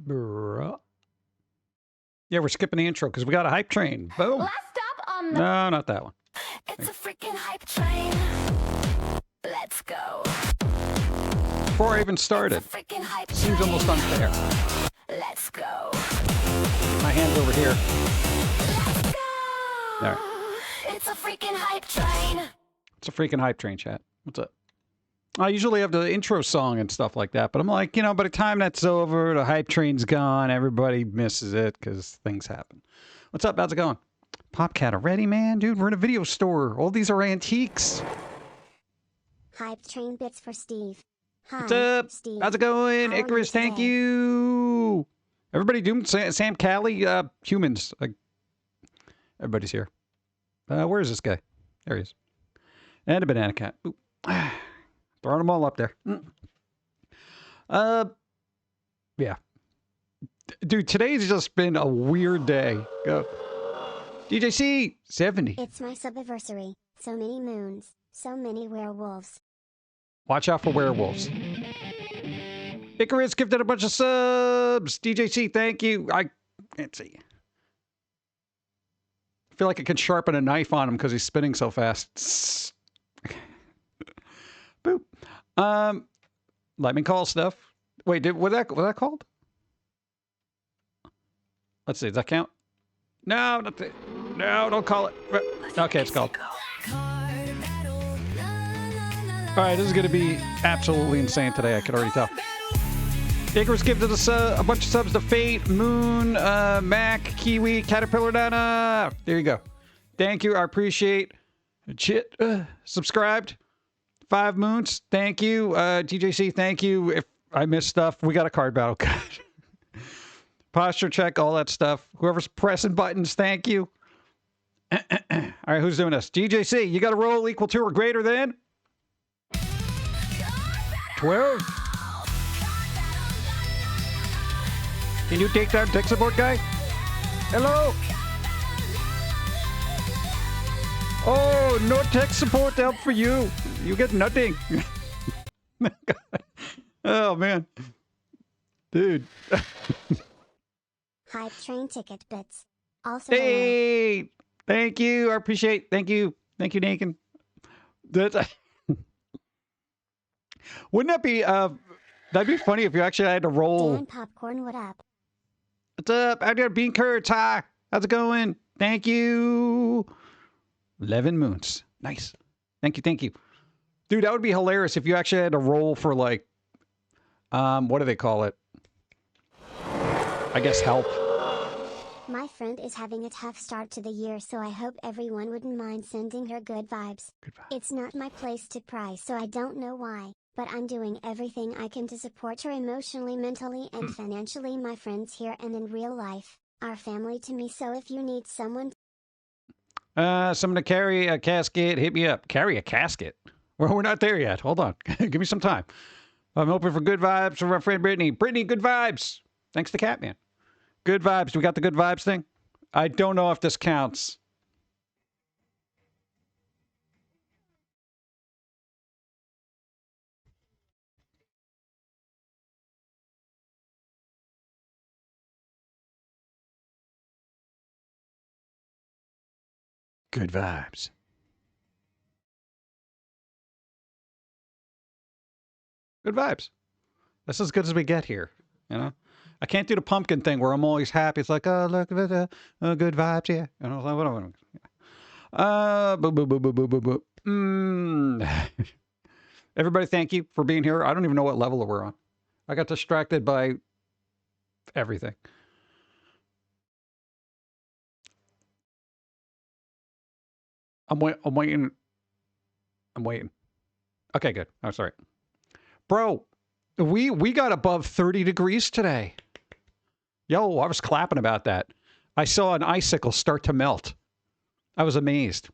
Bruh. Yeah, we're skipping the intro because we got a hype train. Boom. Last stop on the... No, not that one. It's a freaking hype train. Let's go. Before I even started, It's a freaking hype train. seems almost unfair. Let's go. My hand's over here. Let's go. All right. It's a freaking hype train. It's a freaking hype train, chat. What's up? I usually have the intro song and stuff like that, but I'm like, you know, by the time that's over, the hype train's gone, everybody misses it because things happen. What's up? How's it going? Popcat already, man? Dude, we're in a video store. All these are antiques. Hype train bits for Steve. Hi, What's up? Steve. How's it going? How are Icarus, you thank today? you. Everybody doing Sam Callie, humans. Everybody's here. Where is this guy? There he is. And a banana cat. Ooh. Throwing them all up there. Yeah. Dude, today's just been a weird day. Go. DJC, 70. It's my subiversary. So many moons. So many werewolves. Watch out for werewolves. Icarus gifted a bunch of subs. DJC, thank you. I can't see. I feel like I can sharpen a knife on him because he's spinning so fast. Boop. Let me call stuff. Wait, was that called? Let's see. Does that count? No, no, don't call it. Okay, it's called. All right, this is going to be absolutely insane today. I can already tell. Icarus gifted us a bunch of subs to Fate, Moon, Mac, Kiwi, Caterpillar, Dana. There you go. Thank you. I appreciate it. Subscribed. 5 moons. Thank you. TJC, thank you. If I missed stuff, we got a card battle. Posture check, all that stuff. Whoever's pressing buttons, thank you. All right, who's doing this? DJC, you got a roll equal to or greater than 12. Can you take that tech support guy? Hello? Oh, no tech support help for you. You get nothing. Oh, man. Dude. Hype train ticket bits. Also, hello. Hey, thank you. I appreciate. Thank you. Thank you, Nathan. Wouldn't that be? That'd be funny if you actually had to roll. Dan Popcorn, what up? What's up? I got Bean Kurtz. Hi. How's it going? Thank you. 11 moons. Nice. Thank you. Thank you. Dude, that would be hilarious if you actually had to roll for like, what do they call it? I guess help. My friend is having a tough start to the year, so I hope everyone wouldn't mind sending her good vibes. Good vibes. It's not my place to pry, so I don't know why, but I'm doing everything I can to support her emotionally, mentally, and financially. My friends here and in real life are family to me, so if you need someone Someone to carry a casket, hit me up. Carry a casket? Well, we're not there yet. Hold on. Give me some time. I'm hoping for good vibes from our friend Brittany. Brittany, good vibes. Thanks to Catman. Good vibes. Do we got the good vibes thing? I don't know if this counts. Good vibes. Good vibes. That's as good as we get here, you know? I can't do the pumpkin thing where I'm always happy. It's like, oh, look at the good vibes, yeah. You know, like, whatever. Boo, boo, boo, boo, boo, boo, boo. Everybody, thank you for being here. I don't even know what level we're on. I got distracted by everything. I'm waiting. Okay, good. Oh, sorry. Bro, we got above 30 degrees today. Yo, I was clapping about that. I saw an icicle start to melt. I was amazed.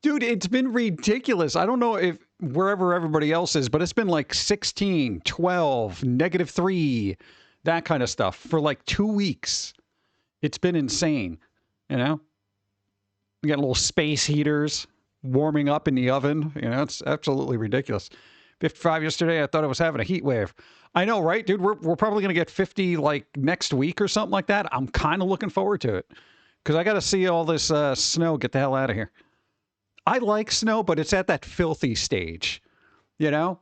Dude, it's been ridiculous. I don't know if wherever everybody else is, but it's been like 16, 12, -3, that kind of stuff for like 2 weeks. It's been insane, you know? We got little space heaters warming up in the oven. You know, it's absolutely ridiculous. 55 yesterday. I thought I was having a heat wave. I know, right, dude? We're probably going to get 50 like next week or something like that. I'm kind of looking forward to it because I got to see all this snow get the hell out of here. I like snow, but it's at that filthy stage, you know?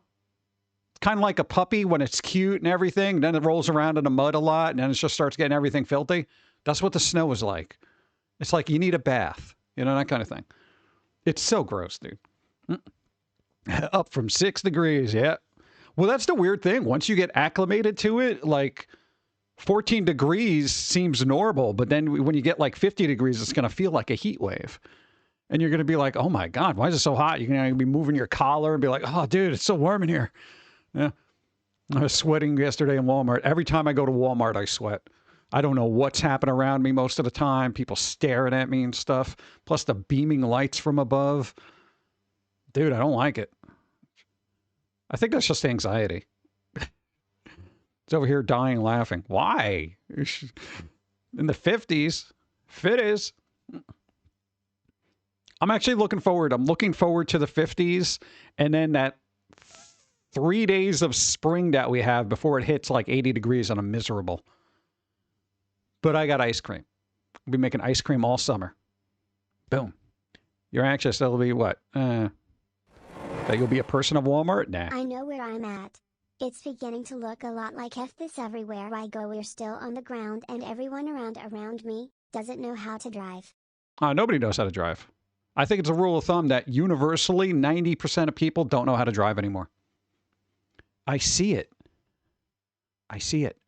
Kind of like a puppy when it's cute and everything. Then it rolls around in the mud a lot and then it just starts getting everything filthy. That's what the snow is like. It's like you need a bath, you know, that kind of thing. It's so gross, dude. Up from 6 degrees, yeah. Well, that's the weird thing. Once you get acclimated to it, like 14 degrees seems normal, but then when you get like 50 degrees, it's going to feel like a heat wave. And you're going to be like, oh my God, why is it so hot? You're going to be moving your collar and be like, oh, dude, it's so warm in here. Yeah. I was sweating yesterday in Walmart. Every time I go to Walmart, I sweat. I don't know what's happening around me most of the time. People staring at me and stuff. Plus the beaming lights from above. Dude, I don't like it. I think that's just anxiety. It's over here dying laughing. Why? In the 50s. If it is. I'm actually looking forward. I'm looking forward to the 50s. And then that 3 days of spring that we have before it hits like 80 degrees and I'm miserable. But I got ice cream. We'll be making ice cream all summer. Boom. You're anxious. That'll be what? That you'll be a person of Walmart? Nah. I know where I'm at. It's beginning to look a lot like F this everywhere I go. We're still on the ground and everyone around me doesn't know how to drive. Nobody knows how to drive. I think it's a rule of thumb that universally 90% of people don't know how to drive anymore. I see it. I see it.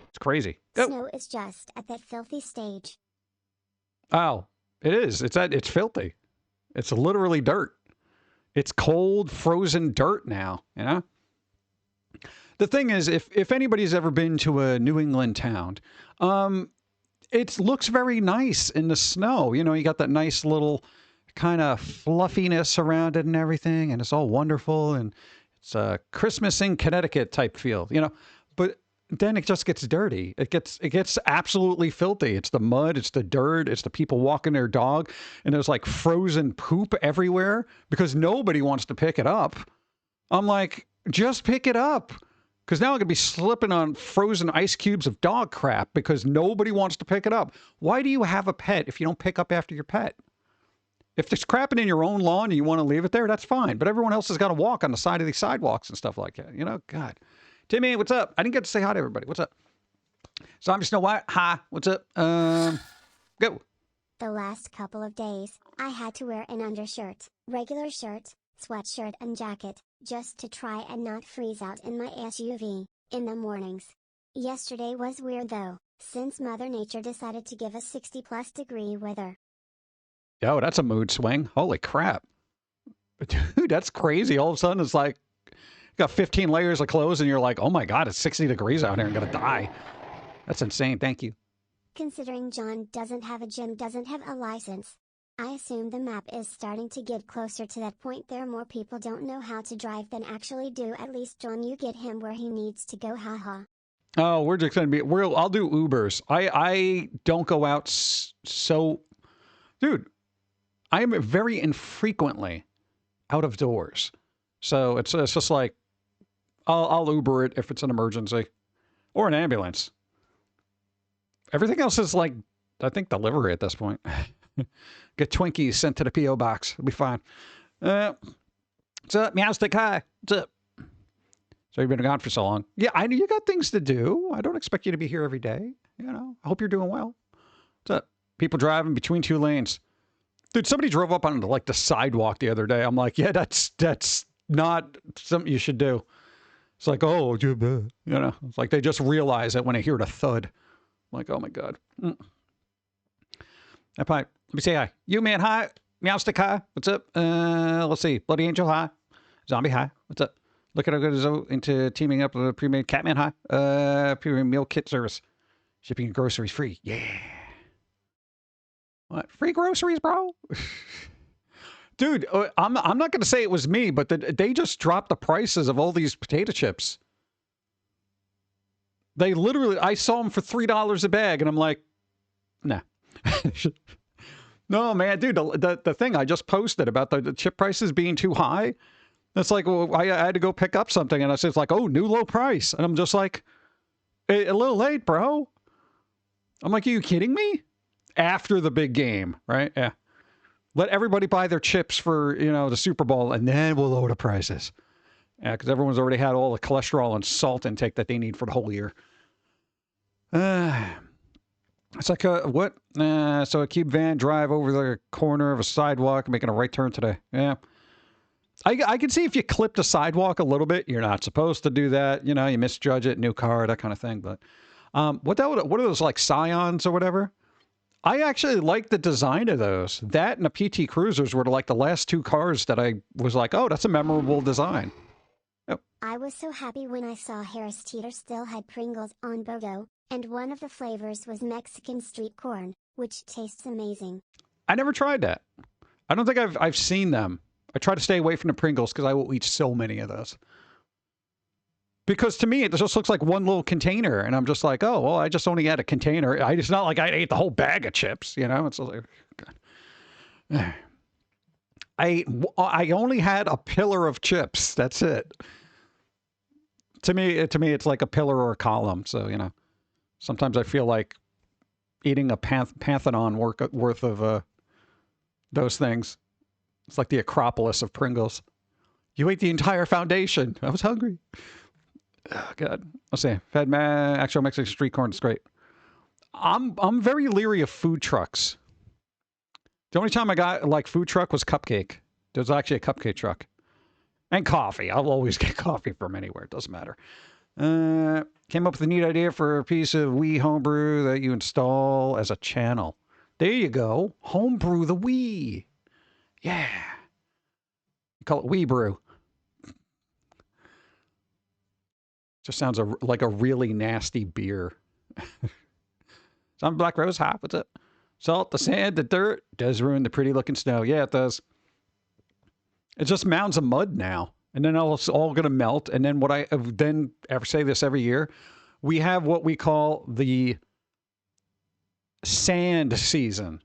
It's crazy. Snow is just at that filthy stage. Oh, it is. It's filthy. It's literally dirt. It's cold, frozen dirt now, you know? The thing is, if anybody's ever been to a New England town, it looks very nice in the snow. You know, you got that nice little kind of fluffiness around it and everything, and it's all wonderful, and it's a Christmas in Connecticut type feel, you know? But then it just gets dirty. It gets absolutely filthy. It's the mud, it's the dirt, it's the people walking their dog, and there's like frozen poop everywhere because nobody wants to pick it up. I'm like, just pick it up. Because now I'm going to be slipping on frozen ice cubes of dog crap because nobody wants to pick it up. Why do you have a pet if you don't pick up after your pet? If there's crapping in your own lawn and you want to leave it there, that's fine. But everyone else has got to walk on the side of these sidewalks and stuff like that. You know, God. Timmy, what's up? I didn't get to say hi to everybody. What's up? Zombie Snow White, hi. What's up? Go. The last couple of days, I had to wear an undershirt, regular shirt, sweatshirt and jacket, just to try and not freeze out in my SUV, in the mornings. Yesterday was weird though, since Mother Nature decided to give us 60+ degree weather. Yo, that's a mood swing. Holy crap. Dude, that's crazy. All of a sudden, it's like, you got 15 layers of clothes and you're like, oh my God, it's 60 degrees out here. I'm going to die. That's insane. Thank you. Considering John doesn't have a gym, doesn't have a license, I assume the map is starting to get closer to that point. There more people don't know how to drive than actually do. At least John, you get him where he needs to go, haha. Oh, we're just going to be, I'll do Ubers. I don't go out so, dude, I am very infrequently out of doors. So it's just like, I'll Uber it if it's an emergency or an ambulance. Everything else is like, I think delivery at this point. Get Twinkies sent to the P.O. box. It'll be fine. What's up? Meow stick hi. What's up? So you've been gone for so long. Yeah, I know you got things to do. I don't expect you to be here every day. You know, I hope you're doing well. What's up? People driving between 2 lanes. Dude, somebody drove up on like the sidewalk the other day. I'm like, yeah, that's not something you should do. It's like, oh, you know, it's like they just realize it when they hear the thud. I'm like, oh my God. Let me say hi. You man, hi. Meow stick hi. What's up? Let's see. Bloody Angel hi. Zombie hi. What's up? Look at how good is into teaming up with a pre-made Catman hi. Pre-made meal kit service. Shipping and groceries free. Yeah. What? Free groceries, bro? Dude, I'm not going to say it was me, but they just dropped the prices of all these potato chips. They literally, I saw them for $3 a bag, and I'm like, nah. No, man, dude, the thing I just posted about the chip prices being too high, It's like, well, I had to go pick up something, and it's like, oh, new low price. And I'm just like, a little late, bro. I'm like, are you kidding me? After the big game, right? Yeah. Let everybody buy their chips for, the Super Bowl, and then we'll lower the prices. Yeah, because everyone's already had all the cholesterol and salt intake that they need for the whole year. It's like, what? So a cube van drive over the corner of a sidewalk, making a right turn today. Yeah. I can see if you clip the sidewalk a little bit, you're not supposed to do that. You misjudge it, new car, that kind of thing. But what are those, like Scions or whatever? I actually like the design of those. That and the PT Cruisers were like the last two cars that I was like, oh, that's a memorable design. Oh. I was so happy when I saw Harris Teeter still had Pringles on BOGO, and one of the flavors was Mexican street corn, which tastes amazing. I never tried that. I don't think I've seen them. I try to stay away from the Pringles because I will eat so many of those. Because to me, it just looks like one little container, and I'm just like, oh, well, I just only had a container. It's not like I ate the whole bag of chips, It's like, God. I only had a pillar of chips. That's it. To me, it's like a pillar or a column. So, sometimes I feel like eating a Pantheon worth of those things. It's like the Acropolis of Pringles. You ate the entire foundation. I was hungry. Oh, God. Let's see. Actual Mexican street corn is great. I'm very leery of food trucks. The only time I got like food truck was Cupcake. There was actually a Cupcake truck. And coffee. I'll always get coffee from anywhere. It doesn't matter. Came up with a neat idea for a piece of Wii homebrew that you install as a channel. There you go. Homebrew the Wii. Yeah. You call it Wii Brew. Just sounds like a really nasty beer. Some Black Rose hop. What's it? Salt, the sand, the dirt does ruin the pretty looking snow. Yeah, it does. It's just mounds of mud now. And then it's all going to melt. And then what I then ever say this every year, we have what we call the sand season.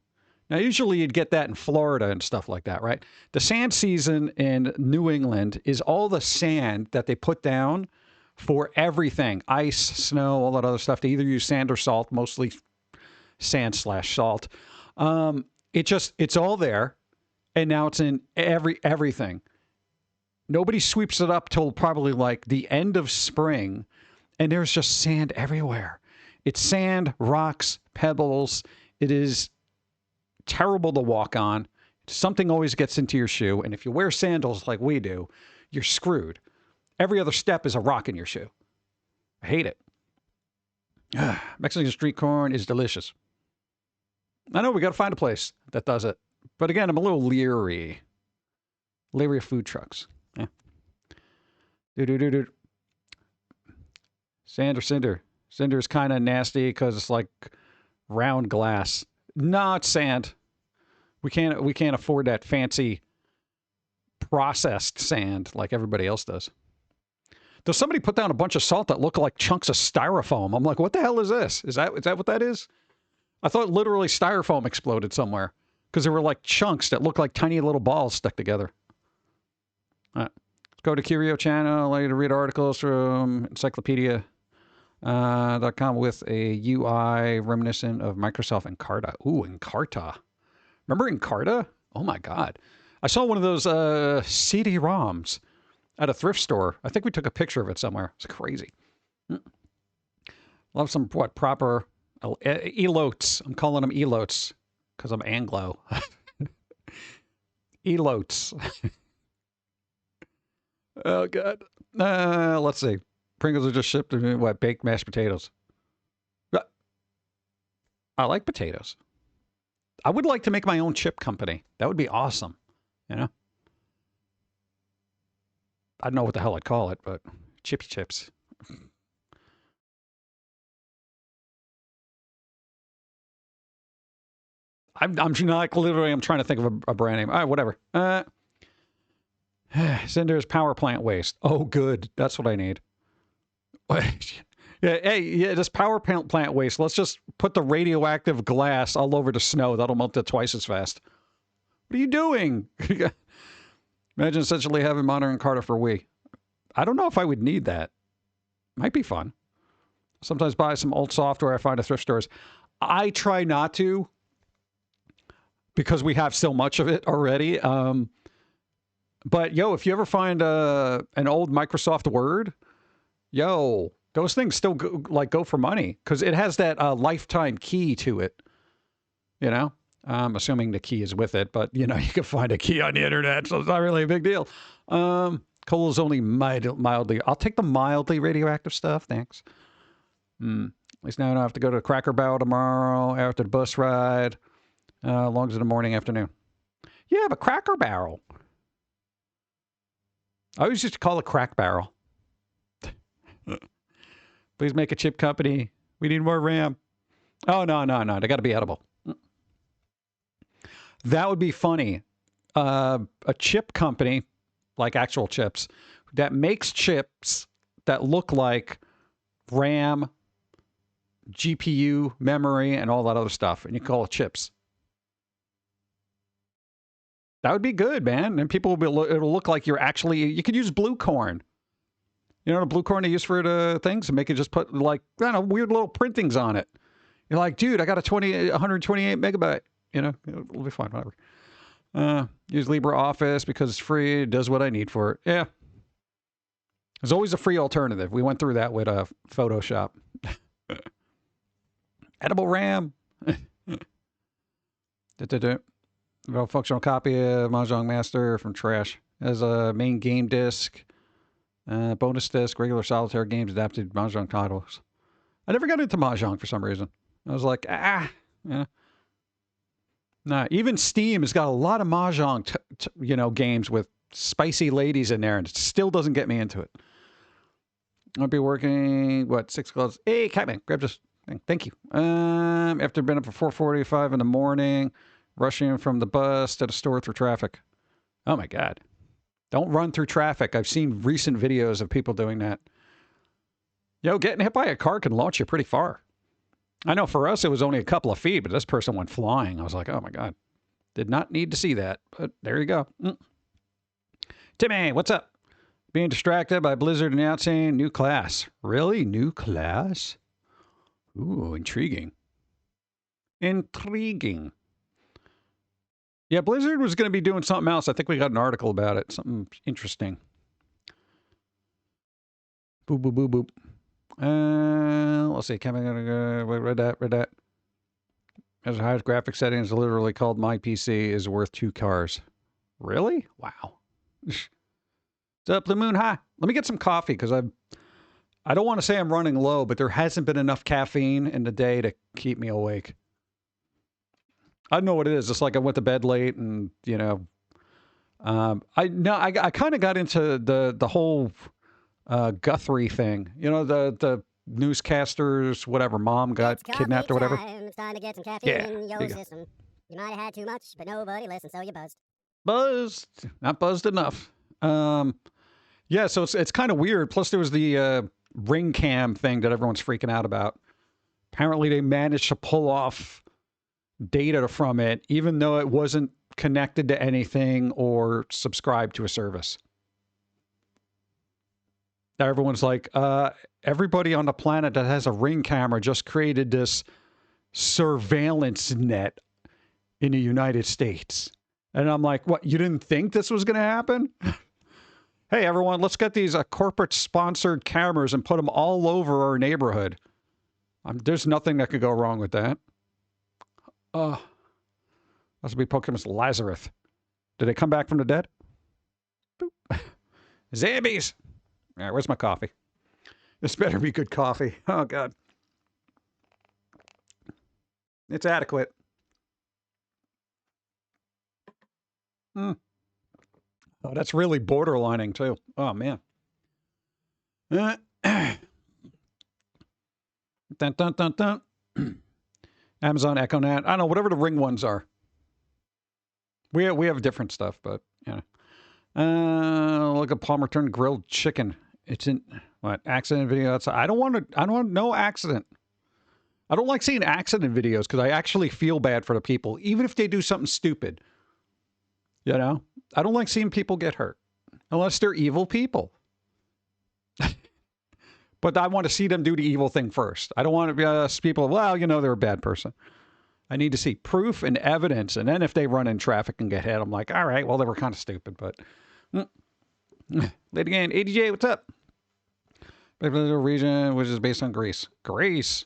Now, usually you'd get that in Florida and stuff like that, right? The sand season in New England is all the sand that they put down for everything. Ice, snow, all that other stuff. They either use sand or salt, mostly sand/salt. It's all there. And now it's in everything. Nobody sweeps it up till probably like the end of spring. And there's just sand everywhere. It's sand, rocks, pebbles. It is terrible to walk on. Something always gets into your shoe. And if you wear sandals like we do, you're screwed. Every other step is a rock in your shoe. I hate it. Mexican street corn is delicious. I know we got to find a place that does it. But again, I'm a little leery. Leery of food trucks. Yeah. Sand or cinder? Cinder is kind of nasty because it's like round glass. No, it's sand. We can't afford that fancy processed sand like everybody else does. Does somebody put down a bunch of salt that look like chunks of styrofoam? I'm like, what the hell is this? Is that what that is? I thought literally styrofoam exploded somewhere because there were like chunks that looked like tiny little balls stuck together. All right. Let's go to Curio channel. Allow you to read articles from encyclopedia.com with a UI reminiscent of Microsoft Encarta. Ooh, Encarta. Remember Encarta? Oh my God. I saw one of those CD-ROMs at a thrift store. I think we took a picture of it somewhere. It's crazy. Love some proper elotes. I'm calling them elotes because I'm Anglo. Elotes. Oh God. Let's see. Pringles are just shipped in baked mashed potatoes. I like potatoes. I would like to make my own chip company. That would be awesome. I don't know what the hell I'd call it, but chips. I'm not literally. I'm trying to think of a brand name. All right, whatever. Cinder's power plant waste. Oh, good. That's what I need. Yeah, this power plant waste. Let's just put the radioactive glass all over the snow. That'll melt it twice as fast. What are you doing? Imagine essentially having monitor and Carter for Wii. I don't know if I would need that. Might be fun. Sometimes buy some old software I find at thrift stores. I try not to because we have so much of it already. But, yo, if you ever find an old Microsoft Word, yo, those things still go for money because it has that lifetime key to it, you know? I'm assuming the key is with it, but, you know, you can find a key on the internet, so it's not really a big deal. Coal is only mildly. I'll take the mildly radioactive stuff, thanks. At least now I don't have to go to Cracker Barrel tomorrow after the bus ride. Long as in the morning, afternoon. Yeah, but Cracker Barrel. I always used to call it Crack Barrel. Please make a chip company. We need more RAM. Oh, no. They got to be edible. That would be funny. A chip company, like actual chips, that makes chips that look like RAM, GPU, memory, and all that other stuff. And you call it chips. That would be good, man. And people will be, it'll look like you're actually, you could use blue corn. You know the blue corn they use for the things? And make it just put like, I don't know, weird little printings on it. You're like, dude, I got a 128 megabyte. You know, it'll be fine, whatever. Use LibreOffice because it's free. It does what I need for it. Yeah. There's always a free alternative. We went through that with Photoshop. Edible RAM. Functional copy of Mahjong Master from trash. As a main game disc. Bonus disc. Regular solitaire games adapted Mahjong titles. I never got into Mahjong for some reason. I was like, yeah. Nah, even Steam has got a lot of Mahjong, games with spicy ladies in there, and it still doesn't get me into it. I'll be working, 6 gloves? Hey, Catman, grab this thing. Thank you. After being up at 4:45 in the morning, rushing from the bus to the store through traffic. Oh, my God. Don't run through traffic. I've seen recent videos of people doing that. Yo, getting hit by a car can launch you pretty far. I know for us it was only a couple of feet, but this person went flying. I was like, oh my God. Did not need to see that, but there you go. Timmy, what's up? Being distracted by Blizzard announcing new class. Really? New class? Ooh, intriguing. Intriguing. Yeah, Blizzard was going to be doing something else. I think we got an article about it. Something interesting. Boop, boop, boop, boop. Let's see. Read that. As the highest graphic settings, literally called my PC is worth 2 cars. Really? Wow. What's up, Blue Moon? Hi. Let me get some coffee because I don't want to say I'm running low, but there hasn't been enough caffeine in the day to keep me awake. I don't know what it is. It's like I went to bed late and, I kind of got into the whole Guthrie thing. You know, the newscasters, whatever, mom got kidnapped or whatever. It's time to get some caffeine in your system. You might have had too much, but nobody listened, so you buzzed. Buzzed. Not buzzed enough. Yeah, so it's kind of weird. Plus there was the ring cam thing that everyone's freaking out about. Apparently they managed to pull off data from it, even though it wasn't connected to anything or subscribed to a service. Everyone's like, everybody on the planet that has a ring camera just created this surveillance net in the United States. And I'm like, what, you didn't think this was going to happen? Hey, everyone, let's get these corporate-sponsored cameras and put them all over our neighborhood. There's nothing that could go wrong with that. Must be Pokemon Lazarus. Did they come back from the dead? Boop. Zombies! All right, where's my coffee? This better be good coffee. Oh, God. It's adequate. Oh, that's really borderlining, too. Oh, man. Dun, dun, dun, dun. Amazon Echo Net. I don't know, whatever the Ring ones are. We have different stuff, but, look at Palmer turned grilled chicken. It's in what accident video outside. I don't want no accident. I don't like seeing accident videos because I actually feel bad for the people, even if they do something stupid. I don't like seeing people get hurt unless they're evil people. But I want to see them do the evil thing first. I don't want to be people, well, you know, they're a bad person. I need to see proof and evidence. And then if they run in traffic and get hit, I'm like, all right, well, they were kind of stupid. But late again, ADJ, what's up? Particular region, which is based on Greece. Greece?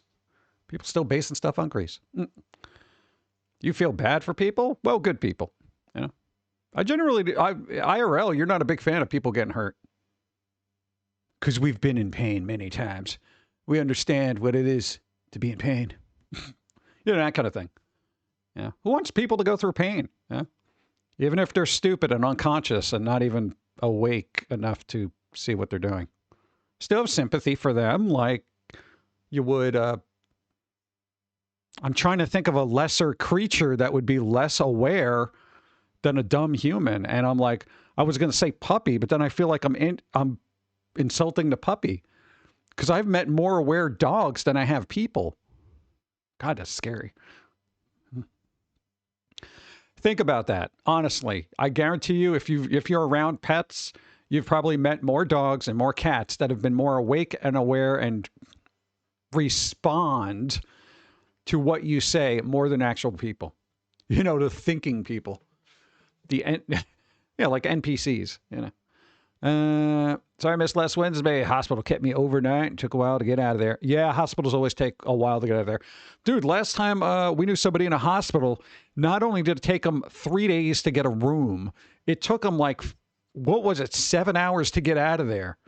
People still basing stuff on Greece. You feel bad for people? Well, good people. You know, I generally, IRL, you're not a big fan of people getting hurt. Because we've been in pain many times. We understand what it is to be in pain. You know, that kind of thing. Yeah. Who wants people to go through pain? Yeah. Even if they're stupid and unconscious and not even awake enough to see what they're doing. Still have sympathy for them like you would. I'm trying to think of a lesser creature that would be less aware than a dumb human. And I'm like, I was going to say puppy, but then I feel like I'm insulting the puppy because I've met more aware dogs than I have people. God, that's scary. Think about that. Honestly, I guarantee you, if you're around pets, you've probably met more dogs and more cats that have been more awake and aware and respond to what you say more than actual people. You know, the thinking people. Yeah, like NPCs, you know. Sorry I missed last Wednesday. Hospital kept me overnight and took a while to get out of there. Yeah, hospitals always take a while to get out of there. Dude, last time we knew somebody in a hospital, not only did it take them 3 days to get a room, it took them like, what was it, 7 hours to get out of there.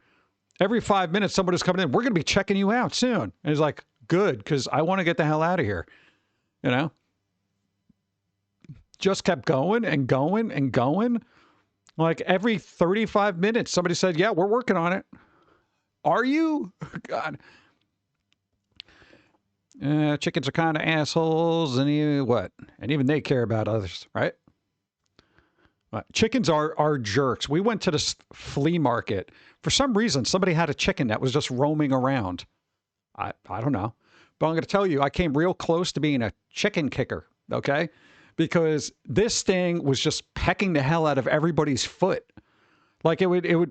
Every 5 minutes, somebody's coming in. We're going to be checking you out soon. And it's like, good, because I want to get the hell out of here. You know? Just kept going and going and going. Like every 35 minutes, somebody said, yeah, we're working on it. Are you? God. Chickens are kind of assholes and even they care about others, right? Chickens are jerks. We went to this flea market. For some reason, somebody had a chicken that was just roaming around. I don't know. But I'm going to tell you, I came real close to being a chicken kicker, okay? Because this thing was just pecking the hell out of everybody's foot. Like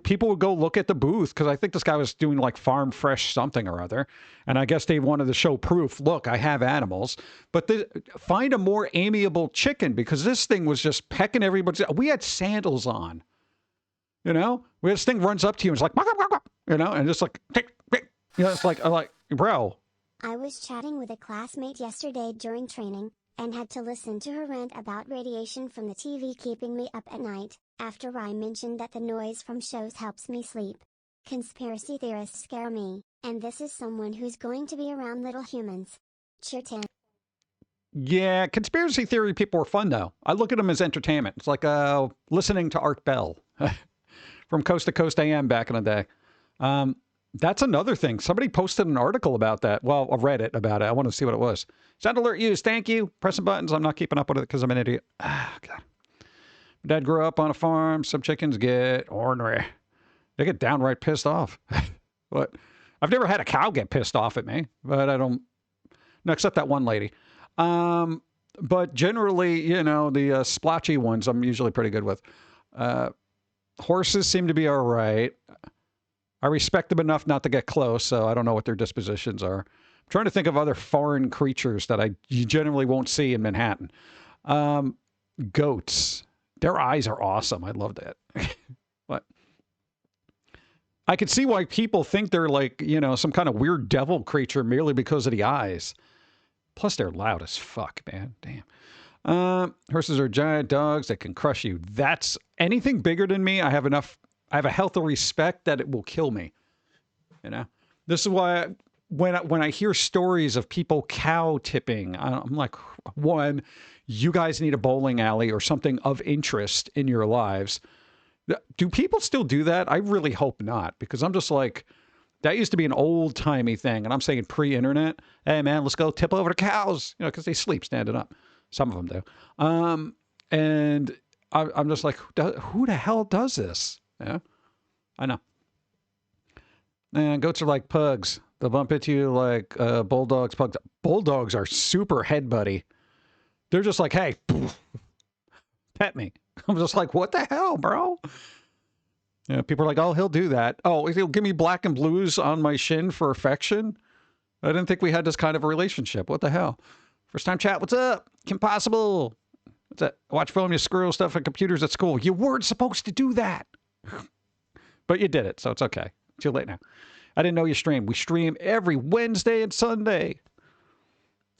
people would go look at the booth because I think this guy was doing like farm fresh something or other. And I guess they wanted to show proof. Look, I have animals. But find a more amiable chicken because this thing was just pecking everybody's. We had sandals on. You know, this thing runs up to you and it's like, you know, and just like, you know, it's like, I'm like, bro. I was chatting with a classmate yesterday during training, and had to listen to her rant about radiation from the TV keeping me up at night, after I mentioned that the noise from shows helps me sleep. Conspiracy theorists scare me, and this is someone who's going to be around little humans. Cheer 10. Yeah, conspiracy theory people are fun, though. I look at them as entertainment. It's like listening to Art Bell from Coast to Coast AM back in the day. That's another thing. Somebody posted an article about that. Well, I read it about it. I want to see what it was. Sound alert used. Thank you. Pressing buttons. I'm not keeping up with it because I'm an idiot. Ah, God. My dad grew up on a farm. Some chickens get ornery. They get downright pissed off. What? I've never had a cow get pissed off at me, but I don't. No, except that one lady. But generally, you know, the splotchy ones I'm usually pretty good with. Horses seem to be all right. I respect them enough not to get close, so I don't know what their dispositions are. I'm trying to think of other foreign creatures that you generally won't see in Manhattan. Goats. Their eyes are awesome. I love that. But I can see why people think they're like, you know, some kind of weird devil creature merely because of the eyes. Plus, they're loud as fuck, man. Damn. Horses are giant dogs that can crush you. That's anything bigger than me. I have a healthy respect that it will kill me. You know, this is why when I hear stories of people cow tipping, I'm like, one, you guys need a bowling alley or something of interest in your lives. Do people still do that? I really hope not, because I'm just like, that used to be an old timey thing. And I'm saying pre-internet, hey man, let's go tip over the cows, you know, because they sleep standing up. Some of them do. And I'm just like, who the hell does this? Yeah, I know. And goats are like pugs. They'll bump into you like bulldogs. Pugs. Bulldogs are super head buddy. They're just like, hey, pet me. I'm just like, what the hell, bro? Yeah, people are like, oh, he'll do that. Oh, he'll give me black and blues on my shin for affection? I didn't think we had this kind of a relationship. What the hell? First time chat, what's up? Kim Possible. What's that? Watch Foamy squirrel stuff on computers at school. You weren't supposed to do that. But you did it, so it's okay. Too late now. I didn't know you streamed. We stream every Wednesday and Sunday.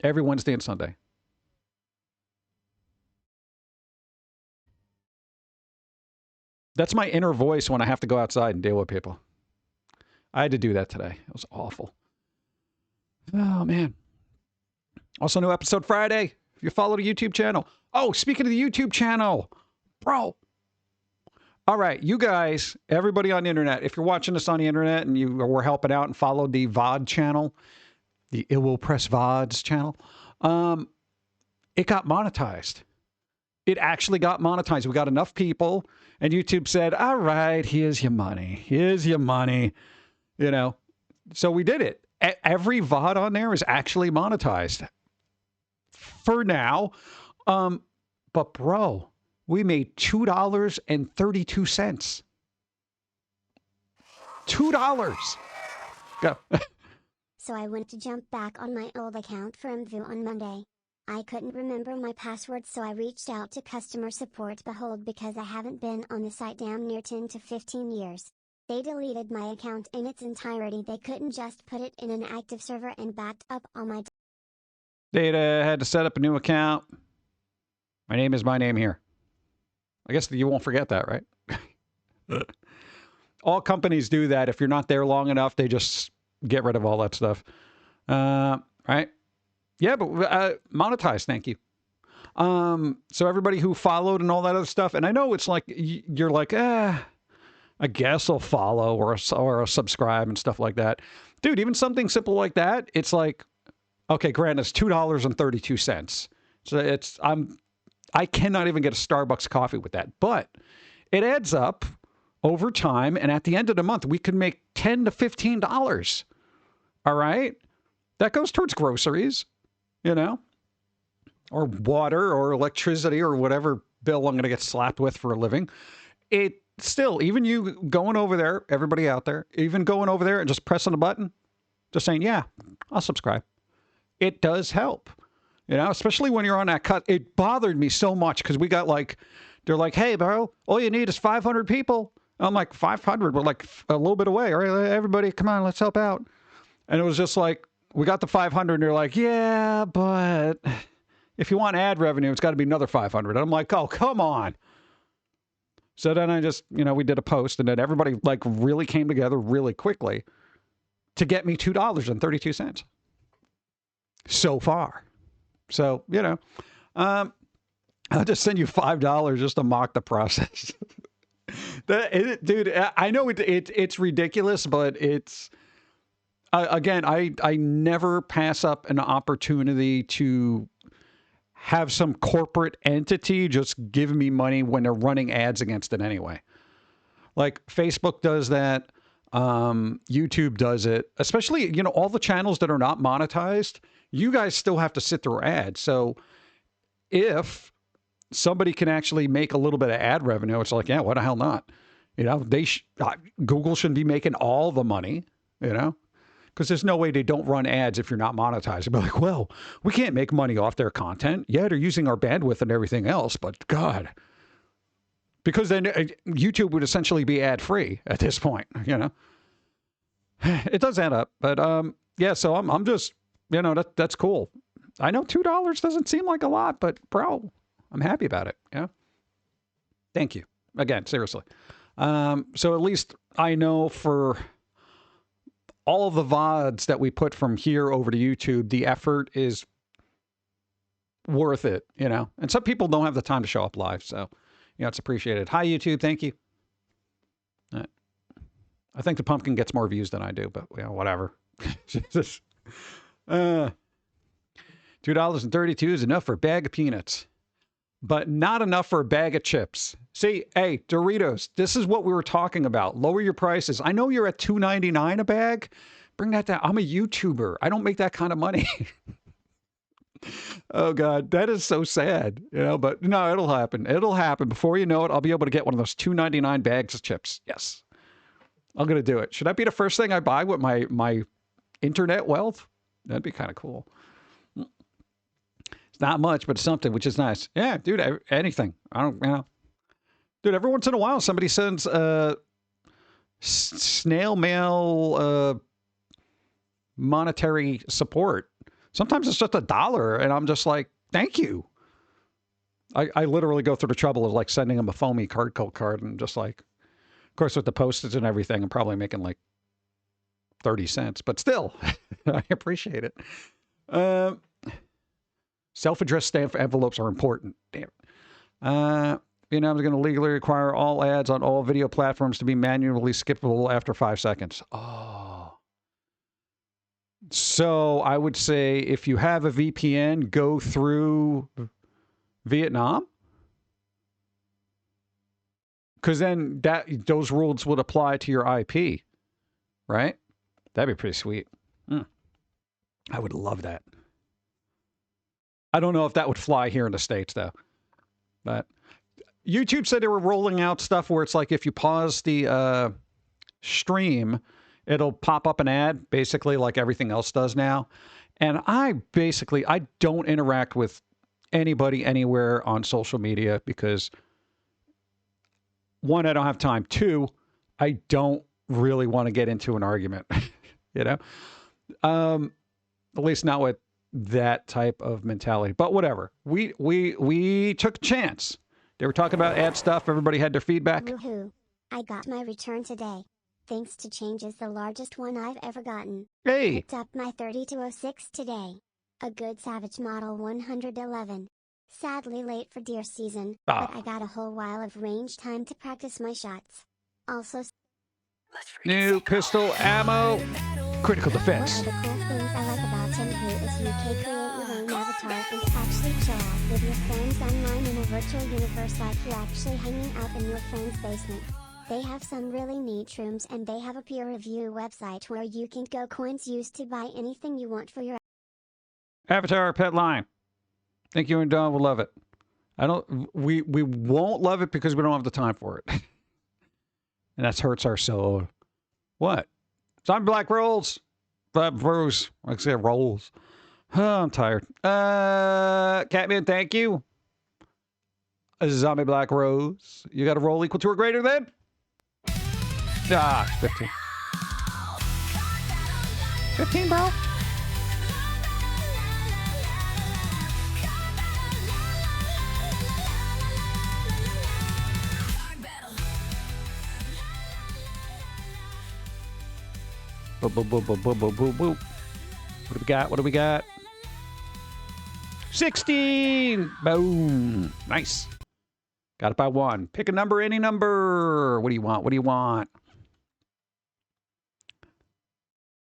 Every Wednesday and Sunday. That's my inner voice when I have to go outside and deal with people. I had to do that today. It was awful. Oh, man. Also, new episode Friday. If you follow the YouTube channel. Oh, speaking of the YouTube channel. Bro. All right, you guys, everybody on the internet, if you're watching this on the internet and you were helping out and followed the VOD channel, the It Will Press VODs channel, it got monetized. It actually got monetized. We got enough people, and YouTube said, all right, here's your money. Here's your money. You know, so we did it. Every VOD on there is actually monetized for now. But, bro, we made $2.32. $2. Go. So I went to jump back on my old account for MVU on Monday. I couldn't remember my password, so I reached out to customer support. Behold, because I haven't been on the site damn near 10 to 15 years. They deleted my account in its entirety. They couldn't just put it in an active server and backed up all my data. Had to set up a new account. My name is my name here. I guess you won't forget that, right? All companies do that. If you're not there long enough, they just get rid of all that stuff. Right? Yeah, but monetized, thank you. So everybody who followed and all that other stuff, and I know it's like, you're like, I guess I'll follow or I'll subscribe and stuff like that. Dude, even something simple like that, it's like, okay, granted, it's $2.32. So I cannot even get a Starbucks coffee with that, but it adds up over time. And at the end of the month, we could make $10 to $15. All right. That goes towards groceries, you know, or water or electricity or whatever bill I'm going to get slapped with for a living. It still, even you going over there, everybody out there, even going over there and just pressing a button, just saying, yeah, I'll subscribe. It does help. You know, especially when you're on that cut. It bothered me so much because we got like, they're like, hey, bro, all you need is 500 people. I'm like, 500? We're like a little bit away. All right, everybody, come on, let's help out. And it was just like, we got the 500 and they're like, yeah, but if you want ad revenue, it's got to be another 500. And I'm like, oh, come on. So then I just, you know, we did a post and then everybody like really came together really quickly to get me $2.32 so far. So, you know, I'll just send you $5 just to mock the process. Dude, I know it's ridiculous, but it's, again, I never pass up an opportunity to have some corporate entity just give me money when they're running ads against it anyway. Like Facebook does that. YouTube does it, especially, you know, all the channels that are not monetized, you guys still have to sit through ads. So if somebody can actually make a little bit of ad revenue, it's like, yeah, why the hell not? You know, Google shouldn't be making all the money, you know, because there's no way they don't run ads if you're not monetized. They'll be like, well, we can't make money off their content. Yeah, they're using our bandwidth and everything else, but God, because then YouTube would essentially be ad free at this point, you know. It does add up, but yeah. So I'm just, you know, that's cool. I know $2 doesn't seem like a lot, but bro, I'm happy about it. Yeah. Thank you again, seriously. So at least I know for all of the VODs that we put from here over to YouTube, the effort is worth it, you know. And some people don't have the time to show up live, so you know, it's appreciated. Hi, YouTube. Thank you. I think the Pum'Kin gets more views than I do, but you know, whatever. $2.32 is enough for a bag of peanuts, but not enough for a bag of chips. See, hey, Doritos, this is what we were talking about. Lower your prices. I know you're at $2.99 a bag. Bring that down. I'm a YouTuber. I don't make that kind of money. Oh God, that is so sad, you know. But no, it'll happen. It'll happen. Before you know it, I'll be able to get one of those $2.99 bags of chips. Yes, I'm gonna do it. Should that be the first thing I buy with my internet wealth? That'd be kind of cool. It's not much, but something, which is nice. Yeah, dude, anything. I don't, you know. Dude, every once in a while, somebody sends snail mail monetary support. Sometimes it's just $1, and I'm just like, thank you. I literally go through the trouble of like sending them a Foamy card and just like, of course, with the postage and everything, I'm probably making like 30 cents, but still, I appreciate it. Self-addressed stamp envelopes are important. Damn it. Vietnam is going to legally require all ads on all video platforms to be manually skippable after 5 seconds. Oh. So I would say if you have a VPN, go through Vietnam. Because then those rules would apply to your IP, right? That'd be pretty sweet. I would love that. I don't know if that would fly here in the States, though. But YouTube said they were rolling out stuff where it's like if you pause the stream, it'll pop up an ad, basically like everything else does now. And I don't interact with anybody anywhere on social media because, one, I don't have time. Two, I don't really want to get into an argument, you know? At least not with that type of mentality. But whatever. We took a chance. They were talking about ad stuff. Everybody had their feedback. Woohoo. I got my return today. Thanks to changes, the largest one I've ever gotten. Hey! Picked up my 3206 today. A good Savage Model 111. Sadly late for deer season, but I got a whole while of range time to practice my shots. Also, new pistol ammo. Critical defense. One of the cool things I like about Thinky is you can create your own avatar and actually chill out with your friends online in a virtual universe like you're actually hanging out in your friend's basement. They have some really neat rooms and they have a peer review website where you can go coins used to buy anything you want for your Avatar pet line. Think you and Don will love it. We won't love it because we don't have the time for it. And that hurts our soul. What? Zombie Black Rolls. Bruce. Like I said, rolls. Oh, I'm tired. Catman, thank you. A Zombie Black Rose. You got a roll equal to or greater than? 15. 15, bro? Boop, boop, boop, boop, boop, boop, boop, boop. What do we got? What do we got? 16! Boom. Nice. Got it by 1. Pick a number, any number. What do you want? What do you want?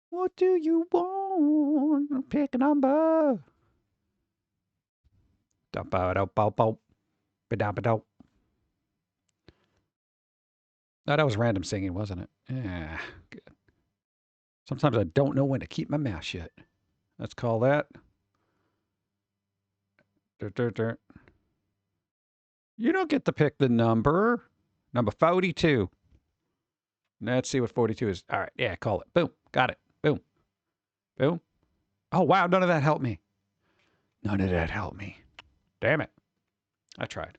What do you want? Pick a number. No, that was random singing, wasn't it? Yeah, good. Sometimes I don't know when to keep my mouth shut. Let's call that. You don't get to pick the number. Number 42. Let's see what 42 is. All right. Yeah, call it. Boom. Got it. Boom. Boom. Oh, wow. None of that helped me. None of that helped me. Damn it. I tried.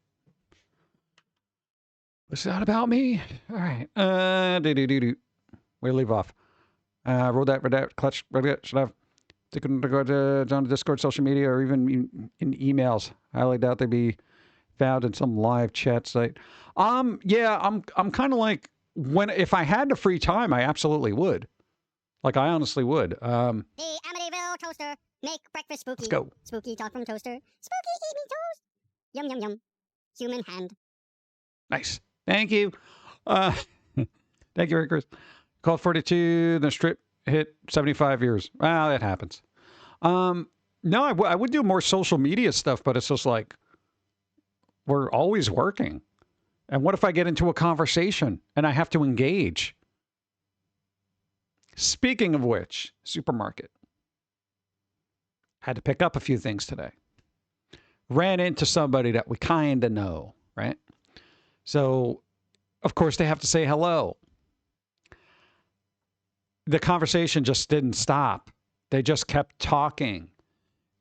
It's not about me. All right. We'll leave off. Roll that, clutch, should I have taken to go to John Discord, social media, or even in emails? I highly doubt they'd be found in some live chat site. Yeah, I'm kind of like, if I had the free time, I absolutely would. Like, I honestly would. The Amityville toaster. Make breakfast spooky. Let's go. Spooky talk from toaster. Spooky eat me toast. Yum, yum, yum. Human hand. Nice. Thank you. Thank you, Chris. Call 42, the strip hit 75 years. Well, that happens. No, I would do more social media stuff, but it's just like, we're always working. And what if I get into a conversation and I have to engage? Speaking of which, supermarket. Had to pick up a few things today. Ran into somebody that we kind of know, right? So, of course, they have to say hello. The conversation just didn't stop. They just kept talking.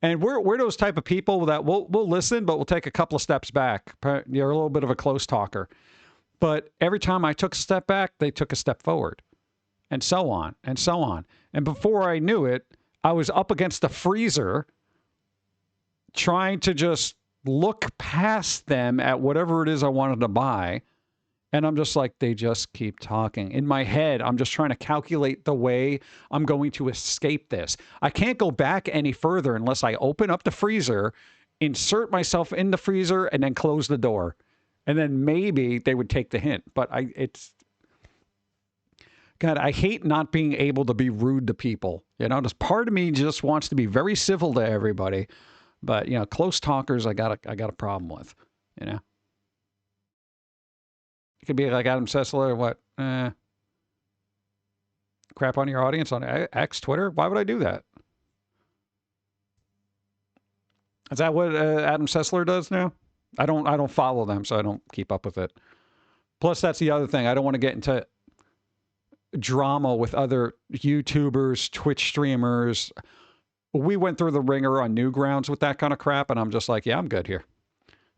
And we're those type of people that we'll listen, but we'll take a couple of steps back. You're a little bit of a close talker. But every time I took a step back, they took a step forward. And so on, and so on. And before I knew it, I was up against the freezer trying to just look past them at whatever it is I wanted to buy. And I'm just like, they just keep talking. In my head, I'm just trying to calculate the way I'm going to escape this. I can't go back any further unless I open up the freezer, insert myself in the freezer, and then close the door. And then maybe they would take the hint. But God, I hate not being able to be rude to people. You know, just part of me just wants to be very civil to everybody. But, you know, close talkers, I got a problem with, you know. It could be like Adam Sessler, what? Crap on your audience on X, Twitter? Why would I do that? Is that what Adam Sessler does now? I don't follow them, so I don't keep up with it. Plus, that's the other thing. I don't want to get into drama with other YouTubers, Twitch streamers. We went through the ringer on Newgrounds with that kind of crap, and I'm just like, yeah, I'm good here.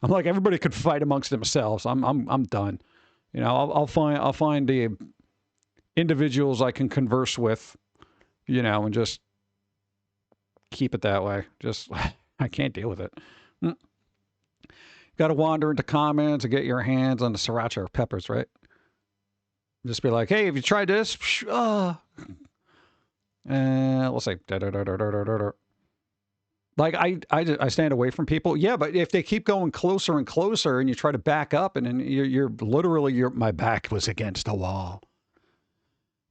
I'm like, everybody could fight amongst themselves. I'm done. You know, I'll find the individuals I can converse with, you know, and just keep it that way. Just I can't deal with it. Got to wander into comments and get your hands on the sriracha peppers, right? Just be like, hey, have you tried this? We'll say, like, I stand away from people. Yeah, but if they keep going closer and closer and you try to back up and then you're literally, my back was against a wall.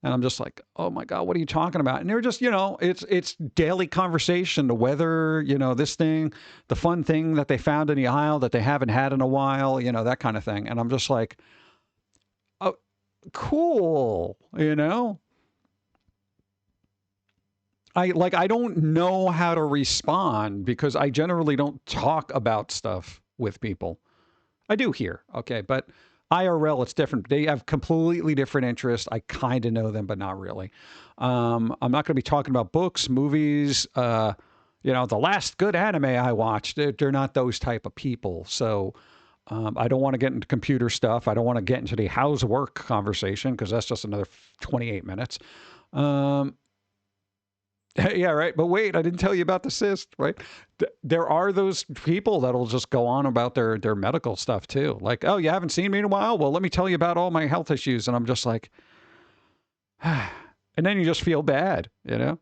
And I'm just like, oh my God, what are you talking about? And they're just, you know, it's daily conversation, the weather, you know, this thing, the fun thing that they found in the aisle that they haven't had in a while, you know, that kind of thing. And I'm just like, oh, cool, you know? I don't know how to respond because I generally don't talk about stuff with people. I do here, okay, but IRL, it's different. They have completely different interests. I kind of know them, but not really. I'm not going to be talking about books, movies, you know, the last good anime I watched. They're not those type of people. So I don't want to get into computer stuff. I don't want to get into the how's work conversation because that's just another 28 minutes. Yeah, right. But wait, I didn't tell you about the cyst, right? There are those people that'll just go on about their medical stuff too. Like, oh, you haven't seen me in a while? Well, let me tell you about all my health issues. And I'm just like, and then you just feel bad, you know?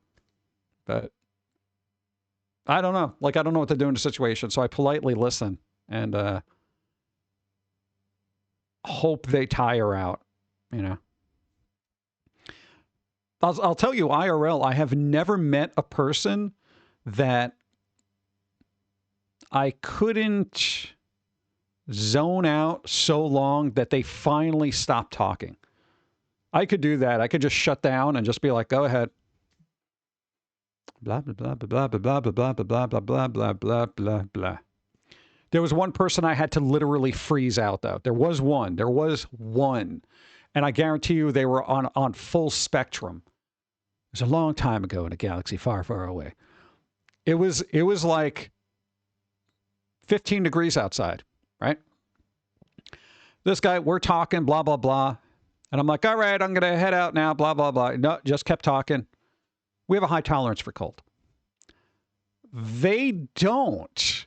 But I don't know. Like, I don't know what to do in the situation. So I politely listen and hope they tire out, you know? I'll tell you, IRL, I have never met a person that I couldn't zone out so long that they finally stopped talking. I could do that. I could just shut down and just be like, go ahead. Blah, blah, blah, blah, blah, blah, blah, blah, blah, blah, blah, blah, blah, blah, blah. There was one person I had to literally freeze out, though. There was one. And I guarantee you they were on full spectrum. It was a long time ago in a galaxy far, far away. It was like 15 degrees outside, right? This guy, we're talking, blah, blah, blah. And I'm like, all right, I'm going to head out now, blah, blah, blah. No, just kept talking. We have a high tolerance for cold. They don't.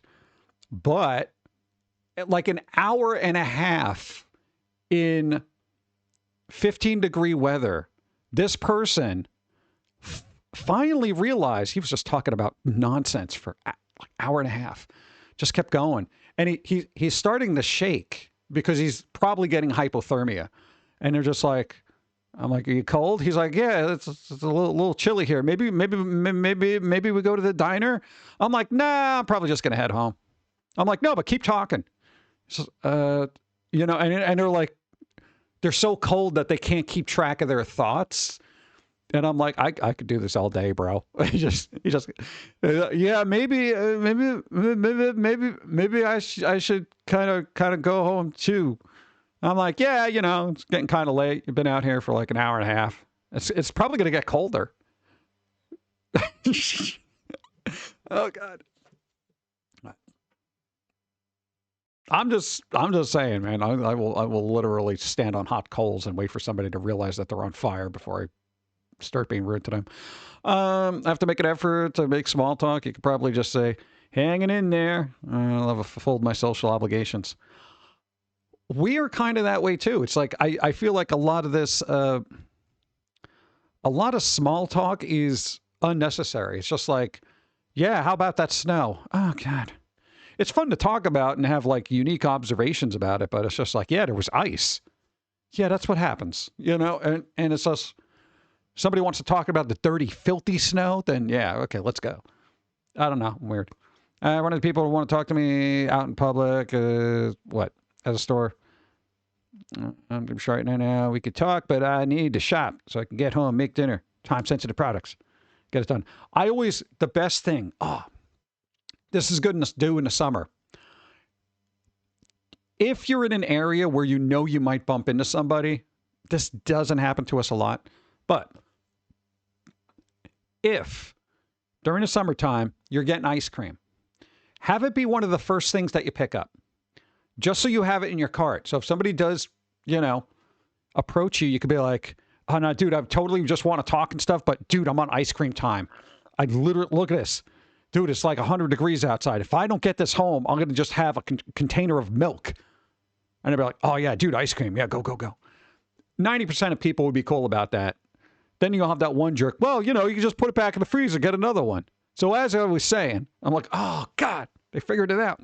But like an hour and a half in 15-degree weather, this person finally realized he was just talking about nonsense for an hour and a half. Just kept going. And he's starting to shake because he's probably getting hypothermia. And they're just like, I'm like, are you cold? He's like, yeah, it's a little chilly here. Maybe we go to the diner. I'm like, nah, I'm probably just going to head home. I'm like, no, but keep talking. So, you know, and they're like, they're so cold that they can't keep track of their thoughts. And I'm like, I could do this all day, bro. Yeah, maybe I should kind of go home too. I'm like, yeah, you know, it's getting kind of late. You've been out here for like an hour and a half. It's probably gonna get colder. Oh God. I'm just saying, man. I will literally stand on hot coals and wait for somebody to realize that they're on fire before I start being rude to them. I have to make an effort to make small talk. You could probably just say, hanging in there. I'll have fulfilled my social obligations. We are kind of that way too. It's like, I feel like a lot of this, a lot of small talk is unnecessary. It's just like, yeah, how about that snow? Oh, God. It's fun to talk about and have like unique observations about it, but it's just like, yeah, there was ice. Yeah, that's what happens, you know? And it's just, somebody wants to talk about the dirty, filthy snow, then yeah, okay, let's go. I don't know, weird. One of the people who want to talk to me out in public, what, at a store? I'm sure right now we could talk, but I need to shop so I can get home, make dinner, time-sensitive products, get it done. I always, the best thing, this is good to do in the summer. If you're in an area where you know you might bump into somebody, this doesn't happen to us a lot, but if during the summertime you're getting ice cream, have it be one of the first things that you pick up, just so you have it in your cart. So if somebody does, you know, approach you, you could be like, oh no, dude, I totally just want to talk and stuff, but dude, I'm on ice cream time. I literally, look at this. Dude, it's like 100 degrees outside. If I don't get this home, I'm going to just have a container of milk. And they'd be like, oh yeah, dude, ice cream. Yeah, go, go, go. 90% of people would be cool about that. Then you'll have that one jerk. Well, you know, you can just put it back in the freezer, get another one. So as I was saying, I'm like, oh God, they figured it out.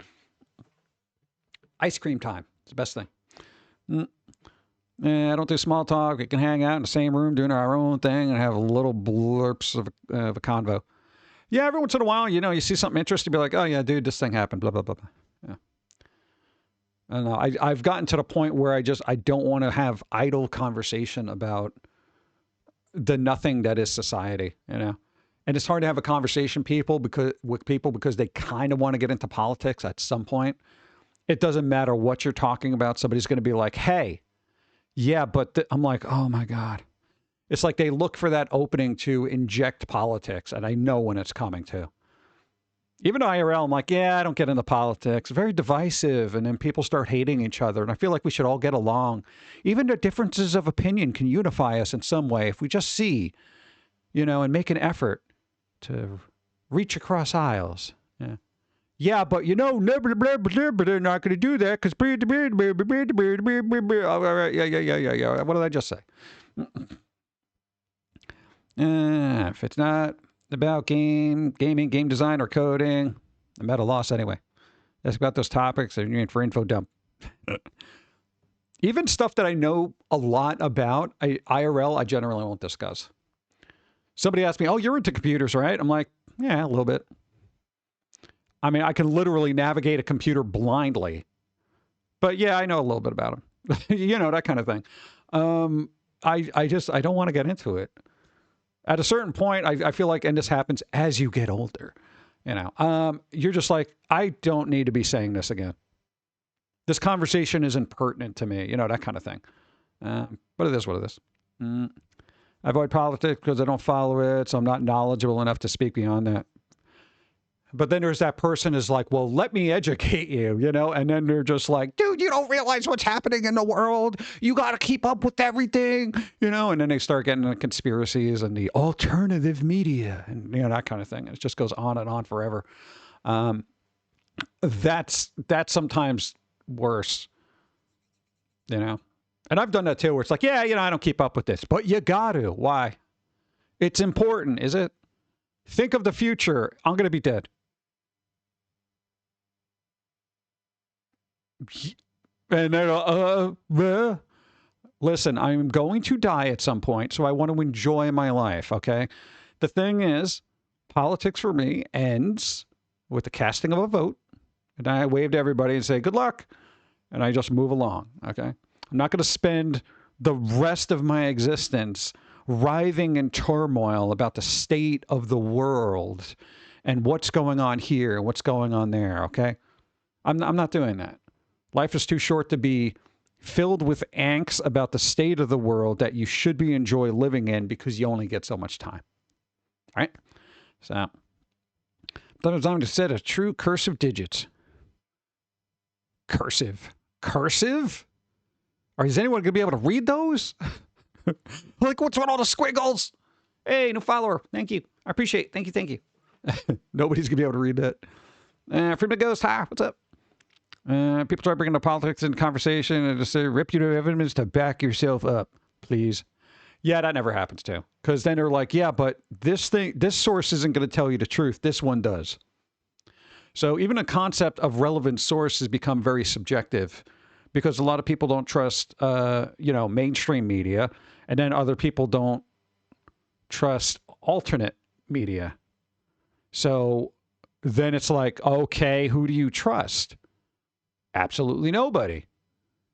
Ice cream time. It's the best thing. I don't do small talk. We can hang out in the same room doing our own thing and have little blurps of a convo. Yeah, every once in a while, you know, you see something interesting, be like, oh yeah, dude, this thing happened, blah, blah, blah, blah. Yeah. I don't know. I've gotten to the point where I don't want to have idle conversation about the nothing that is society, you know? And it's hard to have a conversation with people because they kind of want to get into politics at some point. It doesn't matter what you're talking about. Somebody's going to be like, hey, yeah, but I'm like, oh my God. It's like they look for that opening to inject politics, and I know when it's coming too. Even IRL, I'm like, yeah, I don't get into politics. Very divisive, and then people start hating each other, and I feel like we should all get along. Even the differences of opinion can unify us in some way if we just see, you know, and make an effort to reach across aisles. Yeah. Yeah, but you know, they're not going to do that because all right, yeah. What did I just say? If it's not about gaming, game design, or coding, I'm at a loss anyway. Ask about those topics and you're in for info dump. Even stuff that I know a lot about, IRL, I generally won't discuss. Somebody asked me, oh, you're into computers, right? I'm like, yeah, a little bit. I mean, I can literally navigate a computer blindly. But yeah, I know a little bit about them. You know, that kind of thing. I don't want to get into it. At a certain point, I feel like, and this happens as you get older, you know, you're just like, I don't need to be saying this again. This conversation isn't pertinent to me, you know, that kind of thing. But it is what it is. I avoid politics because I don't follow it, so I'm not knowledgeable enough to speak beyond that. But then there's that person is like, well, let me educate you, you know? And then they're just like, dude, you don't realize what's happening in the world. You got to keep up with everything, you know? And then they start getting into conspiracies and the alternative media and, you know, that kind of thing. It just goes on and on forever. That's sometimes worse, you know? And I've done that too, where it's like, yeah, you know, I don't keep up with this, but you got to. Why? It's important, is it? Think of the future. I'm going to be dead. And then, listen, I'm going to die at some point, so I want to enjoy my life, okay? The thing is, politics for me ends with the casting of a vote, and I wave to everybody and say, good luck, and I just move along, okay? I'm not going to spend the rest of my existence writhing in turmoil about the state of the world and what's going on here, what's going on there, okay? I'm not doing that. Life is too short to be filled with angst about the state of the world that you should be enjoy living in because you only get so much time. All right? So, then it's time to set a true cursive digits. Cursive. Cursive? Or is anyone going to be able to read those? Like, what's with all the squiggles? Hey, new follower. Thank you. I appreciate it. Thank you. Thank you. Nobody's going to be able to read that. Freedom Ghost, hi. What's up? People try bringing the politics into conversation and just say, rip you to evidence to back yourself up, please. Yeah, that never happens too. Because then they're like, yeah, but this source isn't going to tell you the truth. This one does. So even a concept of relevant source has become very subjective because a lot of people don't trust, mainstream media. And then other people don't trust alternate media. So then it's like, okay, who do you trust? Absolutely nobody.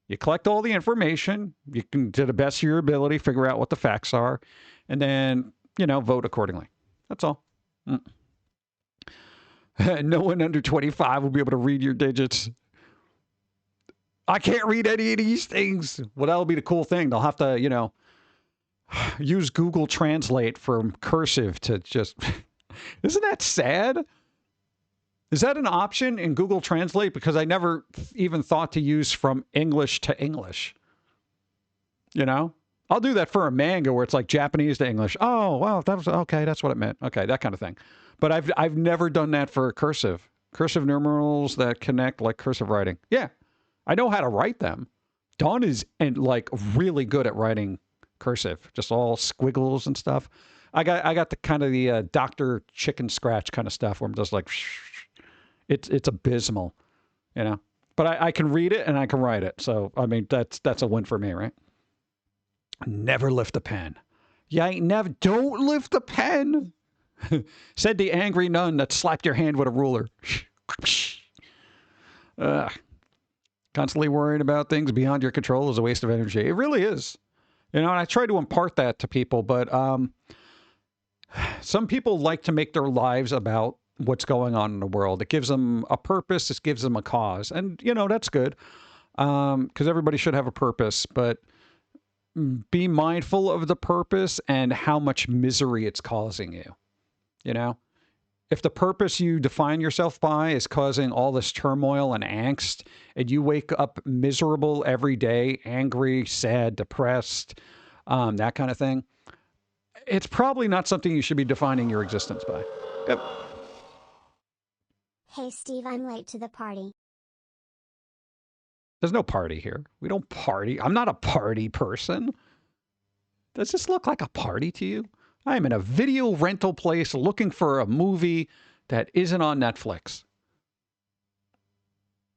You collect all the information. You can, to the best of your ability, figure out what the facts are, and then, vote accordingly. That's all. No one under 25 will be able to read your digits. I can't read any of these things. Well, that'll be the cool thing. They'll have to, use Google Translate for cursive to just... Isn't that sad? Is that an option in Google Translate? Because I never even thought to use from English to English. I'll do that for a manga where it's like Japanese to English. Oh, well, that was okay. That's what it meant. Okay, that kind of thing. But I've never done that for cursive numerals that connect like cursive writing. Yeah, I know how to write them. Dawn is really good at writing cursive, just all squiggles and stuff. I got the kind of the Dr. Chicken Scratch kind of stuff where I'm just like. It's abysmal, But I can read it and I can write it. So, I mean, that's a win for me, right? Never lift a pen. Yeah, don't lift the pen. Said the angry nun that slapped your hand with a ruler. Constantly worrying about things beyond your control is a waste of energy. It really is. And I try to impart that to people, but some people like to make their lives about what's going on in the world. It gives them a purpose. It gives them a cause. And, that's good because everybody should have a purpose. But be mindful of the purpose and how much misery it's causing you. If the purpose you define yourself by is causing all this turmoil and angst, and you wake up miserable every day, angry, sad, depressed, that kind of thing, it's probably not something you should be defining your existence by. Yep. Hey Steve, I'm late to the party. There's no party here. We don't party. I'm not a party person. Does this look like a party to you? I am in a video rental place looking for a movie that isn't on Netflix.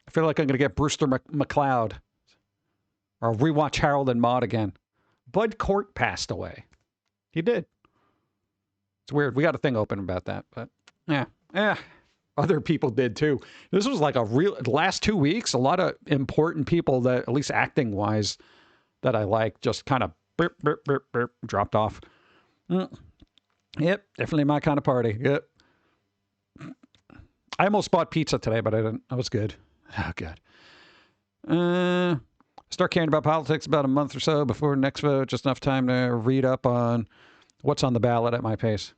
I feel like I'm going to get Brewster McLeod or rewatch Harold and Maude again. Bud Cort passed away. He did. It's weird. We got a thing open about that, but yeah. Other people did too. This was like last 2 weeks, a lot of important people that, at least acting wise, that I like just kind of dropped off. Yep, definitely my kind of party. Yep. I almost bought pizza today, but I didn't. I was good. Oh, God. Start caring about politics about a month or so before next vote. Just enough time to read up on what's on the ballot at my pace.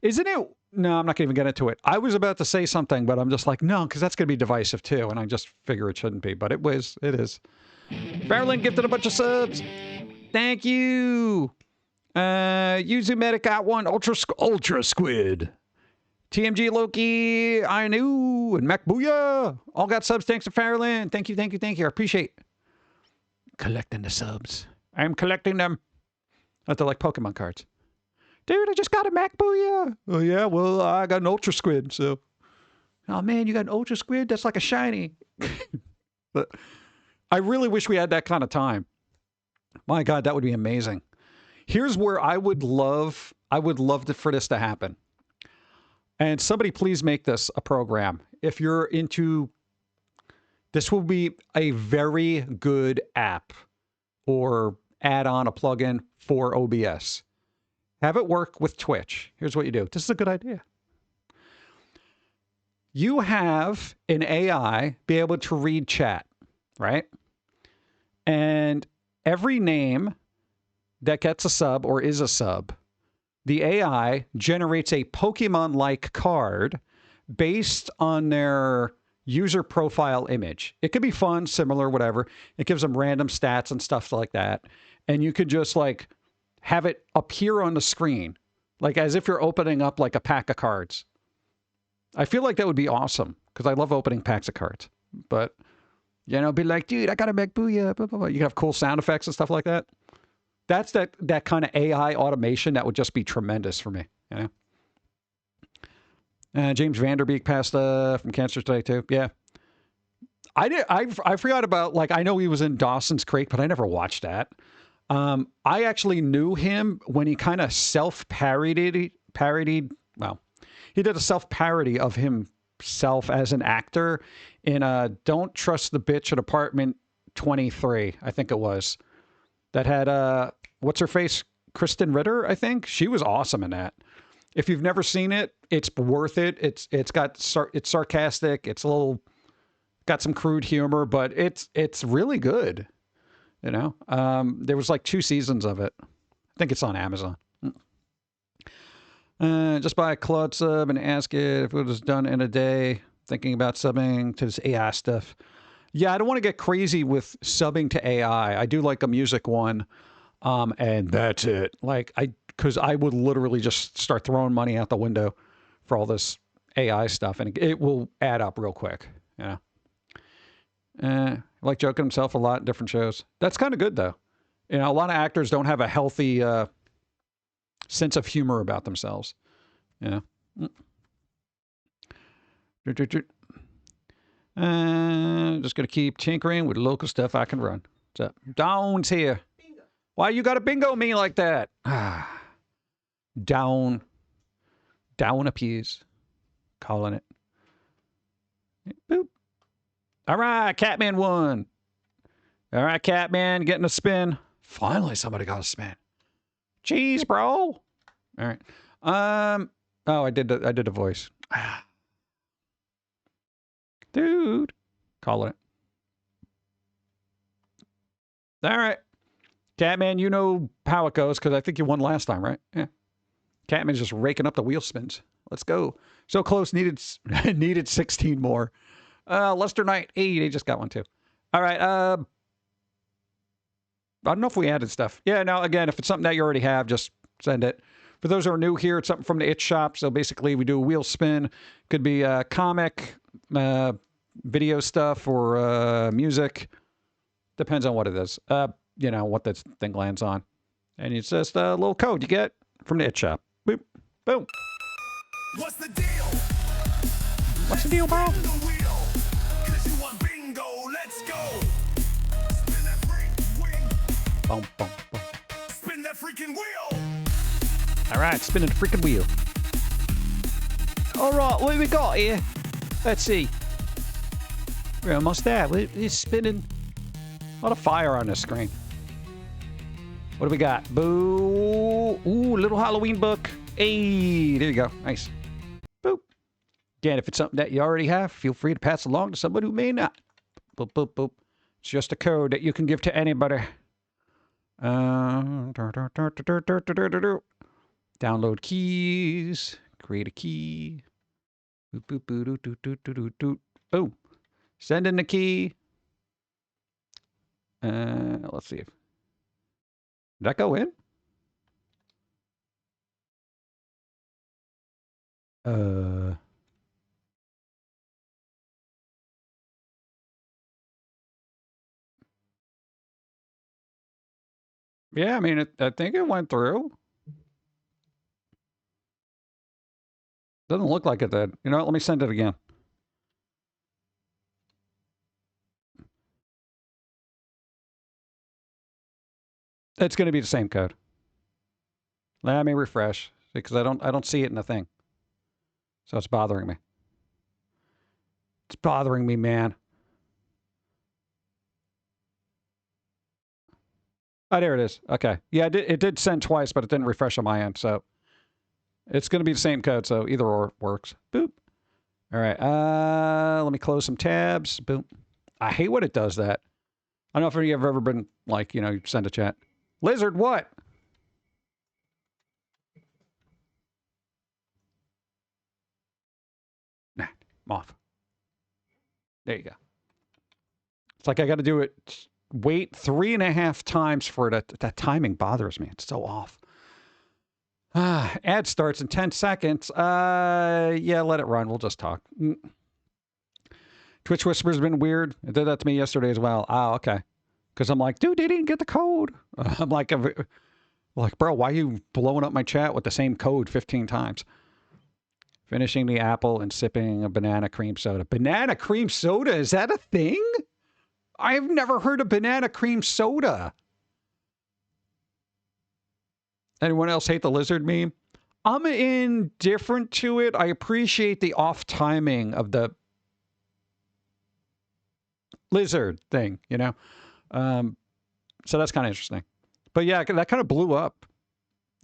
Isn't it? No, I'm not going to even get into it. I was about to say something, but I'm just like, no, because that's going to be divisive too. And I just figure it shouldn't be, but it is. Farrellin gifted a bunch of subs. Thank you. Yuzu Medic got one. Ultra Squid. TMG Loki, I knew, and Mac Booyah. All got subs. Thanks to Farrellin. Thank you. I appreciate collecting the subs. I'm collecting them. They're like Pokemon cards. Dude, I just got a Mac Booyah. Oh, yeah, well, I got an Ultra Squid, so. Oh, man, you got an Ultra Squid? That's like a shiny. But I really wish we had that kind of time. My God, that would be amazing. Here's where I would love for this to happen. And somebody please make this a program. If you're into, this will be a very good app or add on a plugin for OBS. Have it work with Twitch. Here's what you do. This is a good idea. You have an AI be able to read chat, right? And every name that gets a sub or is a sub, the AI generates a Pokemon-like card based on their user profile image. It could be fun, similar, whatever. It gives them random stats and stuff like that. And you could just like have it appear on the screen, like as if you're opening up like a pack of cards. I feel like that would be awesome because I love opening packs of cards. But, you know, be like, dude, I got to make booyah, blah, blah, blah. You can have cool sound effects and stuff like that. That's that kind of AI automation that would just be tremendous for me, you know? James Vanderbeek passed from cancer today too. Yeah. I forgot about, like, I know he was in Dawson's Creek, but I never watched that. I actually knew him when he kind of self-parodied, well, he did a self-parody of himself as an actor in Don't Trust the Bitch at Apartment 23, I think it was. That had, what's her face? Kristen Ritter, I think. She was awesome in that. If you've never seen it, it's worth it. It's sarcastic. It's a little, got some crude humor, but it's really good. You know, there was like 2 seasons of it. I think it's on Amazon. Just buy a Claude sub and ask it if it was done in a day. Thinking about subbing to this AI stuff. Yeah, I don't want to get crazy with subbing to AI. I do like a music one, and that's it. Like, because I would literally just start throwing money out the window for all this AI stuff, and it will add up real quick. You know, like joking himself a lot in different shows. That's kind of good though. You know, a lot of actors don't have a healthy sense of humor about themselves. You know. Just gonna keep tinkering with local stuff I can run. What's up? Down's here. Bingo. Why you gotta bingo me like that? Down appears. Calling it. Boop. All right, Catman won. All right, Catman getting a spin. Finally, somebody got a spin. Jeez, bro. All right. Oh, I did a voice. Dude. Calling it. All right. Catman, you know how it goes because I think you won last time, right? Yeah. Catman's just raking up the wheel spins. Let's go. So close. Needed 16 more. Lester Knight. Hey, they just got one too. All right. I don't know if we added stuff. Yeah, no, again, if it's something that you already have, just send it. For those who are new here, it's something from the Itch Shop. So basically, we do a wheel spin. Could be comic, video stuff, or music. Depends on what it is. You know, what this thing lands on. And it's just a little code you get from the Itch Shop. Boop. Boom. What's the deal? What's the deal, bro? Boom, boom, boom. Spin that freaking wheel. All right, spinning the freaking wheel. All right, what have we got here? Let's see. We're almost there. We're spinning. A lot of fire on this screen. What do we got? Boo. Ooh, little Halloween book. Hey, there you go. Nice. Boop. Again, if it's something that you already have, feel free to pass along to somebody who may not. Boop, boop, boop. It's just a code that you can give to anybody. Download keys. Create a key. Boop, boop, boop, doop, doop, doop, doop, doop. Boom. Send in the key. Let's see if... Did that go in? Yeah, I mean, I think it went through. Doesn't look like it did. You know what? Let me send it again. It's going to be the same code. Let me refresh because I don't see it in the thing. So it's bothering me. It's bothering me, man. Oh, there it is. Okay. Yeah, it did send twice, but it didn't refresh on my end. So it's going to be the same code. So either or works. Boop. All right. Let me close some tabs. Boop. I hate when it does that. I don't know if any of you have ever been like, you send a chat. Lizard, what? Nah, moth. There you go. It's like I got to do it. Wait 3.5 times for it. That timing bothers me. It's so off. Ad starts in 10 seconds. Yeah, let it run. We'll just talk. Twitch Whisper's been weird. It did that to me yesterday as well. Oh, okay. Because I'm like, dude, they didn't get the code. I'm like, bro, why are you blowing up my chat with the same code 15 times? Finishing the apple and sipping a banana cream soda. Banana cream soda? Is that a thing? I've never heard of banana cream soda. Anyone else hate the lizard meme? I'm indifferent to it. I appreciate the off timing of the lizard thing, So that's kind of interesting. But yeah, that kind of blew up.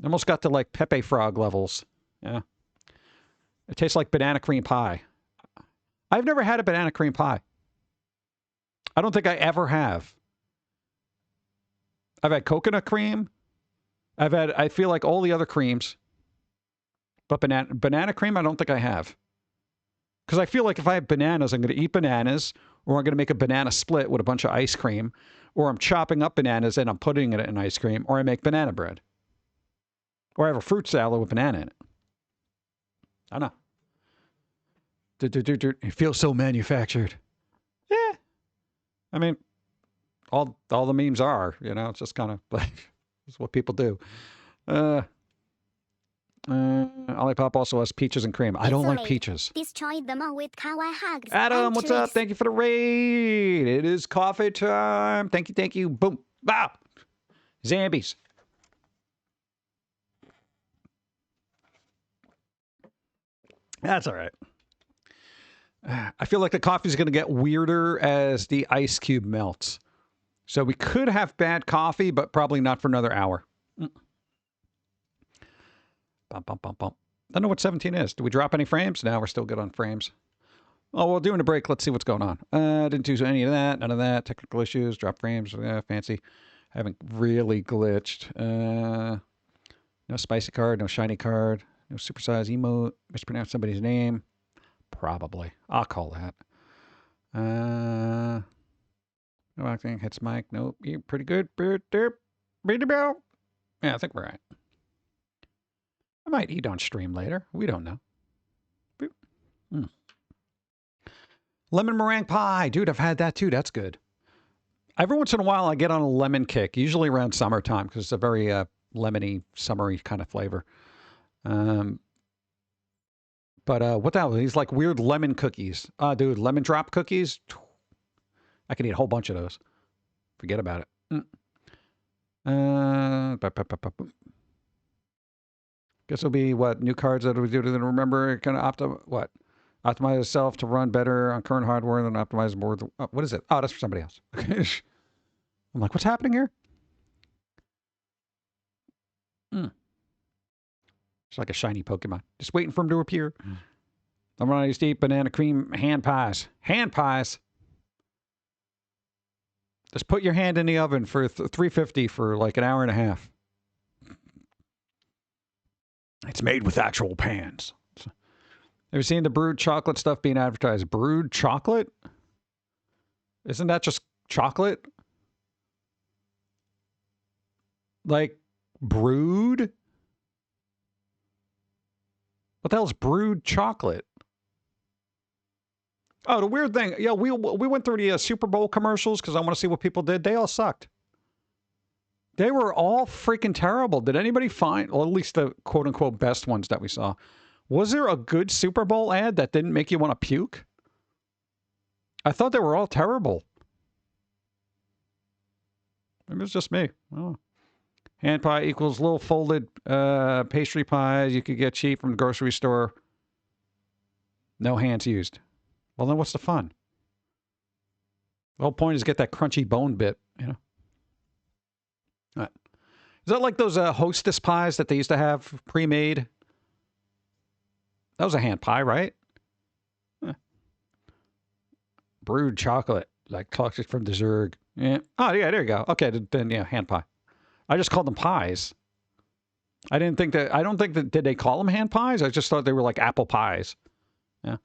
Almost got to like Pepe Frog levels. Yeah. It tastes like banana cream pie. I've never had a banana cream pie. I don't think I ever have. I've had coconut cream. I feel like all the other creams. But banana cream, I don't think I have. Because I feel like if I have bananas, I'm going to eat bananas, or I'm going to make a banana split with a bunch of ice cream, or I'm chopping up bananas and I'm putting it in ice cream, or I make banana bread. Or I have a fruit salad with banana in it. I don't know. It feels so manufactured. Yeah. I mean, all the memes are, it's just kind of like, it's what people do. Olipop also has peaches and cream. I don't like peaches. Destroy them all with kawaii hugs. Adam, what's up? Thank you for the raid. It is coffee time. Thank you. Boom. Wow. Zambies. That's all right. I feel like the coffee is going to get weirder as the ice cube melts. So we could have bad coffee, but probably not for another hour. Bum, bum, bum, bum. I don't know what 17 is. Do we drop any frames? No, we're still good on frames. Oh, we're doing a break. Let's see what's going on. Didn't do any of that. None of that. Technical issues. Drop frames. Fancy. Haven't really glitched. No spicy card. No shiny card. No supersize emote. Mispronounced somebody's name. Probably. I'll call that. No acting. Hits mic. Nope. You're pretty good. Yeah, I think we're right. I might eat on stream later. We don't know. Lemon meringue pie. Dude, I've had that too. That's good. Every once in a while, I get on a lemon kick, usually around summertime, because it's a very lemony, summery kind of flavor. But what the hell? These like weird lemon cookies. Dude, lemon drop cookies. I could eat a whole bunch of those. Forget about it. Guess it'll be what new cards that we do to remember. Kind of optimize itself to run better on current hardware than optimize more. What is it? Oh, that's for somebody else. Okay. I'm like, what's happening here? It's like a shiny Pokemon. Just waiting for him to appear. I'm going to used to eat banana cream hand pies. Hand pies. Just put your hand in the oven for 350 for like an hour and a half. It's made with actual pans. Have you seen the brewed chocolate stuff being advertised? Brewed chocolate? Isn't that just chocolate? Like, brewed? What the hell's brewed chocolate? Oh, the weird thing. Yeah, we went through the Super Bowl commercials because I want to see what people did. They all sucked. They were all freaking terrible. Did anybody find, or at least the quote-unquote best ones that we saw, was there a good Super Bowl ad that didn't make you want to puke? I thought they were all terrible. Maybe it's just me. Oh. Hand pie equals little folded pastry pies you could get cheap from the grocery store. No hands used. Well, then what's the fun? The whole point is get that crunchy bone bit, you know? What? Is that like those Hostess pies that they used to have pre-made? That was a hand pie, right? Huh. Brewed chocolate, like chocolate from the Zerg. Yeah. Oh, yeah, there you go. Okay, then, yeah, hand pie. I just called them pies. I don't think that, did they call them hand pies? I just thought they were like apple pies. Yeah.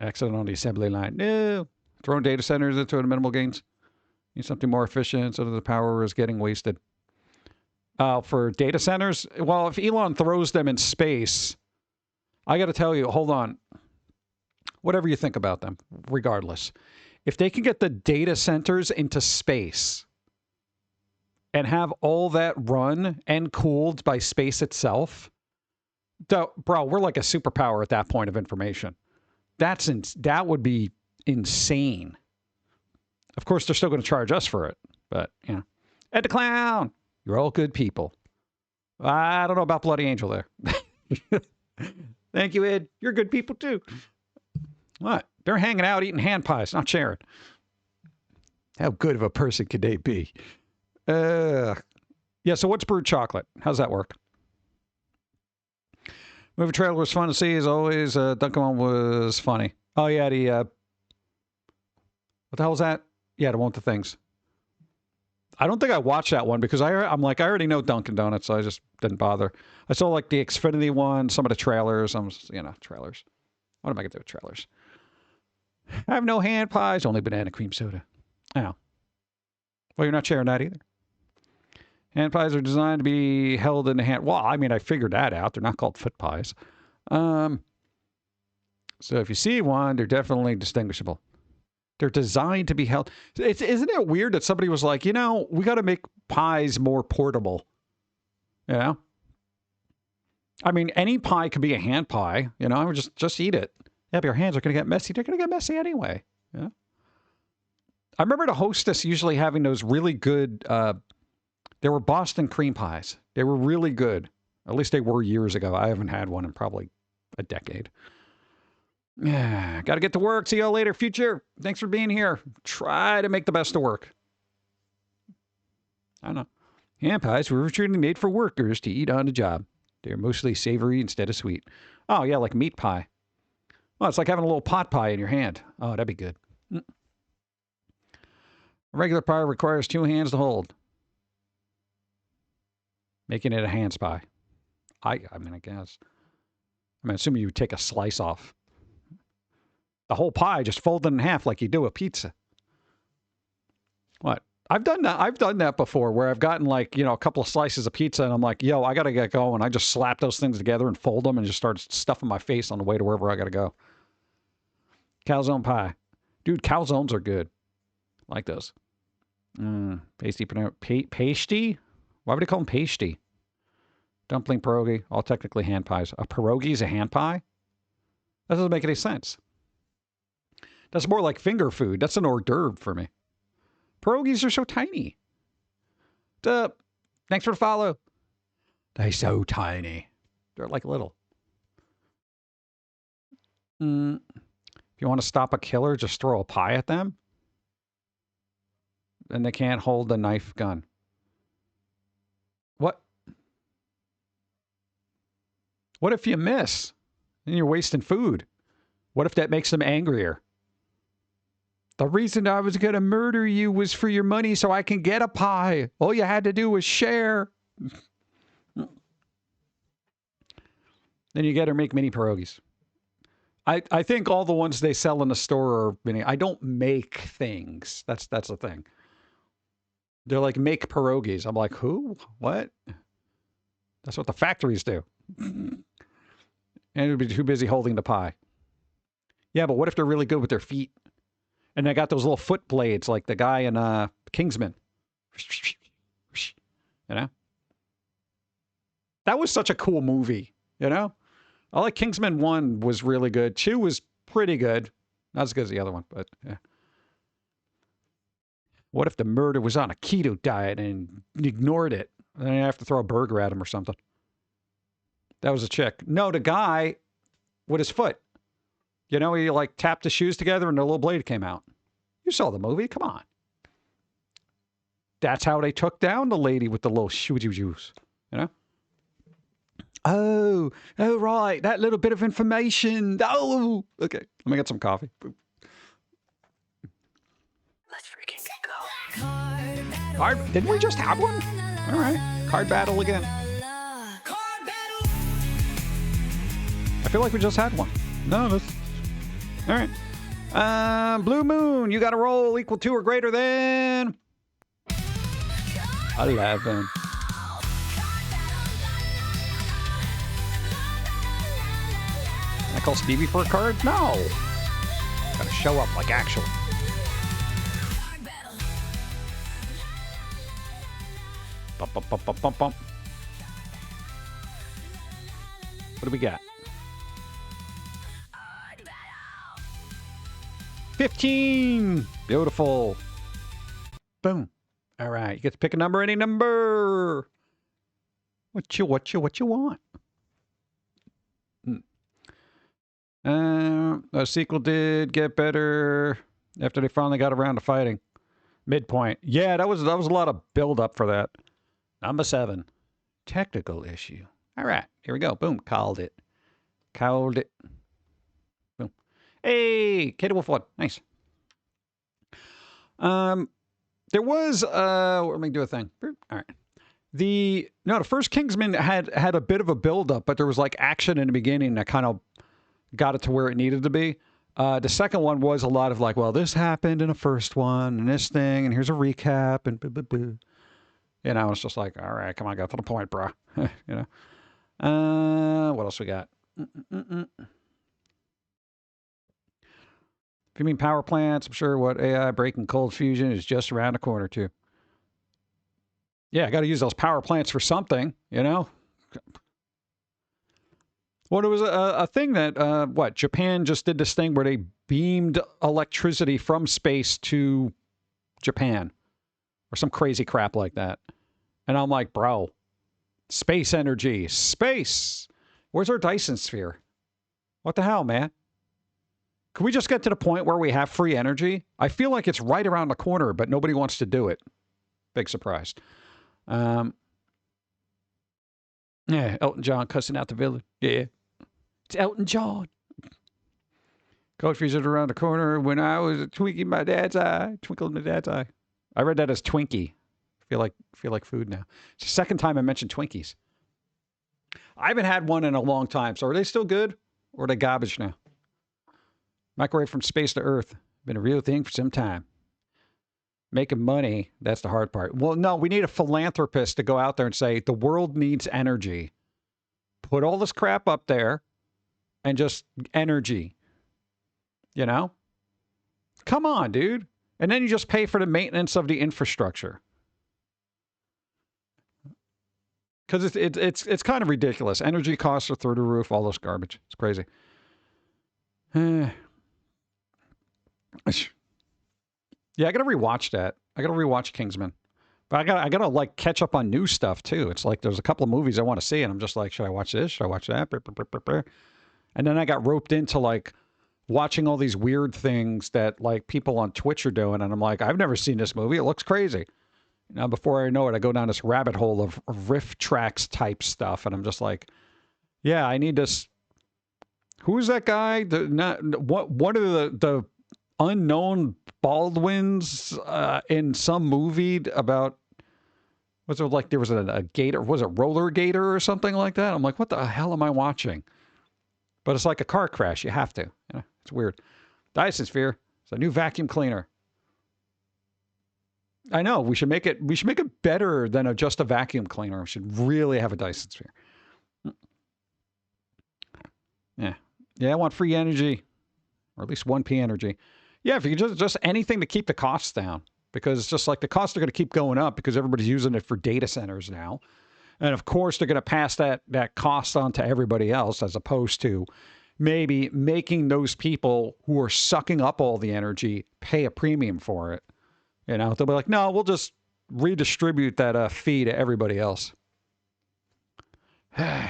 Accident on the assembly line. No. Throwing data centers into the minimal gains. Need something more efficient so that the power is getting wasted. For data centers, well, if Elon throws them in space, I got to tell you, hold on. Whatever you think about them, regardless. If they can get the data centers into space and have all that run and cooled by space itself, bro, we're like a superpower at that point of information. That would be insane. Of course, they're still going to charge us for it, but, you know. Ed the Clown, you're all good people. I don't know about Bloody Angel there. Thank you, Ed. You're good people, too. What? They're hanging out eating hand pies, not sharing. How good of a person could they be? Yeah, so what's brewed chocolate? How's that work? Movie trailer was fun to see, as always. Duncan was funny. Oh, yeah, what the hell was that? Yeah, the one with the things. I don't think I watched that one because I'm like, I already know Dunkin' Donuts, so I just didn't bother. I saw like the Xfinity one, some of the trailers. Trailers. What am I going to do with trailers? I have no hand pies, only banana cream soda. Oh. Well, you're not sharing that either. Hand pies are designed to be held in the hand. Well, I mean, I figured that out. They're not called foot pies. So if you see one, they're definitely distinguishable. They're designed to be held. Isn't it weird that somebody was like, we got to make pies more portable? You know? I mean, any pie could be a hand pie. Just eat it. Yeah, but your hands are going to get messy. They're going to get messy anyway. Yeah. I remember the Hostess usually having those really good, they were Boston cream pies. They were really good. At least they were years ago. I haven't had one in probably a decade. Yeah, got to get to work. See y'all later, future. Thanks for being here. Try to make the best of work. I don't know. Hand pies were originally made for workers to eat on the job. They're mostly savory instead of sweet. Oh, yeah, like meat pie. Oh, it's like having a little pot pie in your hand. Oh, that'd be good. A regular pie requires 2 hands to hold. Making it a hands pie. I guess. Assuming you would take a slice off. The whole pie just folded in half like you do a pizza. What? I've done that before where I've gotten like, a couple of slices of pizza and I'm like, yo, I got to get going. I just slap those things together and fold them and just start stuffing my face on the way to wherever I got to go. Calzone pie. Dude, calzones are good. Like those. Pasty? Why would they call them pasty? Dumpling, pierogi, all technically hand pies. A pierogi is a hand pie? That doesn't make any sense. That's more like finger food. That's an hors d'oeuvre for me. Pierogies are so tiny. What's up? Thanks for the follow. They're so tiny. They're like little. If you want to stop a killer, just throw a pie at them. And they can't hold the knife gun. What? What if you miss? Then you're wasting food. What if that makes them angrier? The reason I was going to murder you was for your money so I can get a pie. All you had to do was share. Then you get her make mini pierogies. I think all the ones they sell in the store are mini. I don't make things. That's the thing. They're like, make pierogies. I'm like, who? What? That's what the factories do. And it would be too busy holding the pie. Yeah, but what if they're really good with their feet? And they got those little foot blades like the guy in Kingsman. That was such a cool movie, I like Kingsman 1 was really good. 2 was pretty good. Not as good as the other one, but yeah. What if the murder was on a keto diet and ignored it? Then you have to throw a burger at him or something. That was a chick. No, the guy with his foot. He like tapped his shoes together and the little blade came out. You saw the movie. Come on. That's how they took down the lady with the little shoes, you know? Oh, right. That little bit of information. Oh, okay. Let me get some coffee. Let's freaking go. Didn't we just have one? All right. Card battle again. I feel like we just had one. No, that's... All right. Blue Moon, you got a roll equal to or greater than... 11. Can I call Stevie for a card? No. Gotta show up like actually. Bump, bump, bump, bump, bump, bump. What do we got? 15. Beautiful. Boom. All right. You get to pick a number, any number. What you want? The sequel did get better after they finally got around to fighting. Midpoint. Yeah, that was a lot of build up for that. Number 7. Technical issue. All right. Here we go. Boom. Called it. Called it. Boom. Hey, Katie Wolf 1. Nice. There was let me do a thing. All right. The first Kingsman had a bit of a build up, but there was like action in the beginning that kind of got it to where it needed to be. The second one was a lot of like, well, this happened in the first one and this thing, and here's a recap and blah, blah, blah. You know, it's just like, all right, come on, get to the point, bro. You know. What else we got? If you mean power plants, I'm sure what AI breaking cold fusion is just around the corner too. Yeah, I got to use those power plants for something, you know. Well, there was a thing that, Japan just did this thing where they beamed electricity from space to Japan or some crazy crap like that. And I'm like, bro, space energy, space. Where's our Dyson sphere? What the hell, man? Can we just get to the point where we have free energy? I feel like it's right around the corner, but nobody wants to do it. Big surprise. Yeah, Elton John cussing out the villain. Yeah. It's Elton John. Cold fusion around the corner when I was twinkling my dad's eye. Twinkling my dad's eye. I read that as Twinkie. I feel like food now. It's the second time I mentioned Twinkies. I haven't had one in a long time. So are they still good? Or are they garbage now? Microwave from space to Earth. Been a real thing for some time. Making money, that's the hard part. Well, no, we need a philanthropist to go out there and say, the world needs energy. Put all this crap up there and just energy. You know? Come on, dude. And then you just pay for the maintenance of the infrastructure. Because it's kind of ridiculous. Energy costs are through the roof, all this garbage. It's crazy. Yeah, I gotta rewatch that. I gotta rewatch Kingsman. But I gotta like catch up on new stuff too. It's like there's a couple of movies I want to see, and I'm just like, should I watch this? Should I watch that? And then I got roped into like watching all these weird things that like people on Twitch are doing, and I'm like, I've never seen this movie. It looks crazy. Now, before I know it, I go down this rabbit hole of riff tracks type stuff, and I'm just like, yeah, I need this. Who's that guy? One of the unknown Baldwins in some movie about, was it like there was a gator? Was it Roller Gator or something like that? I'm like, what the hell am I watching? But it's like a car crash. You have to. You know, it's weird. Dyson Sphere. It's a new vacuum cleaner. I know we should make it better than just a vacuum cleaner. We should really have a Dyson Sphere. Yeah, I want free energy, or at least 1p energy. Yeah, if you could just anything to keep the costs down, because it's just like the costs are going to keep going up because everybody's using it for data centers now, and of course they're going to pass that cost on to everybody else, as opposed to maybe making those people who are sucking up all the energy pay a premium for it. You know, they'll be like, no, we'll just redistribute that fee to everybody else. Dyson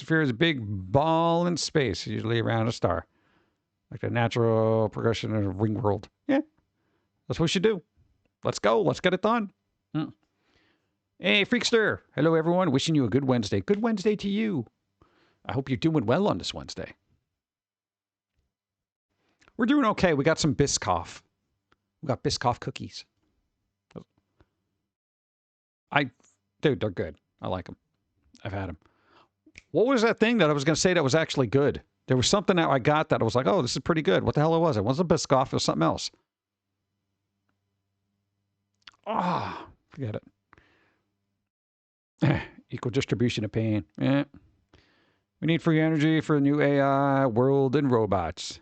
Sphere is a big ball in space, usually around a star. Like the natural progression of ring world. Yeah, that's what we should do. Let's go. Let's get it done. Hey, Freakster. Hello, everyone. Wishing you a good Wednesday. Good Wednesday to you. I hope you're doing well on this Wednesday. We're doing okay. We got some Biscoff. We got Biscoff cookies. Dude, they're good. I like them. I've had them. What was that thing that I was going to say that was actually good? There was something that I got that I was like, oh, this is pretty good. What the hell was it? It wasn't Biscoff. It was something else. Ah, forget it. Equal distribution of pain. We need free energy for a new AI, world, and robots.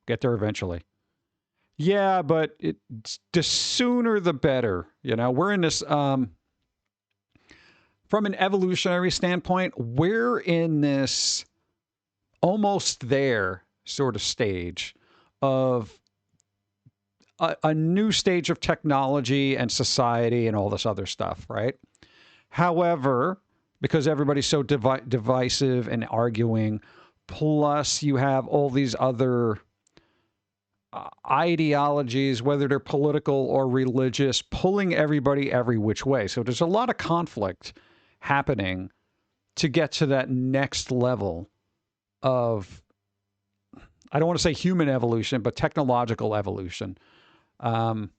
Get there eventually. Yeah, but the sooner the better. You know, we're in this, from an evolutionary standpoint, we're in this almost there sort of stage of a new stage of technology and society and all this other stuff, right? However, because everybody's so divisive and arguing, plus you have all these other ideologies, whether they're political or religious, pulling everybody every which way. So there's a lot of conflict happening to get to that next level of, I don't want to say human evolution, but technological evolution. And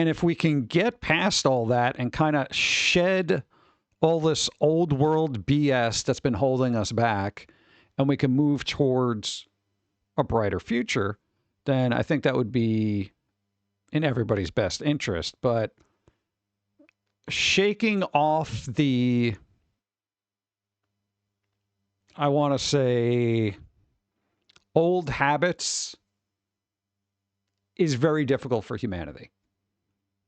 if we can get past all that and kind of shed all this old world BS that's been holding us back, and we can move towards a brighter future, then I think that would be in everybody's best interest. But shaking off the, I want to say, old habits is very difficult for humanity.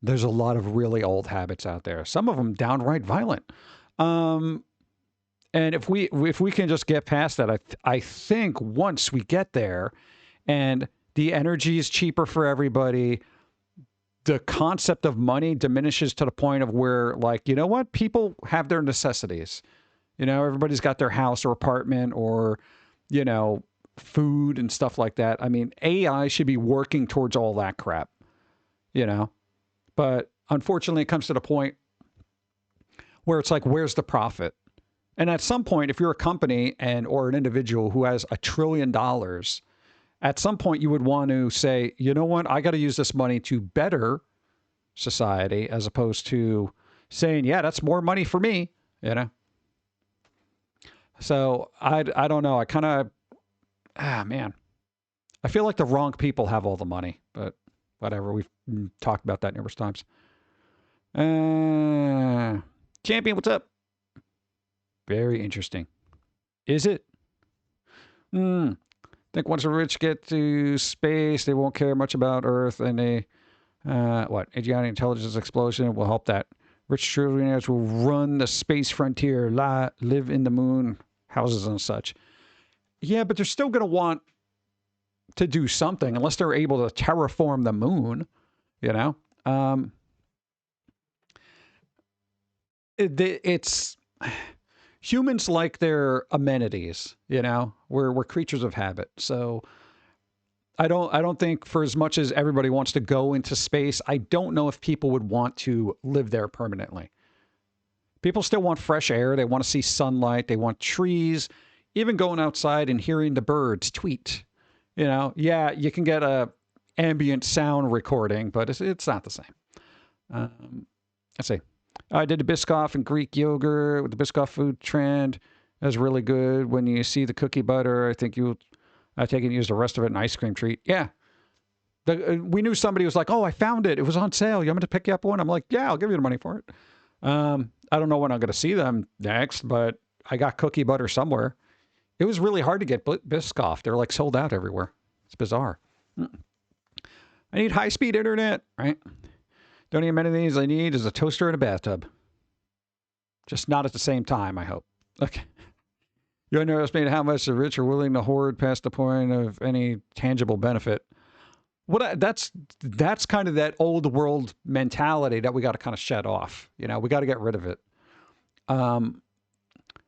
There's a lot of really old habits out there. Some of them downright violent. And if we can just get past that, I think once we get there and the energy is cheaper for everybody, the concept of money diminishes to the point of where, like, you know what? People have their necessities. You know, everybody's got their house or apartment or, you know, food and stuff like that. I mean, AI should be working towards all that crap, you know? But unfortunately, it comes to the point where it's like, where's the profit? And at some point, if you're a company or an individual who has $1 trillion, at some point you would want to say, you know what, I got to use this money to better society, as opposed to saying, yeah, that's more money for me, you know? So I don't know. I kind of, man, I feel like the wrong people have all the money, but whatever. We've talked about that numerous times. Champion, what's up? Very interesting. Is it? Think once the rich get to space, they won't care much about Earth, and they, idiotic intelligence explosion will help that. Rich trillionaires will run the space frontier, live in the moon houses and such. Yeah, but they're still going to want to do something unless they're able to terraform the moon, you know? It's humans like their amenities, you know? We're creatures of habit. So I don't think, for as much as everybody wants to go into space, I don't know if people would want to live there permanently. People still want fresh air. They want to see sunlight. They want trees. Even going outside and hearing the birds tweet. You know, yeah, you can get a ambient sound recording, but it's not the same. Let's see. I did the Biscoff and Greek yogurt with the Biscoff food trend. That's really good. When you see the cookie butter, I take it and use the rest of it in ice cream treat. Yeah. We knew somebody was like, oh, I found it. It was on sale. You want me to pick you up one? I'm like, yeah, I'll give you the money for it. I don't know when I'm going to see them next, but I got cookie butter somewhere. It was really hard to get Biscoff. They're like sold out everywhere. It's bizarre. I need high-speed internet, right? The only amenities I need is a toaster and a bathtub. Just not at the same time, I hope. Okay. You underestimate how much the rich are willing to hoard past the point of any tangible benefit. That's kind of that old world mentality that we got to kind of shed off. You know, we got to get rid of it.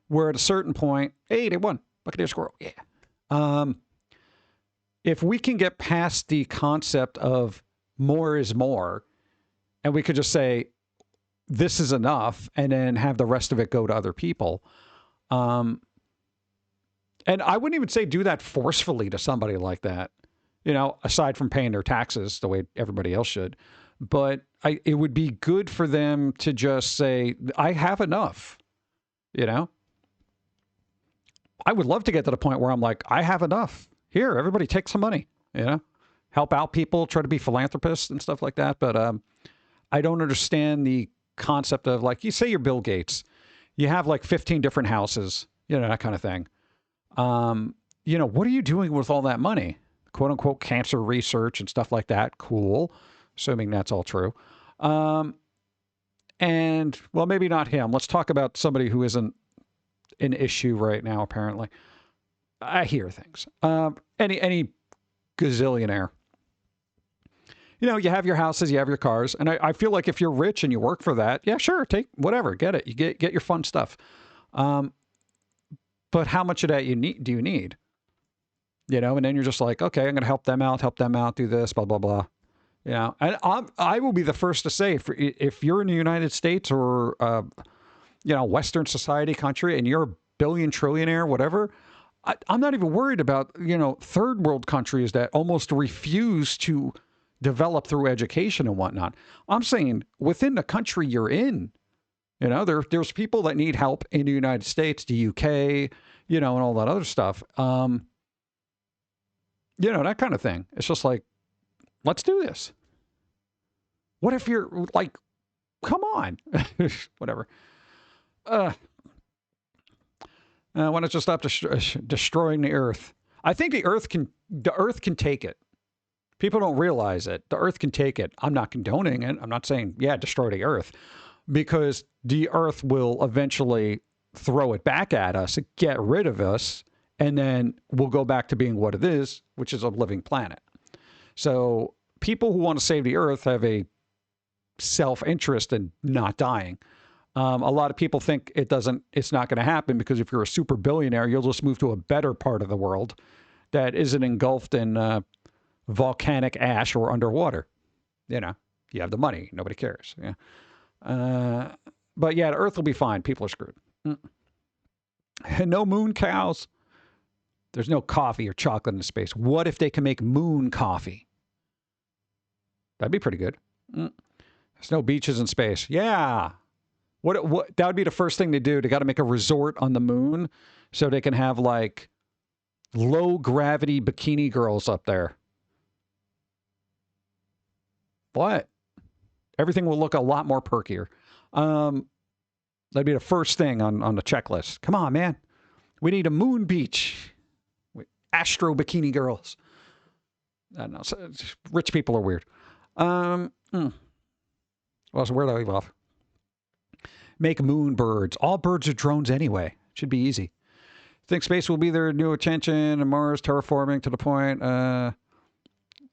Where at a certain point, hey, they won. Buccaneer squirrel. Yeah. If we can get past the concept of more is more, And we could just say, this is enough, and then have the rest of it go to other people. And I wouldn't even say do that forcefully to somebody like that, you know, aside from paying their taxes the way everybody else should. But it would be good for them to just say, I have enough, you know? I would love to get to the point where I'm like, I have enough. Here, everybody take some money, you know? Help out people, try to be philanthropists and stuff like that. But I don't understand the concept of, like, you say you're Bill Gates. You have like 15 different houses, you know, that kind of thing. You know, what are you doing with all that money? Quote unquote cancer research and stuff like that. Cool. Assuming that's all true. And, well, maybe not him. Let's talk about somebody who isn't an issue right now, apparently. I hear things. Any gazillionaire. You know, you have your houses, you have your cars. And I feel like if you're rich and you work for that, yeah, sure, take whatever, get it. You get your fun stuff. But how much of that do you need? You know, and then you're just like, okay, I'm going to help them out, do this, blah, blah, blah. You know, and I will be the first to say, if you're in the United States or, you know, Western society country and you're a billion trillionaire, whatever, I'm not even worried about, you know, third world countries that almost refuse to develop through education and whatnot. I'm saying within the country you're in, you know, there's people that need help in the United States, the UK, you know, and all that other stuff. You know, that kind of thing. It's just like, let's do this. What if you're like, come on, whatever. Why don't you stop destroying the earth? I think the earth can take it. People don't realize it. The earth can take it. I'm not condoning it. I'm not saying, yeah, destroy the earth, because the earth will eventually throw it back at us, get rid of us, and then we'll go back to being what it is, which is a living planet. So people who want to save the earth have a self-interest in not dying. A lot of people think it's not going to happen because if you're a super billionaire, you'll just move to a better part of the world that isn't engulfed in volcanic ash or underwater. You know, you have the money. Nobody cares. Yeah. But yeah, the earth will be fine. People are screwed. No moon cows. There's no coffee or chocolate in space. What if they can make moon coffee? That'd be pretty good. There's no beaches in space. Yeah. What that would be the first thing they do. They got to make a resort on the moon so they can have like low gravity bikini girls up there. What? Everything will look a lot more perkier. That'd be the first thing on the checklist. Come on, man. We need a moon beach. Astro bikini girls. I don't know. So, rich people are weird. Well, so where do I leave off? Make moon birds. All birds are drones anyway. Should be easy. Think space will be their new attention, and Mars terraforming to the point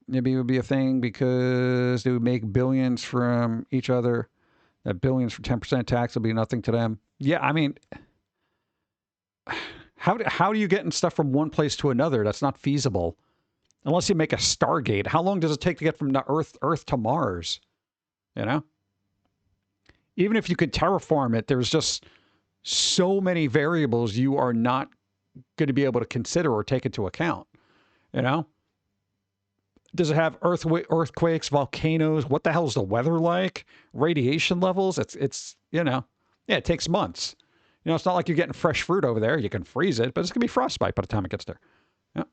maybe it would be a thing because they would make billions from each other. That billions for 10% tax will be nothing to them. Yeah, I mean, how do you get stuff from one place to another? That's not feasible. Unless you make a Stargate. How long does it take to get from the Earth to Mars? You know? Even if you could terraform it, there's just so many variables you are not going to be able to consider or take into account. You know? Does it have earthquakes, volcanoes? What the hell is the weather like? Radiation levels? It's you know, yeah, it takes months. You know, it's not like you're getting fresh fruit over there. You can freeze it, but it's going to be frostbite by the time it gets there. Yeah.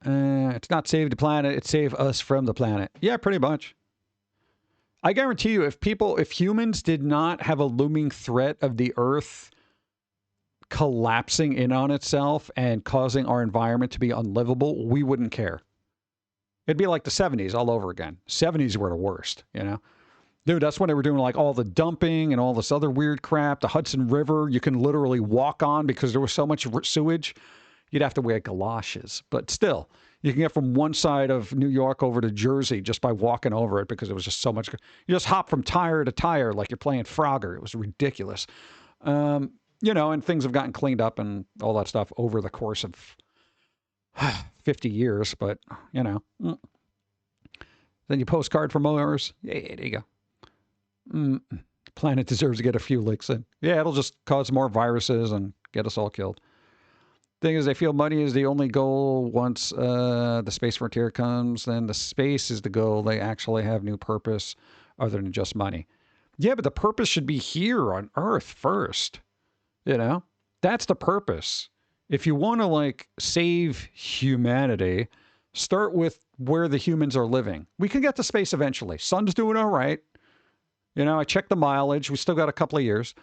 It's not save the planet, it's save us from the planet. Yeah, pretty much. I guarantee you, if humans did not have a looming threat of the Earth collapsing in on itself and causing our environment to be unlivable, we wouldn't care. It'd be like the 70s all over again. 70s were the worst, you know? Dude, that's when they were doing like all the dumping and all this other weird crap. The Hudson River, you can literally walk on because there was so much sewage. You'd have to wear galoshes. But still, you can get from one side of New York over to Jersey just by walking over it because it was just so much. You just hop from tire to tire like you're playing Frogger. It was ridiculous. You know, and things have gotten cleaned up and all that stuff over the course of 50 years. But, you know. Then you postcard for Mars. Yeah, there you go. Planet deserves to get a few licks in. Yeah, it'll just cause more viruses and get us all killed. Thing is, they feel money is the only goal. Once the space frontier comes, then the space is the goal. They actually have new purpose other than just money. Yeah, but the purpose should be here on Earth first. You know, that's the purpose. If you want to like save humanity, start with where the humans are living. We can get to space eventually. Sun's doing all right. You know, I checked the mileage. We still got a couple of years.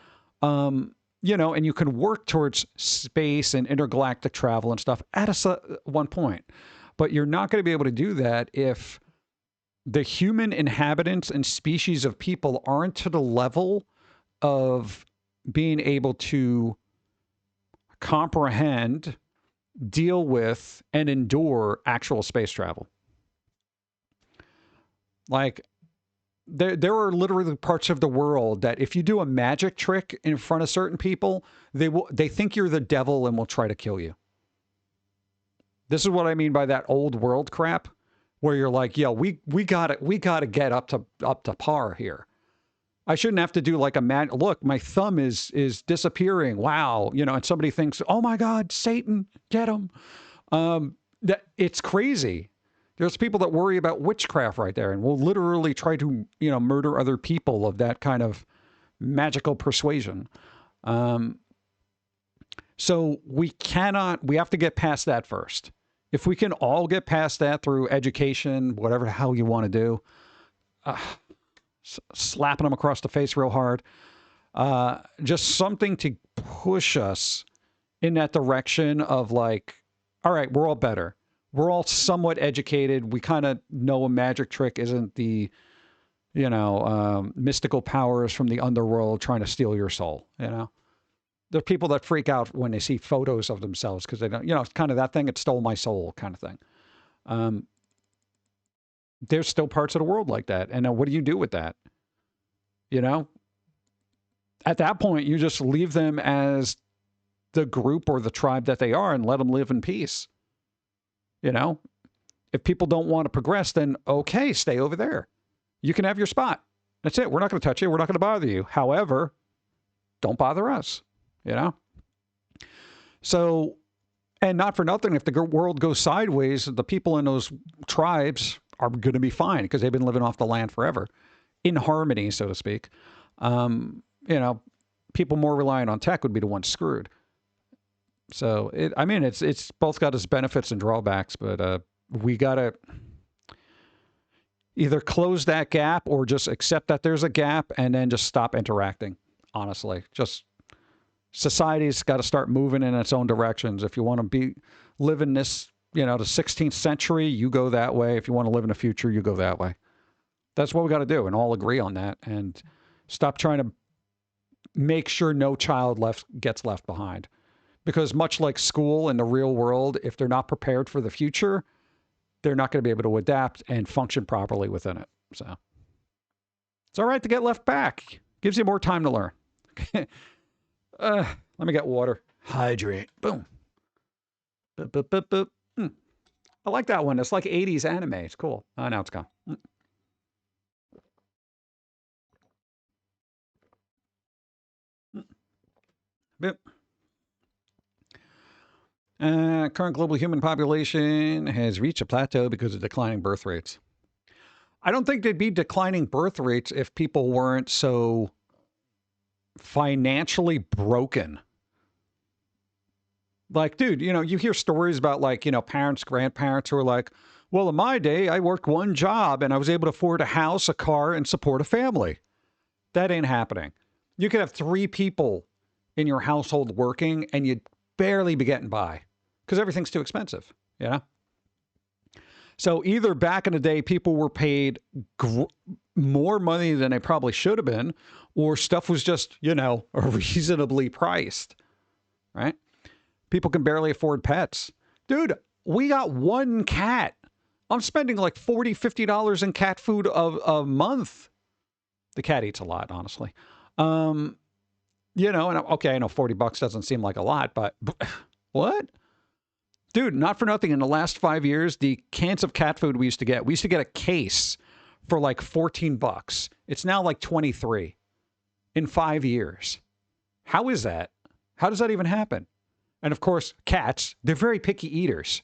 You know, and you can work towards space and intergalactic travel and stuff at one point. But you're not going to be able to do that if the human inhabitants and species of people aren't to the level of being able to comprehend, deal with, and endure actual space travel. Like, there are literally parts of the world that if you do a magic trick in front of certain people, they think you're the devil and will try to kill you. This is what I mean by that old world crap, where you're like, yo, we gotta get up to par here. I shouldn't have to do like look, my thumb is disappearing. Wow, you know, and somebody thinks, oh my God, Satan, get him. That it's crazy. There's people that worry about witchcraft right there and will literally try to, you know, murder other people of that kind of magical persuasion. So we have to get past that first. If we can all get past that through education, whatever the hell you want to do, slapping them across the face real hard, just something to push us in that direction of like, all right, we're all better. We're all somewhat educated. We kind of know a magic trick isn't the, you know, mystical powers from the underworld trying to steal your soul, you know? There are people that freak out when they see photos of themselves because they don't, you know, it's kind of that thing, it stole my soul kind of thing. There's still parts of the world like that. And what do you do with that? You know? At that point, you just leave them as the group or the tribe that they are and let them live in peace. You know, if people don't want to progress, then okay, stay over there. You can have your spot. That's it. We're not going to touch you. We're not going to bother you. However, don't bother us, you know? So, and not for nothing, if the world goes sideways, the people in those tribes are going to be fine because they've been living off the land forever in harmony, so to speak. You know, people more reliant on tech would be the ones screwed. So, I mean, it's both got its benefits and drawbacks, but we got to either close that gap or just accept that there's a gap and then just stop interacting, honestly. Just society's got to start moving in its own directions. If you want to live in this, you know, the 16th century, you go that way. If you want to live in the future, you go that way. That's what we got to do and all agree on that and stop trying to make sure no child gets left behind. Because much like school in the real world, if they're not prepared for the future, they're not going to be able to adapt and function properly within it. So it's all right to get left back. Gives you more time to learn. Let me get water. Hydrate. Boom. Boop, boop, boop, boop. I like that one. It's like 80s anime. It's cool. Oh, now it's gone. Boop. Current global human population has reached a plateau because of declining birth rates. I don't think they'd be declining birth rates if people weren't so financially broken. Like, dude, you know, you hear stories about like, you know, parents, grandparents who are like, well, in my day, I worked one job and I was able to afford a house, a car, and support a family. That ain't happening. You could have 3 people in your household working and you'd barely be getting by because everything's too expensive, you know? So either back in the day, people were paid more money than they probably should have been, or stuff was just, you know, reasonably priced, right? People can barely afford pets. Dude, we got 1 cat. I'm spending like $40, $50 in cat food a month. The cat eats a lot, honestly. You know, and okay, I know $40 doesn't seem like a lot, but what? Dude, not for nothing. In the last 5 years, the cans of cat food we used to get a case for like 14 bucks. It's now like 23 in 5 years. How is that? How does that even happen? And of course, cats, they're very picky eaters.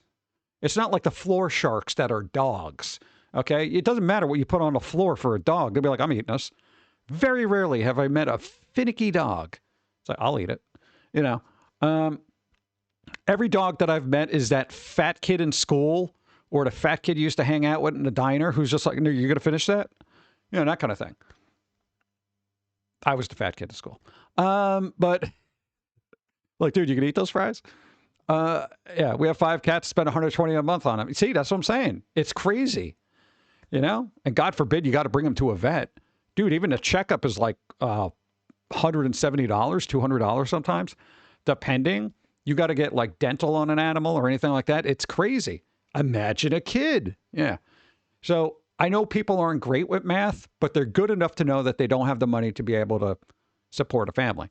It's not like the floor sharks that are dogs. Okay? It doesn't matter what you put on the floor for a dog. They'll be like, I'm eating this. Very rarely have I met a finicky dog. It's like, I'll eat it. You know, every dog that I've met is that fat kid in school or the fat kid you used to hang out with in the diner who's just like, no, you're going to finish that? You know, that kind of thing. I was the fat kid in school. But like, dude, you can eat those fries? Yeah, we have 5 cats, spend $120 a month on them. See, that's what I'm saying. It's crazy, you know? And God forbid you got to bring them to a vet. Dude, even the checkup is like $170, $200 sometimes, depending. You got to get like dental on an animal or anything like that. It's crazy. Imagine a kid. Yeah. So I know people aren't great with math, but they're good enough to know that they don't have the money to be able to support a family.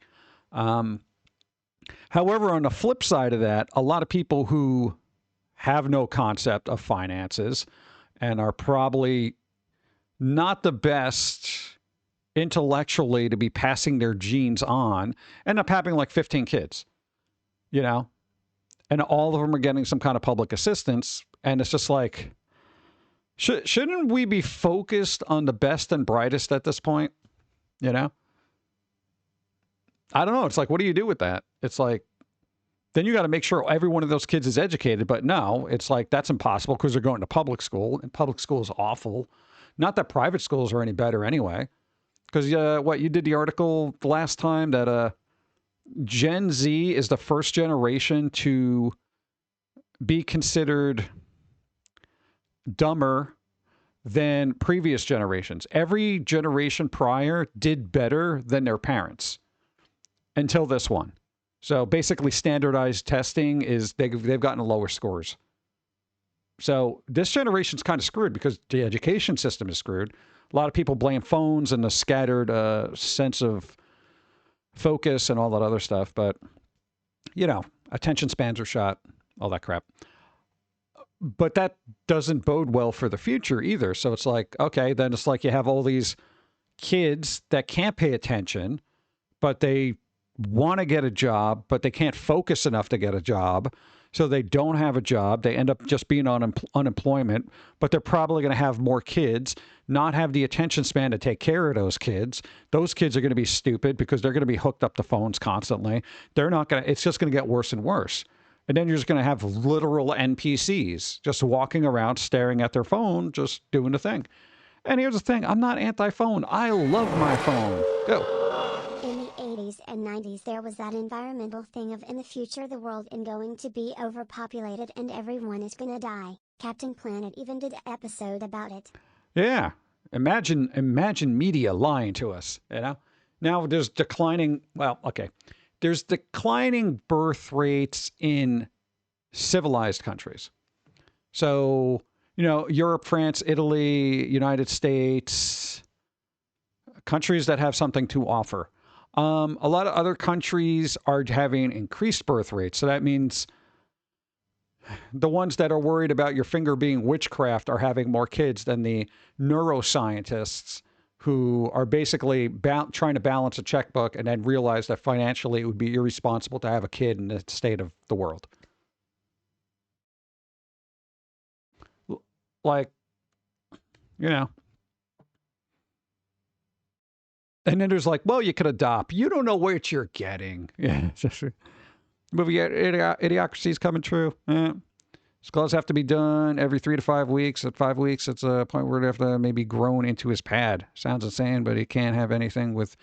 However, on the flip side of that, a lot of people who have no concept of finances and are probably not the best intellectually to be passing their genes on end up having like 15 kids, you know, and all of them are getting some kind of public assistance. And it's just like, shouldn't we be focused on the best and brightest at this point? You know? I don't know. It's like, what do you do with that? It's like, then you got to make sure every one of those kids is educated. But no, it's like, that's impossible because they're going to public school, and public school is awful. Not that private schools are any better anyway. Because what you did the article the last time that Gen Z is the first generation to be considered dumber than previous generations. Every generation prior did better than their parents until this one. So basically standardized testing is they've gotten lower scores. So this generation's kind of screwed because the education system is screwed. A lot of people blame phones and the scattered sense of focus and all that other stuff. But, you know, attention spans are shot, all that crap. But that doesn't bode well for the future either. So it's like, okay, then it's like you have all these kids that can't pay attention, but they want to get a job, but they can't focus enough to get a job. So they don't have a job. They end up just being on unemployment, but they're probably going to have more kids, not have the attention span to take care of those kids. Those kids are going to be stupid because they're going to be hooked up to phones constantly. They're not going to, it's just going to get worse and worse. And then you're just going to have literal NPCs just walking around, staring at their phone, just doing the thing. And here's the thing. I'm not anti-phone. I love my phone. Go. In the 80s and 90s there was that environmental thing of in the future the world is going to be overpopulated and everyone is gonna die. Captain Planet even did an episode about it. Yeah. Imagine media lying to us, you know? Now there's declining, well, okay. There's declining birth rates in civilized countries. So, you know, Europe, France, Italy, United States, countries that have something to offer. A lot of other countries are having increased birth rates. So that means the ones that are worried about your finger being witchcraft are having more kids than the neuroscientists who are basically trying to balance a checkbook and then realize that financially it would be irresponsible to have a kid in the state of the world. Like, you know. And then there's like, well, you could adopt. You don't know what you're getting. Yeah. Movie Idiocracy is coming true. Skulls have to be done every 3 to 5 weeks. At 5 weeks, it's a point where they have to maybe grown into his pad. Sounds insane, but he can't have anything with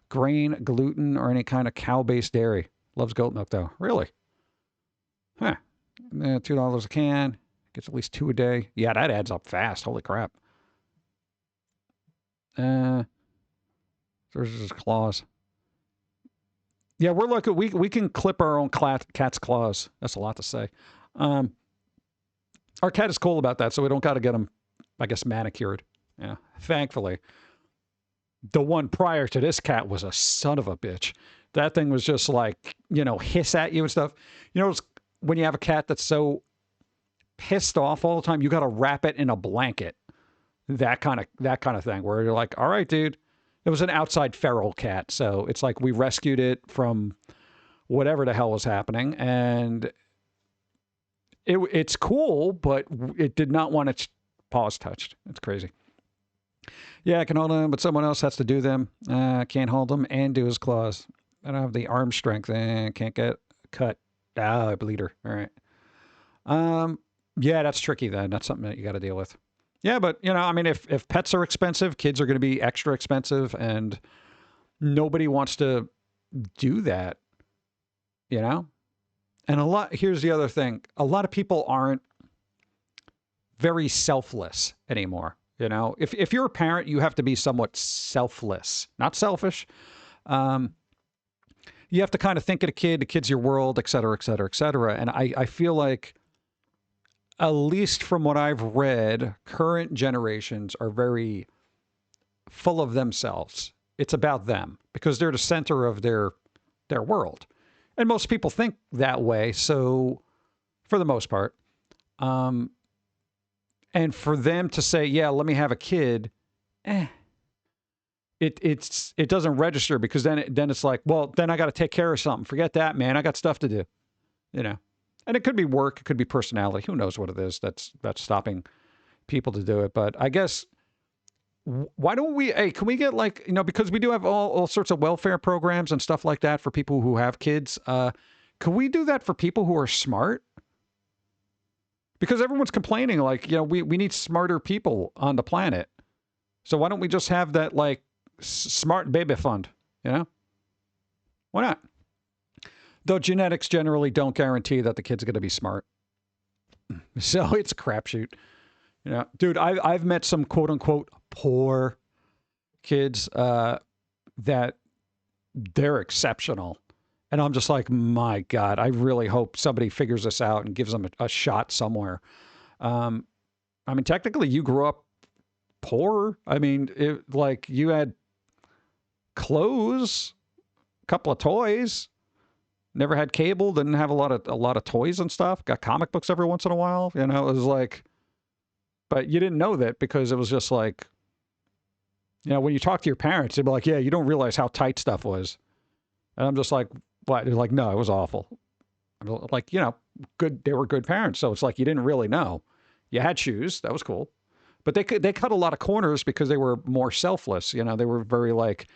grain, gluten, or any kind of cow-based dairy. Loves goat milk, though. Really? Huh. $2 a can. Gets at least 2 a day. Yeah, that adds up fast. Holy crap. There's his claws. Yeah, we're lucky. We can clip our own cat's claws. That's a lot to say. Our cat is cool about that, so we don't got to get him, I guess, manicured. Yeah, thankfully. The one prior to this cat was a son of a bitch. That thing was just like, you know, hiss at you and stuff. You know, when you have a cat that's so pissed off all the time, you got to wrap it in a blanket. that kind of thing where you're like, all right, dude. It was an outside feral cat, so it's like we rescued it from whatever the hell was happening, and it's cool, but it did not want its paws touched. It's crazy. Yeah, I can hold them, but someone else has to do them. Can't hold them and do his claws. I don't have the arm strength. Can't get cut. I bleed her. All right. Yeah, that's tricky then. That's something that you got to deal with. Yeah, but, you know, I mean, if pets are expensive, kids are going to be extra expensive, and nobody wants to do that, you know? And here's the other thing. A lot of people aren't very selfless anymore, you know? If you're a parent, you have to be somewhat selfless, not selfish. You have to kind of think of the kid's your world, et cetera, et cetera, et cetera. And I feel like, at least from what I've read, current generations are very full of themselves. It's about them because they're the center of their world. And most people think that way. So for the most part, and for them to say, yeah, let me have a kid, it doesn't register because then it's like, well, then I got to take care of something. Forget that, man. I got stuff to do, you know. And it could be work, it could be personality. Who knows what it is that's stopping people to do it. But I guess, why don't we, can we get like, you know, because we do have all sorts of welfare programs and stuff like that for people who have kids. Can we do that for people who are smart? Because everyone's complaining like, you know, we need smarter people on the planet. So why don't we just have that like smart baby fund, you know? Why not? Though genetics generally don't guarantee that the kid's going to be smart. So it's a crapshoot. You know, dude, I've met some quote unquote poor kids that they're exceptional. And I'm just like, my God, I really hope somebody figures this out and gives them a shot somewhere. I mean, technically you grew up poor. I mean, like you had clothes, a couple of toys. Never had cable, didn't have a lot of toys and stuff. Got comic books every once in a while. You know, it was like, but you didn't know that because it was just like, you know, when you talk to your parents, they'd be like, yeah, you don't realize how tight stuff was. And I'm just like, what? They're like, no, it was awful. I'm like, you know, they were good parents. So it's like, you didn't really know. You had shoes. That was cool. But they cut a lot of corners because they were more selfless. You know, they were very like,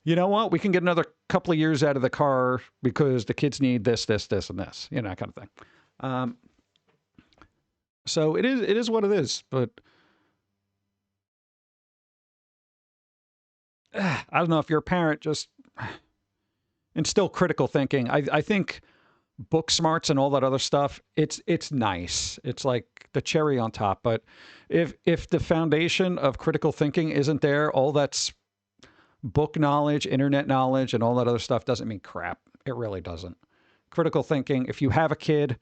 you know what? We can get another couple of years out of the car because the kids need this, this, this, and this, you know, that kind of thing. So it is what it is. But I don't know if you're a parent, just instill critical thinking. I think book smarts and all that other stuff, it's nice. It's like the cherry on top. But if the foundation of critical thinking isn't there, all that's book knowledge, internet knowledge, and all that other stuff doesn't mean crap. It really doesn't. Critical thinking, if you have a kid,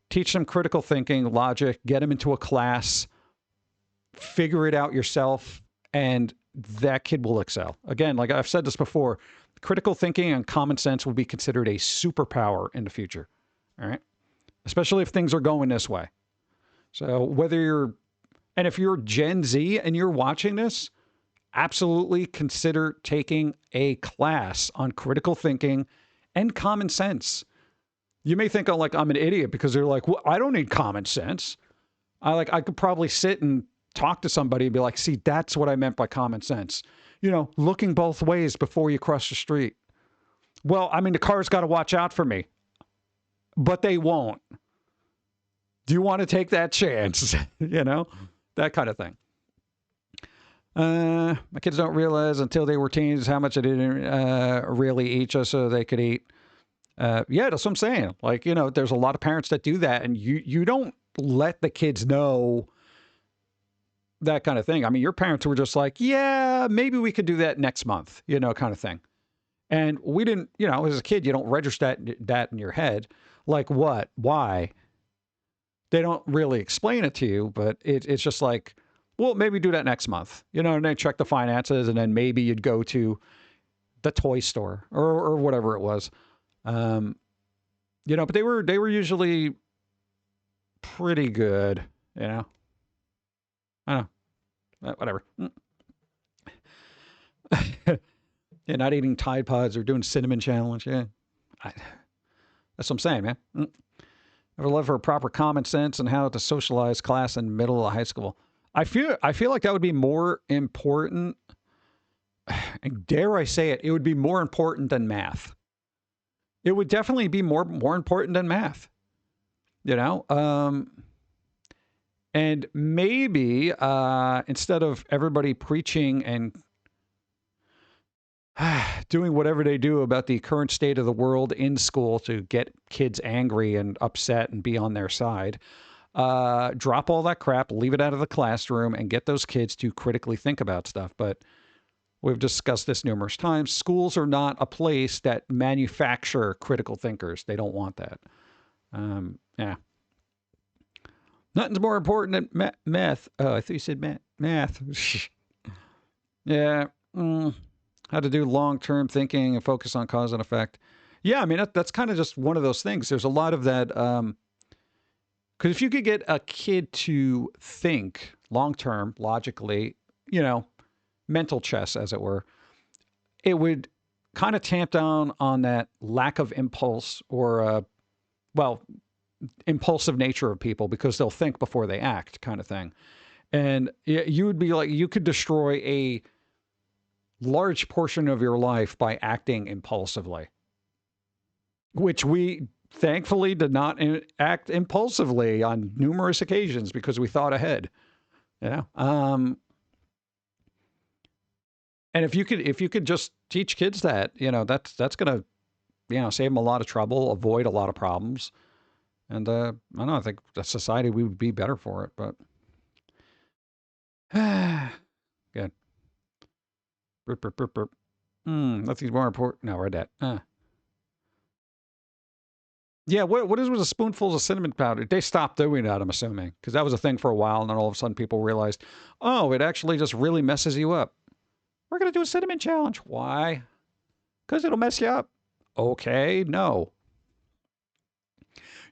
teach them critical thinking, logic, get them into a class, figure it out yourself, and that kid will excel. Again, like I've said this before, critical thinking and common sense will be considered a superpower in the future. All right? Especially if things are going this way. So if you're Gen Z and you're watching this, absolutely consider taking a class on critical thinking and common sense. You may think I'm an idiot because they're like, well, I don't need common sense. I could probably sit and talk to somebody and be like, see, that's what I meant by common sense. You know, looking both ways before you cross the street. Well, I mean, the car's got to watch out for me, but they won't. Do you want to take that chance? You know, that kind of thing. My kids don't realize until they were teens how much I didn't really eat just so they could eat. Yeah, that's what I'm saying. Like, you know, there's a lot of parents that do that, and you don't let the kids know that kind of thing. I mean, your parents were just like, yeah, maybe we could do that next month, you know, kind of thing. And we didn't, you know, as a kid, you don't register that in your head. Like what? Why? They don't really explain it to you, but it's just like, well, maybe do that next month, you know, and then check the finances, and then maybe you'd go to the toy store or whatever it was. You know, but they were usually pretty good, you know. I don't know. Whatever. Yeah, not eating Tide Pods or doing cinnamon challenge. Yeah. That's what I'm saying, man. I would love for a proper common sense and how to socialize class in middle of high school. I feel like that would be more important. And dare I say it, it would be more important than math. It would definitely be more important than math. You know? And maybe instead of everybody preaching and doing whatever they do about the current state of the world in school to get kids angry and upset and be on their side, drop all that crap, leave it out of the classroom, and get those kids to critically think about stuff. But we've discussed this numerous times. Schools are not a place that manufacture critical thinkers. They don't want that. Yeah. Nothing's more important than math. Oh, I thought you said math. Yeah. How to do long-term thinking and focus on cause and effect. Yeah, I mean, that's kind of just one of those things. There's a lot of that. Because if you could get a kid to think long-term, logically, you know, mental chess, as it were, it would kind of tamp down on that lack of impulse or, impulsive nature of people because they'll think before they act kind of thing. And you would be like, you could destroy a large portion of your life by acting impulsively, which we thankfully did not act impulsively on numerous occasions because we thought ahead. You know, and if you could just teach kids that, you know, that's gonna, you know, save them a lot of trouble, avoid a lot of problems, and I don't know, I think the society we would be better for it. But good. Burp, burp, burp, burp. Nothing's more important. No, read that. Yeah, what is with the spoonfuls of cinnamon powder? They stopped doing that, I'm assuming, because that was a thing for a while, and then all of a sudden people realized, oh, it actually just really messes you up. We're going to do a cinnamon challenge. Why? Because it'll mess you up. Okay, no.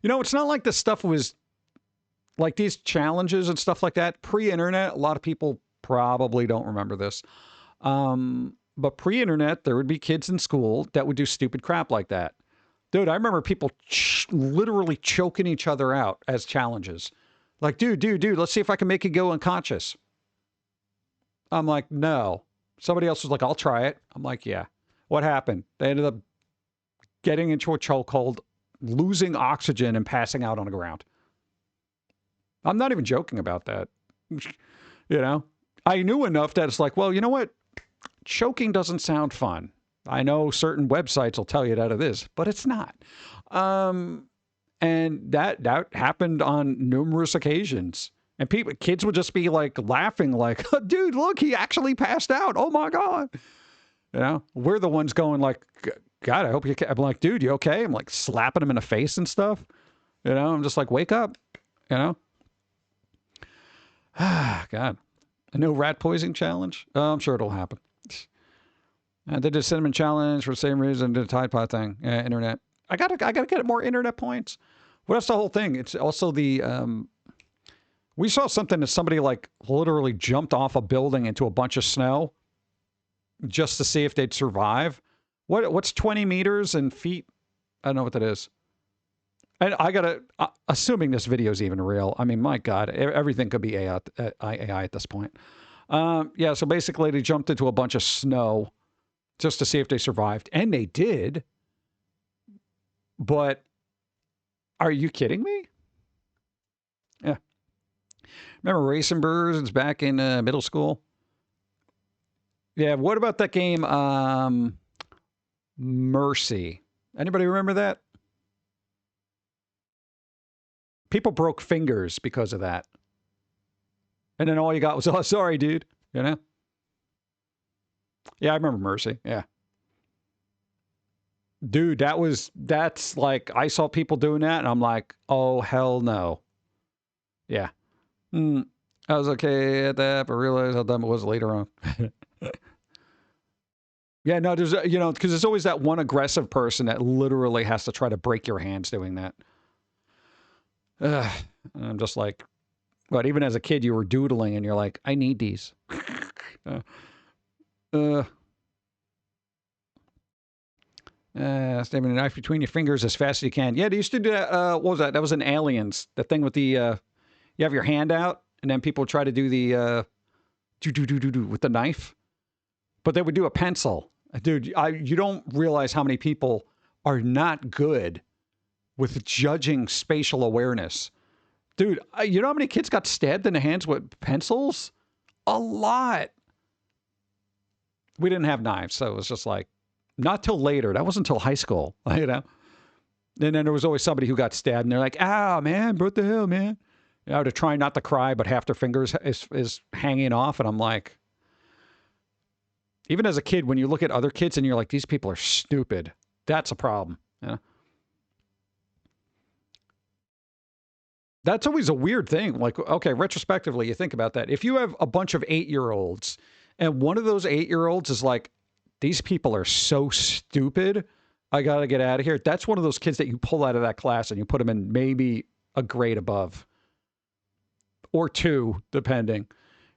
You know, it's not like this stuff was, like these challenges and stuff like that, pre-internet, a lot of people probably don't remember this. But pre-internet, there would be kids in school that would do stupid crap like that. Dude, I remember people literally choking each other out as challenges. Like, dude, let's see if I can make you go unconscious. I'm like, no. Somebody else was like, I'll try it. I'm like, yeah. What happened? They ended up getting into a chokehold, losing oxygen, and passing out on the ground. I'm not even joking about that. You know? I knew enough that it's like, well, you know what? Choking doesn't sound fun. I know certain websites will tell you that it is, but it's not. And that happened on numerous occasions. And kids would just be like laughing, like, oh, dude, look, he actually passed out. Oh my God. You know, we're the ones going like, God, I hope you can. I'm like, dude, you okay? I'm like slapping him in the face and stuff. You know, I'm just like, wake up, you know? Ah, God. A no rat poisoning challenge? I'm sure it'll happen. They did a cinnamon challenge for the same reason, did a Tide Pod thing. Internet. I gotta get more internet points. Well, that's the whole thing. It's also the, we saw something that somebody like literally jumped off a building into a bunch of snow just to see if they'd survive. What's 20 meters in feet? I don't know what that is. And I gotta, assuming this video is even real. I mean, my God, everything could be AI at this point. Yeah, so basically they jumped into a bunch of snow just to see if they survived. And they did. But are you kidding me? Yeah. Remember Racing Birds back in middle school? Yeah, what about that game, Mercy? Anybody remember that? People broke fingers because of that. And then all you got was, oh, sorry, dude. You know? Yeah, I remember Mercy. Yeah. Dude, that's like, I saw people doing that and I'm like, oh, hell no. Yeah. I was okay at that, but realized how dumb it was later on. Yeah, no, there's, you know, because there's always that one aggressive person that literally has to try to break your hands doing that. I'm just like, But even as a kid, you were doodling and you're like, I need these. Stabbing a knife between your fingers as fast as you can. Yeah, they used to do that. What was that? That was in Aliens. The thing with the, you have your hand out, and then people try to do the, with the knife. But they would do a pencil. Dude, you don't realize how many people are not good with judging spatial awareness. Dude, you know how many kids got stabbed in the hands with pencils? A lot. We didn't have knives, so it was just like, not till later. That wasn't until high school, you know? And then there was always somebody who got stabbed, and they're like, "Ah, man, what the hell, man?" You know, to try not to cry, but half their fingers is hanging off. And I'm like, even as a kid, when you look at other kids and you're like, these people are stupid, that's a problem. You know? That's always a weird thing. Like, okay, retrospectively, you think about that. If you have a bunch of 8-year-olds, and one of those 8-year-olds is like, these people are so stupid, I got to get out of here. That's one of those kids that you pull out of that class and you put them in maybe a grade above. Or 2, depending.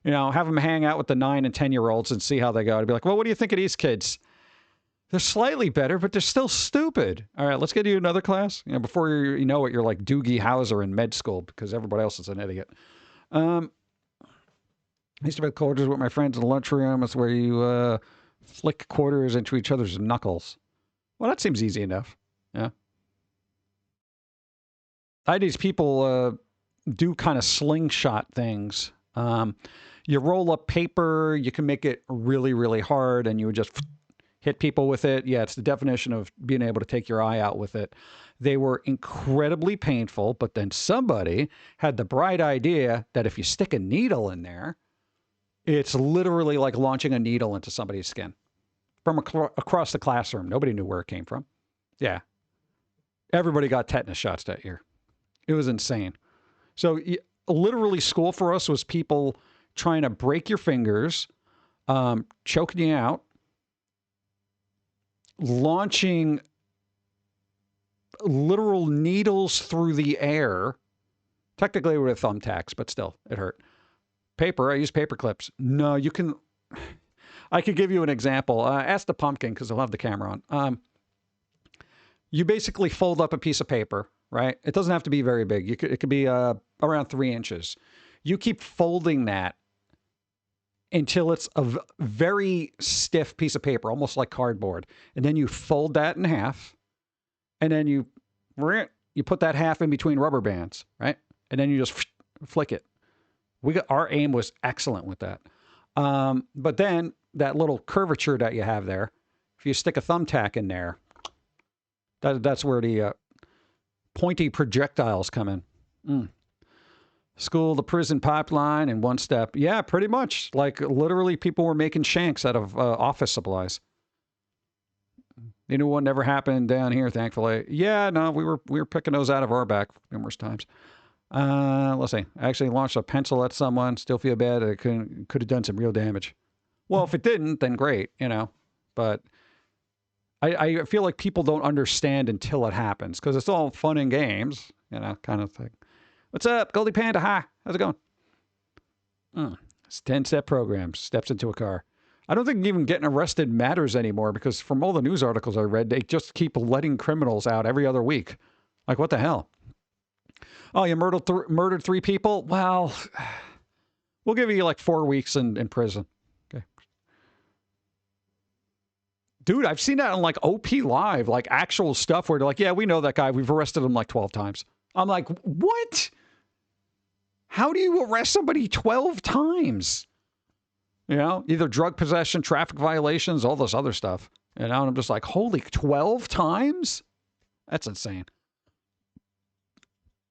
You know, have them hang out with the 9 and 10-year-olds and see how they go. To be like, well, what do you think of these kids? They're slightly better, but they're still stupid. All right, let's get you another class. You know, before you know it, you're like Doogie Howser in med school because everybody else is an idiot. I used to make quarters with my friends in the lunchroom. It's where you flick quarters into each other's knuckles. Well, that seems easy enough. Yeah. I had these people do kind of slingshot things. You roll up paper, you can make it really, really hard, and you would just hit people with it. Yeah, it's the definition of being able to take your eye out with it. They were incredibly painful, but then somebody had the bright idea that if you stick a needle in there, it's literally like launching a needle into somebody's skin from across the classroom. Nobody knew where it came from. Yeah. Everybody got tetanus shots that year. It was insane. So literally school for us was people trying to break your fingers, choking you out, launching literal needles through the air. Technically with thumbtacks, but still, it hurt. Paper, I use paper clips. No, you can... I could give you an example. Ask the Pum'Kin, because he'll have the camera on. You basically fold up a piece of paper, right? It doesn't have to be very big. It could be around 3 inches. You keep folding that until it's a very stiff piece of paper, almost like cardboard. And then you fold that in half, and then you put that half in between rubber bands, right? And then you just flick it. Our aim was excellent with that. But then that little curvature that you have there, if you stick a thumbtack in there, that's where the pointy projectiles come in. School to prison pipeline in one step. Yeah, pretty much. Like literally people were making shanks out of office supplies. You know what never happened down here, thankfully. Yeah, no, we were picking those out of our back numerous times. Let's see. I actually launched a pencil at someone. Still feel bad. It could have done some real damage. Well, if it didn't, then great, you know. But I feel like people don't understand until it happens because it's all fun and games, you know, kind of thing. What's up, Goldie Panda? Hi. How's it going? It's 10-step programs. Steps into a car. I don't think even getting arrested matters anymore because from all the news articles I read, they just keep letting criminals out every other week. Like, what the hell? Oh, you murdered 3 people? Well, we'll give you like 4 weeks in prison. Okay. Dude, I've seen that on like OP Live, like actual stuff where they're like, yeah, we know that guy. We've arrested him like 12 times. I'm like, what? How do you arrest somebody 12 times? You know, either drug possession, traffic violations, all this other stuff. You know, and I'm just like, holy, 12 times? That's insane.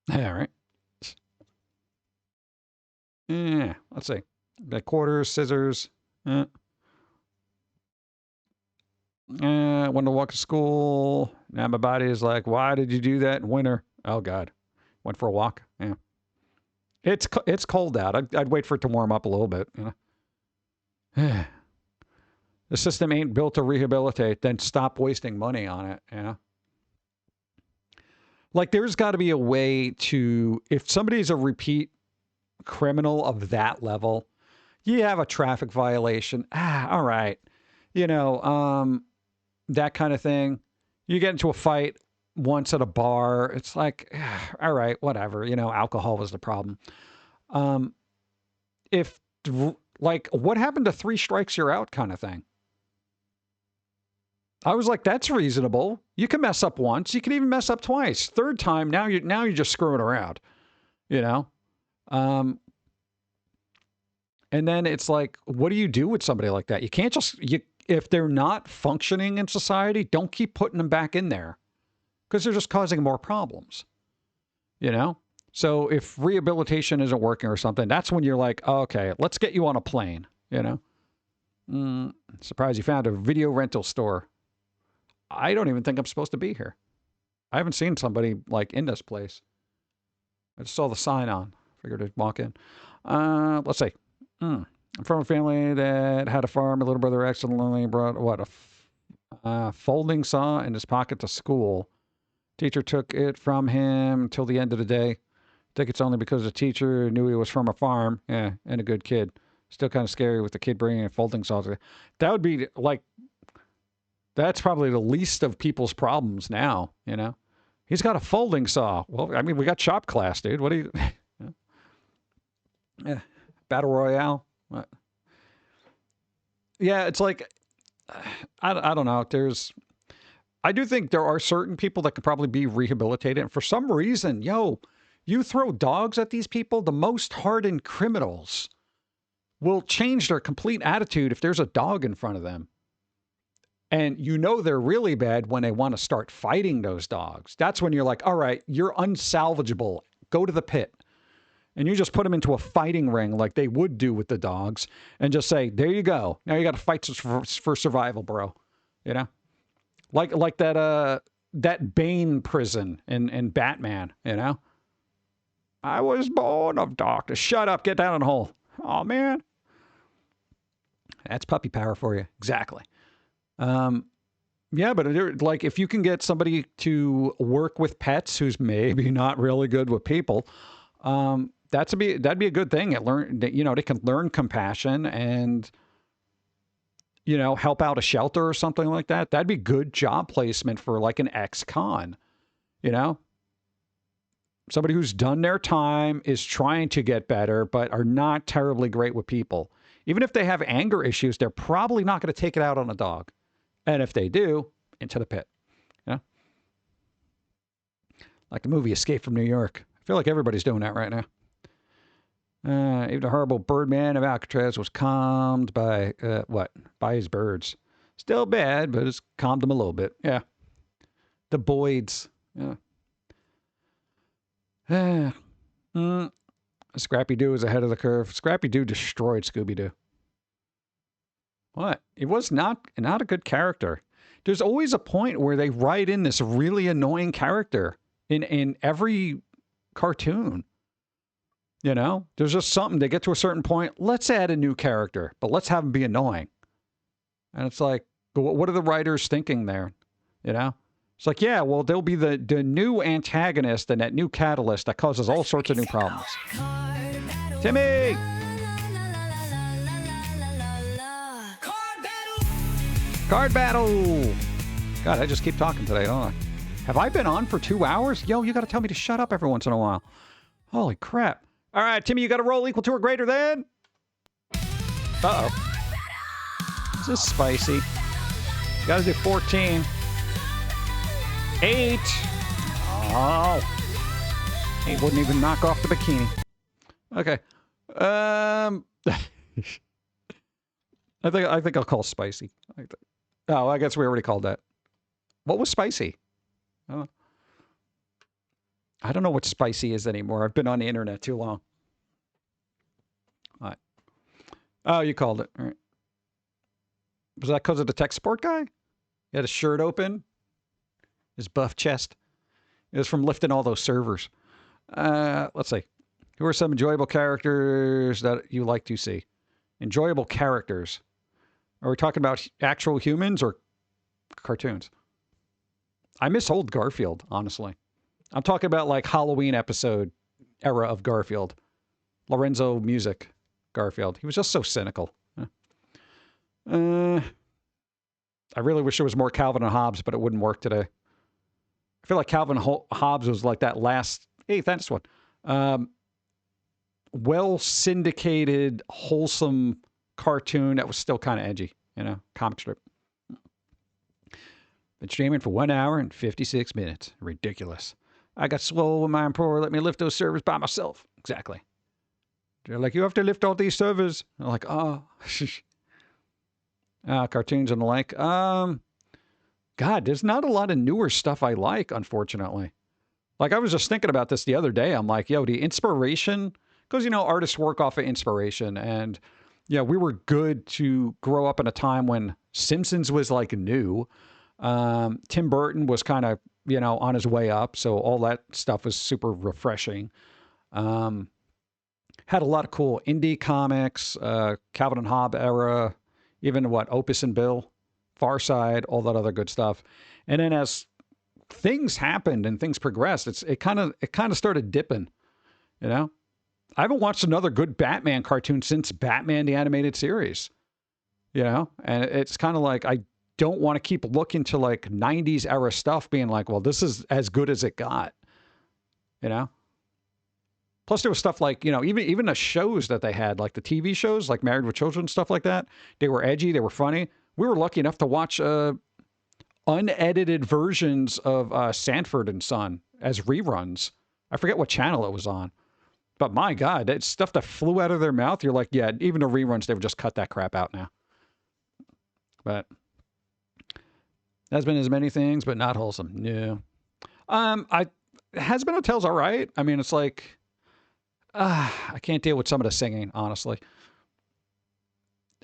Yeah, right. Yeah, let's see. Got quarters, scissors. Went to walk to school. Now my body is like, why did you do that in winter? Oh, God. Went for a walk. Yeah. It's cold out. I'd wait for it to warm up a little bit, you know. The system ain't built to rehabilitate, then stop wasting money on it, you know. Like, there's got to be a way to, if somebody's a repeat criminal of that level, you have a traffic violation. All right. You know, that kind of thing. You get into a fight once at a bar. It's like, all right, whatever. You know, alcohol was the problem. If, like, what happened to 3 strikes, you're out kind of thing? I was like, that's reasonable. You can mess up once. You can even mess up twice. Third time, now you're just screwing around, you know? And then it's like, what do you do with somebody like that? You can't just, if they're not functioning in society, don't keep putting them back in there because they're just causing more problems, you know? So if rehabilitation isn't working or something, that's when you're like, oh, okay, let's get you on a plane, you know? Surprised you found a video rental store. I don't even think I'm supposed to be here. I haven't seen somebody like in this place. I just saw the sign on. Figured I'd walk in. Let's see. I'm from a family that had a farm. My little brother accidentally brought a folding saw in his pocket to school. Teacher took it from him until the end of the day. I think it's only because the teacher knew he was from a farm. Yeah, and a good kid. Still kind of scary with the kid bringing a folding saw. That would be like, that's probably the least of people's problems now, you know? He's got a folding saw. Well, I mean, we got shop class, dude. What do you... Yeah. Battle Royale. What? Yeah, it's like, I don't know. I do think there are certain people that could probably be rehabilitated. And for some reason, you throw dogs at these people, the most hardened criminals will change their complete attitude if there's a dog in front of them. And you know they're really bad when they want to start fighting those dogs. That's when you're like, all right, you're unsalvageable. Go to the pit. And you just put them into a fighting ring like they would do with the dogs and just say, there you go. Now you got to fight for survival, bro. You know? Like that Bane prison in Batman, you know? I was born of darkness. Shut up. Get down in the hole. Oh, man. That's puppy power for you. Exactly. Yeah, but like if you can get somebody to work with pets who's maybe not really good with people, that'd be a good thing. They can learn compassion and, you know, help out a shelter or something like that. That'd be good job placement for like an ex-con, you know? Somebody who's done their time, is trying to get better, but are not terribly great with people. Even if they have anger issues, they're probably not going to take it out on a dog. And if they do, into the pit. You know? Like the movie Escape from New York. I feel like everybody's doing that right now. Even the horrible Birdman of Alcatraz was calmed by, by his birds. Still bad, but it's calmed him a little bit. Yeah. The Boyds. Yeah. Scrappy-Doo is ahead of the curve. Scrappy-Doo destroyed Scooby-Doo. What? It was not a good character. There's always a point where they write in this really annoying character in every cartoon. You know? There's just something. They get to a certain point. Let's add a new character, but let's have him be annoying. And it's like, what are the writers thinking there? You know? It's like, yeah, well, there'll be the new antagonist and that new catalyst that causes all sorts of new problems. Timmy! Card battle! God, I just keep talking today, don't I? Have I been on for 2 hours? Yo, you got to tell me to shut up every once in a while. Holy crap. All right, Timmy, you got to roll equal to or greater than? Uh-oh. This is spicy. You got to do 14. 8. Oh. 8 wouldn't even knock off the bikini. Okay. I think I'll call spicy. Oh, I guess we already called that. What was spicy? Oh. I don't know what spicy is anymore. I've been on the internet too long. All right. Oh, you called it. All right. Was that because of the tech support guy? He had his shirt open. His buff chest. It was from lifting all those servers. Let's see. Who are some enjoyable characters that you like to see? Enjoyable characters. Are we talking about actual humans or cartoons? I miss old Garfield, honestly. I'm talking about like Halloween episode era of Garfield. Lorenzo Music Garfield. He was just so cynical. I really wish there was more Calvin and Hobbes, but it wouldn't work today. I feel like Calvin Hobbes was like that last, hey, thanks one. Well syndicated, wholesome cartoon that was still kind of edgy, you know, comic strip. Been streaming for 1 hour and 56 minutes. Ridiculous. I got swole with my employer. Let me lift those servers by myself. Exactly. They're like, you have to lift all these servers. I'm like, oh. Cartoons and the like. God, there's not a lot of newer stuff I like, unfortunately. Like, I was just thinking about this the other day. I'm like, yo, the inspiration, because, you know, artists work off of inspiration. And, yeah, we were good to grow up in a time when Simpsons was, like, new. Tim Burton was kind of, you know, on his way up. So all that stuff was super refreshing. Had a lot of cool indie comics, Calvin and Hobbes era, even Opus and Bill, Far Side, all that other good stuff. And then as things happened and things progressed, it kind of started dipping, you know? I haven't watched another good Batman cartoon since Batman the Animated Series, you know? And it's kind of like, I don't want to keep looking to like 90s era stuff being like, well, this is as good as it got, you know? Plus there was stuff like, you know, even the shows that they had, like the TV shows, like Married with Children, stuff like that. They were edgy. They were funny. We were lucky enough to watch unedited versions of Sanford and Son as reruns. I forget what channel it was on. But my God, that stuff that flew out of their mouth. You're like, yeah, even the reruns, they've just cut that crap out now. But has been as many things, but not wholesome. Yeah. Has Been Hotel's all right. I mean, it's like, I can't deal with some of the singing, honestly.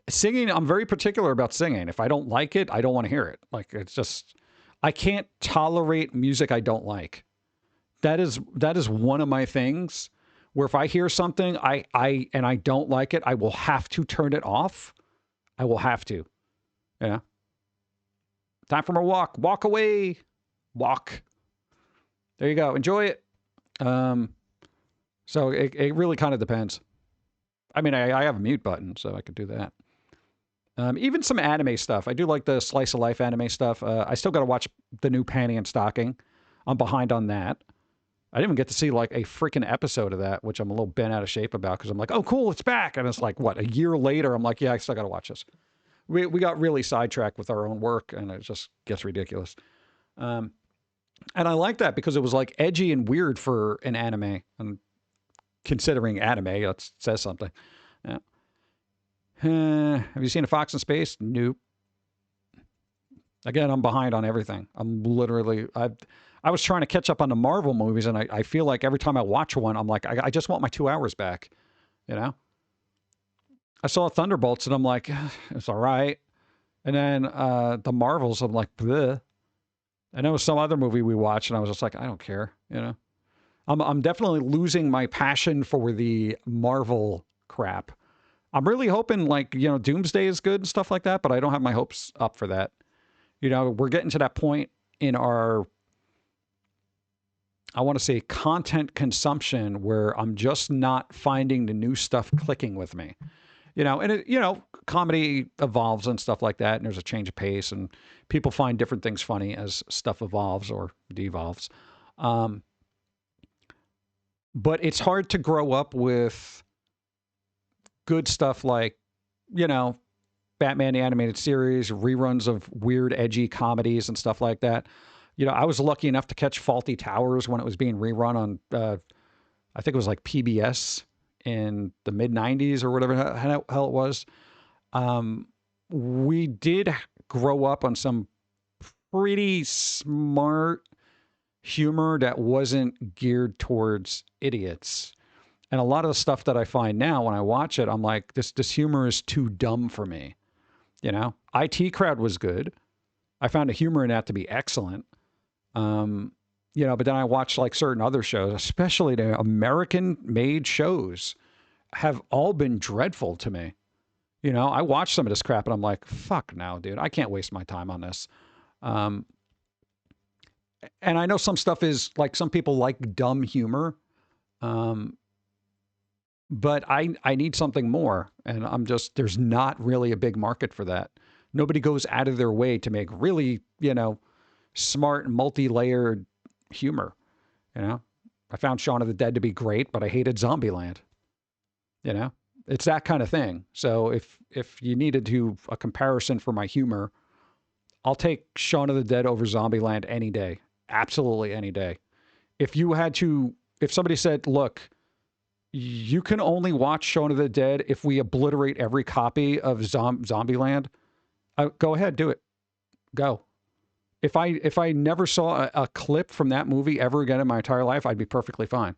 Singing, I'm very particular about singing. If I don't like it, I don't want to hear it. Like, it's just, I can't tolerate music I don't like. That is one of my things where if I hear something and I don't like it, I will have to turn it off. I will have to. Yeah. Time for a walk. Walk away. Walk. There you go. Enjoy it. So it really kind of depends. I mean, I have a mute button, so I could do that. Even some anime stuff. I do like the slice of life anime stuff. I still got to watch the new Panty and Stocking. I'm behind on that. I didn't even get to see like a freaking episode of that, which I'm a little bent out of shape about because I'm like, oh, cool, it's back. And it's like, what, a year later? I'm like, yeah, I still got to watch this. We got really sidetracked with our own work, and it just gets ridiculous. And I like that because it was like edgy and weird for an anime. And considering anime, that says something. Yeah. Have you seen A Fox in Space? Nope. Again, I'm behind on everything. I'm literally, I was trying to catch up on the Marvel movies, and I feel like every time I watch one, I'm like, I just want my 2 hours back, you know? I saw Thunderbolts, and I'm like, it's all right. And then the Marvels, I'm like, bleh. And there was some other movie we watched, and I was just like, I don't care, you know? I'm definitely losing my passion for the Marvel crap. I'm really hoping, like, you know, Doomsday is good and stuff like that, but I don't have my hopes up for that. You know, we're getting to that point in our, I want to say, content consumption where I'm just not finding the new stuff clicking with me. You know, and it, you know, comedy evolves and stuff like that, and there's a change of pace, and people find different things funny as stuff evolves or devolves. But it's hard to grow up with good stuff like, you know, Batman the Animated Series, reruns of weird, edgy comedies and stuff like that. You know, I was lucky enough to catch Faulty Towers when it was being rerun on, I think it was like PBS in the mid-90s or whatever the hell it was. We did grow up on some pretty smart humor that wasn't geared towards idiots. And a lot of the stuff that I find now when I watch it, I'm like, this humor is too dumb for me. You know, IT Crowd was good. I found the humor in that to be excellent. You know, but then I watched like certain other shows, especially the American-made shows, have all been dreadful to me. You know, I watch some of this crap and I'm like, fuck no, dude, I can't waste my time on this. And I know some stuff is like, some people like dumb humor. but I need something more. And there's not really a big market for that. Nobody goes out of their way to make really, smart, multi-layered humor. I found Shaun of the Dead to be great, but I hated Zombieland. It's that kind of thing. So if you needed a comparison for my humor, I'll take Shaun of the Dead over Zombieland any day. Absolutely any day. If somebody said, look, you can only watch Shaun of the Dead if we obliterate every copy of Zombieland, go ahead, do it. Go. If I never saw a clip from that movie ever again in my entire life, I'd be perfectly fine.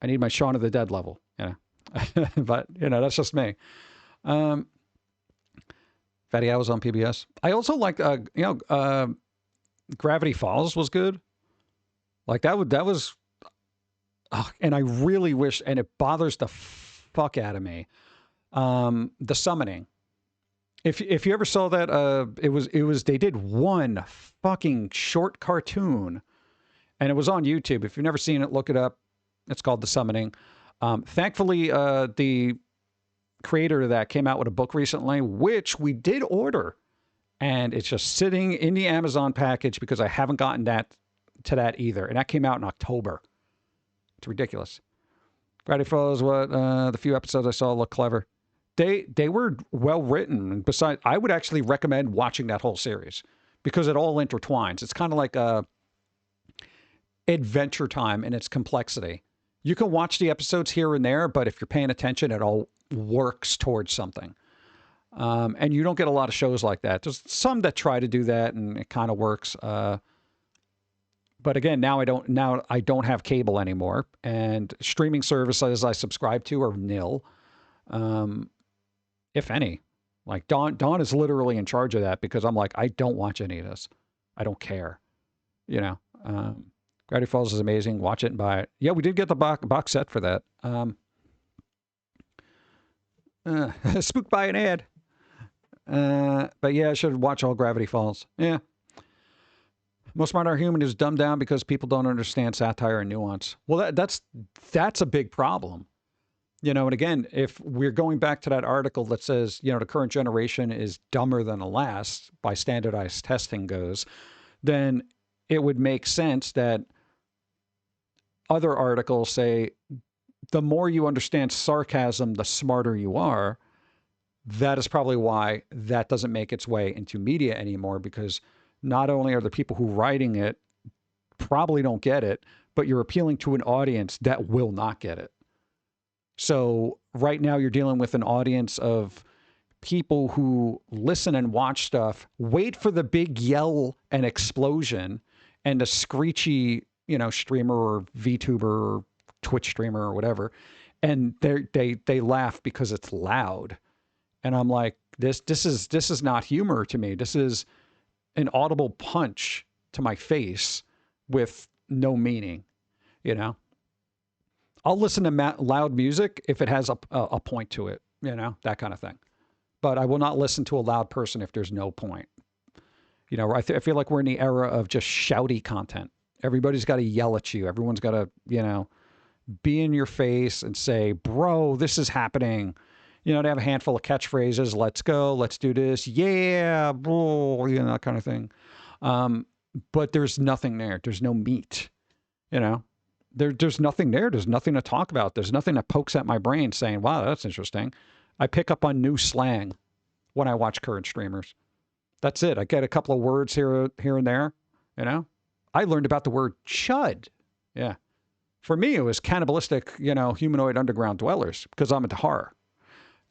I need my Shaun of the Dead level, But, that's just me. Fatty Hours on PBS. I also liked, Gravity Falls was good. Like that was, and I really wish, and it bothers the fuck out of me. The Summoning. If you ever saw that, it was they did one fucking short cartoon, and it was on YouTube. If you've never seen it, look it up. It's called The Summoning. Thankfully, the creator of that came out with a book recently, which we did order, and it's just sitting in the Amazon package because I haven't gotten to that either, and that came out in October. It's ridiculous. Gravity Falls, the few episodes I saw look clever. They were well written. Besides, I would actually recommend watching that whole series because it all intertwines. It's kind of like a Adventure Time in its complexity. You can watch the episodes here and there, but if you're paying attention, it all works towards something. And you don't get a lot of shows like that. There's some that try to do that, and it kind of works. But again, now I don't have cable anymore, and streaming services I subscribe to are nil, if any. Like Dawn is literally in charge of that because I'm like, I don't watch any of this. I don't care. Gravity Falls is amazing. Watch it and buy it. Yeah, we did get the box set for that. Spooked by an ad. But yeah, I should watch all Gravity Falls. Yeah. Most modern human is dumbed down because people don't understand satire and nuance. Well, that's a big problem. And again, if we're going back to that article that says, the current generation is dumber than the last by standardized testing goes, then it would make sense that other articles say the more you understand sarcasm, the smarter you are. That is probably why that doesn't make its way into media anymore, because not only are the people who writing it probably don't get it, but you're appealing to an audience that will not get it. So right now you're dealing with an audience of people who listen and watch stuff, wait for the big yell and explosion and the screechy, streamer or VTuber or Twitch streamer or whatever. And they laugh because it's loud. And I'm like, this is not humor to me. This is an audible punch to my face with no meaning, I'll listen to loud music if it has a point to it, that kind of thing. But I will not listen to a loud person if there's no point. I feel like we're in the era of just shouty content. Everybody's got to yell at you. Everyone's got to, be in your face and say, bro, this is happening. They have a handful of catchphrases. Let's go. Let's do this. Yeah. Bro, that kind of thing. But there's nothing there. There's no meat, There's nothing there. There's nothing to talk about. There's nothing that pokes at my brain saying, wow, that's interesting. I pick up on new slang when I watch current streamers. That's it. I get a couple of words here and there, I learned about the word chud. Yeah. For me, it was cannibalistic, humanoid underground dwellers because I'm into horror,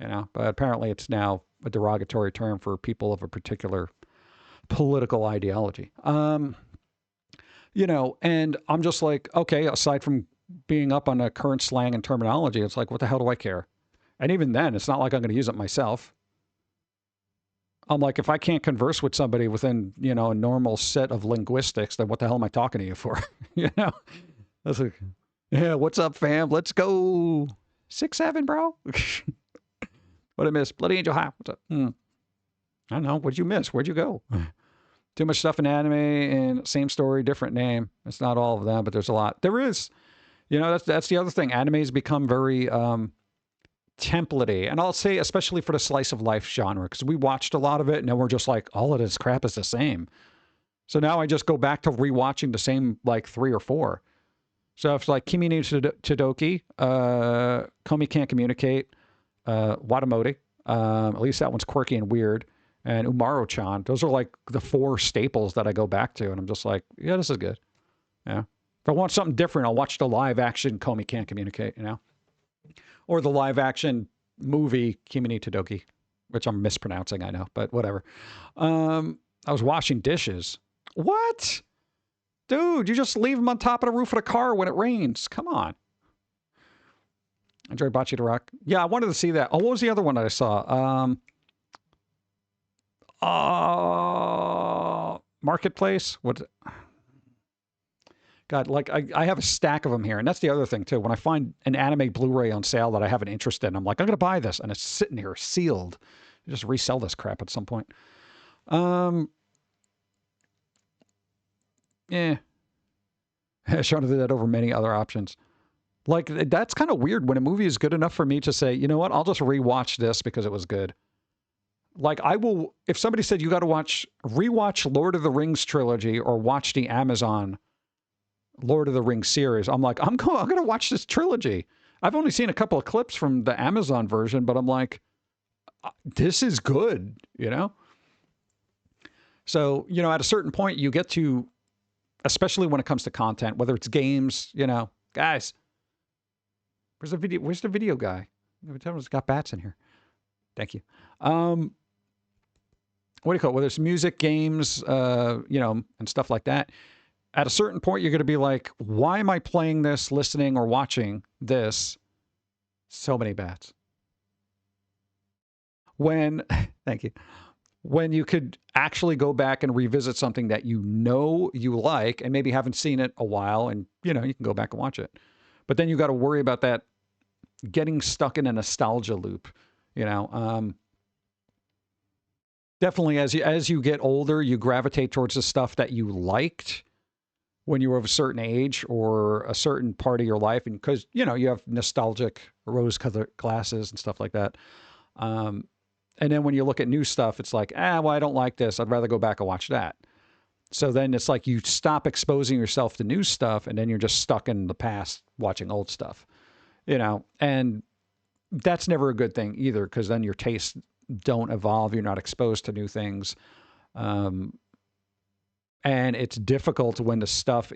but apparently it's now a derogatory term for people of a particular political ideology. And I'm just like, okay, aside from being up on a current slang and terminology, it's like, what the hell do I care? And even then, it's not like I'm going to use it myself. I'm like, if I can't converse with somebody within, a normal set of linguistics, then what the hell am I talking to you for? That's like, yeah, what's up, fam? Let's go. 6'7", bro. What I miss? Bloody Angel High. What's up? I don't know. What'd you miss? Where'd you go? Too much stuff in anime and same story, different name. It's not all of them, but there's a lot. There is. That's the other thing. Anime's become very template-y. And I'll say especially for the slice of life genre, because we watched a lot of it and then we're just like, all of this crap is the same. So now I just go back to rewatching the same like 3 or 4. So if it's like Kimi no Chidoki, Komi Can't Communicate, Watamote, at least that one's quirky and weird, and Umaro-chan, those are like the 4 staples that I go back to, and I'm just like, yeah, this is good. Yeah. If I want something different, I'll watch the live action Komi Can't Communicate, you know? Or the live action movie Kimi no Chidoki, which I'm mispronouncing, I know, but whatever. I was washing dishes. What? Dude, you just leave them on top of the roof of the car when it rains. Come on. Enjoy Bocce to Rock. Yeah, I wanted to see that. Oh, what was the other one that I saw? Marketplace? What? God, like, I have a stack of them here. And that's the other thing, too. When I find an anime Blu-ray on sale that I have an interest in, I'm like, I'm going to buy this. And it's sitting here sealed. You just resell this crap at some point. Yeah. Shawn did that over many other options. Like, that's kind of weird when a movie is good enough for me to say, you know what, I'll just rewatch this because it was good. Like, I will, if somebody said you got to rewatch Lord of the Rings trilogy or watch the Amazon Lord of the Rings series, I'm like, I'm going to watch this trilogy. I've only seen a couple of clips from the Amazon version, but I'm like, this is good, you know? So, you know, at a certain point you get to, especially when it comes to content, whether it's games, you know, guys, where's the video guy? Everyone's got bats in here. Thank you. What do you call it? Whether it's music, games, you know, and stuff like that. At a certain point, you're going to be like, why am I playing this, listening, or watching this? So many bats. When, thank you. When you could actually go back and revisit something that you know you like and maybe haven't seen it a while, and, you know, you can go back and watch it. But then you got to worry about that getting stuck in a nostalgia loop, you know. Definitely as you get older, you gravitate towards the stuff that you liked when you were of a certain age or a certain part of your life, and because, you know, you have nostalgic rose-colored glasses and stuff like that. And then when you look at new stuff, it's like, well, I don't like this. I'd rather go back and watch that. So then it's like you stop exposing yourself to new stuff, and then you're just stuck in the past watching old stuff, you know, and that's never a good thing either, because then your tastes don't evolve. You're not exposed to new things. And it's difficult when the stuff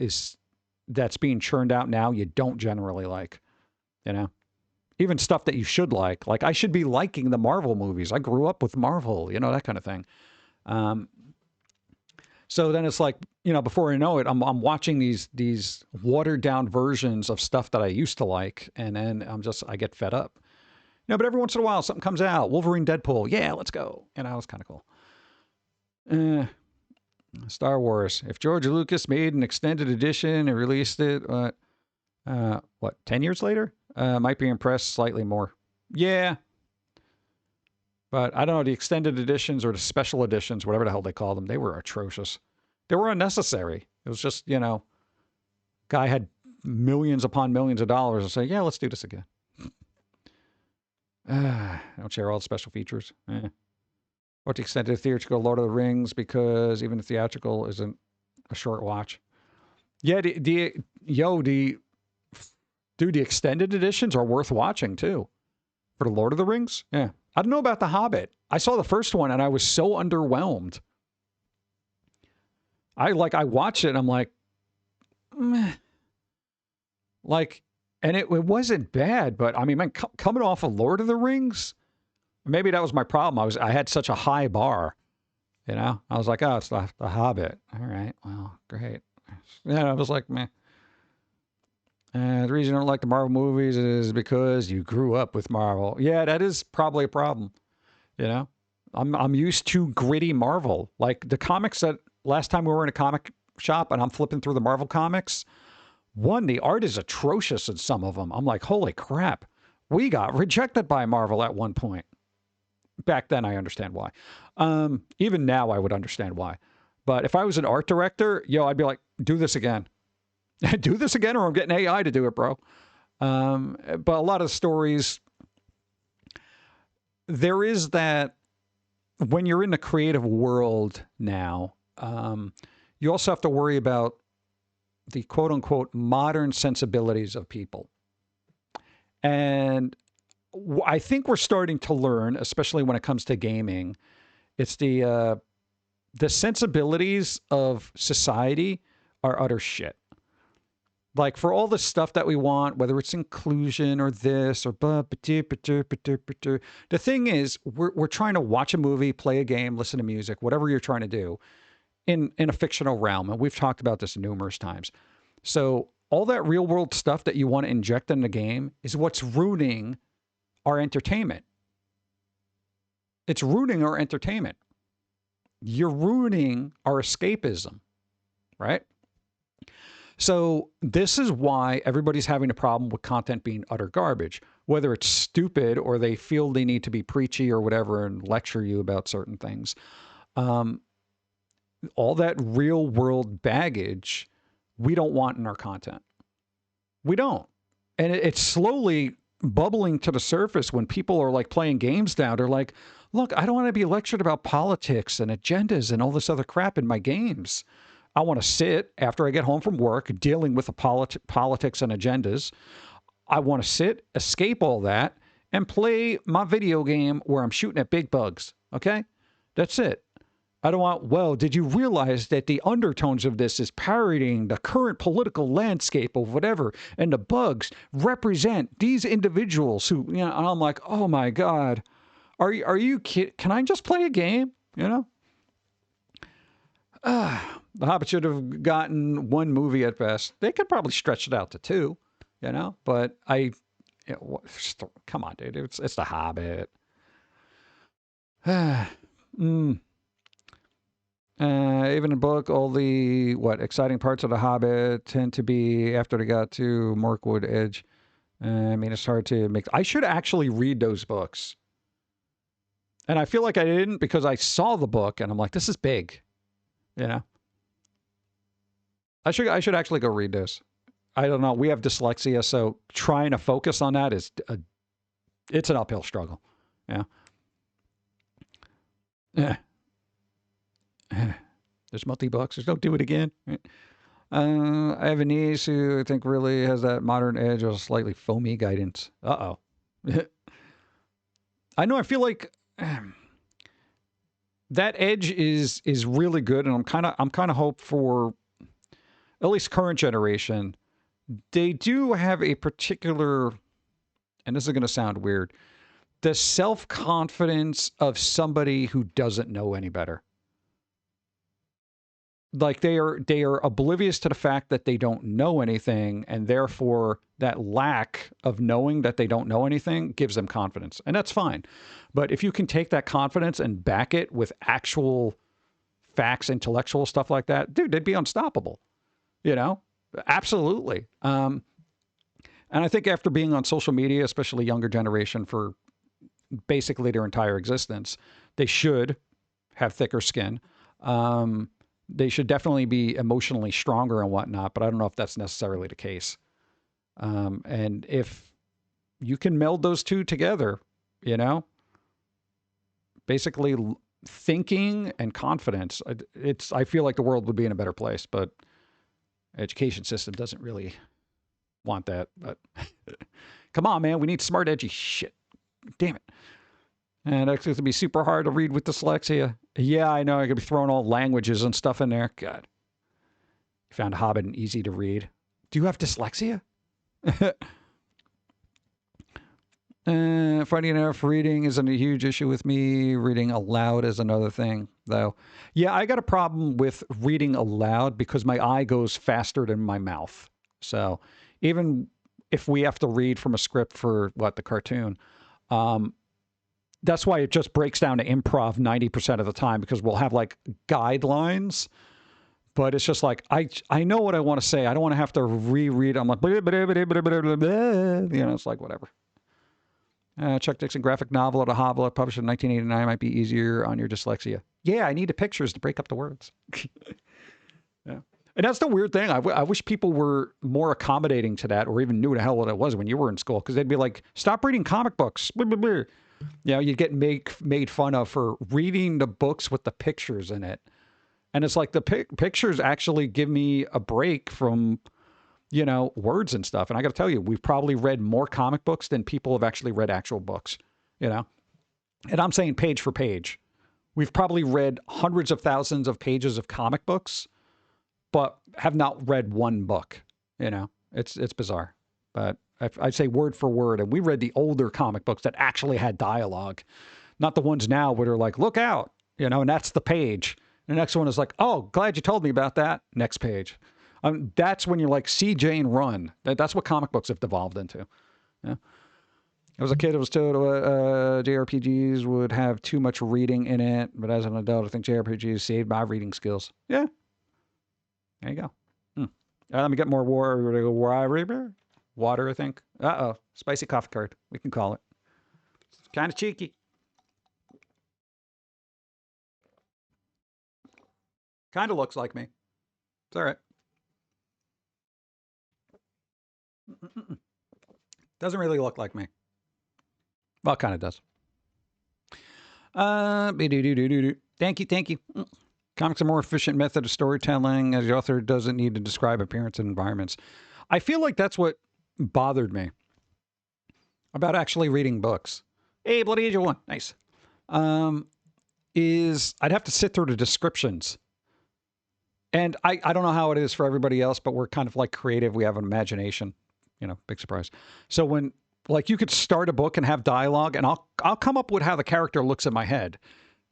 that's being churned out now you don't generally like, you know? Even stuff that you should like. Like, I should be liking the Marvel movies. I grew up with Marvel, you know, that kind of thing. So then it's like, you know, before I know it, I'm watching these watered down versions of stuff that I used to like, and then I get fed up. You know, but every once in a while something comes out. Wolverine, Deadpool, yeah, let's go. You know, it's kind of cool. Star Wars. If George Lucas made an extended edition and released it, 10 years later? Might be impressed slightly more. Yeah. But I don't know, the extended editions or the special editions, whatever the hell they call them, they were atrocious. They were unnecessary. It was just, you know, guy had millions upon millions of dollars and say, yeah, let's do this again. I don't share all the special features. What the extended theatrical Lord of the Rings, because even the theatrical isn't a short watch. Yeah, the extended editions are worth watching too. For the Lord of the Rings? Yeah. I don't know about The Hobbit. I saw the first one and I was so underwhelmed. I watched it and I'm like, meh. Like, and it wasn't bad, but I mean, man, coming off of Lord of the Rings, maybe that was my problem. I had such a high bar, you know? I was like, oh, it's the Hobbit. All right, well, great. Yeah, I was like, meh. The reason I don't like the Marvel movies is because you grew up with Marvel. Yeah, that is probably a problem, you know? I'm used to gritty Marvel. Like the comics that last time we were in a comic shop and I'm flipping through the Marvel comics, the art is atrocious in some of them. I'm like, holy crap. We got rejected by Marvel at one point. Back then, I understand why. Even now, I would understand why. But if I was an art director, I'd be like, do this again. Do this again, or I'm getting AI to do it, bro. But a lot of the stories, there is that when you're in the creative world now, you also have to worry about the quote unquote modern sensibilities of people. And I think we're starting to learn, especially when it comes to gaming, it's the sensibilities of society are utter shit. Like for all the stuff that we want, whether it's inclusion or this or the thing is, we're trying to watch a movie, play a game, listen to music, whatever you're trying to do in a fictional realm. And we've talked about this numerous times. So all that real world stuff that you want to inject in the game is what's ruining our entertainment. It's ruining our entertainment. You're ruining our escapism, right? So this is why everybody's having a problem with content being utter garbage, whether it's stupid or they feel they need to be preachy or whatever and lecture you about certain things. All that real world baggage, we don't want in our content. We don't. And it's slowly bubbling to the surface when people are like playing games now. They're like, look, I don't want to be lectured about politics and agendas and all this other crap in my games. I want to sit after I get home from work dealing with the politics and agendas. I want to sit, escape all that, and play my video game where I'm shooting at big bugs. Okay? That's it. I don't want, well, did you realize that the undertones of this is parodying the current political landscape of whatever, and the bugs represent these individuals who, you know, and I'm like, oh my God, are you kidding? Can I just play a game? You know? The Hobbit should have gotten one movie at best. They could probably stretch it out to two, you know, but come on, dude, it's The Hobbit. Even in the book, all the, exciting parts of The Hobbit tend to be after they got to Mirkwood Edge. I mean, it's hard to make. I should actually read those books. And I feel like I didn't because I saw the book and I'm like, this is big, you know? I should actually go read this. I don't know. We have dyslexia, so trying to focus on that is it's an uphill struggle. Yeah. There's multi-books. There's no do it again. I have a niece who I think really has that modern edge of slightly foamy guidance. Uh-oh. I know. I feel like that edge is really good, and I'm kind of hope for at least current generation. They do have a particular, and this is going to sound weird, the self-confidence of somebody who doesn't know any better. Like they are oblivious to the fact that they don't know anything, and therefore that lack of knowing that they don't know anything gives them confidence, and that's fine. But if you can take that confidence and back it with actual facts, intellectual stuff like that, dude, they'd be unstoppable. You know, absolutely. And I think after being on social media, especially younger generation, for basically their entire existence, they should have thicker skin. They should definitely be emotionally stronger and whatnot, but I don't know if that's necessarily the case. And if you can meld those two together, you know, basically thinking and confidence, I feel like the world would be in a better place, but education system doesn't really want that. But come on, man, we need smart, edgy shit. Damn it. And it's going to be super hard to read with dyslexia. Yeah, I know. I could be throwing all languages and stuff in there. God. You found Hobbit and easy to read. Do you have dyslexia? Finding enough reading isn't a huge issue with me. Reading aloud is another thing, though. Yeah, I got a problem with reading aloud because my eye goes faster than my mouth. So even if we have to read from a script for, the cartoon, that's why it just breaks down to improv 90% of the time, because we'll have like guidelines, but it's just like, I know what I want to say. I don't want to have to reread. I'm like, you know, it's like, whatever. Chuck Dixon graphic novel at a Hobbit published in 1989 might be easier on your dyslexia. Yeah, I need the pictures to break up the words. Yeah. And that's the weird thing. I wish people were more accommodating to that, or even knew the hell what it was when you were in school, because they'd be like, stop reading comic books. Blah, blah, blah. You know, you get made fun of for reading the books with the pictures in it. And it's like the pictures actually give me a break from, you know, words and stuff. And I got to tell you, we've probably read more comic books than people have actually read actual books, you know? And I'm saying page for page. We've probably read hundreds of thousands of pages of comic books, but have not read one book, you know? It's bizarre. But I'd say word for word. And we read the older comic books that actually had dialogue, not the ones now where they're like, look out, you know, and that's the page. The next one is like, oh, glad you told me about that. Next page. That's when you're like, see Jane run. That's what comic books have devolved into. Yeah. As a kid, I was told JRPGs would have too much reading in it. But as an adult, I think JRPGs saved my reading skills. Yeah. There you go. Let me get more water, I think. Uh-oh. Spicy coffee card. We can call it. It's kind of cheeky. Kind of looks like me. It's all right. Doesn't really look like me. Well, it kind of does. Thank you. Comics are a more efficient method of storytelling as the author doesn't need to describe appearance and environments. I feel like that's what bothered me about actually reading books. Hey, Bloody Angel 1. Nice. Is I'd have to sit through the descriptions. And I don't know how it is for everybody else, but we're kind of like creative. We have an imagination, you know, big surprise. So when, like, you could start a book and have dialogue, and I'll come up with how the character looks in my head.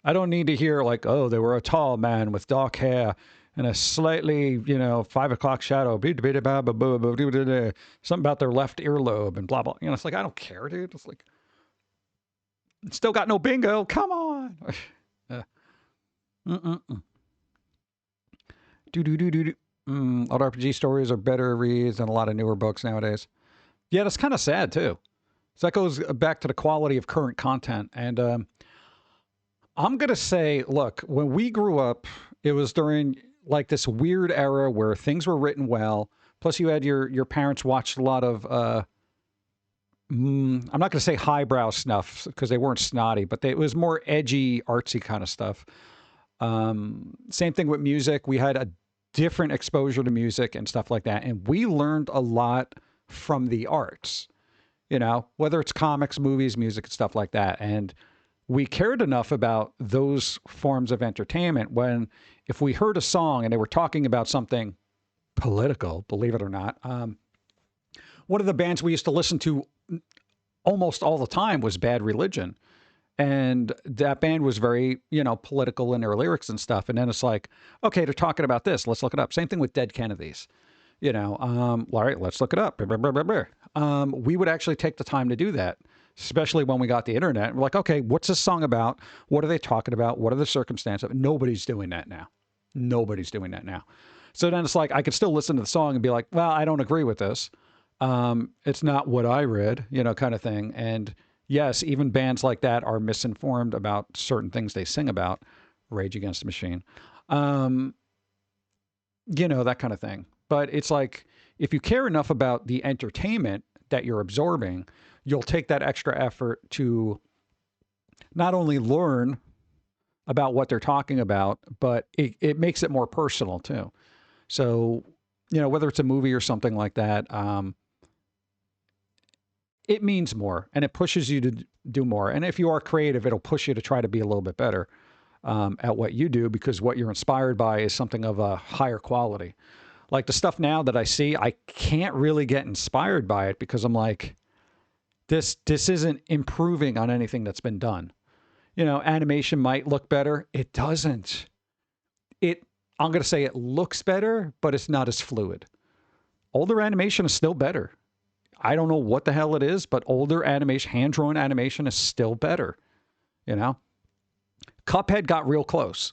I don't need to hear like, oh, they were a tall man with dark hair and a slightly, you know, 5 o'clock shadow, something about their left earlobe and blah, blah. You know, it's like, I don't care, dude. It's like, still got no bingo. Come on. Old RPG stories are better reads than a lot of newer books nowadays. Yeah, that's kind of sad too. So that goes back to the quality of current content. And I'm going to say, look, when we grew up, it was during like this weird era where things were written well. Plus you had your parents watched a lot of, I'm not going to say highbrow stuff because they weren't snotty, but it was more edgy, artsy kind of stuff. Same thing with music. We had a different exposure to music and stuff like that. And we learned a lot from the arts, you know, whether it's comics, movies, music, and stuff like that. And we cared enough about those forms of entertainment when if we heard a song and they were talking about something political, believe it or not, one of the bands we used to listen to almost all the time was Bad Religion. And that band was very, you know, political in their lyrics and stuff. And then it's like, okay, they're talking about this. Let's look it up. Same thing with Dead Kennedys. You know, all right, let's look it up. We would actually take the time to do that, especially when we got the internet. We're like, okay, what's this song about? What are they talking about? What are the circumstances? Nobody's doing that now. Nobody's doing that now. So then it's like, I could still listen to the song and be like, well, I don't agree with this. It's not what I read, you know, kind of thing. And yes, even bands like that are misinformed about certain things they sing about. Rage Against the Machine. You know, that kind of thing. But it's like, if you care enough about the entertainment that you're absorbing, you'll take that extra effort to not only learn about what they're talking about, but it makes it more personal too. So, you know, whether it's a movie or something like that, it means more and it pushes you to do more. And if you are creative, it'll push you to try to be a little bit better at what you do, because what you're inspired by is something of a higher quality. Like the stuff now that I see, I can't really get inspired by it because I'm like, this isn't improving on anything that's been done. You know, animation might look better. It doesn't. I'm going to say it looks better, but it's not as fluid. Older animation is still better. I don't know what the hell it is, but older animation, hand-drawn animation is still better. You know? Cuphead got real close.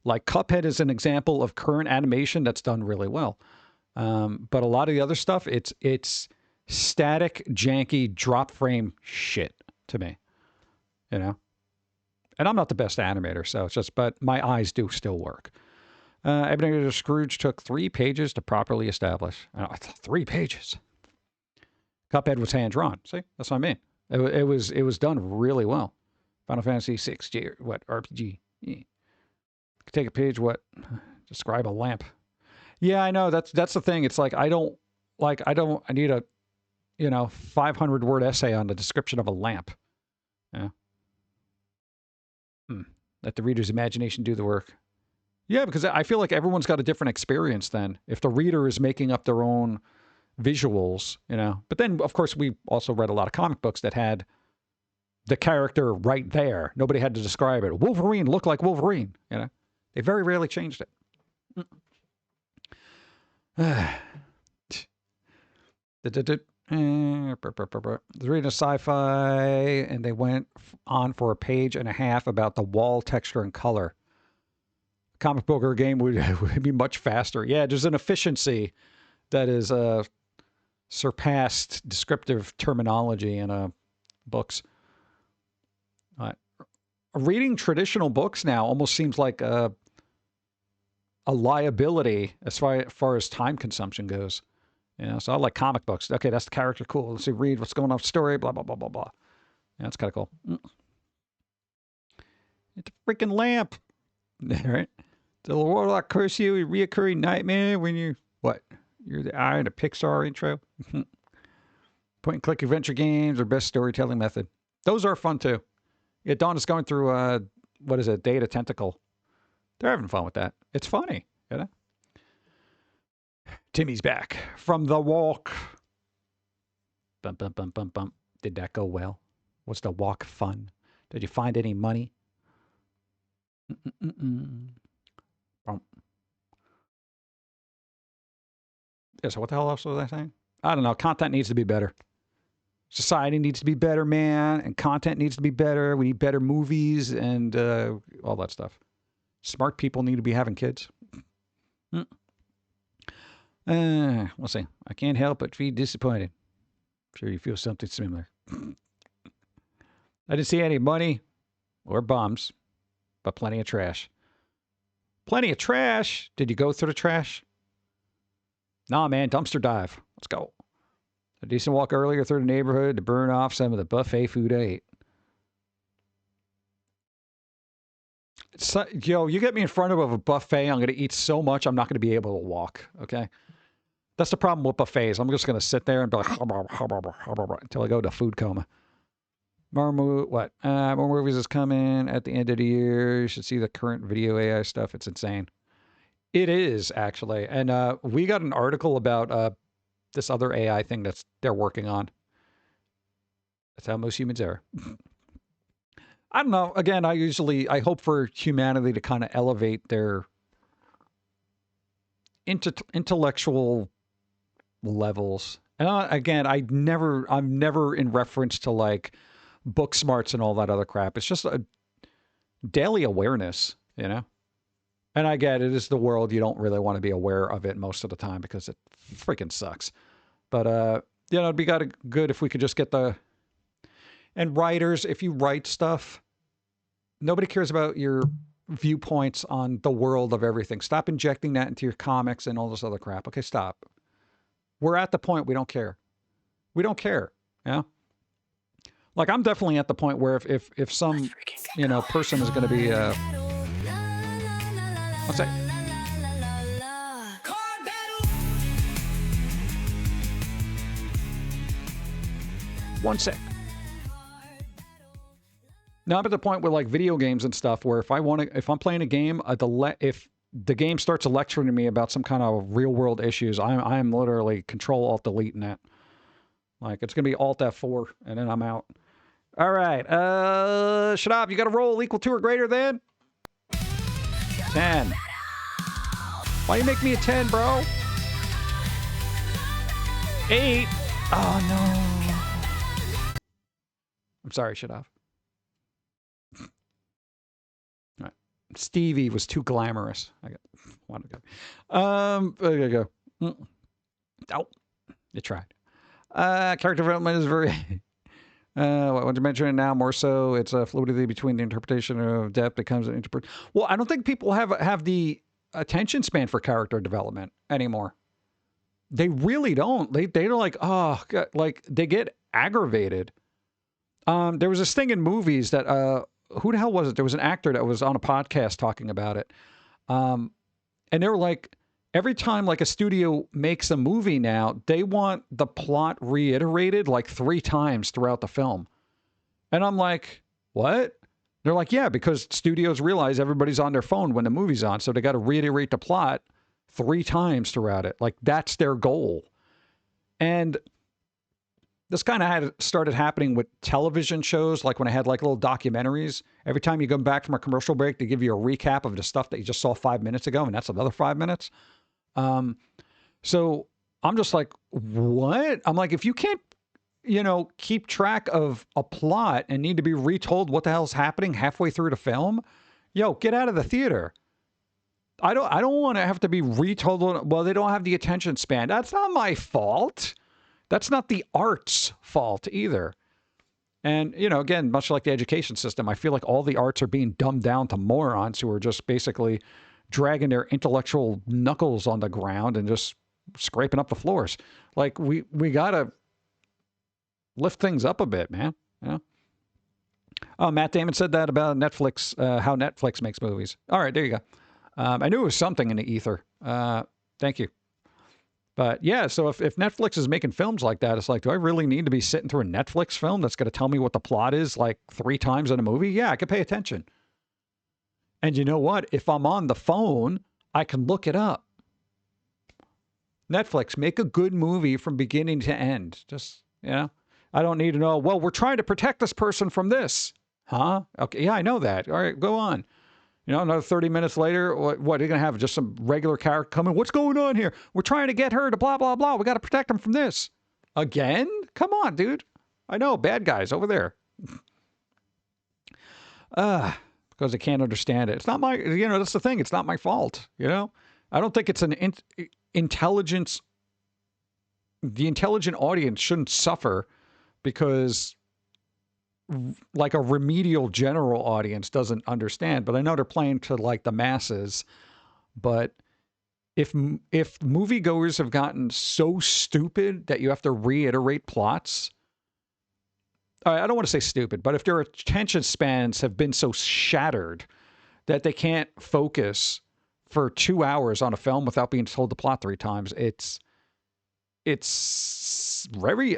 Like Cuphead is an example of current animation that's done really well. But a lot of the other stuff, it's static, janky, drop frame shit to me. You know? And I'm not the best animator, so it's just, but my eyes do still work. Ebenezer Scrooge took 3 pages to properly establish. 3 pages. Cuphead was hand-drawn. See? That's what I mean. It was done really well. Final Fantasy 6, RPG. Yeah. Take a page, describe a lamp. Yeah, I know. That's the thing. It's like, I need a, 500-word essay on the description of a lamp. Yeah. Let the reader's imagination do the work. Yeah, because I feel like everyone's got a different experience then. If the reader is making up their own visuals, But then, of course, we also read a lot of comic books that had the character right there. Nobody had to describe it. Wolverine looked like Wolverine, They very rarely changed it. They're reading a sci-fi, and they went on for a page and a half about the wall texture and color. Comic book or a game would be much faster. Yeah, there's an efficiency that is surpassed descriptive terminology in books. Reading traditional books now almost seems like a liability as far as time consumption goes. So I like comic books. Okay, that's the character. Cool. Let's see, read what's going on with the story, blah, blah, blah, blah, blah. Yeah, that's kind of cool. It's a freaking lamp. All right. The warlock curse you, a reoccurring nightmare when you're the eye in a Pixar intro. Point-and-click adventure games are best storytelling method. Those are fun, too. Yeah, Dawn is going through, Data Tentacle. They're having fun with that. It's funny, Timmy's back from the walk. Bum, bum, bum, bum, bum. Did that go well? Was the walk fun? Did you find any money? Bum. Yeah, so what the hell else was I saying? I don't know. Content needs to be better. Society needs to be better, man. And content needs to be better. We need better movies and all that stuff. Smart people need to be having kids. We'll see. I can't help but be disappointed. I'm sure you feel something similar. I didn't see any money or bombs, but plenty of trash. Plenty of trash? Did you go through the trash? Nah, man. Dumpster dive. Let's go. A decent walk earlier through the neighborhood to burn off some of the buffet food I ate. So, you get me in front of a buffet, I'm going to eat so much, I'm not going to be able to walk, okay? That's the problem with buffets. I'm just going to sit there and be like, until I go to food coma. More movies is coming at the end of the year. You should see the current video AI stuff. It's insane. It is, actually. And we got an article about this other AI thing they're working on. That's how most humans are. I don't know. Again, I hope for humanity to kind of elevate their intellectual levels. And again, I'm never in reference to like book smarts and all that other crap. It's just a daily awareness, And I get it is the world. You don't really want to be aware of it most of the time because it freaking sucks. But, it'd be good if we could just get and writers, if you write stuff, nobody cares about your viewpoints on the world of everything. Stop injecting that into your comics and all this other crap. Okay, stop. We're at the point we don't care. We don't care. Yeah. Like I'm definitely at the point where if some, person is going to be, what's that? One sec. Now I'm at the point with like video games and stuff where if I'm playing a game, if the game starts lecturing to me about some kind of real world issues, I'm literally Control-Alt-Delete in that. Like it's gonna be Alt F4 and then I'm out. All right, shut up. You got to roll equal to or greater than 10. Why you make me a 10, bro? 8. Oh no. I'm sorry, shut up. Stevie was too glamorous. I got one to go. There you go. Oh, you tried. Character development is very. What you mentioned now more so, it's a fluidity between the interpretation of depth that comes into. Well, I don't think people have the attention span for character development anymore. They really don't. They're like, oh, God, like they get aggravated There was this thing in movies that, who the hell was it? There was an actor that was on a podcast talking about it. And they were like, every time like a studio makes a movie now, they want the plot reiterated like 3 times throughout the film. And I'm like, what? They're like, yeah, because studios realize everybody's on their phone when the movie's on. So they got to reiterate the plot 3 times throughout it. Like that's their goal. And this kind of started happening with television shows, like when I had like little documentaries. Every time you come back from a commercial break, they give you a recap of the stuff that you just saw 5 minutes ago, and that's another 5 minutes. So I'm just like, what? I'm like, if you can't, keep track of a plot and need to be retold what the hell's happening halfway through the film, get out of the theater. I don't want to have to be retold. Well, they don't have the attention span. That's not my fault. That's not the art's fault either. And, again, much like the education system, I feel like all the arts are being dumbed down to morons who are just basically dragging their intellectual knuckles on the ground and just scraping up the floors. Like, we got to lift things up a bit, man. Oh, Matt Damon said that about Netflix, how Netflix makes movies. All right, there you go. I knew it was something in the ether. Thank you. But yeah, so if Netflix is making films like that, it's like, do I really need to be sitting through a Netflix film that's going to tell me what the plot is like 3 times in a movie? Yeah, I could pay attention. And you know what? If I'm on the phone, I can look it up. Netflix, make a good movie from beginning to end. Just, I don't need to know, well, we're trying to protect this person from this. Huh? Okay, yeah, I know that. All right, go on. Another 30 minutes later, what are you going to have? Just some regular character coming? What's going on here? We're trying to get her to blah, blah, blah. We got to protect them from this. Again? Come on, dude. I know, bad guys over there. Because I can't understand it. It's not my, that's the thing. It's not my fault, I don't think it's an intelligence. The intelligent audience shouldn't suffer because like a remedial general audience doesn't understand, but I know they're playing to like the masses. But if moviegoers have gotten so stupid that you have to reiterate plots, I don't want to say stupid, but if their attention spans have been so shattered that they can't focus for 2 hours on a film without being told the plot 3 times, it's a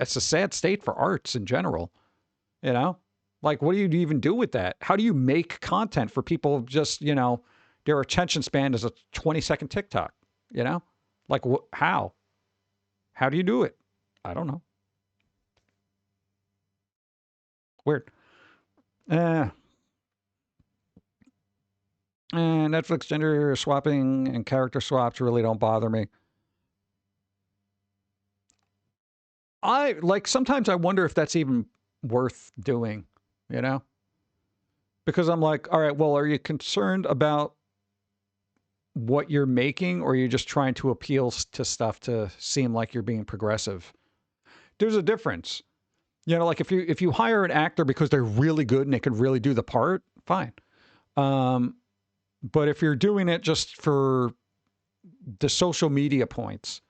sad state for arts in general. Like, what do you even do with that? How do you make content for people just, their attention span is a 20-second TikTok, Like, how? How do you do it? I don't know. Weird. Netflix gender swapping and character swaps really don't bother me. Sometimes I wonder if that's even worth doing, because I'm like, all right, well, are you concerned about what you're making, or are you just trying to appeal to stuff to seem like you're being progressive? There's a difference. Like if you hire an actor because they're really good and they can really do the part, fine. But if you're doing it just for the social media points,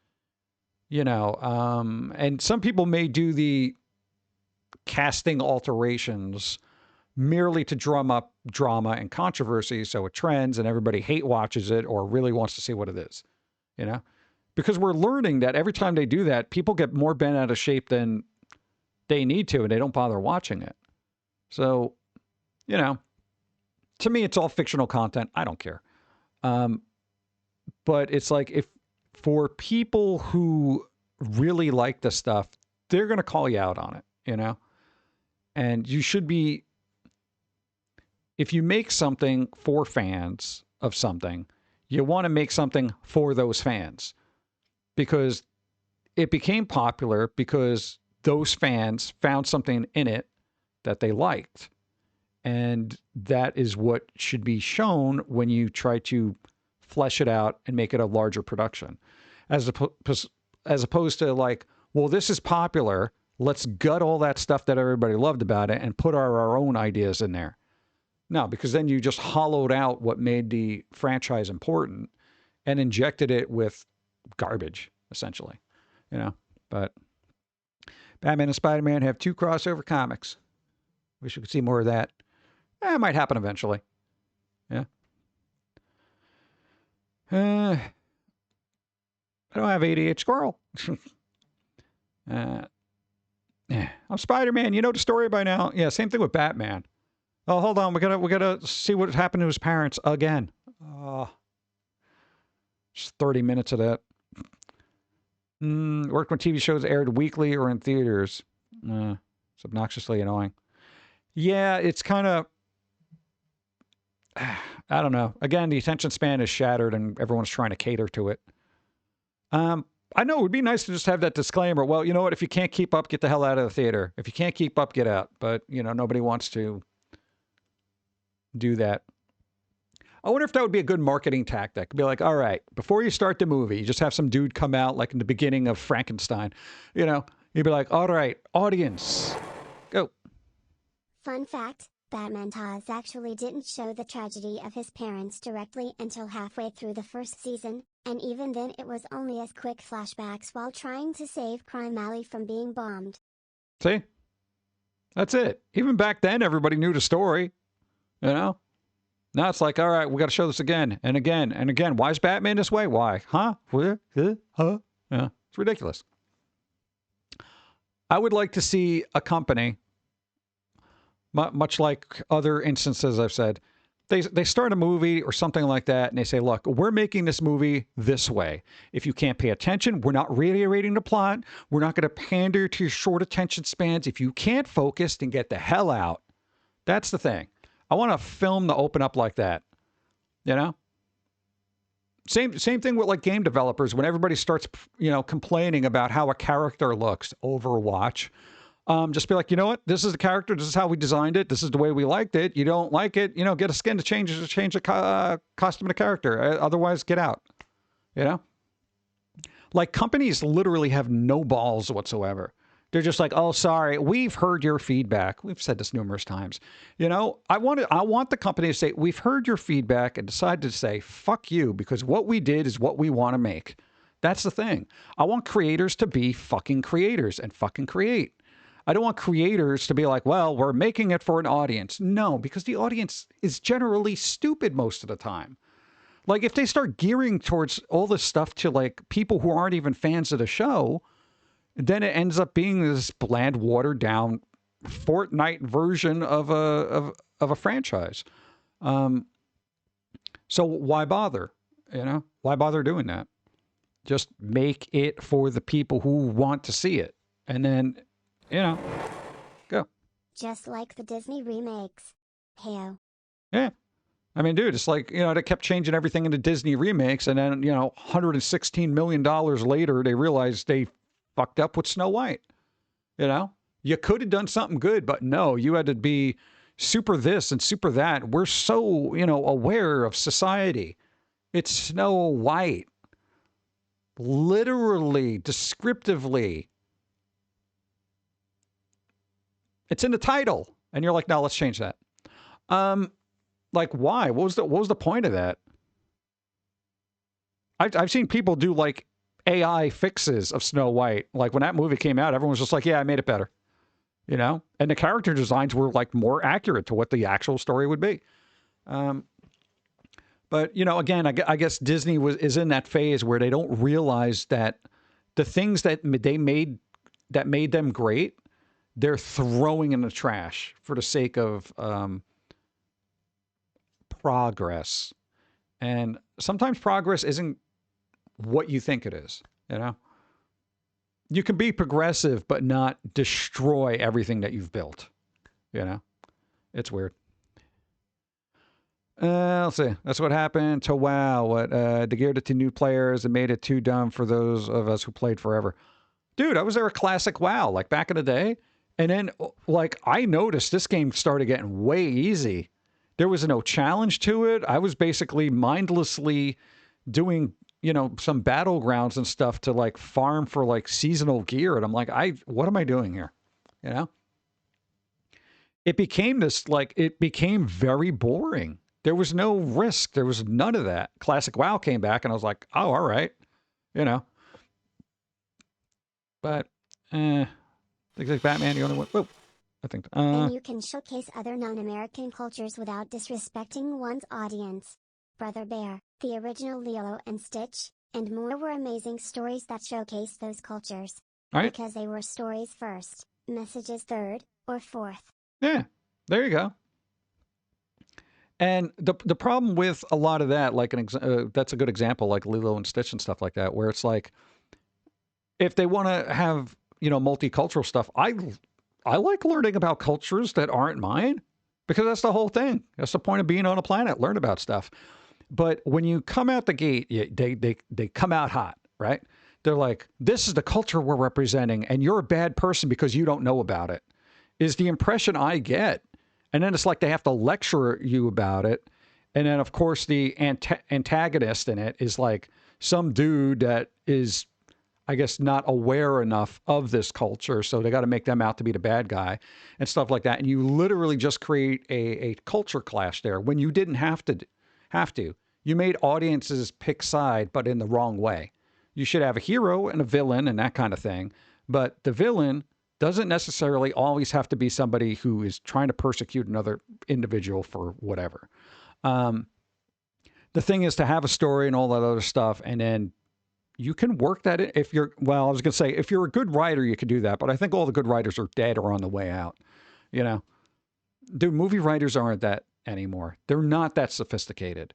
and some people may do the casting alterations merely to drum up drama and controversy so it trends and everybody hate watches it or really wants to see what it is, because we're learning that every time they do that, people get more bent out of shape than they need to, and they don't bother watching it. So, to me, it's all fictional content. I don't care. But it's like, if for people who really like the stuff, they're going to call you out on it, and you should be, if you make something for fans of something, you want to make something for those fans, because it became popular because those fans found something in it that they liked. And that is what should be shown when you try to flesh it out and make it a larger production. As opposed to like, well, this is popular, let's gut all that stuff that everybody loved about it and put our own ideas in there. No, because then you just hollowed out what made the franchise important and injected it with garbage, essentially. But Batman and Spider-Man have 2 crossover comics. Wish we could see more of that. It might happen eventually. Yeah. I don't have ADH squirrel. Yeah, I'm Spider-Man. You know the story by now. Yeah, same thing with Batman. Oh, hold on. We gotta see what happened to his parents again. Oh, just 30 minutes of that. Worked when TV shows aired weekly or in theaters. It's obnoxiously annoying. Yeah, it's kind of... I don't know. Again, the attention span is shattered and everyone's trying to cater to it. I know it would be nice to just have that disclaimer. Well, you know what? If you can't keep up, get the hell out of the theater. If you can't keep up, get out. But, you know, nobody wants to do that. I wonder if that would be a good marketing tactic. Be like, all right, before you start the movie, you just have some dude come out like in the beginning of Frankenstein. You know, you'd be like, all right, audience, go. Fun fact, Batman Taz actually didn't show the tragedy of his parents directly until halfway through the first season, and even then it was only as quick flashbacks while trying to save Crime Alley from being bombed. See? That's it. Even back then, everybody knew the story. You know? Now it's like, all right, we got to show this again and again and again. Why is Batman this way? Why? Huh? Huh? Huh? Yeah, it's ridiculous. I would like to see a company, much like other instances I've said, they start a movie or something like that, and they say, look, we're making this movie this way. If you can't pay attention, we're not reiterating the plot. We're not going to pander to your short attention spans. If you can't focus, then get the hell out. That's the thing. I want a film to open up like that. You know? Same thing with like game developers. When everybody starts, you know, complaining about how a character looks, Overwatch, just be like, you know what? This is the character. This is how we designed it. This is the way we liked it. You don't like it, you know, get a skin to change the costume of the character. Otherwise, get out. You know? Like companies literally have no balls whatsoever. They're just like, oh, sorry, we've heard your feedback. We've said this numerous times. You know, I want the company to say, we've heard your feedback and decide to say, fuck you, because what we did is what we want to make. That's the thing. I want creators to be fucking creators and fucking create. I don't want creators to be like, well, we're making it for an audience. No, because the audience is generally stupid most of the time. Like if they start gearing towards all this stuff to like people who aren't even fans of the show, then it ends up being this bland, watered down Fortnite version of a franchise. So why bother? You know, why bother doing that? Just make it for the people who want to see it, and then, you know, go. Just like the Disney remakes. Heyo. Yeah. I mean, dude, it's like, you know, they kept changing everything into Disney remakes, and then, you know, $116 million later, they realized they fucked up with Snow White. You know, you could have done something good, but no, you had to be super this and super that. We're so, you know, aware of society. It's Snow White. Literally, descriptively. It's in the title. And you're like, no, let's change that. Like, why? What was the point of that? I've seen people do like AI fixes of Snow White. Like when that movie came out, everyone was just like, yeah, I made it better. You know? And the character designs were like more accurate to what the actual story would be. But, you know, again, I guess Disney is in that phase where they don't realize that the things that they made that made them great, they're throwing in the trash for the sake of progress. And sometimes progress isn't what you think it is, you know? You can be progressive, but not destroy everything that you've built, you know? It's weird. Let's see. That's what happened to WoW. They geared it to new players and made it too dumb for those of us who played forever. Dude, I was there a classic WoW, like back in the day. And then, like, I noticed this game started getting way easy. There was no challenge to it. I was basically mindlessly doing, you know, some battlegrounds and stuff to like farm for like seasonal gear. And I'm like, what am I doing here? You know? It became this, like, it became very boring. There was no risk. There was none of that. Classic WoW came back and I was like, oh, all right. You know? But, things like Batman, the only one. Whoa. I think. And you can showcase other non-American cultures without disrespecting one's audience. Brother Bear, the original Lilo and Stitch, and more were amazing stories that showcase those cultures. All right. Because they were stories first, messages third, or fourth. Yeah, there you go. And the problem with a lot of that, like that's a good example, like Lilo and Stitch and stuff like that, where it's like, if they want to have, you know, multicultural stuff, I like learning about cultures that aren't mine, because that's the whole thing. That's the point of being on a planet, learn about stuff. But when you come out the gate, they come out hot, right? They're like, this is the culture we're representing, and you're a bad person because you don't know about it, is the impression I get. And then it's like they have to lecture you about it. And then, of course, the antagonist in it is like some dude that is, I guess, not aware enough of this culture. So they got to make them out to be the bad guy and stuff like that. And you literally just create a culture clash there when you didn't have to. You made audiences pick side, but in the wrong way. You should have a hero and a villain and that kind of thing. But the villain doesn't necessarily always have to be somebody who is trying to persecute another individual for whatever. The thing is to have a story and all that other stuff, and then you can work that in. If you're, well, I was going to say, if you're a good writer, you could do that, but I think all the good writers are dead or on the way out. You know, dude, movie writers aren't that anymore. They're not that sophisticated.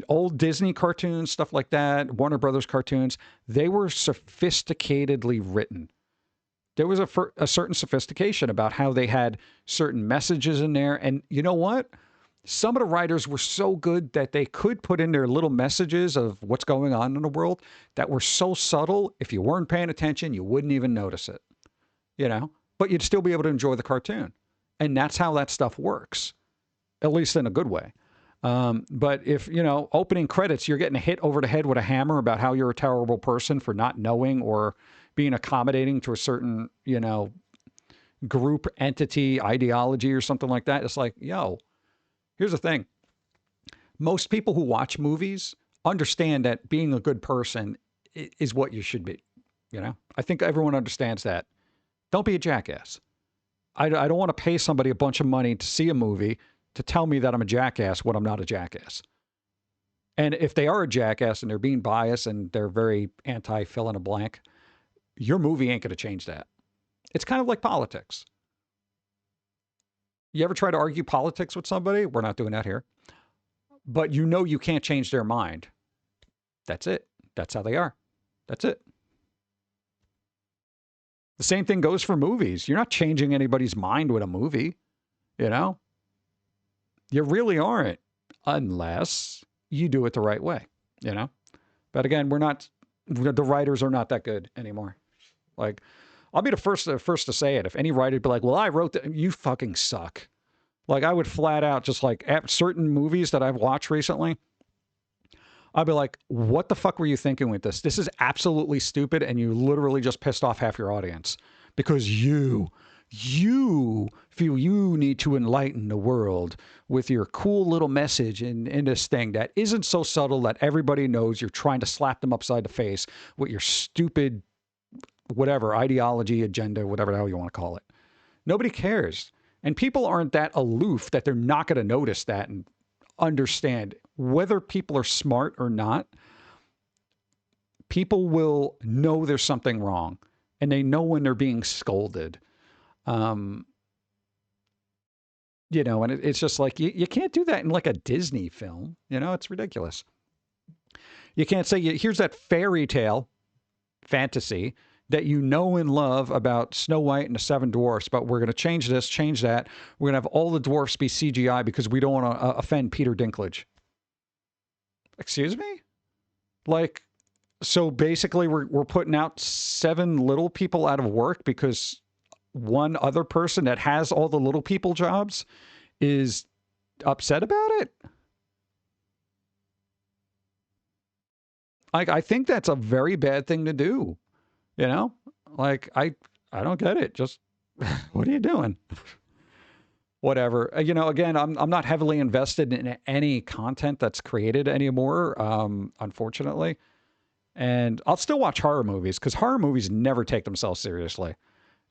Old Disney cartoons, stuff like that, Warner Brothers cartoons, they were sophisticatedly written. There was a certain sophistication about how they had certain messages in there. And you know what? Some of the writers were so good that they could put in their little messages of what's going on in the world that were so subtle, if you weren't paying attention, you wouldn't even notice it, you know? But you'd still be able to enjoy the cartoon. And that's how that stuff works, at least in a good way. But if, you know, opening credits, you're getting hit over the head with a hammer about how you're a terrible person for not knowing or being accommodating to a certain, you know, group, entity, ideology or something like that. It's like, yo, here's the thing. Most people who watch movies understand that being a good person is what you should be. You know, I think everyone understands that. Don't be a jackass. I don't want to pay somebody a bunch of money to see a movie to tell me that I'm a jackass when I'm not a jackass. And if they are a jackass and they're being biased and they're very anti-fill in a blank, your movie ain't going to change that. It's kind of like politics. You ever try to argue politics with somebody? We're not doing that here. But you know you can't change their mind. That's it. That's how they are. That's it. The same thing goes for movies. You're not changing anybody's mind with a movie, you know? You really aren't, unless you do it the right way, you know? But again, the writers are not that good anymore. Like, I'll be the first to say it. If any writer would be like, well, I wrote that, you fucking suck. Like, I would flat out, just like at certain movies that I've watched recently, I'd be like, what the fuck were you thinking with this? This is absolutely stupid, and you literally just pissed off half your audience because you feel you need to enlighten the world with your cool little message in this thing that isn't so subtle that everybody knows you're trying to slap them upside the face with your stupid whatever, ideology, agenda, whatever the hell you want to call it. Nobody cares. And people aren't that aloof that they're not going to notice that and understand. Whether people are smart or not, people will know there's something wrong. And they know when they're being scolded. You know, and it's just like, you can't do that in like a Disney film. You know, it's ridiculous. You can't say, here's that fairy tale fantasy that you know and love about Snow White and the Seven Dwarfs, but we're going to change this, change that. We're going to have all the dwarfs be CGI because we don't want to offend Peter Dinklage. Excuse me? Like, so basically we're putting out 7 little people out of work because one other person that has all the little people jobs is upset about it? I think that's a very bad thing to do. You know, like, I don't get it. Just, what are you doing? Whatever. You know, again, I'm not heavily invested in any content that's created anymore, unfortunately. And I'll still watch horror movies because horror movies never take themselves seriously.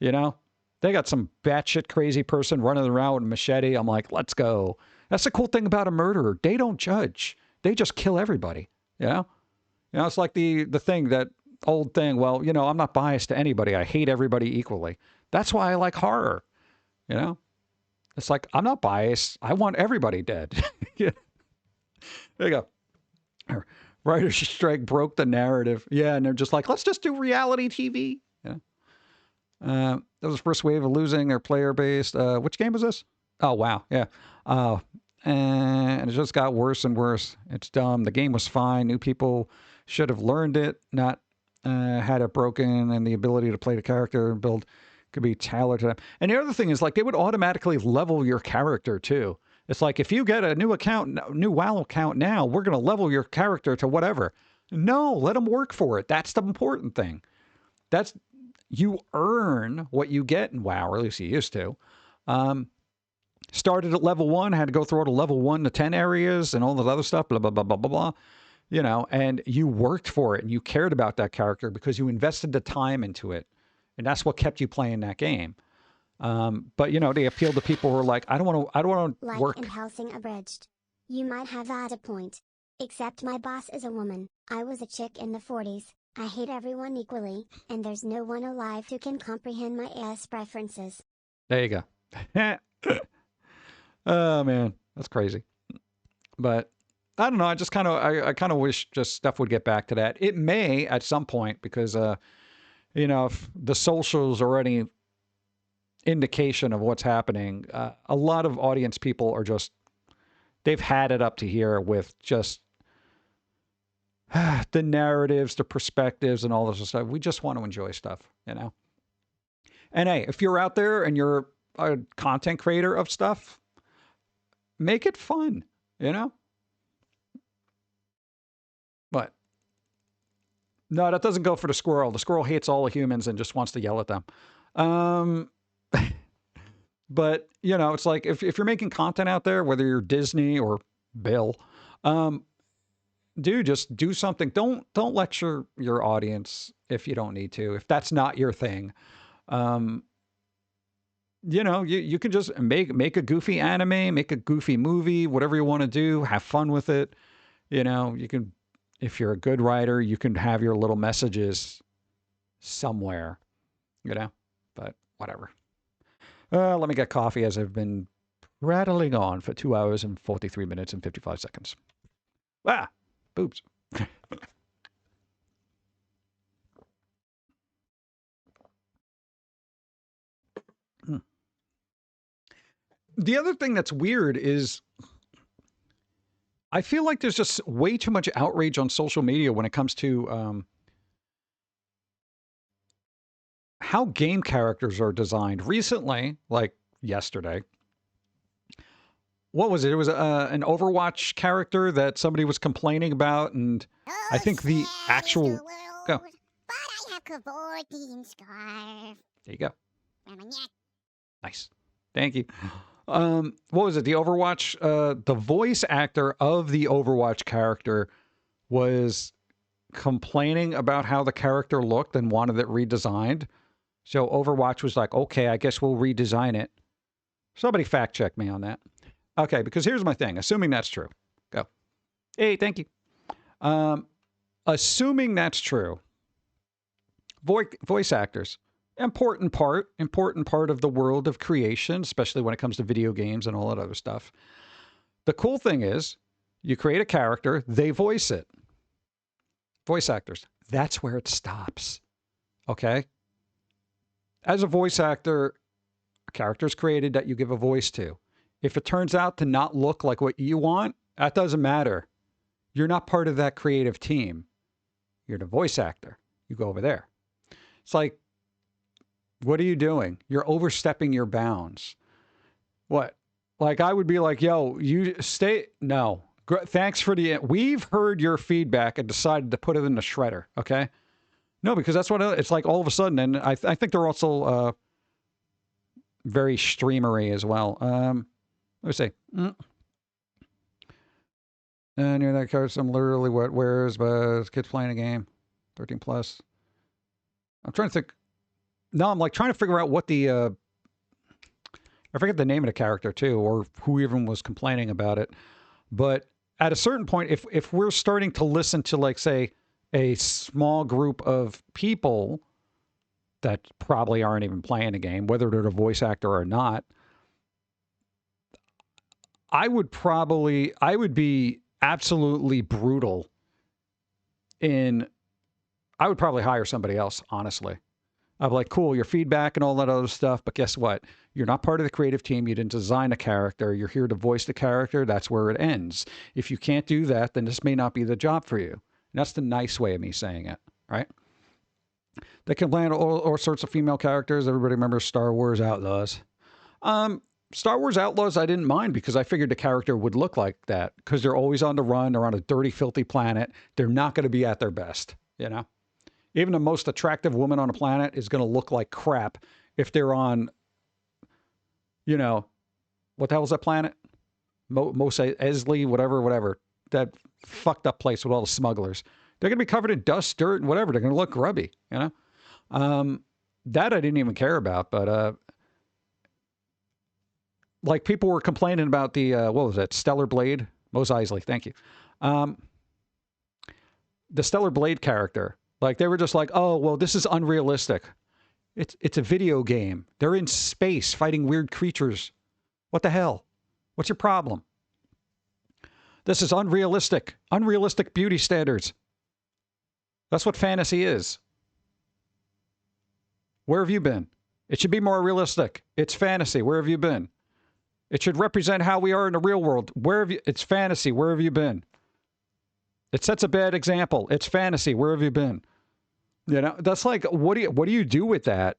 You know, They got some batshit crazy person running around with a machete. I'm like, let's go. That's the cool thing about a murderer. They don't judge. They just kill everybody. You know? You know, it's like the thing, that old thing, well, you know, I'm not biased to anybody. I hate everybody equally. That's why I like horror. You know? It's like, I'm not biased. I want everybody dead. Yeah. There you go. Writer's strike broke the narrative. Yeah, and they're just like, let's just do reality TV. Yeah. That was the first wave of losing their player base. Which game was this? Oh, wow. Yeah. And it just got worse and worse. It's dumb. The game was fine. New people should have learned it, not had it broken, and the ability to play the character and build could be tailored to them. And the other thing is, like, they would automatically level your character, too. It's like, if you get a new account, new WoW account now, we're going to level your character to whatever. No, let them work for it. That's the important thing. That's, you earn what you get in WoW, or at least you used to. Started at level 1, had to go through all the level 1 to 10 areas and all that other stuff, blah, blah, blah, blah, blah, blah. You know, and you worked for it and you cared about that character because you invested the time into it. And that's what kept you playing that game. But, you know, they appeal to people who are like, I don't want to like work. In Helsing Abridged. You might have had a point. Except my boss is a woman. I was a chick in the 40s. I hate everyone equally, and there's no one alive who can comprehend my ass preferences. There you go. Oh, man, that's crazy. But I don't know. I just kind of, I kind of wish just stuff would get back to that. It may at some point because, you know, if the socials are any indication of what's happening, a lot of audience people are just, they've had it up to here with just the narratives, the perspectives, and all this stuff. We just want to enjoy stuff, you know? And hey, if you're out there and you're a content creator of stuff, make it fun, you know? But no, that doesn't go for the squirrel. The squirrel hates all the humans and just wants to yell at them. But, you know, it's like if you're making content out there, whether you're Disney or Bill, dude, just do something. Don't lecture your audience if you don't need to, if that's not your thing. You know, you can just make a goofy anime, make a goofy movie, whatever you want to do, have fun with it. You know, you can, if you're a good writer, you can have your little messages somewhere, you know, but whatever. Let me get coffee as I've been rattling on for 2 hours and 43 minutes and 55 seconds. Ah, boobs. The other thing that's weird is I feel like there's just way too much outrage on social media when it comes to how game characters are designed. Recently, like yesterday, what was it? It was an Overwatch character that somebody was complaining about, and I think the actual... Go. But I have cavorting scarf. There you go. Nice. Thank you. What was it? The Overwatch, the voice actor of the Overwatch character was complaining about how the character looked and wanted it redesigned. So Overwatch was like, okay, I guess we'll redesign it. Somebody fact check me on that. Okay, because here's my thing. Assuming that's true. Go. Hey, thank you. Assuming that's true, voice actors, important part of the world of creation, especially when it comes to video games and all that other stuff. The cool thing is, you create a character, they voice it. Voice actors. That's where it stops. Okay? As a voice actor, a character is created that you give a voice to. If it turns out to not look like what you want, that doesn't matter. You're not part of that creative team. You're the voice actor. You go over there. It's like, what are you doing? You're overstepping your bounds. What? Like, I would be like, yo, you stay. No. Thanks for the... We've heard your feedback and decided to put it in the shredder, okay? No, because that's what it's like all of a sudden. And I think they're also very streamery as well. Let me see. And near that card, some literally what wears, but kids playing a game. 13 plus. I'm trying to think. No, I'm like trying to figure out what the I forget the name of the character too, or who even was complaining about it. But at a certain point, if we're starting to listen to, like, say, a small group of people that probably aren't even playing the game, whether they're a voice actor or not, I would be absolutely brutal I would probably hire somebody else, honestly. I'm like, cool, your feedback and all that other stuff, but guess what? You're not part of the creative team. You didn't design a character. You're here to voice the character. That's where it ends. If you can't do that, then this may not be the job for you. And that's the nice way of me saying it, right? They can land all sorts of female characters. Everybody remembers Star Wars Outlaws. Star Wars Outlaws, I didn't mind because I figured the character would look like that because they're always on the run. They're on a dirty, filthy planet. They're not going to be at their best, you know? Even the most attractive woman on the planet is going to look like crap if they're on, you know, what the hell is that planet? Mos Eisley, whatever. That fucked up place with all the smugglers. They're going to be covered in dust, dirt, and whatever. They're going to look grubby, you know? That I didn't even care about, but, like, people were complaining about the, what was that, Stellar Blade? Mos Eisley, thank you. The Stellar Blade character. Like, they were just like, oh, well, this is unrealistic. It's a video game. They're in space fighting weird creatures. What the hell? What's your problem? This is unrealistic. Unrealistic beauty standards. That's what fantasy is. Where have you been? It should be more realistic. It's fantasy. Where have you been? It should represent how we are in the real world. It's fantasy. Where have you been? It sets a bad example. It's fantasy. Where have you been? You know, that's like, what do you do with that?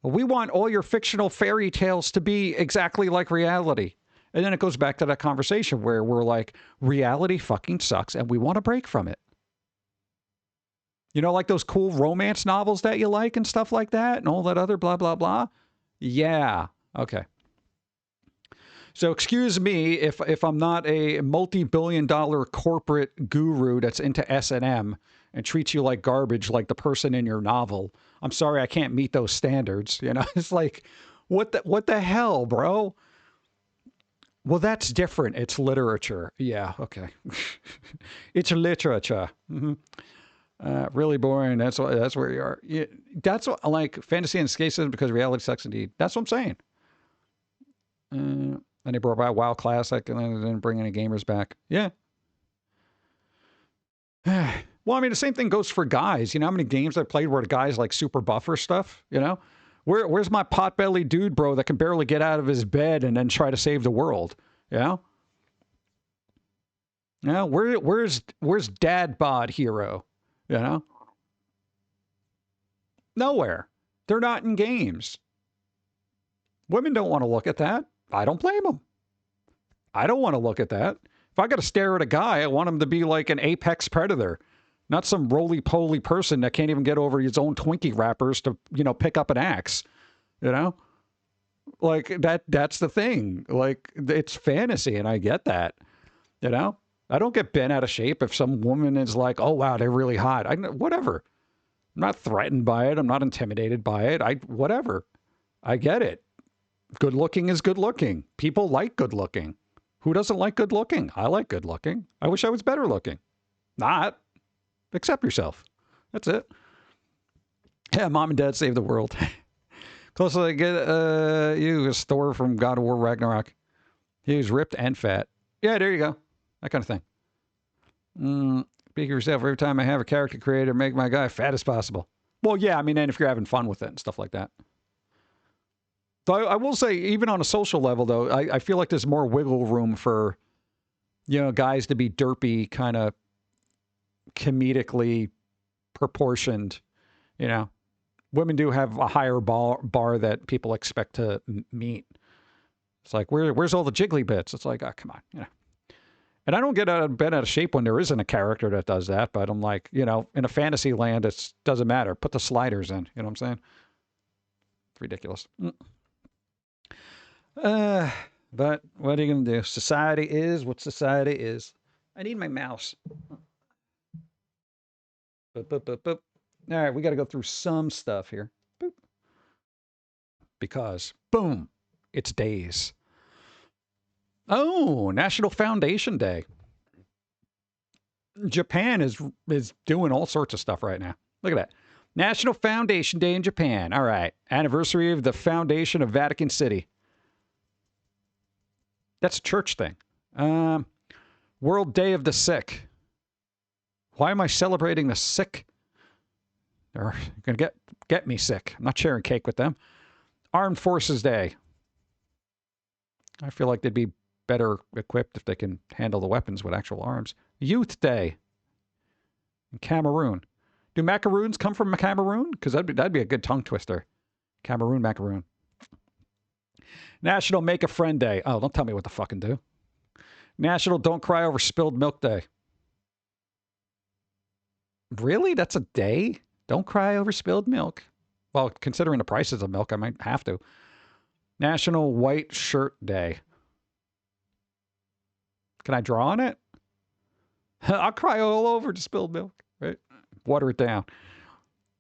We want all your fictional fairy tales to be exactly like reality. And then it goes back to that conversation where we're like, reality fucking sucks and we want to break from it. You know, like those cool romance novels that you like and stuff like that and all that other blah, blah, blah. Yeah. Okay. So excuse me if I'm not a multi-billion-dollar corporate guru that's into S&M and treats you like garbage, like the person in your novel. I'm sorry I can't meet those standards. You know, it's like, what the hell, bro? Well, that's different. It's literature. Yeah, okay. It's literature. Mm-hmm. Really boring. That's where you are. Yeah, that's what I like, fantasy and escapism because reality sucks indeed. That's what I'm saying. And they brought back WoW Classic and then they didn't bring any gamers back. Yeah. Well, I mean, the same thing goes for guys. You know how many games I've played where the guy's like super buff or stuff, you know? Where's my pot-bellied dude, bro, that can barely get out of his bed and then try to save the world, you know? You know, where's dad bod hero, you know? Nowhere. They're not in games. Women don't want to look at that. I don't blame them. I don't want to look at that. If I got to stare at a guy, I want him to be like an apex predator, not some roly-poly person that can't even get over his own Twinkie wrappers to, you know, pick up an axe, you know? Like, that's the thing. Like, it's fantasy, and I get that, you know? I don't get bent out of shape if some woman is like, oh, wow, they're really hot. Whatever. I'm not threatened by it. I'm not intimidated by it. Whatever. I get it. Good looking is good looking. People like good looking. Who doesn't like good looking? I like good looking. I wish I was better looking. Not. Accept yourself. That's it. Yeah, mom and dad save the world. Closely I get you a Thor from God of War Ragnarok. He was ripped and fat. Yeah, there you go. That kind of thing. Speak for yourself. Every time I have a character creator, make my guy fat as possible. Well, yeah, I mean, and if you're having fun with it and stuff like that. So I will say, even on a social level, though, I feel like there's more wiggle room for, you know, guys to be derpy, kind of comedically proportioned, you know. Women do have a higher bar that people expect to meet. It's like, where's all the jiggly bits? It's like, oh, come on, you know. And I don't get bent out of shape when there isn't a character that does that, but I'm like, you know, in a fantasy land, it doesn't matter. Put the sliders in, you know what I'm saying? It's ridiculous. But what are you going to do? Society is what society is. I need my mouse. Boop, boop, boop, boop. All right, we got to go through some stuff here. Boop. Because, boom, It's days. Oh, National Foundation Day. Japan is doing all sorts of stuff right now. Look at that. National Foundation Day in Japan. All right. Anniversary of the foundation of Vatican City. That's a church thing. World Day of the Sick. Why am I celebrating the sick? They're going to get me sick. I'm not sharing cake with them. Armed Forces Day. I feel like they'd be better equipped if they can handle the weapons with actual arms. Youth Day in Cameroon. Do macaroons come from Cameroon? Because that'd be a good tongue twister. Cameroon macaroon. National Make a Friend Day. Oh, don't tell me what to fucking do. National Don't Cry Over Spilled Milk Day. Really? That's a day? Don't cry over spilled milk. Well, considering the prices of milk, I might have to. National White Shirt Day. Can I draw on it? I'll cry all over the spilled milk, right? Water it down.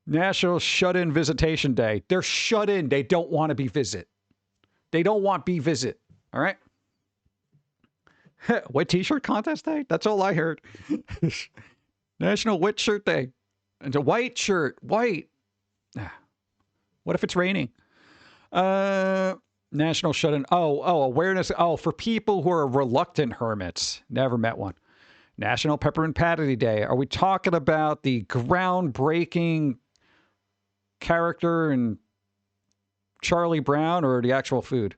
National Shut-In Visitation Day. They're shut in. They don't want to be visit. They don't want be visit. All right? What t-shirt contest day? That's all I heard. National Wet Shirt Day. It's a white shirt. White. What if it's raining? National Shut-In. Oh, awareness. Oh, for people who are reluctant hermits. Never met one. National Peppermint Patty Day. Are we talking about the groundbreaking character in Charlie Brown or the actual food?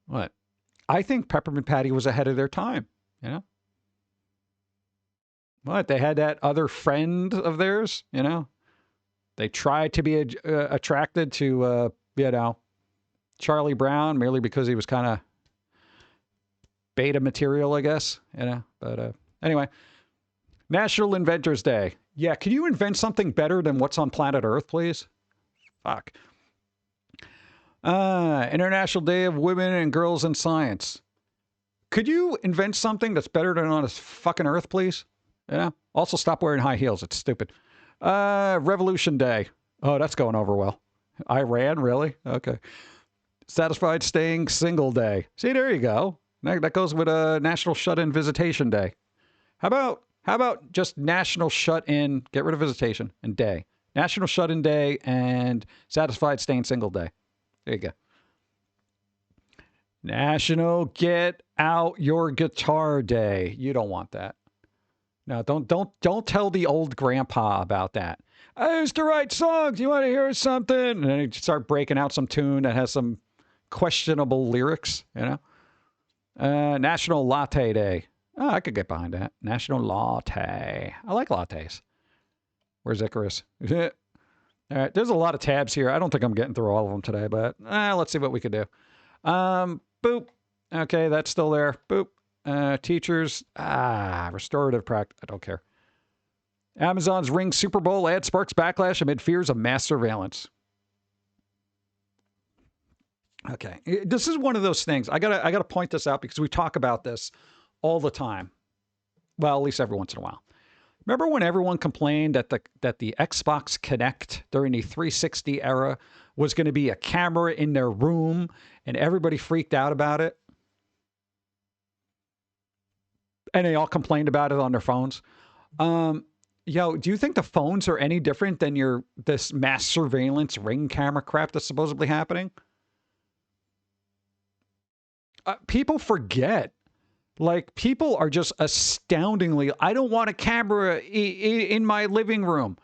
What? I think Peppermint Patty was ahead of their time, you know? What? They had that other friend of theirs, you know? They tried to be attracted to, you know, Charlie Brown merely because he was kind of beta material, I guess, you know? But anyway, National Inventors Day. Yeah, can you invent something better than what's on planet Earth, please? Fuck. International Day of Women and Girls in Science. Could you invent something that's better than on this fucking Earth, please? Yeah. Also, stop wearing high heels. It's stupid. Revolution Day. Oh, that's going over well. Iran, really? Okay. Satisfied Staying Single Day. See, there you go. That goes with National Shut-In Visitation Day. How about just National Shut-In, get rid of visitation, and day. National Shut-In Day and Satisfied Staying Single Day. There you go. National Get Out Your Guitar Day. You don't want that. No, don't tell the old grandpa about that. I used to write songs. You want to hear something? And then you start breaking out some tune that has some questionable lyrics, you know? National Latte Day. Oh, I could get behind that. National Latte. I like lattes. Where's Icarus? All right, there's a lot of tabs here. I don't think I'm getting through all of them today, but let's see what we can do. Boop. Okay, that's still there. Boop. Teachers. Restorative practice. I don't care. Amazon's Ring Super Bowl ad sparks backlash amid fears of mass surveillance. Okay, this is one of those things. I gotta point this out because we talk about this all the time. Well, at least every once in a while. Remember when everyone complained that the Xbox Kinect during the 360 era was going to be a camera in their room, and everybody freaked out about it? And they all complained about it on their phones. Do you think the phones are any different than this mass surveillance Ring camera crap that's supposedly happening? People forget. Like, people are just astoundingly, I don't want a camera in my living room.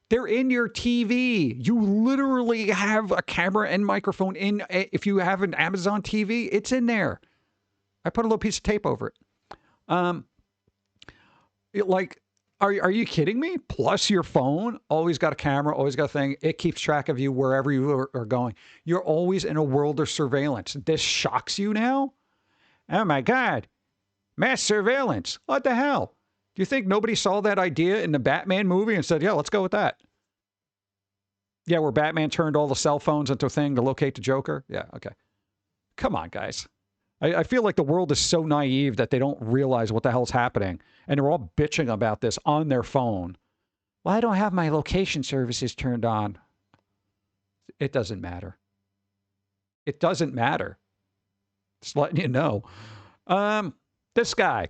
They're in your TV. You literally have a camera and microphone in. If you have an Amazon TV, it's in there. I put a little piece of tape over it. Are you kidding me? Plus your phone, always got a camera, always got a thing. It keeps track of you wherever you are going. You're always in a world of surveillance. This shocks you now? Oh my God. Mass surveillance. What the hell? Do you think nobody saw that idea in the Batman movie and said, yeah, let's go with that? Yeah, where Batman turned all the cell phones into a thing to locate the Joker? Yeah, okay. Come on, guys. I feel like the world is so naive that they don't realize what the hell's happening. And they're all bitching about this on their phone. Well, I don't have my location services turned on. It doesn't matter. It doesn't matter. Just letting you know. This guy.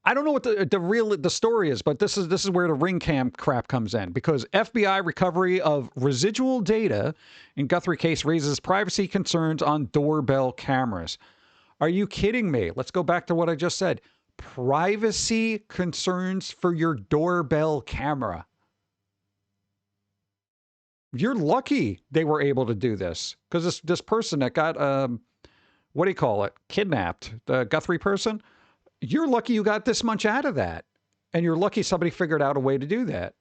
I don't know what the story is, but this is where the ring cam crap comes in, because FBI recovery of residual data in Guthrie case raises privacy concerns on doorbell cameras. Are you kidding me? Let's go back to what I just said. Privacy concerns for your doorbell camera. You're lucky they were able to do this, because this person that got what do you call it? Kidnapped, the Guthrie person. You're lucky you got this much out of that. And you're lucky somebody figured out a way to do that.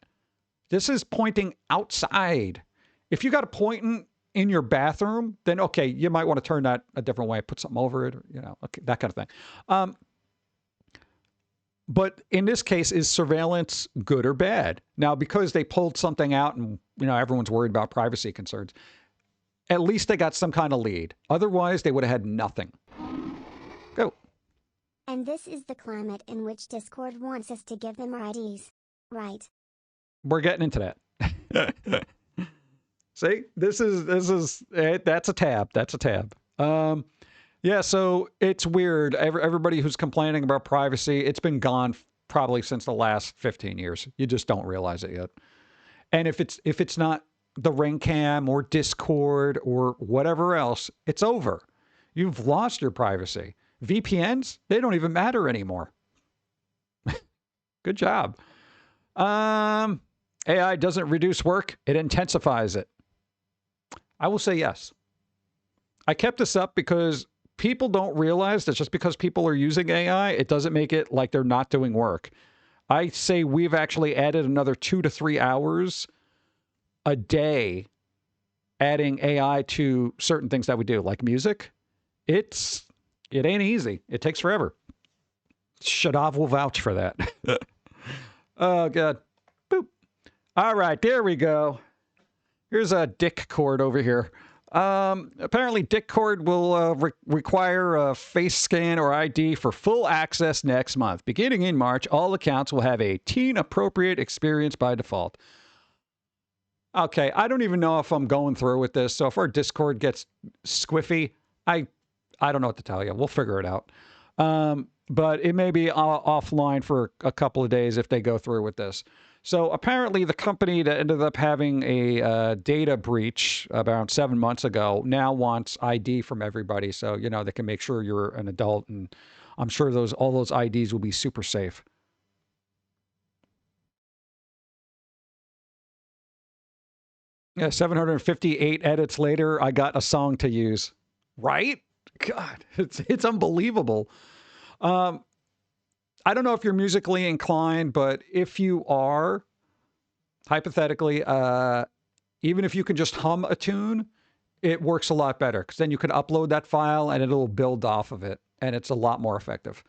This is pointing outside. If you got a pointing in your bathroom, then okay, you might want to turn that a different way, put something over it, or, you know, okay, that kind of thing. But in this case, is surveillance good or bad? Now, because they pulled something out and, you know, everyone's worried about privacy concerns, at least they got some kind of lead. Otherwise, they would have had nothing. Go. And this is the climate in which Discord wants us to give them our IDs. Right. We're getting into that. See, this is that's a tab. That's a tab. Yeah, so it's weird. Everybody who's complaining about privacy, it's been gone probably since the last 15 years. You just don't realize it yet. And if it's not the ring cam or Discord or whatever else, it's over. You've lost your privacy. VPNs, they don't even matter anymore. Good job. AI doesn't reduce work, it intensifies it. I will say yes. I kept this up because people don't realize that just because people are using AI, it doesn't make it like they're not doing work. I say we've actually added another 2 to 3 hours a day adding AI to certain things that we do, like music. It ain't easy. It takes forever. Shadov will vouch for that. Oh, God. Boop. All right, there we go. Here's a dick cord over here. Apparently, Discord will require a face scan or ID for full access next month. Beginning in March, all accounts will have a teen-appropriate experience by default. Okay, I don't even know if I'm going through with this, so if our Discord gets squiffy, I don't know what to tell you. We'll figure it out. But it may be offline for a couple of days if they go through with this. So apparently the company that ended up having a data breach about 7 months ago now wants ID from everybody. So, you know, they can make sure you're an adult. And I'm sure all those IDs will be super safe. Yeah, 758 edits later, I got a song to use. Right? God, it's unbelievable. I don't know if you're musically inclined, but if you are, hypothetically, even if you can just hum a tune, it works a lot better because then you can upload that file and it'll build off of it, and it's a lot more effective.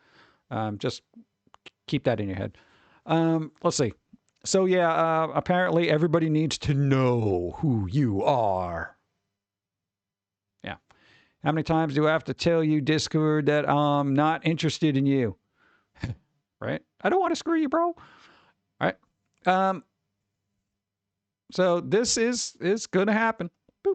Just keep that in your head. Let's see. So yeah, apparently everybody needs to know who you are. Yeah. How many times do I have to tell you, Discord, that I'm not interested in you? Right? I don't want to screw you, bro. All right. So this is going to happen. Boop.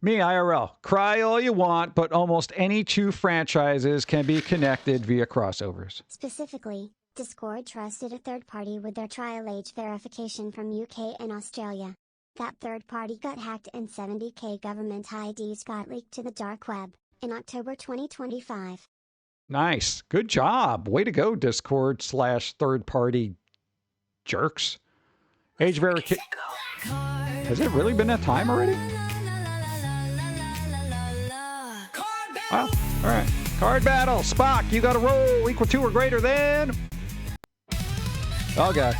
Me, IRL. Cry all you want, but almost any two franchises can be connected via crossovers. Specifically, Discord trusted a third party with their trial age verification from UK and Australia. That third party got hacked and 70k government IDs got leaked to the dark web in October 2025. Nice. Good job. Way to go, Discord / third party jerks. Age verification. Has it really been that time already? Wow. All right. Card battle. Spock, you got to roll equal to or greater than. Oh, God.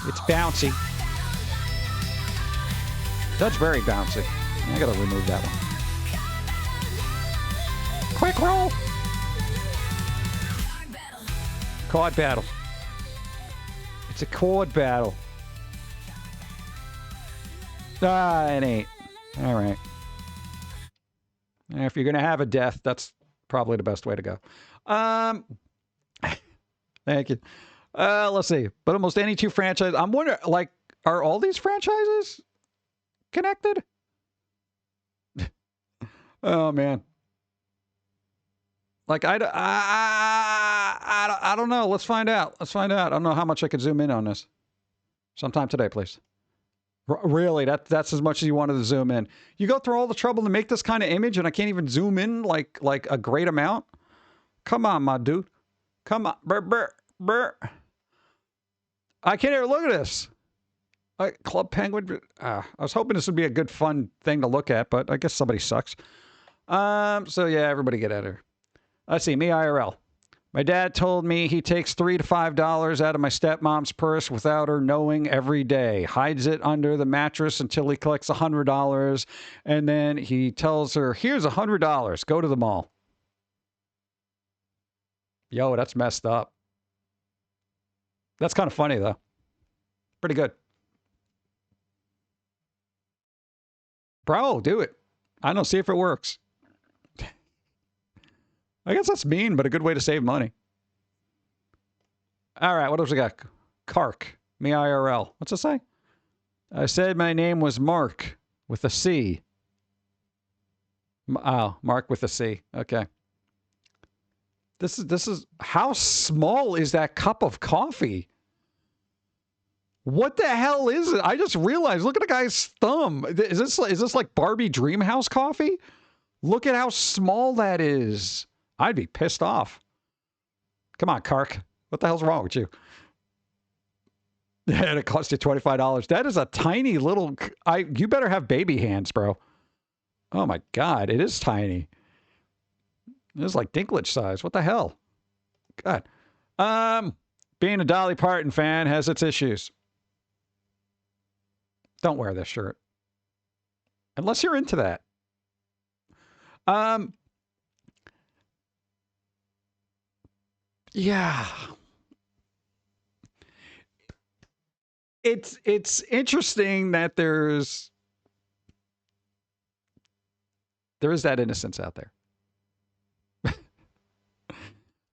It's bouncy. That's very bouncy. I got to remove that one. Quick roll. Card battle. It's a chord battle. Ah, it ain't. All right. If you're going to have a death, that's probably the best way to go. Thank you. Let's see. But almost any two franchises. I'm wondering, like, are all these franchises connected? Oh, man. Like, I don't know. Let's find out. Let's find out. I don't know how much I could zoom in on this. Sometime today, please. Really? That's as much as you wanted to zoom in. You go through all the trouble to make this kind of image, and I can't even zoom in like a great amount? Come on, my dude. Come on. Brr, brr, brr. I can't even look at this. Club Penguin. I was hoping this would be a good, fun thing to look at, but I guess somebody sucks. So, yeah, everybody get out of here. Let's see. Me IRL. My dad told me he takes $3 to $5 out of my stepmom's purse without her knowing every day. Hides it under the mattress until he collects $100. And then he tells her, here's $100. Go to the mall. Yo, that's messed up. That's kind of funny, though. Pretty good. Bro, do it. I don't see if it works. I guess that's mean, but a good way to save money. All right, what else we got? Kark, me IRL. What's it say? I said my name was Mark with a C. Oh, Mark with a C. Okay. This is how small is that cup of coffee? What the hell is it? I just realized. Look at the guy's thumb. Is this like Barbie Dreamhouse coffee? Look at how small that is. I'd be pissed off. Come on, Kark. What the hell's wrong with you? And it cost you $25. That is a tiny little... You better have baby hands, bro. Oh, my God. It is tiny. It is like Dinklage size. What the hell? God. Being a Dolly Parton fan has its issues. Don't wear this shirt. Unless you're into that. Yeah. It's interesting that there is that innocence out there.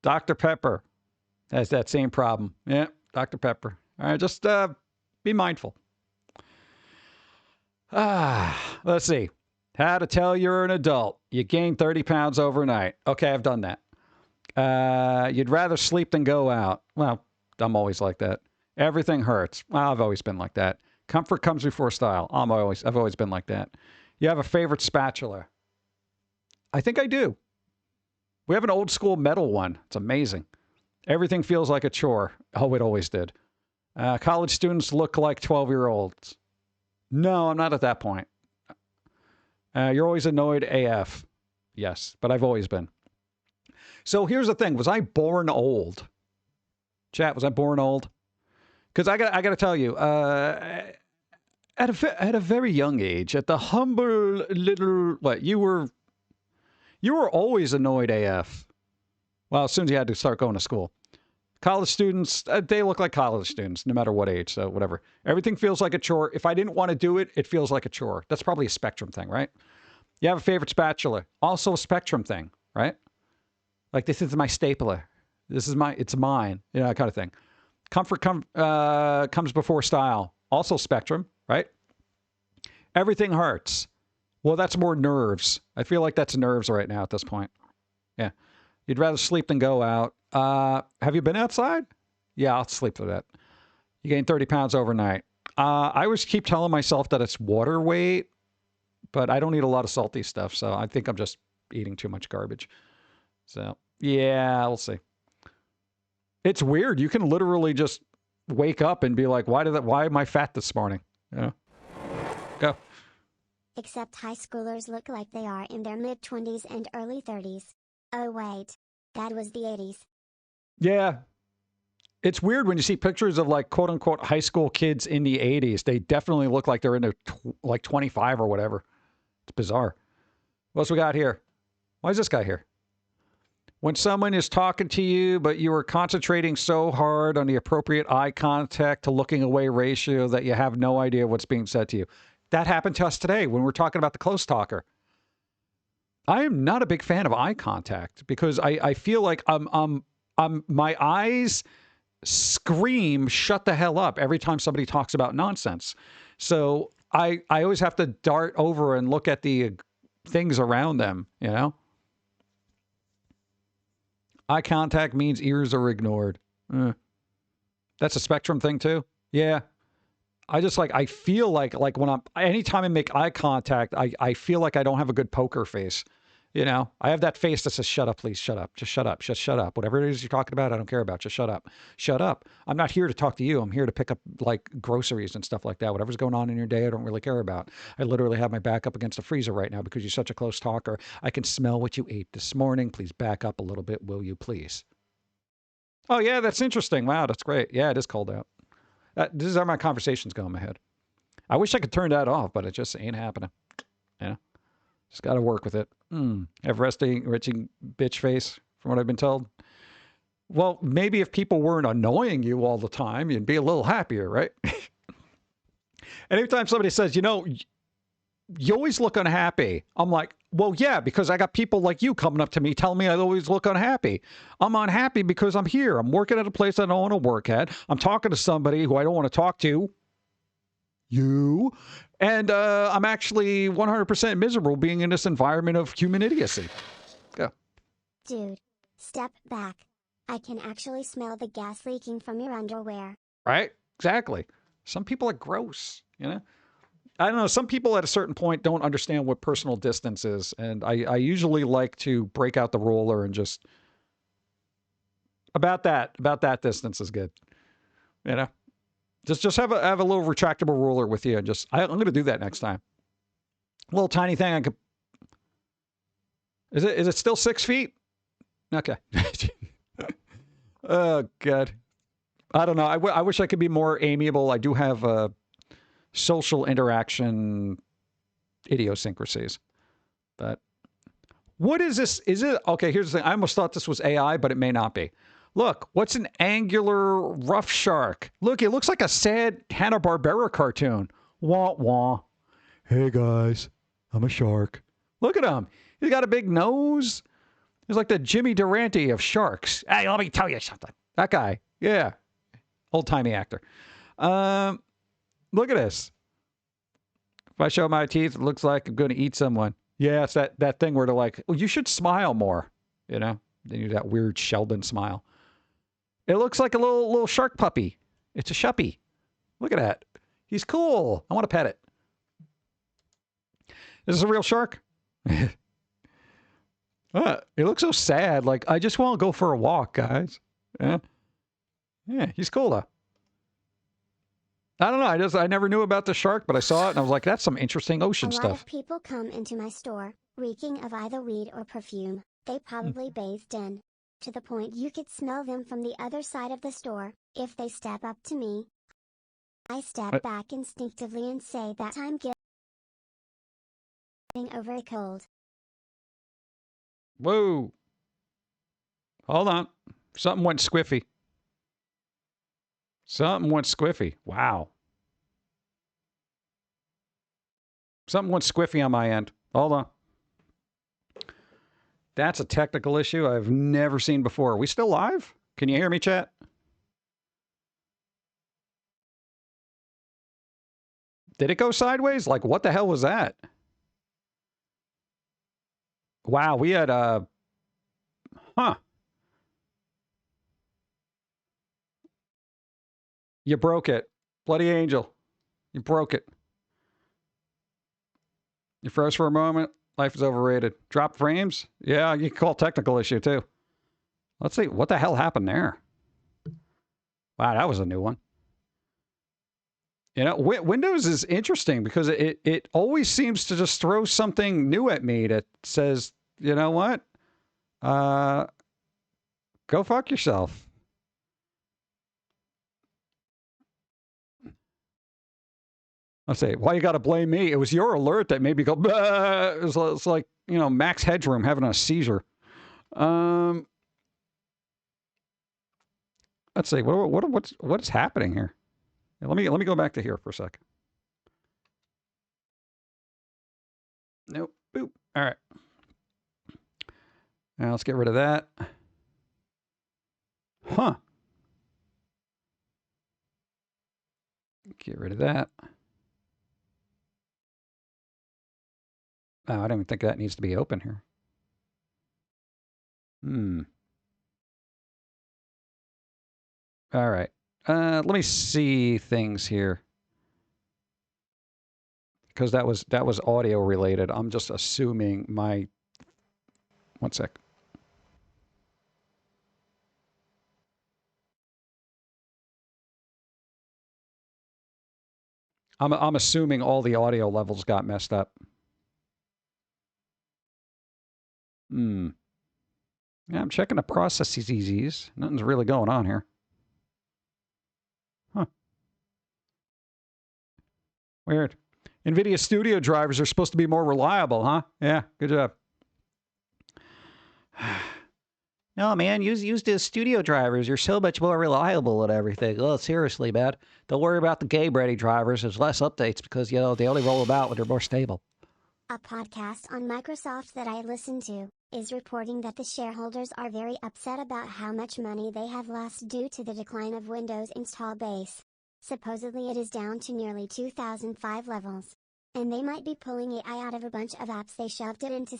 Dr. Pepper has that same problem. Yeah, Dr. Pepper. All right, just be mindful. Let's see. How to tell you're an adult. You gain 30 pounds overnight. Okay, I've done that. You'd rather sleep than go out. Well, I'm always like that. Everything hurts. Well, I've always been like that. Comfort comes before style. I've always been like that. You have a favorite spatula? I think I do. We have an old school metal one. It's amazing. Everything feels like a chore. Oh, it always did. College students look like 12-year-olds. No, I'm not at that point. You're always annoyed AF. Yes, but I've always been. So here's the thing. Was I born old? Chat, was I born old? Because I got to tell you, at a very young age, at the humble little, you were always annoyed AF. Well, as soon as you had to start going to school. College students, they look like college students, no matter what age, so whatever. Everything feels like a chore. If I didn't want to do it, it feels like a chore. That's probably a spectrum thing, right? You have a favorite spatula. Also a spectrum thing, right? Like, this is my stapler. It's mine. You know, that kind of thing. Comfort comes before style. Also spectrum, right? Everything hurts. Well, that's more nerves. I feel like that's nerves right now at this point. Yeah. You'd rather sleep than go out. Have you been outside? Yeah, I'll sleep through that. You gain 30 pounds overnight. I always keep telling myself that it's water weight, but I don't eat a lot of salty stuff, so I think I'm just eating too much garbage. So, yeah, we'll see. It's weird. You can literally just wake up and be like, why am I fat this morning? You know? Go. Except high schoolers look like they are in their mid-20s and early 30s. Oh wait, that was the 80s. Yeah. It's weird when you see pictures of like quote unquote high school kids in the 80s. They definitely look like they're in their like 25 or whatever. It's bizarre. What else we got here? Why is this guy here? When someone is talking to you, but you are concentrating so hard on the appropriate eye contact to looking away ratio that you have no idea what's being said to you. That happened to us today when we're talking about the close talker. I am not a big fan of eye contact because I feel like my eyes scream, shut the hell up every time somebody talks about nonsense. So I always have to dart over and look at the things around them, you know? Eye contact means ears are ignored. That's a spectrum thing too? Yeah. I just like, I feel like when anytime I make eye contact, I feel like I don't have a good poker face. You know, I have that face that says, shut up, please, shut up, just shut up, just shut up. Whatever it is you're talking about, I don't care about, just shut up. Shut up. I'm not here to talk to you. I'm here to pick up like groceries and stuff like that. Whatever's going on in your day, I don't really care about. I literally have my back up against the freezer right now because you're such a close talker. I can smell what you ate this morning. Please back up a little bit, will you please? Oh yeah, that's interesting. Wow, that's great. Yeah, it is cold out. This is how my conversations go in my head. I wish I could turn that off, but it just ain't happening. Yeah. Just got to work with it. Have resting bitch face, from what I've been told. Well, maybe if people weren't annoying you all the time, you'd be a little happier, right? Anytime somebody says, you know, you always look unhappy. I'm like, well, yeah, because I got people like you coming up to me telling me I always look unhappy. I'm unhappy because I'm here. I'm working at a place I don't want to work at. I'm talking to somebody who I don't want to talk to. You. And I'm actually 100% miserable being in this environment of human idiocy. Go. Dude, step back. I can actually smell the gas leaking from your underwear. Right? Exactly. Some people are gross, you know? I don't know. Some people at a certain point don't understand what personal distance is. And I usually like to break out the ruler and just... About that distance is good. You know? Just have a little retractable ruler with you, and just I'm going to do that next time. A little tiny thing I could. Is it still 6 feet? Okay. Oh God, I don't know. I wish I could be more amiable. I do have social interaction idiosyncrasies, but what is this? Is it okay? Here's the thing. I almost thought this was AI, but it may not be. Look, what's an angular rough shark? Look, it looks like a sad Hanna-Barbera cartoon. Wah, wah. Hey, guys, I'm a shark. Look at him. He's got a big nose. He's like the Jimmy Durante of sharks. Hey, let me tell you something. That guy. Yeah. Old-timey actor. Look at this. If I show my teeth, it looks like I'm going to eat someone. Yeah, it's that thing where they're like, well, you should smile more. You know? Then you do that weird Sheldon smile. It looks like a little shark puppy. It's a shuppy. Look at that. He's cool. I want to pet it. Is this a real shark? It looks so sad. Like, I just want to go for a walk, guys. Yeah, he's cool, though. I don't know. I never knew about the shark, but I saw it, and I was like, that's some interesting ocean stuff. A lot of people come into my store, reeking of either weed or perfume. They probably bathed in. To the point you could smell them from the other side of the store. If they step up to me, I step back instinctively and say that I'm getting over a cold. Whoa. Hold on. Something went squiffy. Something went squiffy. Wow. Something went squiffy on my end. Hold on. That's a technical issue I've never seen before. Are we still live? Can you hear me, chat? Did it go sideways? Like, what the hell was that? Wow, we had huh. You broke it. Bloody angel. You broke it. You froze for a moment. Life is overrated. Drop frames? Yeah, you can call technical issue too. Let's see. What the hell happened there? Wow, that was a new one. You know, Windows is interesting because it always seems to just throw something new at me that says, you know what? Go fuck yourself. Let's say, why you got to blame me? It was your alert that made me go, bah! It's like, you know, Max Headroom having a seizure. Let's see, what's happening here? Let me go back to here for a second. Nope. Boop. All right. Now let's get rid of that. Huh. Get rid of that. Oh, I don't even think that needs to be open here. All right. Let me see things here. Because that was audio related. I'm just assuming my... One sec. I'm assuming all the audio levels got messed up. Yeah, I'm checking the processes. Nothing's really going on here. Huh. Weird. NVIDIA Studio drivers are supposed to be more reliable, huh? Yeah, good job. No, man, use the Studio drivers. You're so much more reliable and everything. Oh, seriously, man. Don't worry about the game-ready drivers. There's less updates because, you know, they only roll them out when they're more stable. A podcast on Microsoft that I listen to is reporting that the shareholders are very upset about how much money they have lost due to the decline of Windows install base. Supposedly it is down to nearly 2005 levels. And they might be pulling AI out of a bunch of apps they shoved it into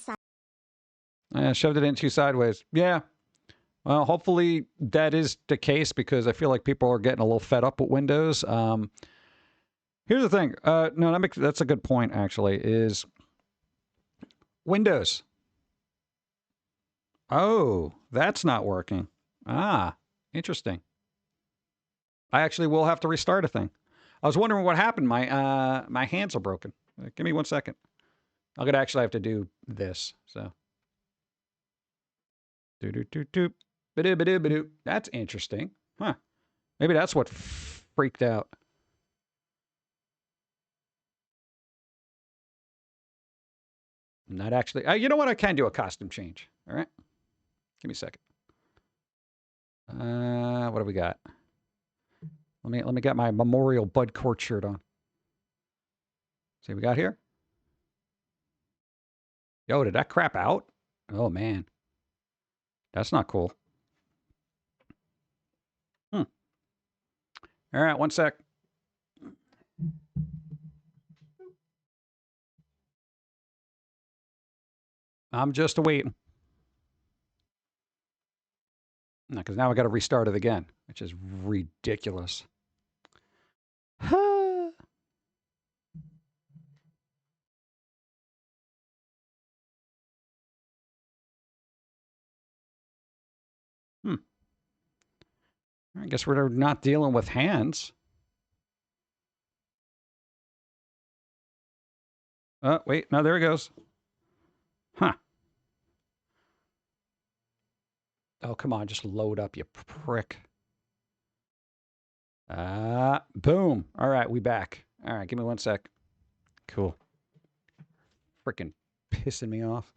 sideways. Yeah. Well, hopefully that is the case because I feel like people are getting a little fed up with Windows. Here's the thing. No, that's a good point, actually, is Windows. Oh, that's not working. Ah, interesting. I actually will have to restart a thing. I was wondering what happened. My hands are broken. Give me 1 second. I'm going to actually have to do this, so. Do-do-do-do. Ba-do-ba-do-ba-do. That's interesting. Huh. Maybe that's what freaked out. Not actually. You know what? I can do a costume change. All right. Give me a second. What do we got? Let me get my Memorial Bud Court shirt on. See what we got here? Yo, did that crap out? Oh, man. That's not cool. All right, 1 sec. I'm just waiting. No, because now I got to restart it again, which is ridiculous. I guess we're not dealing with hands. Oh, wait. No, there it goes. Huh. Oh, come on. Just load up, you prick. Boom. All right, we back. All right, give me 1 sec. Cool. Freaking pissing me off.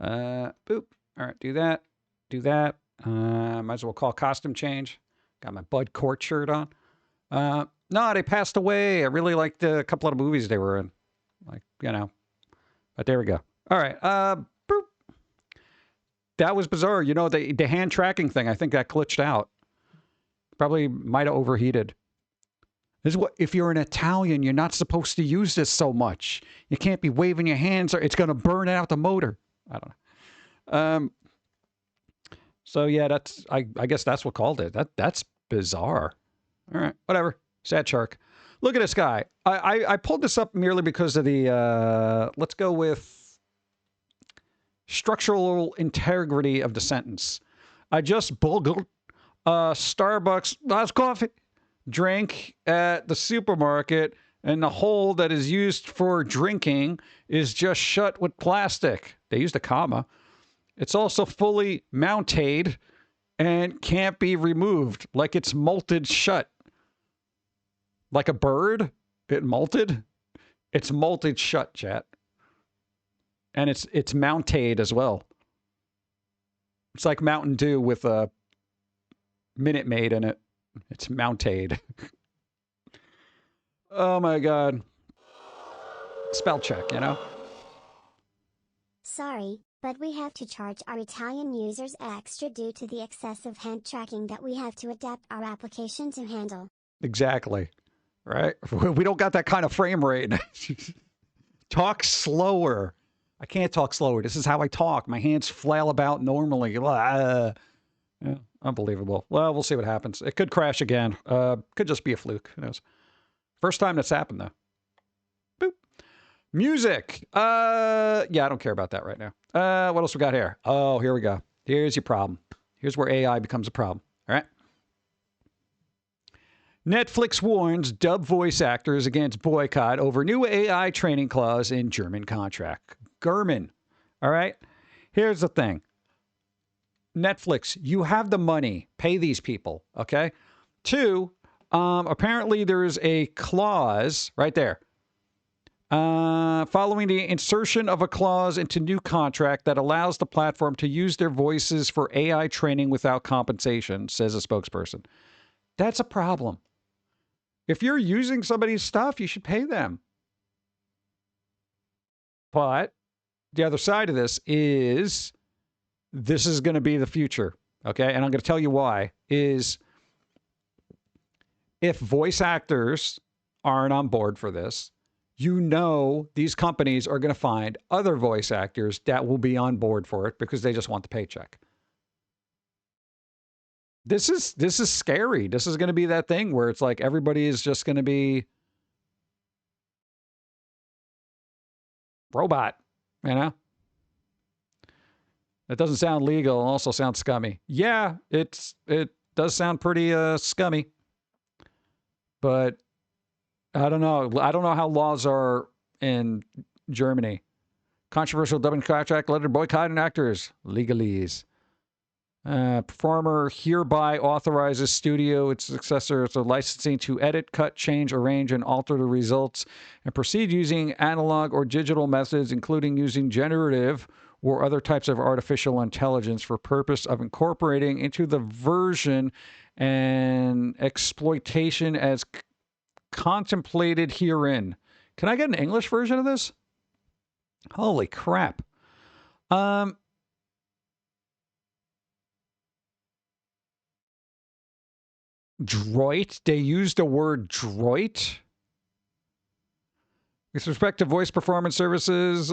Boop. All right, do that. Do that. Might as well call costume change. Got my Bud Court shirt on. No, they passed away. I really liked a couple of the movies they were in. Like, you know. But there we go. All right. Boop. That was bizarre. You know, the hand tracking thing, I think that glitched out. Probably might have overheated. This is what, if you're an Italian, you're not supposed to use this so much. You can't be waving your hands or it's going to burn out the motor. I don't know. So yeah, that's, I guess that's what called it. That's bizarre. All right, whatever. Sad shark. Look at this guy. I pulled this up merely because of the, let's go with structural integrity of the sentence. I just boggled Starbucks last coffee drink at the supermarket, and the hole that is used for drinking is just shut with plastic. They used a comma. It's also fully mounted and can't be removed, like it's molted shut. Like a bird, it molted. It's molted shut, chat. And it's mounted as well. It's like Mountain Dew with a Minute Maid in it. It's mounted. Oh my God. Spell check, you know? Sorry, but we have to charge our Italian users extra due to the excessive hand tracking that we have to adapt our application to handle. Exactly. Right? We don't got that kind of frame rate. Talk slower. I can't talk slower. This is how I talk. My hands flail about normally. Yeah, unbelievable. Well, we'll see what happens. It could crash again. Could just be a fluke. Who knows? First time that's happened, though. Boop. Music. Yeah, I don't care about that right now. What else we got here? Oh, here we go. Here's your problem. Here's where AI becomes a problem. All right. Netflix warns dub voice actors against boycott over new AI training clause in German contract. German. All right. Here's the thing. Netflix, you have the money. Pay these people. Okay. 2, apparently there's a clause right there. Following the insertion of a clause into new contract that allows the platform to use their voices for AI training without compensation, says a spokesperson. That's a problem. If you're using somebody's stuff, you should pay them. But the other side of this is going to be the future. Okay. And I'm going to tell you why is if voice actors aren't on board for this, you know, these companies are going to find other voice actors that will be on board for it because they just want the paycheck. This is scary. This is going to be that thing where it's like everybody is just going to be robot, you know? It doesn't sound legal. It also sounds scummy. Yeah, it does sound pretty scummy. But I don't know. I don't know how laws are in Germany. Controversial dubbing contract letter boycotting actors. Legalese. Performer hereby authorizes studio, its successor, so licensing to edit, cut, change, arrange, and alter the results, and proceed using analog or digital methods, including using generative or other types of artificial intelligence for purpose of incorporating into the version and exploitation as contemplated herein. Can I get an English version of this? Holy crap. Droit. They used the word droit. With respect to voice performance services,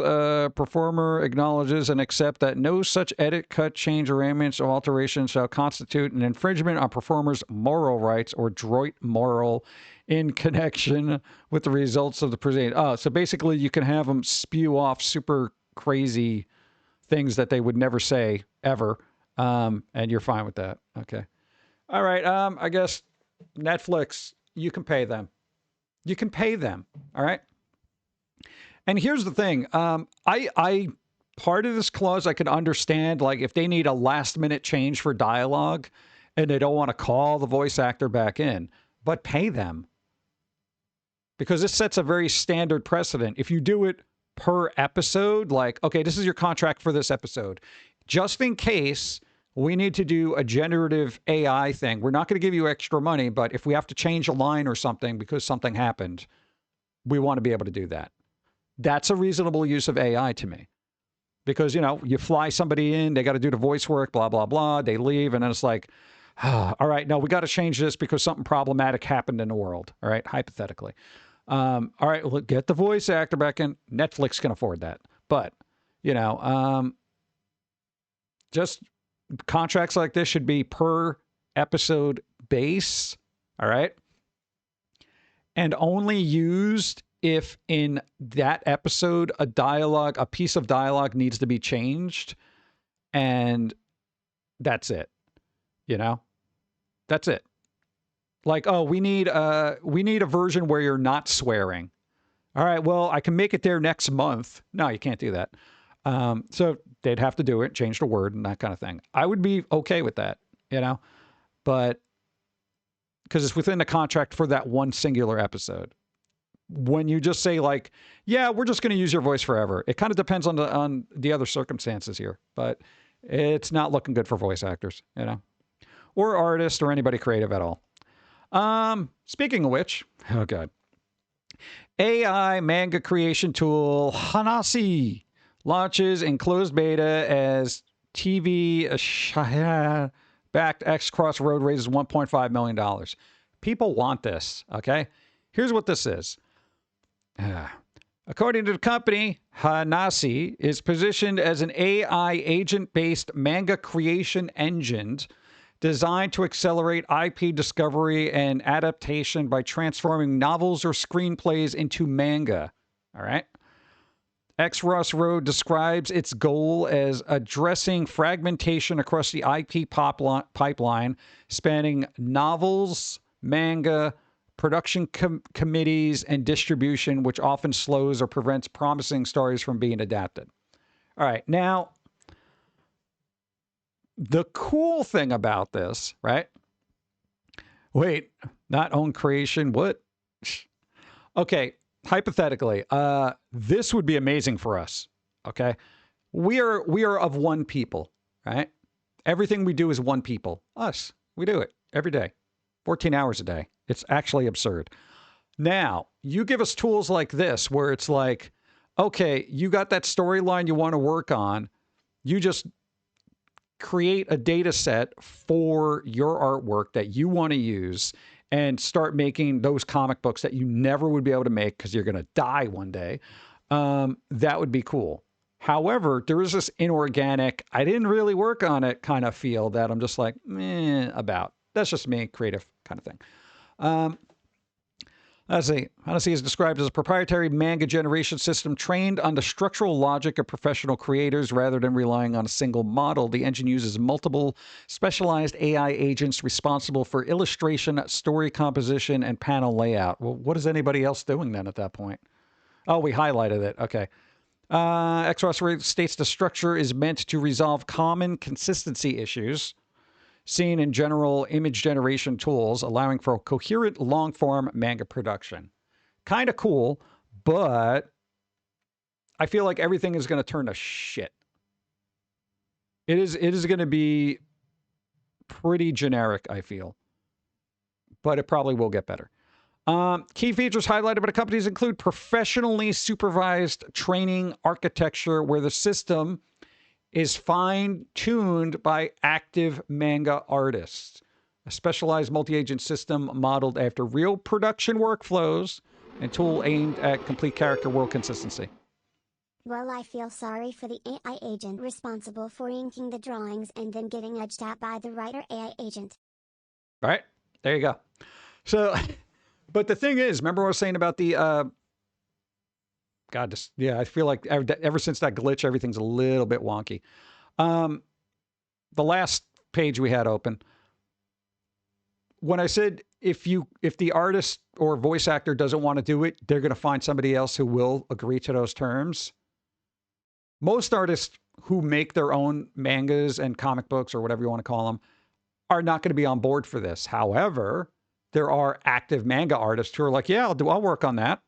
performer acknowledges and accepts that no such edit, cut, change, arrangements, or alteration shall constitute an infringement on performers' moral rights or droit moral in connection with the results of the proceeding. Oh, so basically you can have them spew off super crazy things that they would never say ever, and you're fine with that. Okay. All right. I guess Netflix, you can pay them. You can pay them. All right. And here's the thing. I part of this clause I can understand, like if they need a last minute change for dialogue and they don't want to call the voice actor back in, but pay them. Because this sets a very standard precedent. If you do it per episode, like, okay, this is your contract for this episode. Just in case we need to do a generative AI thing, we're not going to give you extra money, but if we have to change a line or something because something happened, we want to be able to do that. That's a reasonable use of AI to me. Because, you know, you fly somebody in, they got to do the voice work, blah, blah, blah. They leave, and then it's like, all right, no, we got to change this because something problematic happened in the world. All right, hypothetically. All right, well, get the voice actor back in. Netflix can afford that. But, you know, just contracts like this should be per episode base. All right. And only used if in that episode, a piece of dialogue needs to be changed. And that's it. You know, that's it. Like, oh, we need a version where you're not swearing. All right, well, I can make it there next month. No, you can't do that. So they'd have to do it, change the word and that kind of thing. I would be okay with that, you know, but because it's within the contract for that one singular episode. When you just say like, yeah, we're just going to use your voice forever. It kind of depends on the other circumstances here, but it's not looking good for voice actors, you know, or artists or anybody creative at all. Speaking of which, oh God, AI manga creation tool Hanasi launches in closed beta as TV backed X Crossroad raises $1.5 million. People want this. Okay. Here's what this is. According to the company, Hanasi is positioned as an AI agent-based manga creation engine designed to accelerate IP discovery and adaptation by transforming novels or screenplays into manga. All right. X. Ross Road describes its goal as addressing fragmentation across the IP pipeline, spanning novels, manga, production committees, and distribution, which often slows or prevents promising stories from being adapted. All right. Now, the cool thing about this, right? Wait, not own creation. What? Okay. Hypothetically, this would be amazing for us. Okay. We are of one people, right? Everything we do is one people. Us. We do it every day, 14 hours a day. It's actually absurd. Now, you give us tools like this where it's like, okay, you got that storyline you want to work on. You just create a data set for your artwork that you want to use and start making those comic books that you never would be able to make because you're going to die one day. That would be cool. However, there is this inorganic, I didn't really work on it kind of feel that I'm just like, about. That's just me, creative kind of thing. Let's see. Honestly, is described as a proprietary manga generation system trained on the structural logic of professional creators rather than relying on a single model. The engine uses multiple specialized AI agents responsible for illustration, story composition, and panel layout. Well, what is anybody else doing then at that point? Oh, we highlighted it. Okay. XROS states the structure is meant to resolve common consistency issues seen in general image generation tools, allowing for coherent long-form manga production. Kind of cool, but I feel like everything is going to turn to shit. It is going to be pretty generic, I feel. But it probably will get better. Key features highlighted by the companies include professionally supervised training architecture where the system is fine-tuned by active manga artists. A specialized multi-agent system modeled after real production workflows and tool aimed at complete character world consistency. Well, I feel sorry for the AI agent responsible for inking the drawings and then getting edged out by the writer AI agent. All right, there you go. So, but the thing is, remember what I was saying about the... God, yeah, I feel like ever since that glitch, everything's a little bit wonky. The last page we had open, when I said if the artist or voice actor doesn't want to do it, they're going to find somebody else who will agree to those terms. Most artists who make their own mangas and comic books or whatever you want to call them are not going to be on board for this. However, there are active manga artists who are like, yeah, I'll work on that.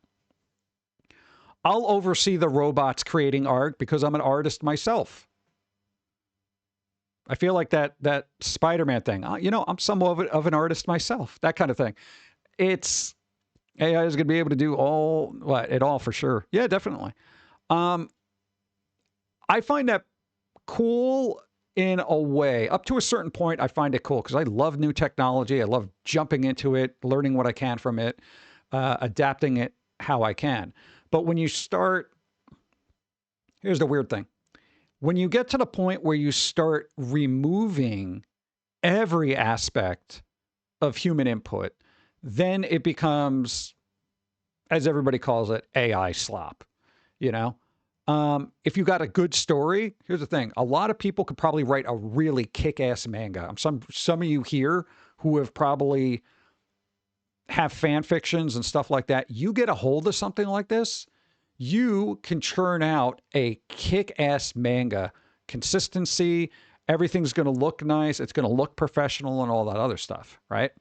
I'll oversee the robots creating art because I'm an artist myself. I feel like that Spider-Man thing. I'm somewhat of an artist myself. That kind of thing. It's AI is going to be able to do it all for sure. Yeah, definitely. I find that cool in a way. Up to a certain point, I find it cool because I love new technology. I love jumping into it, learning what I can from it, adapting it how I can. But when you start, here's the weird thing. When you get to the point where you start removing every aspect of human input, then it becomes, as everybody calls it, AI slop, If you got a good story, here's the thing. A lot of people could probably write a really kick-ass manga. Some of you here who have probably have fan fictions and stuff like that, you get a hold of something like this, you can churn out a kick-ass manga. Consistency, everything's going to look nice, it's going to look professional and all that other stuff, right?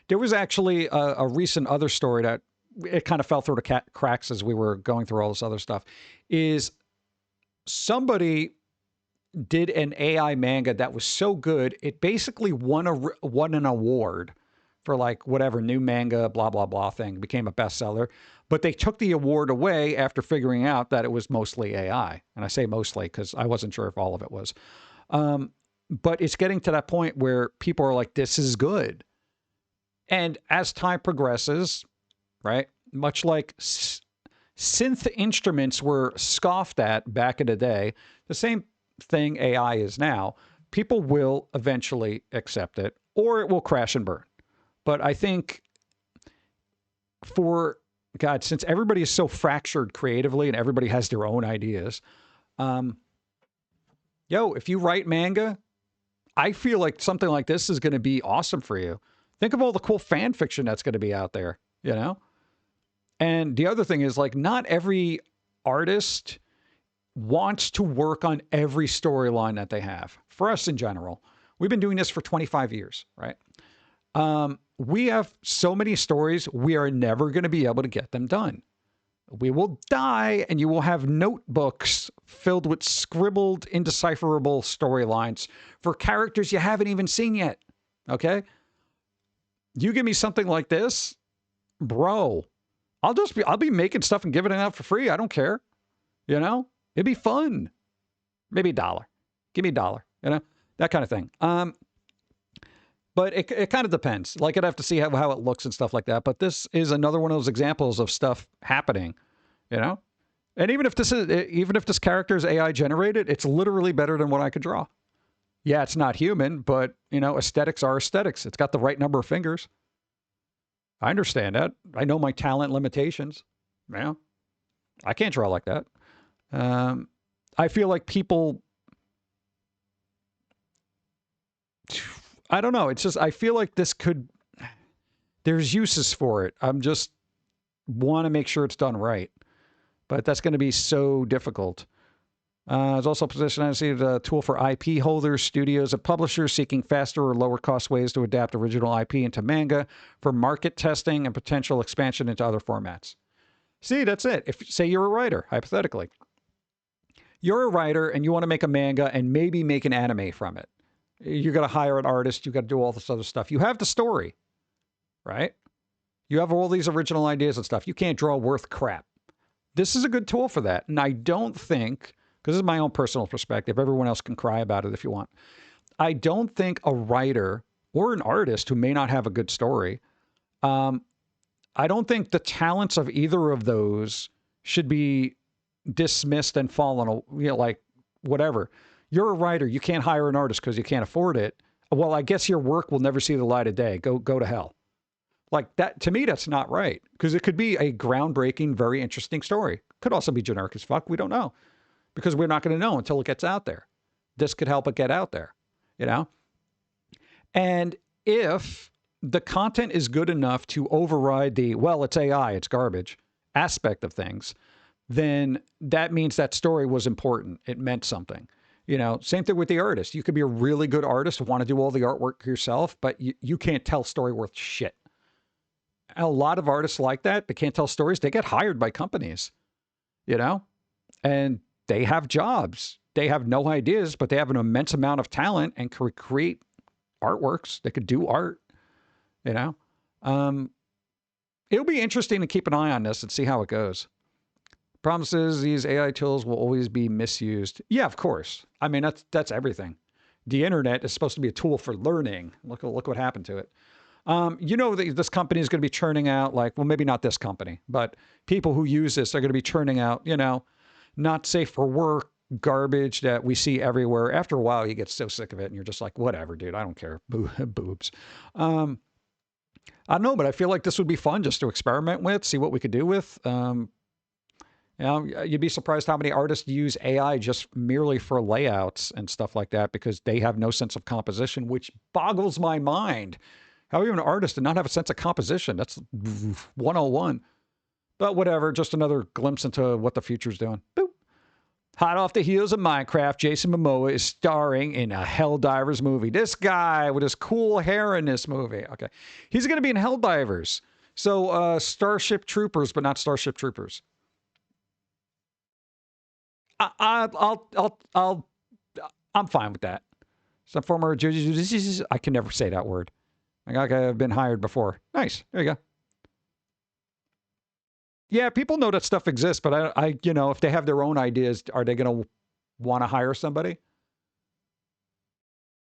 There was actually a recent other story that it kind of fell through the cracks as we were going through all this other stuff, is somebody did an AI manga that was so good, it basically won an award for like whatever new manga, blah, blah, blah thing, became a bestseller. But they took the award away after figuring out that it was mostly AI. And I say mostly because I wasn't sure if all of it was. But it's getting to that point where people are like, this is good. And as time progresses, right, much like synth instruments were scoffed at back in the day, the same thing AI is now. People will eventually accept it, or it will crash and burn. But I think for God, since everybody is so fractured creatively and everybody has their own ideas, if you write manga, I feel like something like this is going to be awesome for you. Think of all the cool fan fiction that's going to be out there, you know? And the other thing is, like, not every artist wants to work on every storyline that they have. For us in general, we've been doing this for 25 years, right? We have so many stories, we are never going to be able to get them done. We will die, and you will have notebooks filled with scribbled, indecipherable storylines for characters you haven't even seen yet, okay? You give me something like this, bro, I'll be making stuff and giving it out for free. I don't care, you know? It'd be fun. Maybe $1. Give me $1, you know? That kind of thing. But it kind of depends. Like, I'd have to see how it looks and stuff like that. But this is another one of those examples of stuff happening, you know? And even if this character is AI generated, it's literally better than what I could draw. Yeah, it's not human, but, you know, aesthetics are aesthetics. It's got the right number of fingers. I understand that. I know my talent limitations. You know? I can't draw like that. I feel like people... I don't know. It's just, I feel like this could... There's uses for it. I'm just want to make sure it's done right. But that's going to be so difficult. There's also a position I see the tool for IP holders, studios, and publishers seeking faster or lower cost ways to adapt original IP into manga for market testing and potential expansion into other formats. See, that's it. If, say you're a writer, hypothetically. You're a writer and you want to make a manga and maybe make an anime from it. You got to hire an artist. You got to do all this other stuff. You have the story, right? You have all these original ideas and stuff. You can't draw worth crap. This is a good tool for that. And I don't think, because this is my own personal perspective, everyone else can cry about it if you want. I don't think a writer or an artist who may not have a good story, I don't think the talents of either of those should be dismissed and fallen, you know, like whatever. You're a writer. You can't hire an artist because you can't afford it. Well, I guess your work will never see the light of day. Go to hell. Like that, to me, that's not right. Because it could be a groundbreaking, very interesting story. Could also be generic as fuck. We don't know. Because we're not going to know until it gets out there. This could help it get out there, you know? And if the content is good enough to override the, well, it's AI, it's garbage aspect of things, then that means that story was important. It meant something. You know, same thing with the artist. You could be a really good artist, want to do all the artwork yourself, but you can't tell story worth shit. And a lot of artists like that, they can't tell stories. They get hired by companies, you know, and they have jobs. They have no ideas, but they have an immense amount of talent and can create artworks. They could do art, you know. It'll be interesting to keep an eye on this and see how it goes. Promises these AI tools will always be misused. Yeah, of course. I mean, that's everything. The internet is supposed to be a tool for learning. Look what happened to it. You know, this company is going to be churning out, like, well, maybe not this company, but people who use this are going to be churning out, you know, not safe for work garbage that we see everywhere. After a while, you get so sick of it and you're just like, whatever, dude, I don't care. Boobs. I don't know, but I feel like this would be fun just to experiment with, see what we could do with. You know, you'd be surprised how many artists use AI just merely for layouts and stuff like that because they have no sense of composition, which boggles my mind. How are you an artist and not have a sense of composition? That's 101. But whatever, just another glimpse into what the future's doing. Boop. Hot off the heels of Minecraft, Jason Momoa is starring in a Helldivers movie. This guy with his cool hair in this movie. Okay. He's going to be in Helldivers. So Starship Troopers, but not Starship Troopers. I'm fine with that. Some former I can never say that word. I've been hired before. Nice. There you go. Yeah, people know that stuff exists, but I you know, if they have their own ideas, are they going to want to hire somebody?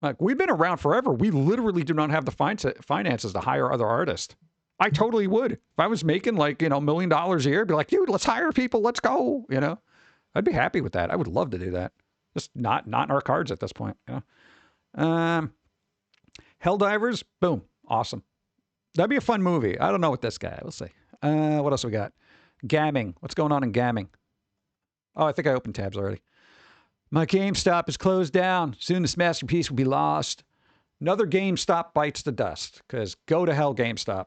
Like, we've been around forever. We literally do not have the finances to hire other artists. I totally would. If I was making like, $1 million a year, I'd be like, dude, let's hire people. Let's go. I'd be happy with that. I would love to do that. Just not in our cards at this point. Helldivers, boom, awesome. That'd be a fun movie. I don't know with this guy. We'll see. What else we got? Gamming. What's going on in gamming? Oh, I think I opened tabs already. My GameStop is closed down. Soon this masterpiece will be lost. Another GameStop bites the dust. Because go to hell, GameStop.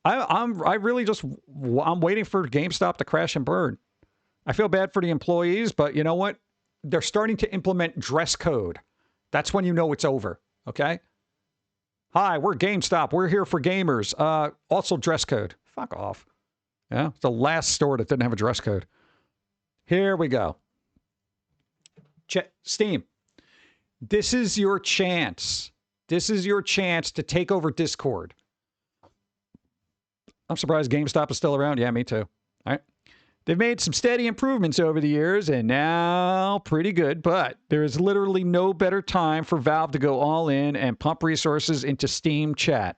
I'm waiting for GameStop to crash and burn. I feel bad for the employees, but you know what? They're starting to implement dress code. That's when you know it's over. Okay? Hi, we're GameStop. We're here for gamers. Also dress code. Fuck off. Yeah, it's the last store that didn't have a dress code. Here we go. Steam. This is your chance. This is your chance to take over Discord. I'm surprised GameStop is still around. Yeah, me too. All right. They've made some steady improvements over the years and now pretty good, but there is literally no better time for Valve to go all in and pump resources into Steam chat.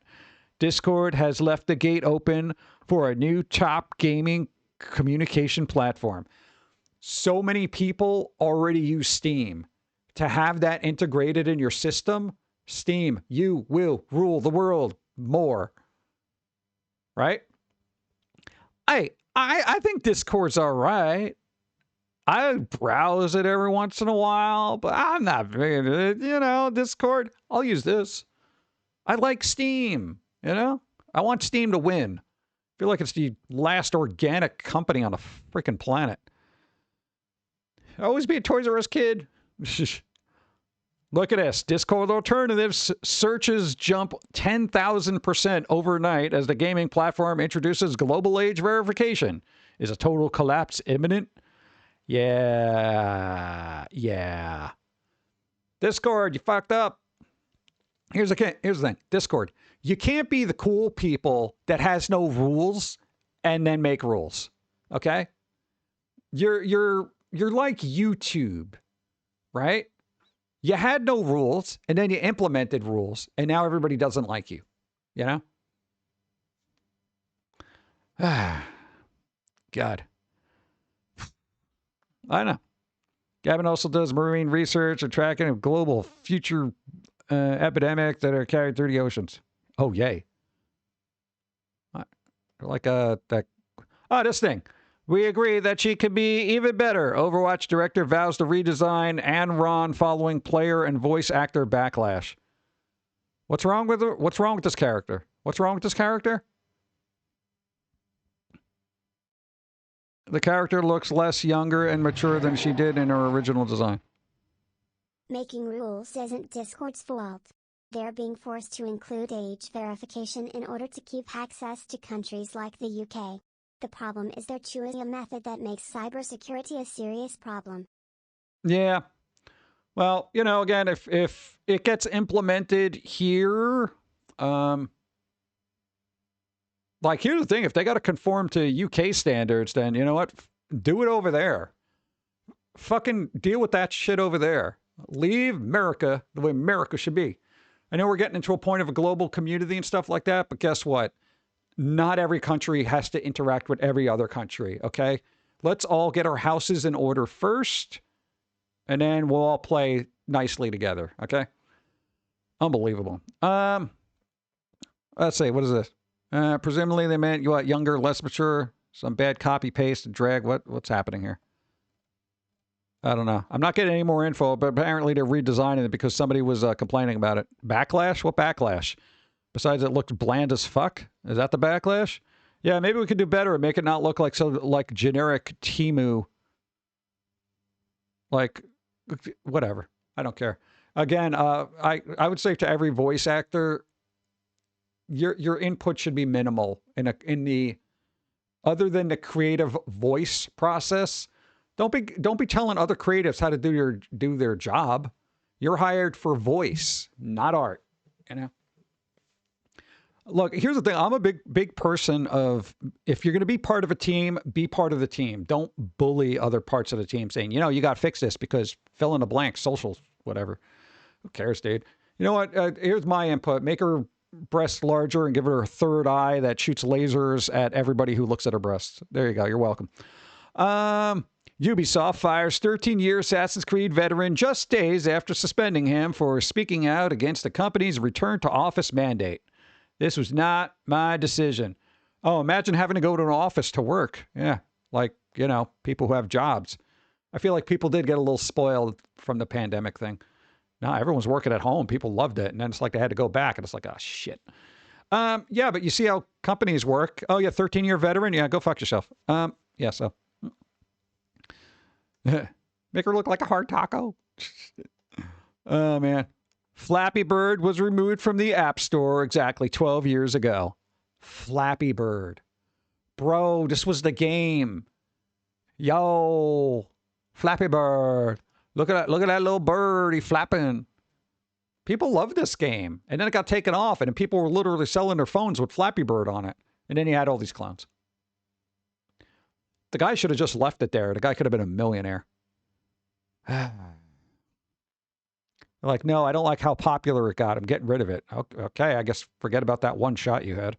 Discord has left the gate open for a new top gaming communication platform. So many people already use Steam. To have that integrated in your system, Steam, you will rule the world more. Right? I think Discord's all right. I browse it every once in a while, but I'm not, Discord, I'll use this. I like Steam, I want Steam to win. I feel like it's the last organic company on the freaking planet. Always be a Toys R Us kid. Look at this. Discord alternatives searches jump 10,000% overnight as the gaming platform introduces global age verification. Is a total collapse imminent? Yeah. Discord, you fucked up. Here's the thing. Discord, you can't be the cool people that has no rules and then make rules. Okay? You're like YouTube, right? You had no rules, and then you implemented rules, and now everybody doesn't like you. God. I know. Gavin also does marine research and tracking of global future epidemic that are carried through the oceans. Oh, yay. This thing. We agree that she could be even better. Overwatch director vows to redesign Anne Ron following player and voice actor backlash. What's wrong with her? What's wrong with this character? What's wrong with this character? The character looks less younger and mature than she did in her original design. Making rules isn't Discord's fault. They're being forced to include age verification in order to keep access to countries like the UK. The problem is they're choosing a method that makes cybersecurity a serious problem. Yeah. Well, again, if it gets implemented here, here's the thing. If they got to conform to UK standards, then you know what? Do it over there. Fucking deal with that shit over there. Leave America the way America should be. I know we're getting into a point of a global community and stuff like that, but guess what? Not every country has to interact with every other country, okay? Let's all get our houses in order first, and then we'll all play nicely together, okay? Unbelievable. Let's see, what is this? Presumably they meant younger, less mature, some bad copy paste and drag. What's happening here? I don't know. I'm not getting any more info, but apparently they're redesigning it because somebody was complaining about it. Backlash? What backlash? Besides, it looked bland as fuck. Is that the backlash? Yeah, maybe we could do better and make it not look like generic Temu. Whatever. I don't care. Again, I would say to every voice actor, your input should be minimal in the other than the creative voice process. Don't be telling other creatives how to do their job. You're hired for voice, not art. Look, here's the thing. I'm a big person of, if you're going to be part of a team, be part of the team. Don't bully other parts of the team saying, you got to fix this because fill in the blank, socials, whatever. Who cares, dude? You know what? Here's my input. Make her breasts larger and give her a third eye that shoots lasers at everybody who looks at her breasts. There you go. You're welcome. Ubisoft fires 13-year Assassin's Creed veteran just days after suspending him for speaking out against the company's return to office mandate. This was not my decision. Oh, imagine having to go to an office to work. Yeah, like, you know, people who have jobs. I feel like people did get a little spoiled from the pandemic thing. No, everyone's working at home. People loved it. And then it's like they had to go back. And it's like, oh, shit. Yeah, but you see how companies work. Oh, yeah, 13-year veteran? Yeah, go fuck yourself. Yeah, so. Make her look like a hard taco. Oh, man. Flappy Bird was removed from the App Store exactly 12 years ago. Flappy Bird. Bro, this was the game. Yo. Flappy Bird. Look at that little bird. He flapping. People love this game. And then it got taken off, and people were literally selling their phones with Flappy Bird on it. And then you had all these clones. The guy should have just left it there. The guy could have been a millionaire. Like, no, I don't like how popular it got. I'm getting rid of it. Okay, I guess forget about that one shot you had.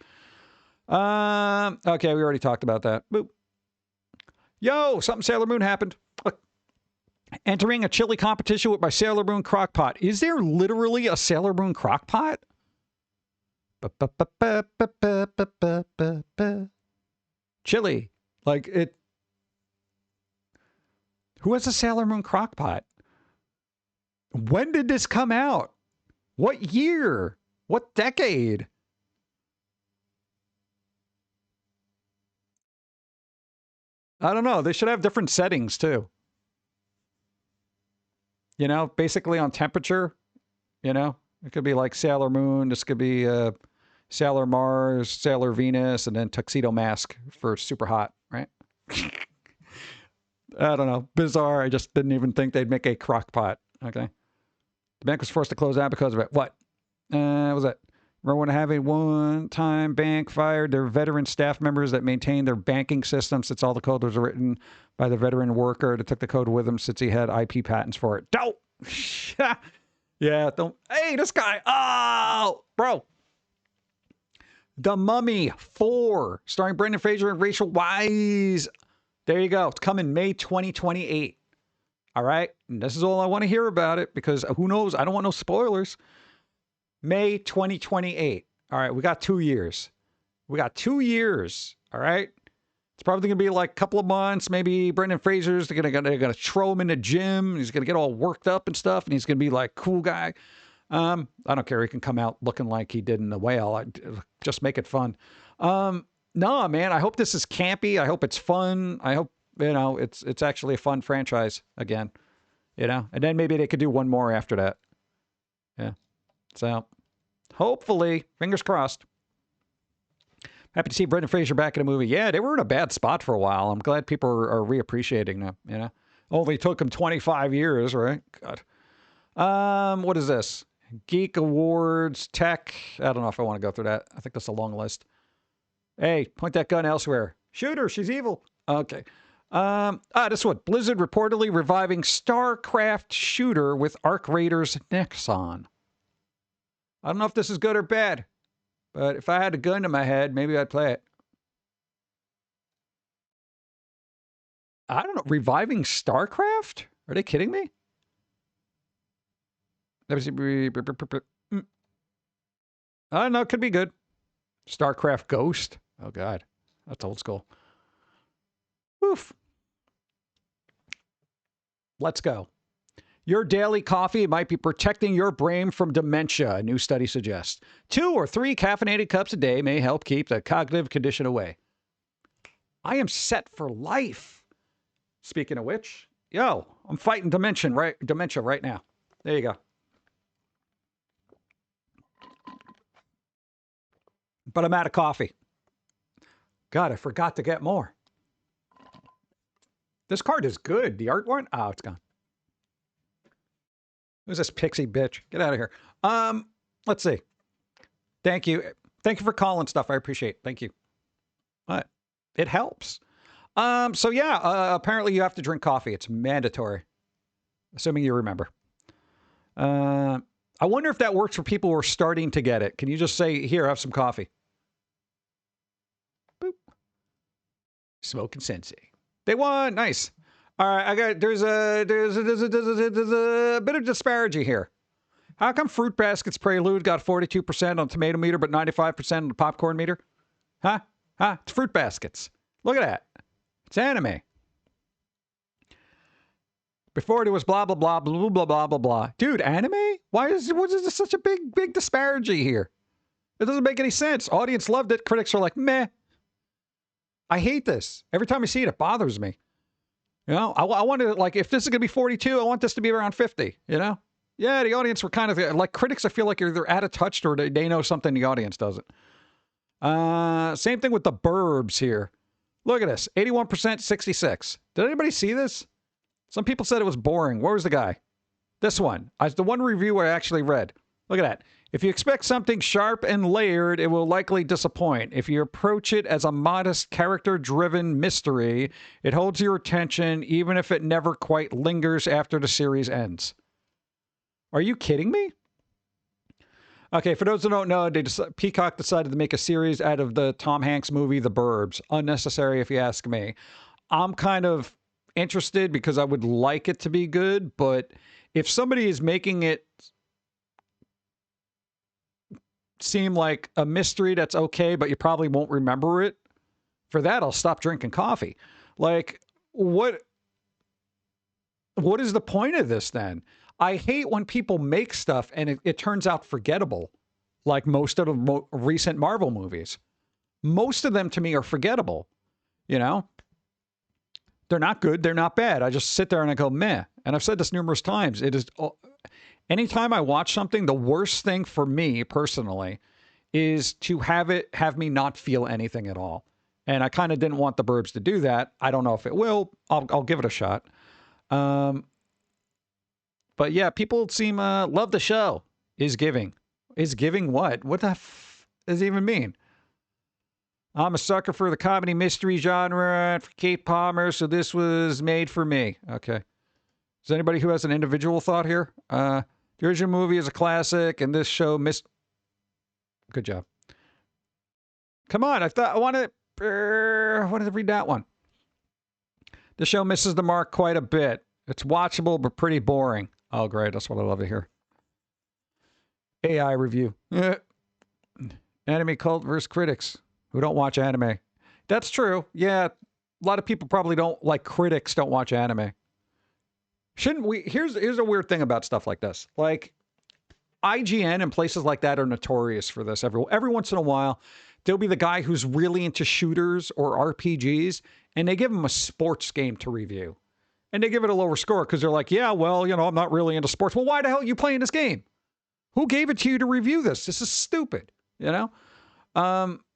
Okay, we already talked about that. Boop. Yo, something Sailor Moon happened. Look. Entering a chili competition with my Sailor Moon crockpot. Is there literally a Sailor Moon crockpot? Chili. Like, it... Who has a Sailor Moon crockpot? When did this come out? What year? What decade? I don't know. They should have different settings, too. You know, basically on temperature. You know, it could be like Sailor Moon. This could be Sailor Mars, Sailor Venus, and then Tuxedo Mask for super hot, right? I don't know. Bizarre. I just didn't even think they'd make a crock pot. Okay. The bank was forced to close out because of it. What? Was that? Remember when having one-time bank fired their veteran staff members that maintained their banking system since all the code was written by the veteran worker that took the code with him since he had IP patents for it. Don't! Yeah, don't. Hey, this guy. Oh, bro. The Mummy 4, starring Brendan Fraser and Rachel Weisz. There you go. It's coming May 2028. All right? And this is all I want to hear about it because who knows? I don't want no spoilers. May 2028. All right, we got 2 years. We got 2 years. All right? It's probably going to be like a couple of months. Maybe Brendan Fraser's, they're gonna throw him in the gym. He's going to get all worked up and stuff, and he's going to be like, cool guy. I don't care. He can come out looking like he did in The Whale. Just make it fun. No, man, I hope this is campy. I hope it's fun. I hope, you know, it's actually a fun franchise again, you know, and then maybe they could do one more after that. Yeah. So hopefully, fingers crossed. Happy to see Brendan Fraser back in a movie. Yeah, they were in a bad spot for a while. I'm glad people are reappreciating them, you know. Only took them 25 years, right? God. What is this? Geek Awards, Tech. I don't know if I want to go through that. I think that's a long list. Hey, point that gun elsewhere. Shoot her. She's evil. Okay. This one. Blizzard reportedly reviving StarCraft shooter with Arc Raiders Nexon. I don't know if this is good or bad, but if I had a gun to my head, maybe I'd play it. I don't know. Reviving StarCraft? Are they kidding me? I don't know. It could be good. StarCraft Ghost. Oh, God. That's old school. Oof. Let's go. Your daily coffee might be protecting your brain from dementia, a new study suggests. 2 or 3 caffeinated cups a day may help keep the cognitive condition away. I am set for life. Speaking of which, yo, I'm fighting dementia right now. There you go. But I'm out of coffee. God, I forgot to get more. This card is good. The art one? Oh, it's gone. Who's this pixie bitch? Get out of here. Let's see. Thank you. Thank you for calling stuff. I appreciate it. Thank you. It helps. So yeah, apparently you have to drink coffee. It's mandatory. Assuming you remember. I wonder if that works for people who are starting to get it. Can you just say, here, have some coffee? Boop. Smoking Sensei. They won. Nice. All right, there's a bit of disparity here. How come Fruit Basket's Prelude got 42% on tomato meter, but 95% on the popcorn meter? Huh? It's Fruit Baskets. Look at that. It's anime. Before it was blah, blah, blah, blah, blah, blah, blah, blah. Dude, anime? What is this such a big disparity here? It doesn't make any sense. Audience loved it. Critics are like, meh. I hate this. Every time I see it, it bothers me. You know, I want to, like, if this is going to be 42, I want this to be around 50, you know? Yeah, the audience were kind of, like, critics, I feel like they're out of touch or they know something the audience doesn't. Same thing with the Burbs here. Look at this, 81%, 66. Did anybody see this? Some people said it was boring. Where was the guy? This one. The one review I actually read. Look at that. If you expect something sharp and layered, it will likely disappoint. If you approach it as a modest, character-driven mystery, it holds your attention even if it never quite lingers after the series ends. Are you kidding me? Okay, for those who don't know, Peacock decided to make a series out of the Tom Hanks movie, The Burbs. Unnecessary, if you ask me. I'm kind of interested because I would like it to be good, but if somebody is making it seem like a mystery that's okay, but you probably won't remember it, for that, I'll stop drinking coffee. Like, what is the point of this then? I hate when people make stuff and it turns out forgettable, like most of the recent Marvel movies. Most of them, to me, are forgettable, you know? They're not good. They're not bad. I just sit there and I go, meh. And I've said this numerous times. It is, anytime I watch something, the worst thing for me personally is to have me not feel anything at all. And I kind of didn't want the Burbs to do that. I don't know if it will. I'll give it a shot. But yeah, people seem love the show. Is giving what? What the does it even mean? I'm a sucker for the comedy mystery genre and for Kate Palmer, so this was made for me. Okay. Is there anybody who has an individual thought here? The original movie is a classic, and this show missed. Good job. Come on, I wanted to read that one. The show misses the mark quite a bit. It's watchable, but pretty boring. Oh, great. That's what I love to hear. AI review. Anime cult versus critics who don't watch anime. That's true. Yeah, a lot of people probably don't, like critics don't watch anime. Shouldn't we? Here's a weird thing about stuff like this. Like, IGN and places like that are notorious for this. Every once in a while, there'll be the guy who's really into shooters or RPGs, and they give him a sports game to review. And they give it a lower score because they're like, yeah, well, you know, I'm not really into sports. Well, why the hell are you playing this game? Who gave it to you to review this? This is stupid, you know?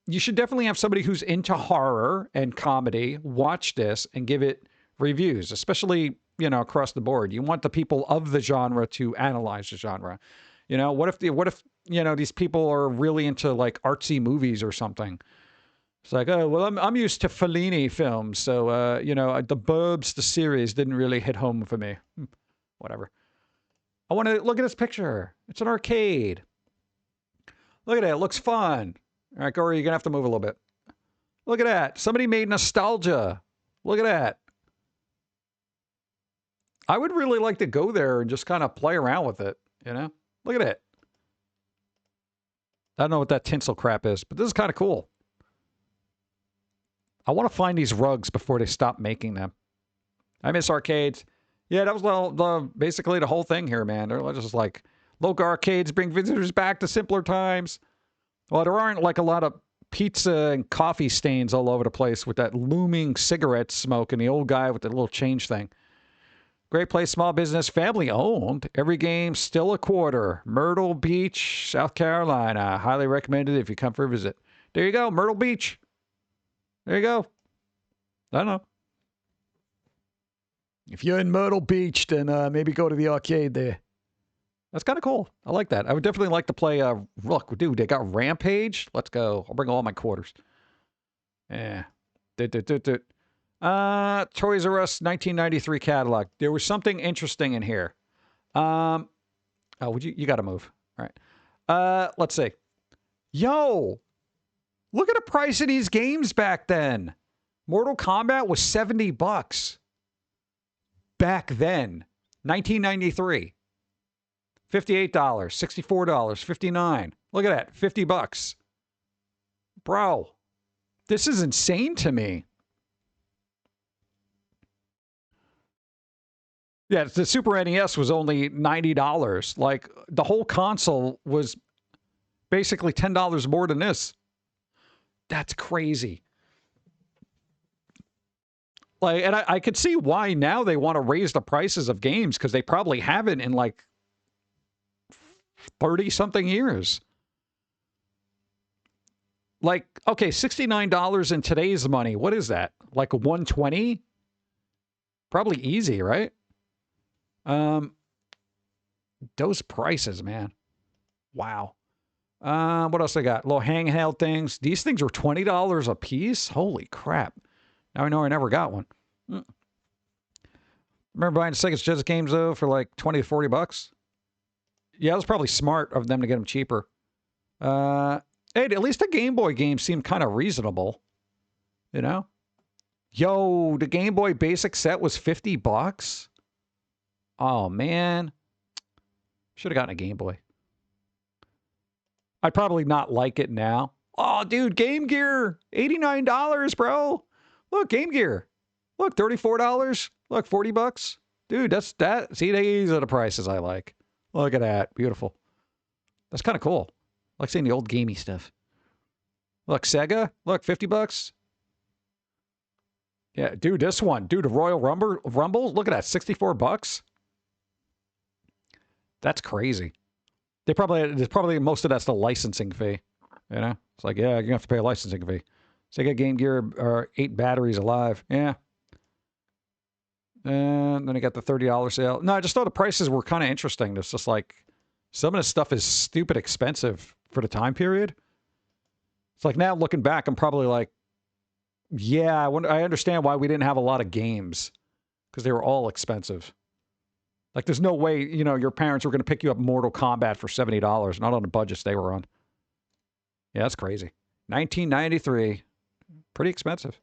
You should definitely have somebody who's into horror and comedy watch this and give it reviews, especially, you know, across the board. You want the people of the genre to analyze the genre. You know, what if, you know, these people are really into like artsy movies or something? It's like, oh, well, I'm used to Fellini films, so, you know, the Burbs, the series, didn't really hit home for me. Whatever. I want to look at this picture. It's an arcade. Look at it. It looks fun. All right, Gora, you're going to have to move a little bit. Look at that. Somebody made nostalgia. Look at that. I would really like to go there and just kind of play around with it, you know? Look at it. I don't know what that tinsel crap is, but this is kind of cool. I want to find these rugs before they stop making them. I miss arcades. Yeah, that was basically the whole thing here, man. They're just like, local arcades bring visitors back to simpler times. Well, there aren't like a lot of pizza and coffee stains all over the place with that looming cigarette smoke and the old guy with the little change thing. Great place, small business, family owned. Every game still a quarter. Myrtle Beach, South Carolina. Highly recommended if you come for a visit. There you go, Myrtle Beach. There you go. I don't know. If you're in Myrtle Beach, then maybe go to the arcade there. That's kind of cool. I like that. I would definitely like to play, look, dude, they got Rampage. Let's go. I'll bring all my quarters. Yeah. Toys R Us 1993 catalog. There was something interesting in here. Oh, would you got to move. All right. Let's see. Yo, look at the price of these games back then. Mortal Kombat was $70 back then. 1993. $58, $64, $59. Look at that. $50. Bro, this is insane to me. Yeah, the Super NES was only $90. Like, the whole console was basically $10 more than this. That's crazy. Like, and I could see why now they want to raise the prices of games, because they probably haven't in like 30-something years. Like, okay, $69 in today's money. What is that? Like $120? Probably easy, right? Those prices, man. Wow. What else I got? Little handheld things. These things are $20 a piece. Holy crap. Now I know I never got one. Remember buying Sega Genesis games, though, for like 20 to 40 bucks? Yeah, it was probably smart of them to get them cheaper. Hey, at least the Game Boy games seemed kind of reasonable. You know? Yo, the Game Boy basic set was 50 bucks? Oh, man. Should have gotten a Game Boy. I'd probably not like it now. Oh, dude, Game Gear. $89, bro. Look, Game Gear. Look, $34. Look, 40 bucks. Dude, that's that. See, these are the prices I like. Look at that. Beautiful. That's kind of cool. I like seeing the old gamey stuff. Look, Sega. Look, 50 bucks. Yeah, dude, this one. Dude, the Royal Rumble. Look at that. 64 bucks. That's crazy. There's probably most of that's the licensing fee. You know? It's like, yeah, you're gonna have to pay a licensing fee. Sega Game Gear are 8 batteries alive. Yeah. And then I got the $30 sale. No, I just thought the prices were kind of interesting. It's just like, some of this stuff is stupid expensive for the time period. It's like, now looking back, I'm probably like, yeah, I understand why we didn't have a lot of games. Because they were all expensive. Like, there's no way, you know, your parents were going to pick you up Mortal Kombat for $70, not on the budgets they were on. Yeah, that's crazy. 1993. Pretty expensive.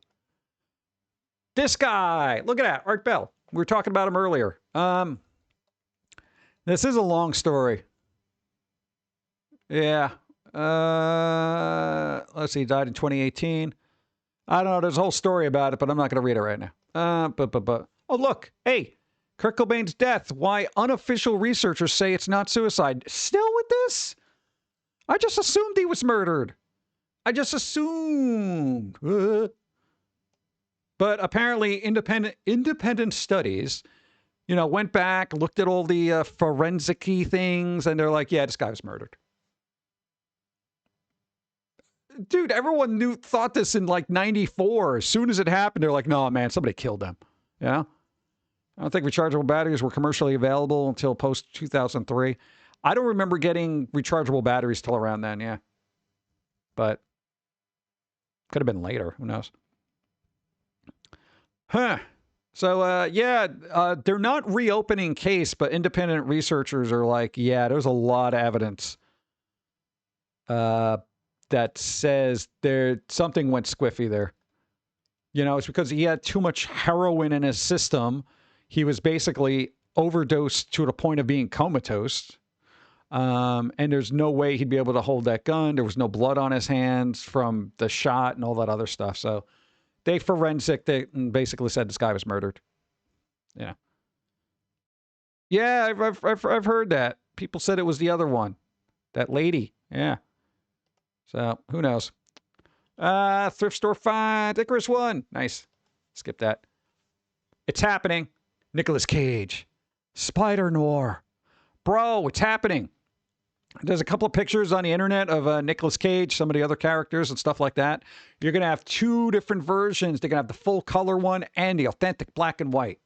This guy. Look at that. Art Bell. We were talking about him earlier. This is a long story. Yeah. Let's see. He died in 2018. I don't know. There's a whole story about it, but I'm not going to read it right now. Oh, look. Hey. Kurt Cobain's death. Why unofficial researchers say it's not suicide. Still with this? I just assumed he was murdered. I just assumed. But apparently independent studies, you know, went back, looked at all the forensic-y things, and they're like, yeah, this guy was murdered. Dude, everyone thought this in like 94. As soon as it happened, they're like, no, man, somebody killed them. You know? I don't think rechargeable batteries were commercially available until post-2003. I don't remember getting rechargeable batteries till around then, yeah. But could have been later. Who knows? Huh. So, yeah, they're not reopening case, but independent researchers are like, yeah, there's a lot of evidence that says something went squiffy there. You know, it's because he had too much heroin in his system. He was basically overdosed to the point of being comatose. And there's no way he'd be able to hold that gun. There was no blood on his hands from the shot and all that other stuff. So they forensicked it and basically said this guy was murdered. Yeah. Yeah, I've heard that. People said it was the other one. That lady. Yeah. So who knows? Thrift store find. Icarus 1. Nice. Skip that. It's happening. Nicolas Cage. Spider Noir. Bro, it's happening. There's a couple of pictures on the internet of Nicolas Cage, some of the other characters and stuff like that. You're going to have 2 different versions. They're going to have the full color one and the authentic black and white.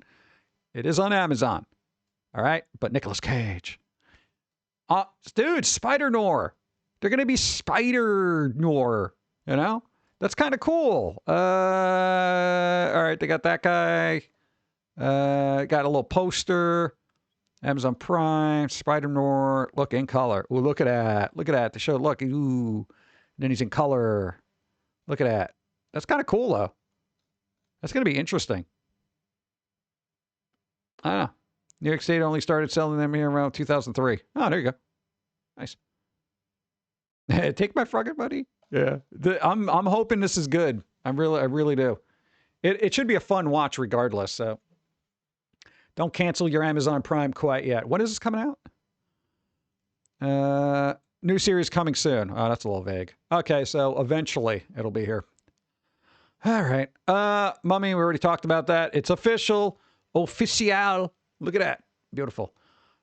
It is on Amazon. All right? But Nicolas Cage. Dude, Spider Noir. They're going to be Spider Noir. You know? That's kind of cool. All right, they got that guy. Got a little poster. Amazon Prime, Spider-Man, look, in color. Ooh, look at that. Look at that. The show, look. Ooh. Then he's in color. Look at that. That's kind of cool, though. That's going to be interesting. I don't know. New York State only started selling them here around 2003. Oh, there you go. Nice. Take my fucking money. Yeah. I'm hoping this is good. I really do. It should be a fun watch regardless, so. Don't cancel your Amazon Prime quite yet. When is this coming out? New series coming soon. Oh, that's a little vague. Okay, so eventually it'll be here. All right. Mummy, we already talked about that. It's official. Official. Look at that. Beautiful.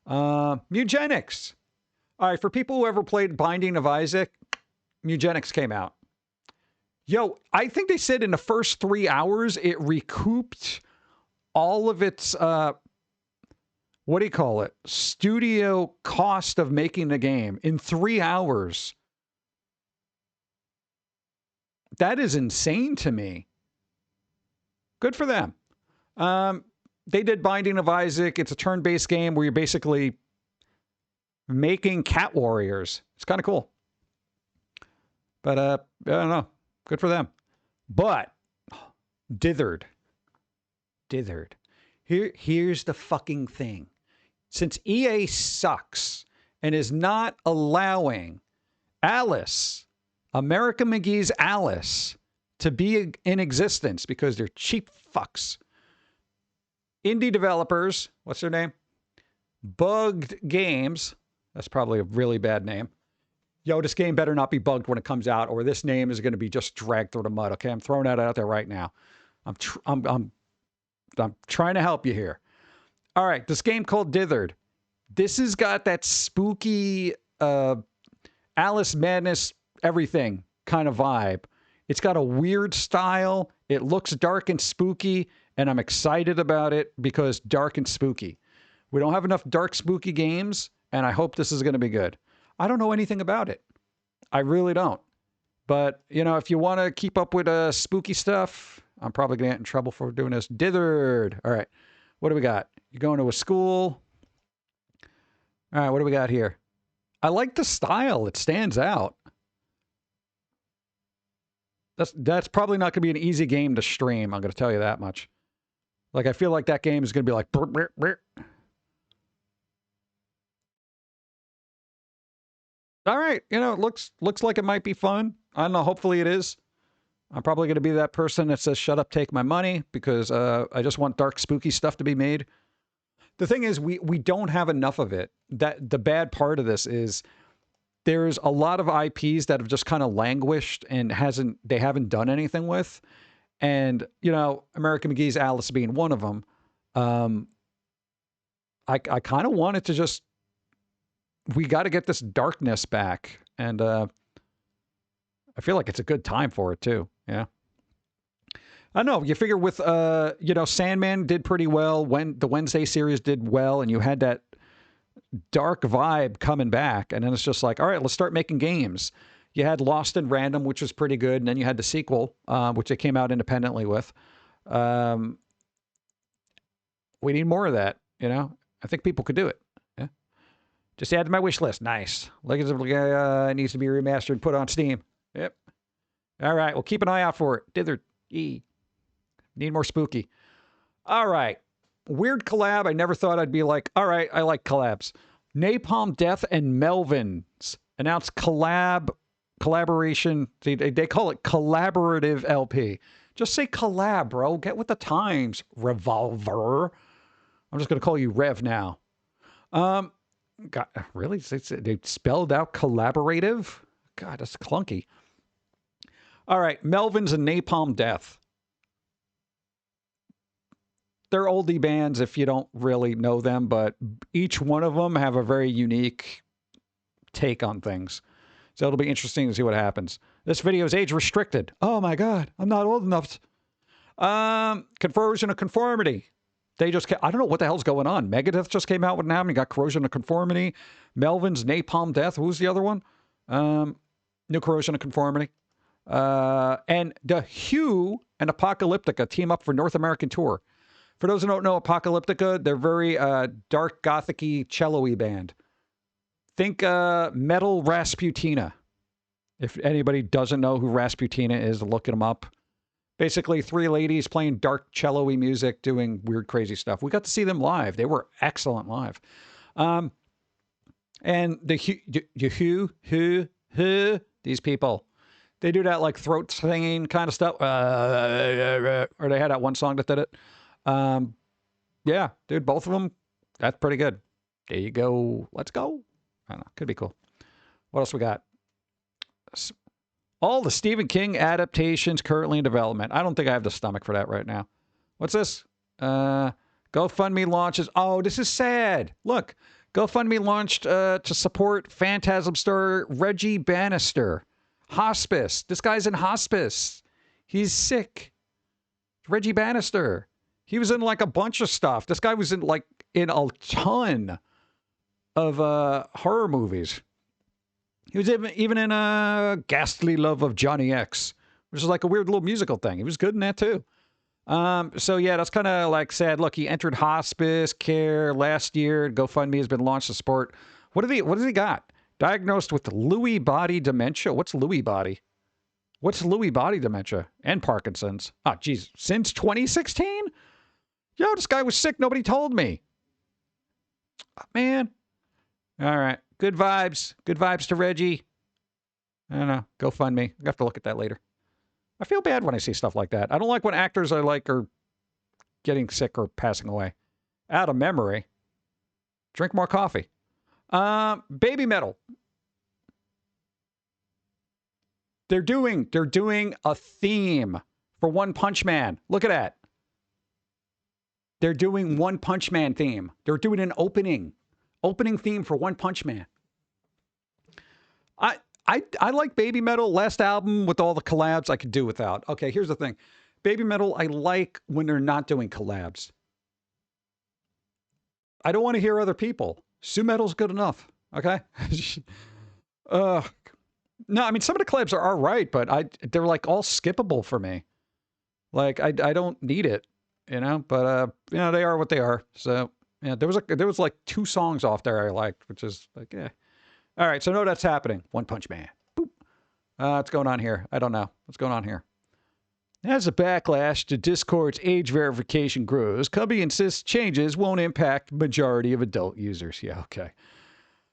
Mugenics. All right, for people who ever played Binding of Isaac, Mugenics came out. Yo, I think they said in the first 3 hours it recouped all of its, what do you call it? Studio cost of making the game in 3 hours. That is insane to me. Good for them. They did Binding of Isaac. It's a turn-based game where you're basically making cat warriors. It's kind of cool. But, I don't know. Good for them. But, dithered. Here's the fucking thing. Since EA sucks and is not allowing Alice, America McGee's Alice, to be in existence because they're cheap fucks. Indie developers, what's their name? Bugged Games. That's probably a really bad name. Yo, this game better not be bugged when it comes out, or this name is going to be just dragged through the mud. Okay, I'm throwing that out there right now. I'm trying to help you here. All right, this game called Dithered. This has got that spooky Alice Madness everything kind of vibe. It's got a weird style. It looks dark and spooky, and I'm excited about it because dark and spooky. We don't have enough dark, spooky games, and I hope this is going to be good. I don't know anything about it. I really don't. But, you know, if you want to keep up with spooky stuff, I'm probably going to get in trouble for doing this. Dithered. All right. What do we got? You're going to a school. All right. What do we got here? I like the style. It stands out. That's probably not going to be an easy game to stream. I'm going to tell you that much. Like, I feel like that game is going to be like... Brr, brr, brr. All right. You know, it looks like it might be fun. I don't know. Hopefully it is. I'm probably going to be that person that says, shut up, take my money, because I just want dark, spooky stuff to be made. The thing is, we don't have enough of it. The bad part of this is there's a lot of IPs that have just kind of languished and they haven't done anything with. And, you know, American McGee's Alice being one of them. I kind of wanted to just, we got to get this darkness back. And I feel like it's a good time for it too. Yeah. I know. You figure with, you know, Sandman did pretty well when the Wednesday series did well, and you had that dark vibe coming back. And then it's just like, all right, let's start making games. You had Lost in Random, which was pretty good. And then you had the sequel, which they came out independently with. We need more of that. You know, I think people could do it. Yeah. Just add to my wish list. Nice. Legends of Legaia needs to be remastered and put on Steam. Yep. All right. Well, keep an eye out for it. Dithered. Need more spooky. All right. Weird collab. I never thought I'd be like, all right, I like collabs. Napalm Death and Melvins announced collaboration. See, they call it collaborative LP. Just say collab, bro. Get with the times, Revolver. I'm just going to call you Rev now. God, really? They spelled out collaborative? God, that's clunky. All right, Melvins and Napalm Death. They're oldie bands if you don't really know them, but each one of them have a very unique take on things. So it'll be interesting to see what happens. This video is age restricted. Oh my God, I'm not old enough. Conversion of Conformity. They just, I don't know what the hell's going on. Megadeth just came out with an album. You got Corrosion of Conformity. Melvin's Napalm Death. Who's the other one? New Corrosion of Conformity. And The Hue and Apocalyptica team up for North American tour. For those who don't know Apocalyptica, they're very dark gothic-y cello-y band. Think Metal Rasputina. If anybody doesn't know who Rasputina is, look them up. Basically, 3 ladies playing dark cello-y music, doing weird, crazy stuff. We got to see them live. They were excellent live. And the these people, they do that like throat singing kind of stuff. Or they had that one song that did it. Yeah, dude, both of them, that's pretty good. There you go. Let's go. I don't know. Could be cool. What else we got? All the Stephen King adaptations currently in development. I don't think I have the stomach for that right now. What's this? GoFundMe launches. Oh, this is sad. Look, GoFundMe launched to support Phantasm star Reggie Bannister. Hospice. This guy's in hospice. He's sick. Reggie Bannister. He was in like a bunch of stuff. This guy was in a ton of horror movies. He was even in Ghastly Love of Johnny X, which is like a weird little musical thing. He was good in that too. So yeah, that's kind of like sad. Look, he entered hospice care last year. GoFundMe has been launched to support. What has he got? Diagnosed with Lewy body dementia. What's Lewy body? What's Lewy body dementia? And Parkinson's. Oh, geez. Since 2016? Yo, this guy was sick. Nobody told me. Oh, man. All right. Good vibes. Good vibes to Reggie. I don't know. GoFundMe. I have to look at that later. I feel bad when I see stuff like that. I don't like when actors I like are getting sick or passing away. Out of memory. Drink more coffee. Baby Metal. They're doing a theme for One Punch Man. Look at that. They're doing One Punch Man theme. They're doing an opening theme for One Punch Man. I like Baby Metal. Last album with all the collabs I could do without. Okay, here's the thing. Baby Metal, I like when they're not doing collabs. I don't want to hear other people. Sue Metal's good enough. Okay? No, I mean, some of the collabs are all right, but they're like all skippable for me. Like, I don't need it, you know? But, you know, they are what they are. So, yeah, there was like 2 songs off there I liked, which is like, yeah. All right, so no, that's happening. One Punch Man. Boop. What's going on here? I don't know. What's going on here? As a backlash to Discord's age verification grows, Cubby insists changes won't impact majority of adult users. Yeah, okay.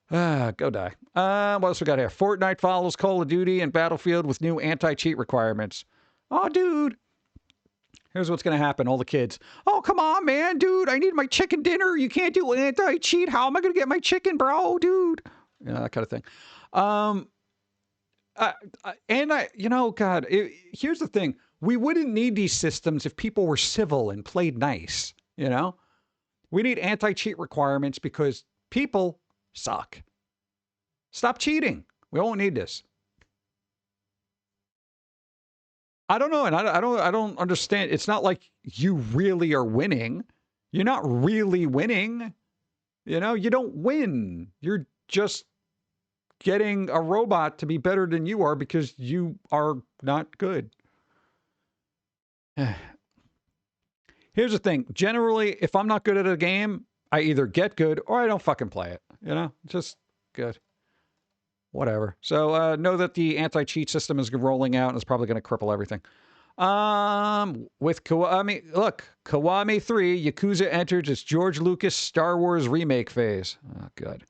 Go die. What else we got here? Fortnite follows Call of Duty and Battlefield with new anti-cheat requirements. Oh, dude. Here's what's going to happen. All the kids. Oh, come on, man. Dude, I need my chicken dinner. You can't do anti-cheat. How am I going to get my chicken, bro? Dude. You know, that kind of thing. You know, God, here's the thing. We wouldn't need these systems if people were civil and played nice, you know? We need anti-cheat requirements because people suck. Stop cheating. We won't need this. I don't know, and I don't understand. It's not like you really are winning. You're not really winning. You know, you don't win. You're just getting a robot to be better than you are because you are not good. Here's the thing. Generally, if I'm not good at a game, I either get good or I don't fucking play it. You know, just good. Whatever. So know that the anti-cheat system is rolling out and is probably going to cripple everything. With Kiwami, look, Kiwami 3, Yakuza enters its George Lucas Star Wars remake phase. Oh, good.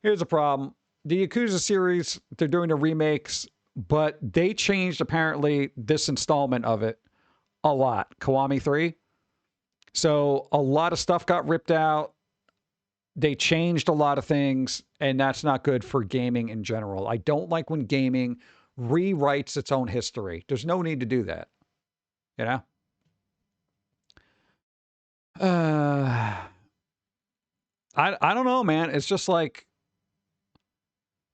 Here's the problem. The Yakuza series, they're doing the remakes, but they changed apparently this installment of it a lot. Kiwami 3. So a lot of stuff got ripped out. They changed a lot of things, and that's not good for gaming in general. I don't like when gaming rewrites its own history. There's no need to do that. You know? I don't know, man. It's just like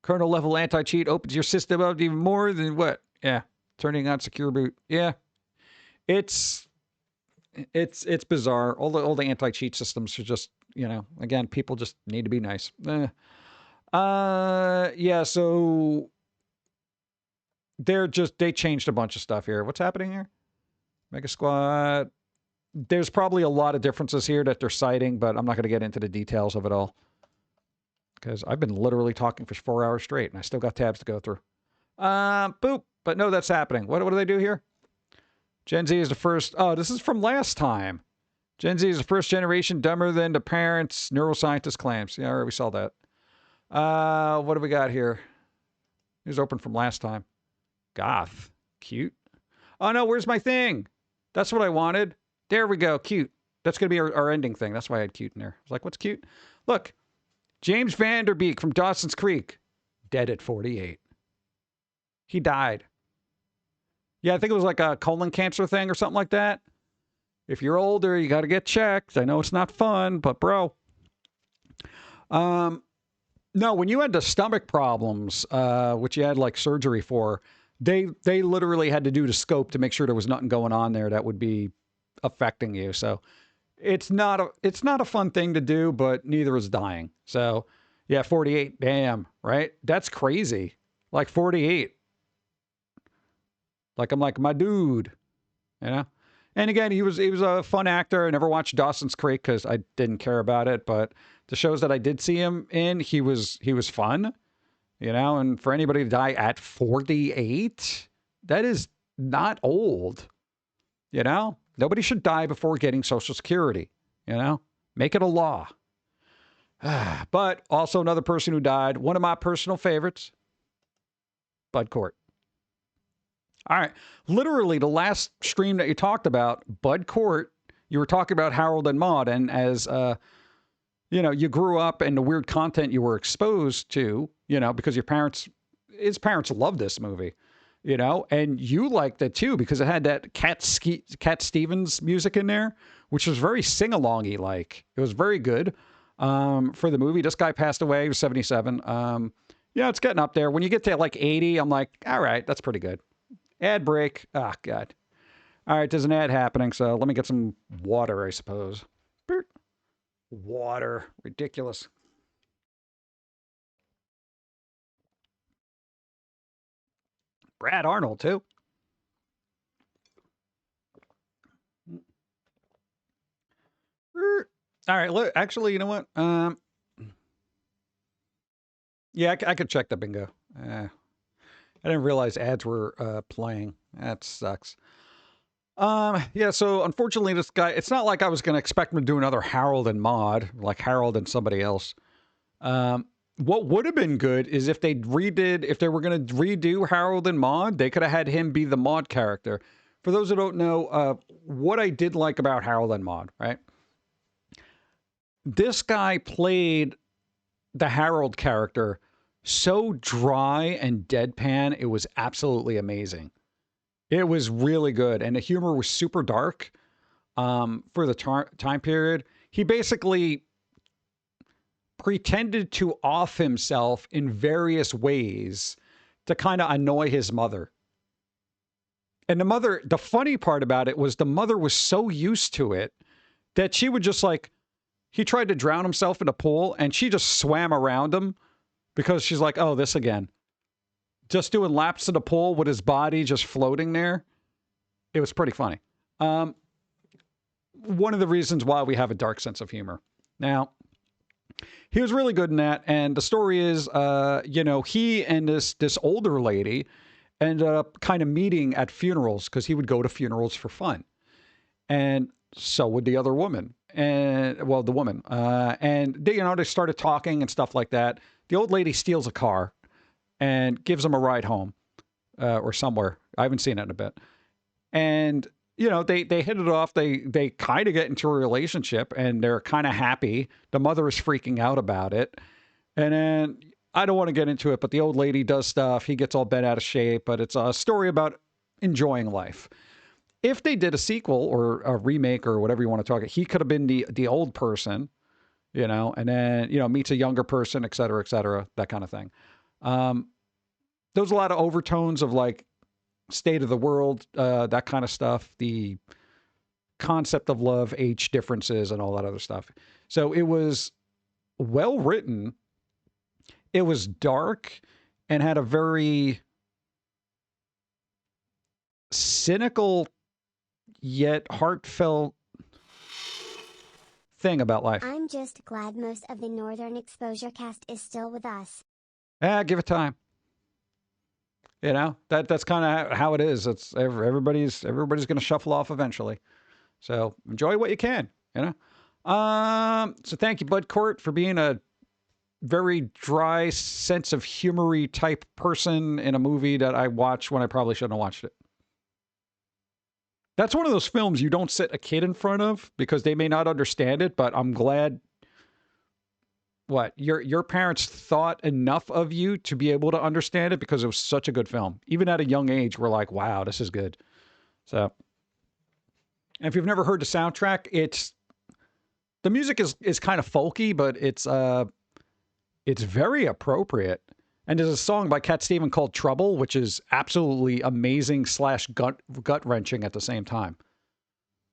kernel level anti-cheat opens your system up even more than what? Yeah. Turning on secure boot. Yeah. It's bizarre. All the anti-cheat systems are just, you know, again, people just need to be nice. Yeah, so they changed a bunch of stuff here. What's happening here? Mega Squad. there's probably a lot of differences here that they're citing, but I'm not going to get into the details of it all. Because I've been literally talking for 4 hours straight, and I still got tabs to go through. Boop. But no, that's happening. What do they do here? Gen Z is the first... Oh, this is from last time. Gen Z is the first generation dumber than the parents, neuroscientist claims. Yeah, I already saw that. What do we got here? It was open from last time. Goth. Cute. Oh, no, where's my thing? That's what I wanted. There we go. Cute. That's going to be our ending thing. That's why I had cute in there. I was like, what's cute? Look. James Vanderbeek from Dawson's Creek. Dead at 48. He died. Yeah, I think it was like a colon cancer thing or something like that. If you're older, you got to get checked. I know it's not fun, but bro. No, when you had the stomach problems, which you had like surgery for, they literally had to do the scope to make sure there was nothing going on there that would be affecting you. So it's not a fun thing to do, but neither is dying. So yeah, 48. Damn, right? That's crazy. Like 48. Like I'm like, my dude, you know? And again, he was a fun actor. I never watched Dawson's Creek because I didn't care about it, but the shows that I did see him in, he was fun, you know? And for anybody to die at 48, that is not old, you know? Nobody should die before getting Social Security, you know? Make it a law. But also another person who died, one of my personal favorites, Bud Cort. All right. Literally, the last stream that you talked about, Bud Cort, you were talking about Harold and Maude, and as, you know, you grew up and the weird content you were exposed to, you know, because his parents loved this movie, you know, and you liked it too because it had that Cat Stevens music in there, which was very sing-along-y like. It was very good for the movie. This guy passed away. He was 77. Yeah, it's getting up there. When you get to like 80, I'm like, all right, that's pretty good. Ad break. Oh, God. All right, there's an ad happening, so let me get some water, I suppose. Water. Ridiculous. Brad Arnold, too. All right, look, actually, you know what? Yeah, I could check the bingo. I didn't realize ads were playing. That sucks. Yeah, so unfortunately this guy, it's not like I was going to expect him to do another Harold and Maude, like Harold and somebody else. What would have been good is if they were going to redo Harold and Maude, they could have had him be the Maude character. For those who don't know, what I did like about Harold and Maude, right? This guy played the Harold character so dry and deadpan, it was absolutely amazing. It was really good, and the humor was super dark for the time period. He basically pretended to off himself in various ways to kind of annoy his mother. And the funny part about it was the mother was so used to it that she would just like, he tried to drown himself in a pool, and she just swam around him. Because she's like, oh, this again. Just doing laps in the pool with his body just floating there. It was pretty funny. One of the reasons why we have a dark sense of humor. Now, he was really good in that. And the story is, you know, he and this older lady ended up kind of meeting at funerals because he would go to funerals for fun. And so would the other woman. And, well, the woman. And, they, you know, they started talking and stuff like that. The old lady steals a car and gives him a ride home or somewhere. I haven't seen it in a bit. And, you know, they hit it off. They kind of get into a relationship and they're kind of happy. The mother is freaking out about it. And then I don't want to get into it, but the old lady does stuff. He gets all bent out of shape, but it's a story about enjoying life. If they did a sequel or a remake or whatever you want to talk, he could have been the old person. You know, and then, you know, meets a younger person, et cetera, that kind of thing. There's a lot of overtones of like state of the world, that kind of stuff, the concept of love, age differences, and all that other stuff. So it was well written. It was dark and had a very cynical yet heartfelt, thing about life. I'm just glad most of the Northern Exposure cast is still with us. Give it time. You know, that's kind of how it is. It's everybody's going to shuffle off eventually. So enjoy what you can, you know. So thank you, Bud Court, for being a very dry sense of humory type person in a movie that I watched when I probably shouldn't have watched it. That's one of those films you don't sit a kid in front of because they may not understand it, but I'm glad your parents thought enough of you to be able to understand it because it was such a good film. Even at a young age, we're like, wow, this is good. So, and if you've never heard the soundtrack, the music is kind of folky, but it's very appropriate. And there's a song by Cat Stevens called Trouble, which is absolutely amazing / gut-wrenching at the same time.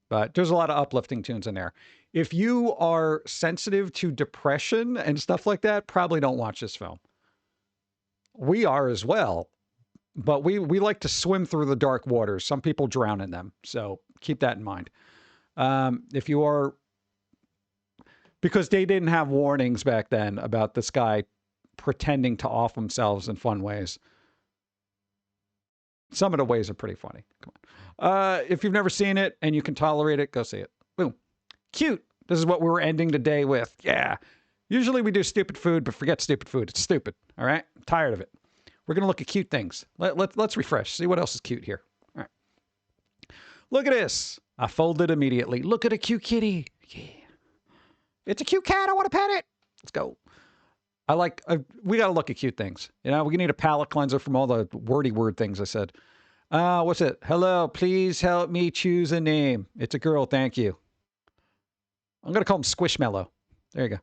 But there's a lot of uplifting tunes in there. If you are sensitive to depression and stuff like that, probably don't watch this film. We are as well. But we like to swim through the dark waters. Some people drown in them. So keep that in mind. If you are... Because they didn't have warnings back then about this guy pretending to off themselves in fun ways. Some of the ways are pretty funny. Come on. If you've never seen it and you can tolerate it, go see it. Boom. Cute. This is what we were ending the day with. Yeah. Usually we do stupid food, but forget stupid food. It's stupid. All right? I'm tired of it. We're going to look at cute things. Let's refresh. See what else is cute here. All right. Look at this. I folded immediately. Look at a cute kitty. Yeah. It's a cute cat. I want to pet it. Let's go. We got to look at cute things. You know, we need a palate cleanser from all the wordy word things I said. What's it? Hello, please help me choose a name. It's a girl. Thank you. I'm going to call him Squishmallow. There you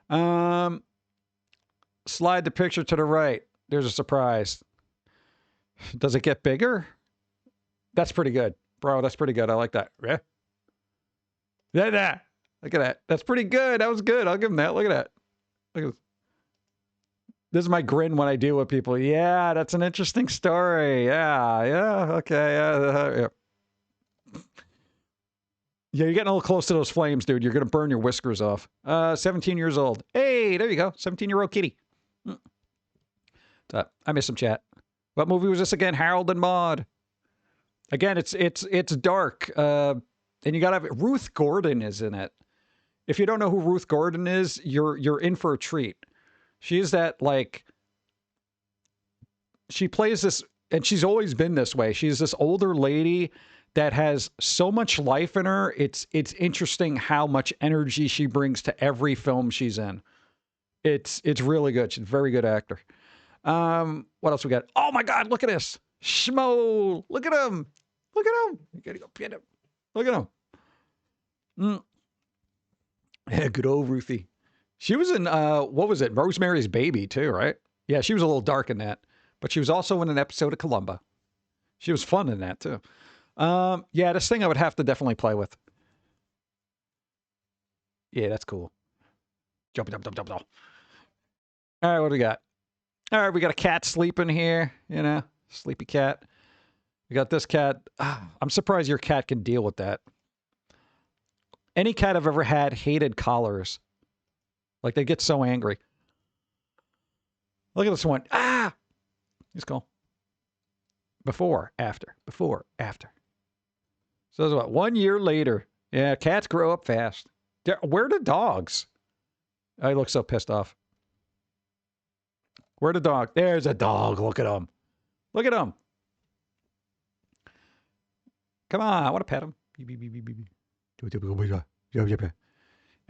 go. Slide the picture to the right. There's a surprise. Does it get bigger? That's pretty good. Bro, that's pretty good. I like that. Yeah. Look at that. That's pretty good. That was good. I'll give him that. Look at that. Look at this. This is my grin when I deal with people. Yeah, that's an interesting story. Yeah, okay, yeah. Yeah, you're getting a little close to those flames, dude. You're going to burn your whiskers off. 17 years old. Hey, there you go. 17-year-old kitty. What's up? I missed some chat. What movie was this again? Harold and Maude. Again, it's dark. And you got to have... Ruth Gordon is in it. If you don't know who Ruth Gordon is, you're in for a treat. She's that, like... She plays this... And she's always been this way. She's this older lady that has so much life in her. It's interesting how much energy she brings to every film she's in. It's really good. She's a very good actor. What else we got? Oh my God, look at this. Schmo. Look at him. Look at him. You gotta go get him. Look at him. Yeah, good old Ruthie. She was in, what was it? Rosemary's Baby too, right? Yeah, she was a little dark in that. But she was also in an episode of Columba. She was fun in that too. Yeah, this thing I would have to definitely play with. Yeah, that's cool. Jump. All right, what do we got? All right, we got a cat sleeping here, you know, sleepy cat. We got this cat. I'm surprised your cat can deal with that. Any cat I've ever had hated collars. Like, they get so angry. Look at this one. He's cool. Before, after. So that's what, 1 year later. Yeah, cats grow up fast. Where are the dogs? I look so pissed off. Where the dog? There's a dog. Look at him. Look at him. Come on, I want to pet him.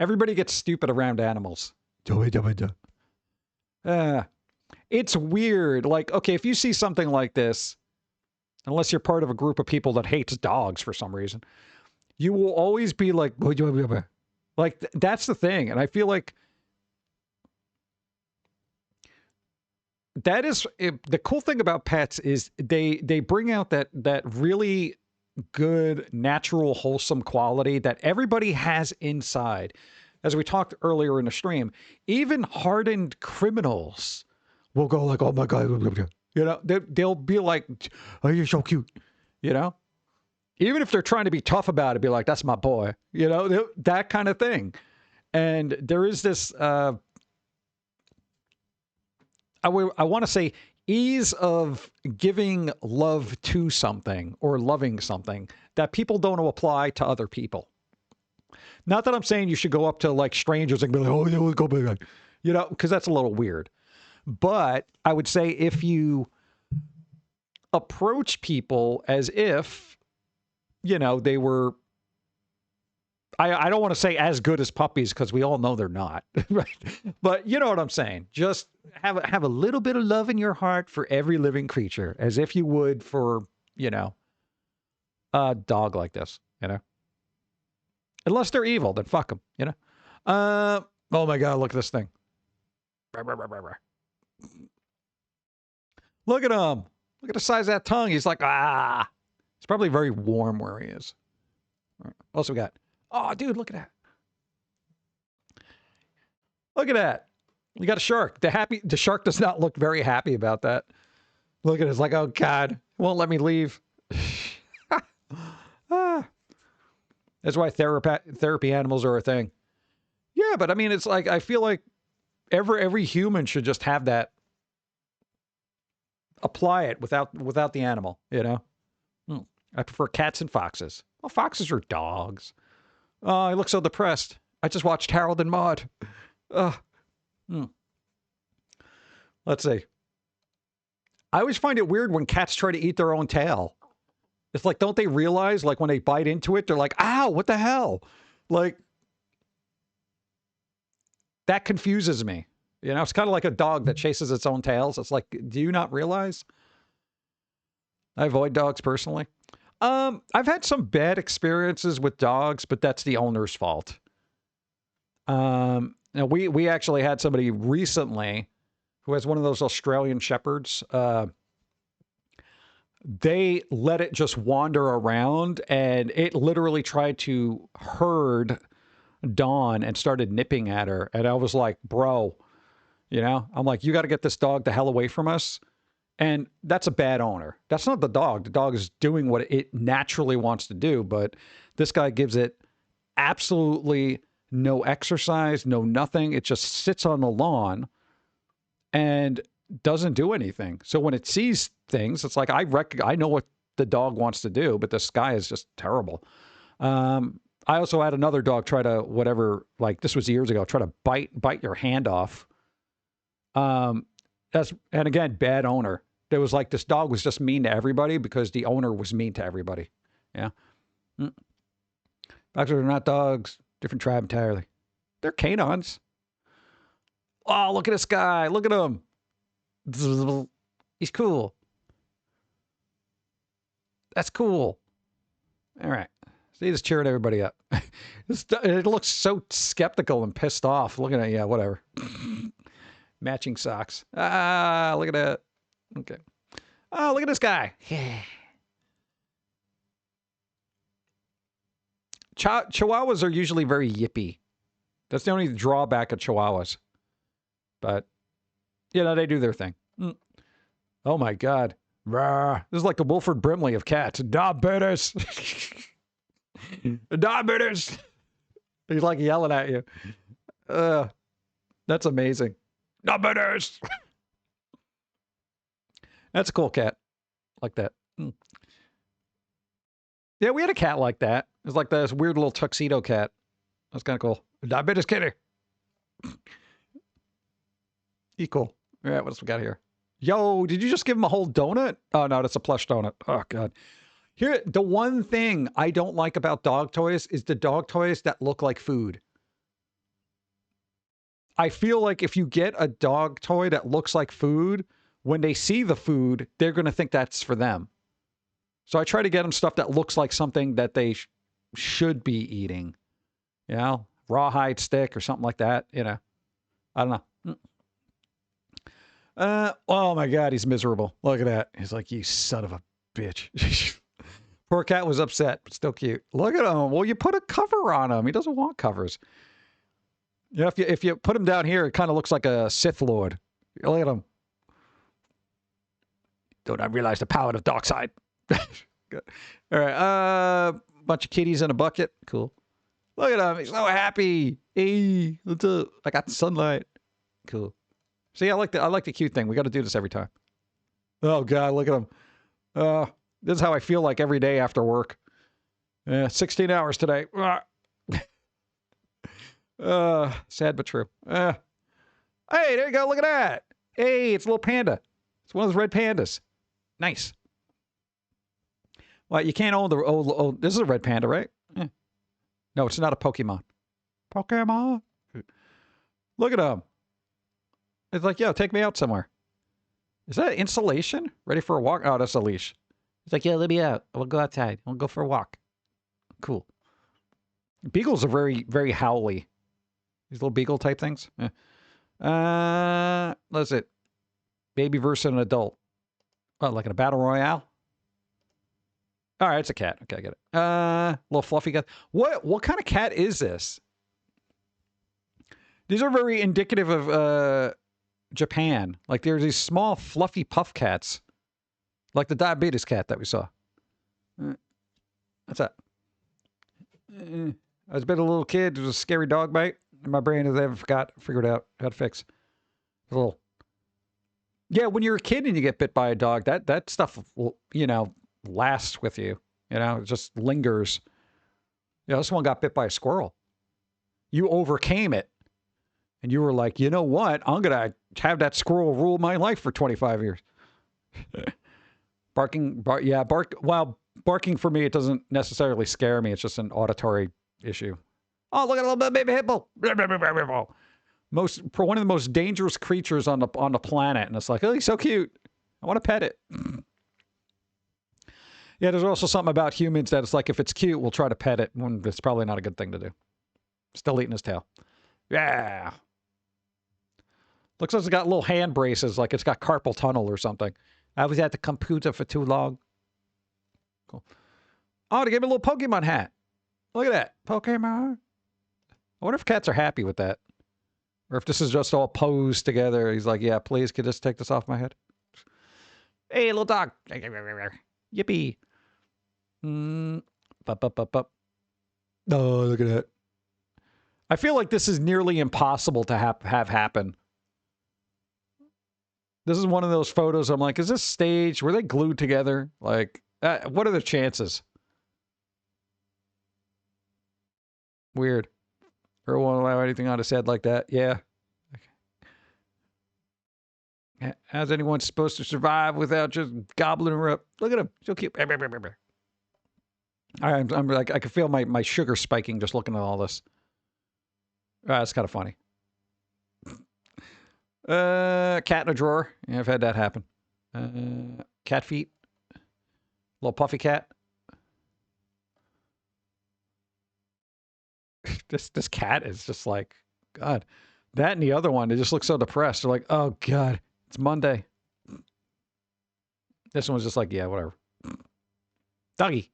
Everybody gets stupid around animals. It's weird. Like, okay, if you see something like this, unless you're part of a group of people that hates dogs for some reason, you will always be like, that's the thing. And I feel like that is the cool thing about pets is they bring out that really good, natural, wholesome quality that everybody has inside. As we talked earlier in the stream, even hardened criminals will go like, oh my God, you know, they'll be like, oh, you're so cute, you know? Even if they're trying to be tough about it, be like, that's my boy, you know, that kind of thing. And there is this, I want to say, ease of giving love to something or loving something that people don't apply to other people. Not that I'm saying you should go up to like strangers and be like, oh, yeah, we'll go back, you know, because that's a little weird. But I would say if you approach people as if, you know, they were, I don't want to say as good as puppies because we all know they're not, right? But you know what I'm saying? Just have a little bit of love in your heart for every living creature, as if you would for, you know, a dog like this, you know? Unless they're evil, then fuck them, you know? Oh my God, look at this thing. Look at him. Look at the size of that tongue. He's like, ah. It's probably very warm where he is. All right. What else we got? Oh, dude, look at that. Look at that. You got a shark. The shark does not look very happy about that. Look at it. It's like, oh, God. It won't let me leave. Ah. That's why therapy animals are a thing. Yeah, but I mean, it's like, I feel like every human should just have that. Apply it without the animal, you know? I prefer cats and foxes. Well, foxes are dogs. Oh, I look so depressed. I just watched Harold and Maude. Let's see. I always find it weird when cats try to eat their own tail. It's like, don't they realize, like, when they bite into it, they're like, ow, what the hell? Like, that confuses me. You know, it's kind of like a dog that chases its own tails. It's like, do you not realize? I avoid dogs personally. I've had some bad experiences with dogs, but that's the owner's fault. Now we actually had somebody recently who has one of those Australian shepherds. They let it just wander around, and it literally tried to herd Dawn and started nipping at her. And I was like, bro, you know, I'm like, you got to get this dog the hell away from us. And that's a bad owner. That's not the dog. The dog is doing what it naturally wants to do. But this guy gives it absolutely no exercise, no nothing. It just sits on the lawn and doesn't do anything. So when it sees things, it's like, I know what the dog wants to do, but this guy is just terrible. I also had another dog try to, whatever, like this was years ago, try to bite your hand off. And again, bad owner. There was like, this dog was just mean to everybody because the owner was mean to everybody. Yeah. Foxes are not dogs. Different tribe entirely. They're canines. Oh, look at this guy. Look at him. He's cool. That's cool. All right. So he's cheering everybody up. It looks so skeptical and pissed off. Look at it. Yeah, whatever. Matching socks. Ah, look at that. Okay. Oh, look at this guy. Yeah. Chihuahuas are usually very yippy. That's the only drawback of Chihuahuas. But, you know, they do their thing. Oh, my God. Rawr. This is like the Wilford Brimley of cats. Diabetes. Diabetes. He's like yelling at you. That's amazing. Diabetes. That's a cool cat. Like that. Yeah, we had a cat like that. It was like this weird little tuxedo cat. That's kind of cool. Diabetes kitty. He's cool. All right, what else we got here? Yo, did you just give him a whole donut? Oh, no, that's a plush donut. Oh, God. Here, the one thing I don't like about dog toys is the dog toys that look like food. I feel like if you get a dog toy that looks like food, when they see the food, they're going to think that's for them. So I try to get them stuff that looks like something that they should be eating. You know, rawhide stick or something like that. You know, I don't know. Oh my God, he's miserable. Look at that. He's like, you son of a bitch. Poor cat was upset, but still cute. Look at him. Well, you put a cover on him. He doesn't want covers. You know, if you put him down here, it kind of looks like a Sith Lord. Look at him. Don't I realize the power of dark side? Good. All right. Bunch of kitties in a bucket. Cool. Look at him. He's so happy. Hey, what's up? I got the sunlight. Cool. See, I like the cute thing. We got to do this every time. Oh God, look at him. This is how I feel like every day after work. 16 hours today. Sad but true. Hey, there you go. Look at that. Hey, it's a little panda. It's one of those red pandas. Nice. Well, you can't own the old. This is a red panda, right? Yeah. No, it's not a Pokemon. Pokemon. Look at him. It's like, yo, take me out somewhere. Is that insulation? Ready for a walk? Oh, that's a leash. It's like, yeah, let me out. We'll go outside. We'll go for a walk. Cool. Beagles are very, very howly. These little beagle type things. Yeah. That's it. Baby versus an adult. What, like in a battle royale? All right, it's a cat. Okay, I get it. Little fluffy cat. What kind of cat is this? These are very indicative of Japan. Like there's these small fluffy puff cats. Like the diabetes cat that we saw. What's that? I was been a little kid. There was a scary dog bite. And my brain has never figured out how to fix. A little. Yeah, when you're a kid and you get bit by a dog, that stuff will, lasts with you. It just lingers. This one got bit by a squirrel. You overcame it. And you were like, you know what? I'm going to have that squirrel rule my life for 25 years. Barking for me, it doesn't necessarily scare me. It's just an auditory issue. Oh, look at a little baby hippo. One of the most dangerous creatures on the planet. And it's like, oh, he's so cute. I want to pet it. Yeah, there's also something about humans that it's like, if it's cute, we'll try to pet it. When it's probably not a good thing to do. Still eating his tail. Yeah. Looks like it's got little hand braces, like it's got carpal tunnel or something. I was at the computer for too long. Cool. Oh, they gave me a little Pokemon hat. Look at that. Pokemon. I wonder if cats are happy with that. Or if this is just all posed together. He's like, yeah, please, could you just take this off my head? Hey, little dog. Yippee. Bup. Oh, look at that. I feel like this is nearly impossible to have happen. This is one of those photos I'm like, is this staged? Were they glued together? Like, what are the chances? Weird. Or won't allow anything on his head like that. Yeah. Okay. How's anyone supposed to survive without just gobbling her up? Look at him. So cute. I'm like, I can feel my sugar spiking just looking at all this. That's kind of funny. Cat in a drawer. Yeah, I've had that happen. Cat feet. Little puffy cat. This cat is just like, God. That and the other one, they just look so depressed. They're like, oh, God, it's Monday. This one's just like, yeah, whatever. Doggy.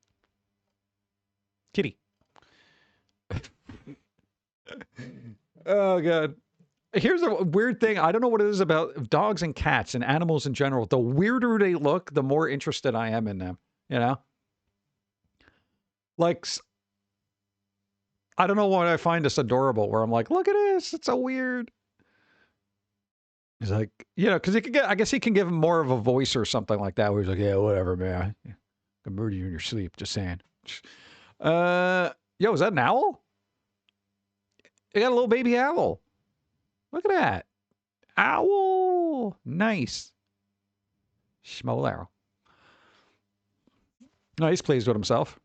Kitty. Oh, God. Here's a weird thing. I don't know what it is about dogs and cats and animals in general. The weirder they look, the more interested I am in them. Like, I don't know why I find this adorable, where I'm like, look at this. It's so weird. He's like, because I guess he can give him more of a voice or something like that, where he's like, yeah, whatever, man. I can murder you in your sleep, just saying. Yo, is that an owl? You got a little baby owl. Look at that. Owl. Nice. Small arrow. No, he's pleased with himself.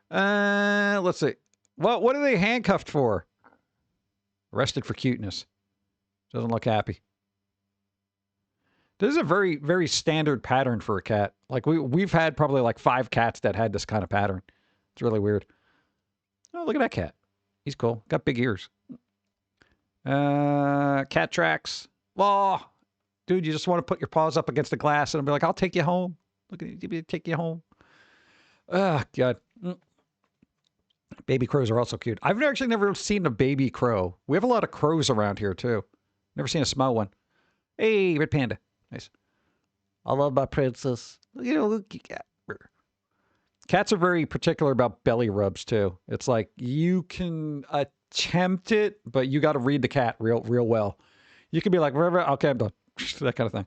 Let's see. Well, what are they handcuffed for? Arrested for cuteness. Doesn't look happy. This is a very, very standard pattern for a cat. Like we've had probably like 5 cats that had this kind of pattern. It's really weird. Oh, look at that cat. He's cool. Got big ears. Cat tracks. Oh, dude, you just want to put your paws up against the glass and be like, I'll take you home. Look at you, take you home. Oh, God. Baby crows are also cute. I've actually never seen a baby crow. We have a lot of crows around here, too. Never seen a small one. Hey, red panda. Nice. I love my princess. You know, look, cats are very particular about belly rubs too. It's like you can attempt it, but you got to read the cat real well. You can be like, okay, I'm done. That kind of thing.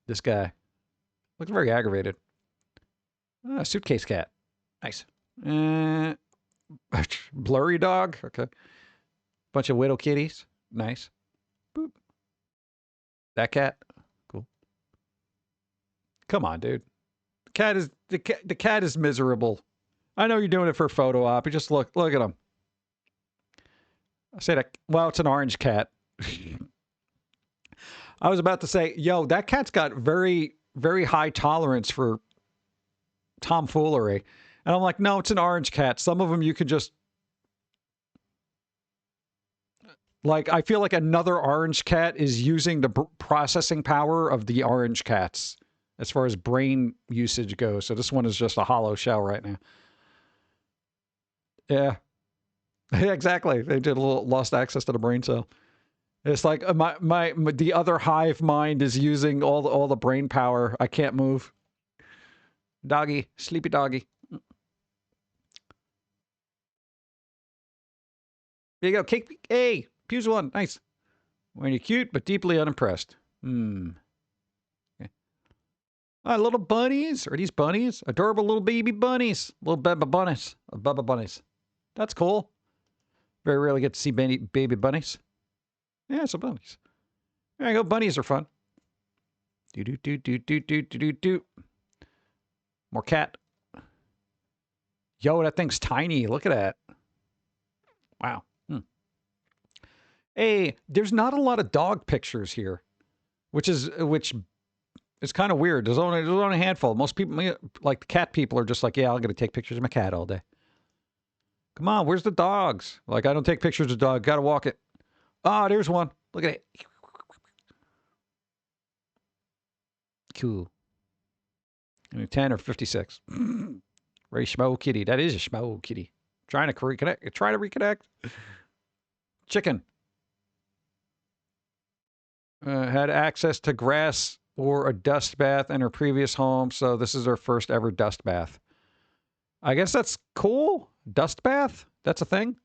This guy looks very aggravated. Suitcase cat. Nice. Blurry dog. Okay. Bunch of widow kitties. Nice. Boop. That cat. Cool. Come on, dude. The cat is miserable. I know you're doing it for a photo op. You just look at him. I say that. Well, it's an orange cat. I was about to say, yo, that cat's got very, very high tolerance for tomfoolery. And I'm like, no, it's an orange cat. Some of them you could just... Like, I feel like another orange cat is using the processing power of the orange cats as far as brain usage goes. So this one is just a hollow shell right now. Yeah. Yeah, exactly. They did a little lost access to the brain cell. It's like the other hive mind is using all the brain power. I can't move. Doggy, sleepy doggy. There you go. Cake. Hey, Pew's one. Nice. When you're cute, but deeply unimpressed. Okay. Little bunnies. Are these bunnies? Adorable little baby bunnies. Little Bubba bunnies. Bubba bunnies. That's cool. Very rarely get to see baby bunnies. Yeah, some bunnies. There you go. Bunnies are fun. Do. More cat. Yo, that thing's tiny. Look at that. Wow. Hey, there's not a lot of dog pictures here, which is kind of weird. There's only a handful. Most people, like the cat people, are just like, yeah, I'm gonna take pictures of my cat all day. Come on, where's the dogs? Like, I don't take pictures of dog. Gotta walk it. Ah, there's one. Look at it. Cool. 10 or 56. Very schmo kitty. That is a schmo kitty. Trying to reconnect. Trying to reconnect. Chicken. Had access to grass or a dust bath in her previous home, so this is her first ever dust bath. I guess that's cool. Dust bath? That's a thing?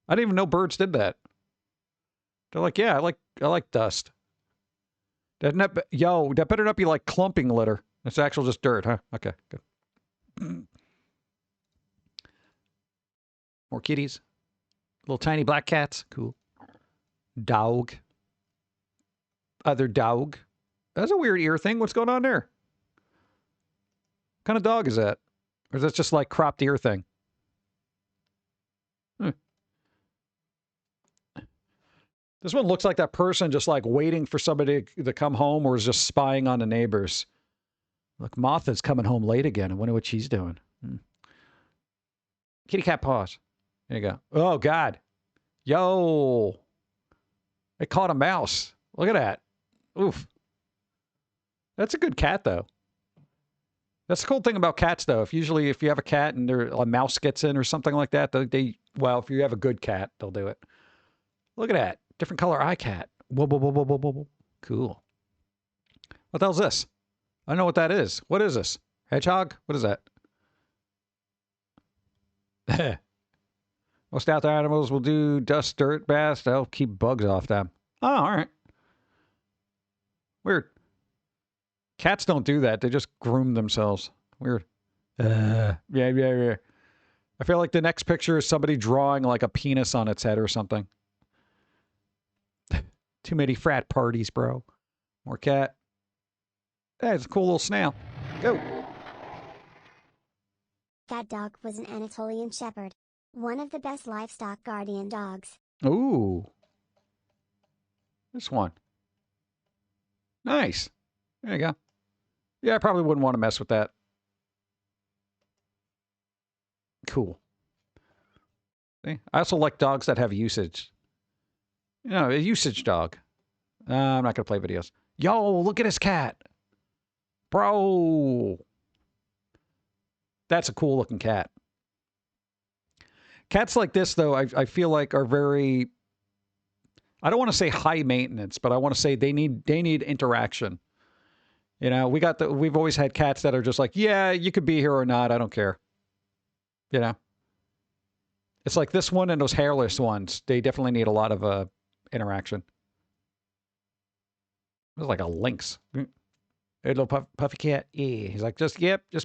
I didn't even know birds did that. They're like, yeah, I like dust. Yo, that better not be like clumping litter. It's actual just dirt, huh? Okay, good. More kitties. Little tiny black cats. Cool. Dog. Other dog. That's a weird ear thing. What's going on there? What kind of dog is that? Or is that just like cropped ear thing? This one looks like that person just like waiting for somebody to come home or is just spying on the neighbors. Look, Martha's coming home late again. I wonder what she's doing. Kitty cat paws. There you go. Oh, God. Yo. It caught a mouse. Look at that. Oof. That's a good cat, though. That's the cool thing about cats, though. If you have a cat and a mouse gets in or something like that, well, if you have a good cat, they'll do it. Look at that. Different color eye cat. Whoa, whoa, whoa, whoa, whoa, whoa. Cool. What the hell's this? I don't know what that is. What is this? Hedgehog? What is that? Most outdoor animals will do dust, dirt baths to help keep bugs off them. Oh, all right. Weird. Cats don't do that. They just groom themselves. Weird. Yeah. I feel like the next picture is somebody drawing like a penis on its head or something. Too many frat parties, bro. More cat. Hey, it's a cool little snail. Go. That dog was an Anatolian Shepherd. One of the best livestock guardian dogs. Ooh. This one. Nice. There you go. Yeah, I probably wouldn't want to mess with that. Cool. See? I also like dogs that have usage. You know, a usage dog. I'm not going to play videos. Yo, look at this cat. Bro. That's a cool looking cat. Cats like this, though, I feel like are very... I don't want to say high maintenance, but I want to say they need interaction. You know, we've always had cats that are just like, yeah, you could be here or not. I don't care. You know, it's like this one and those hairless ones. They definitely need a lot of interaction. It's like a lynx. Hey, little puffy cat. Yeah. He's like, just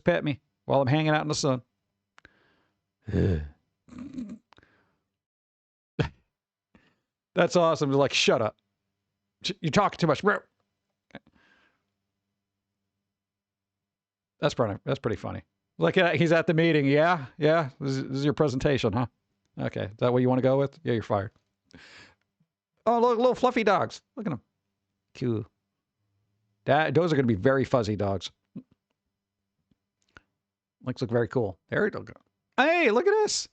pet me while I'm hanging out in the sun. That's awesome. They're like, shut up. You're talking too much. That's pretty funny. Like, he's at the meeting. Yeah. This is your presentation, huh? Okay. Is that what you want to go with? Yeah, you're fired. Oh, look, little fluffy dogs. Look at them. Cool. Those are going to be very fuzzy dogs. Looks very cool. There you go. Hey, look at this.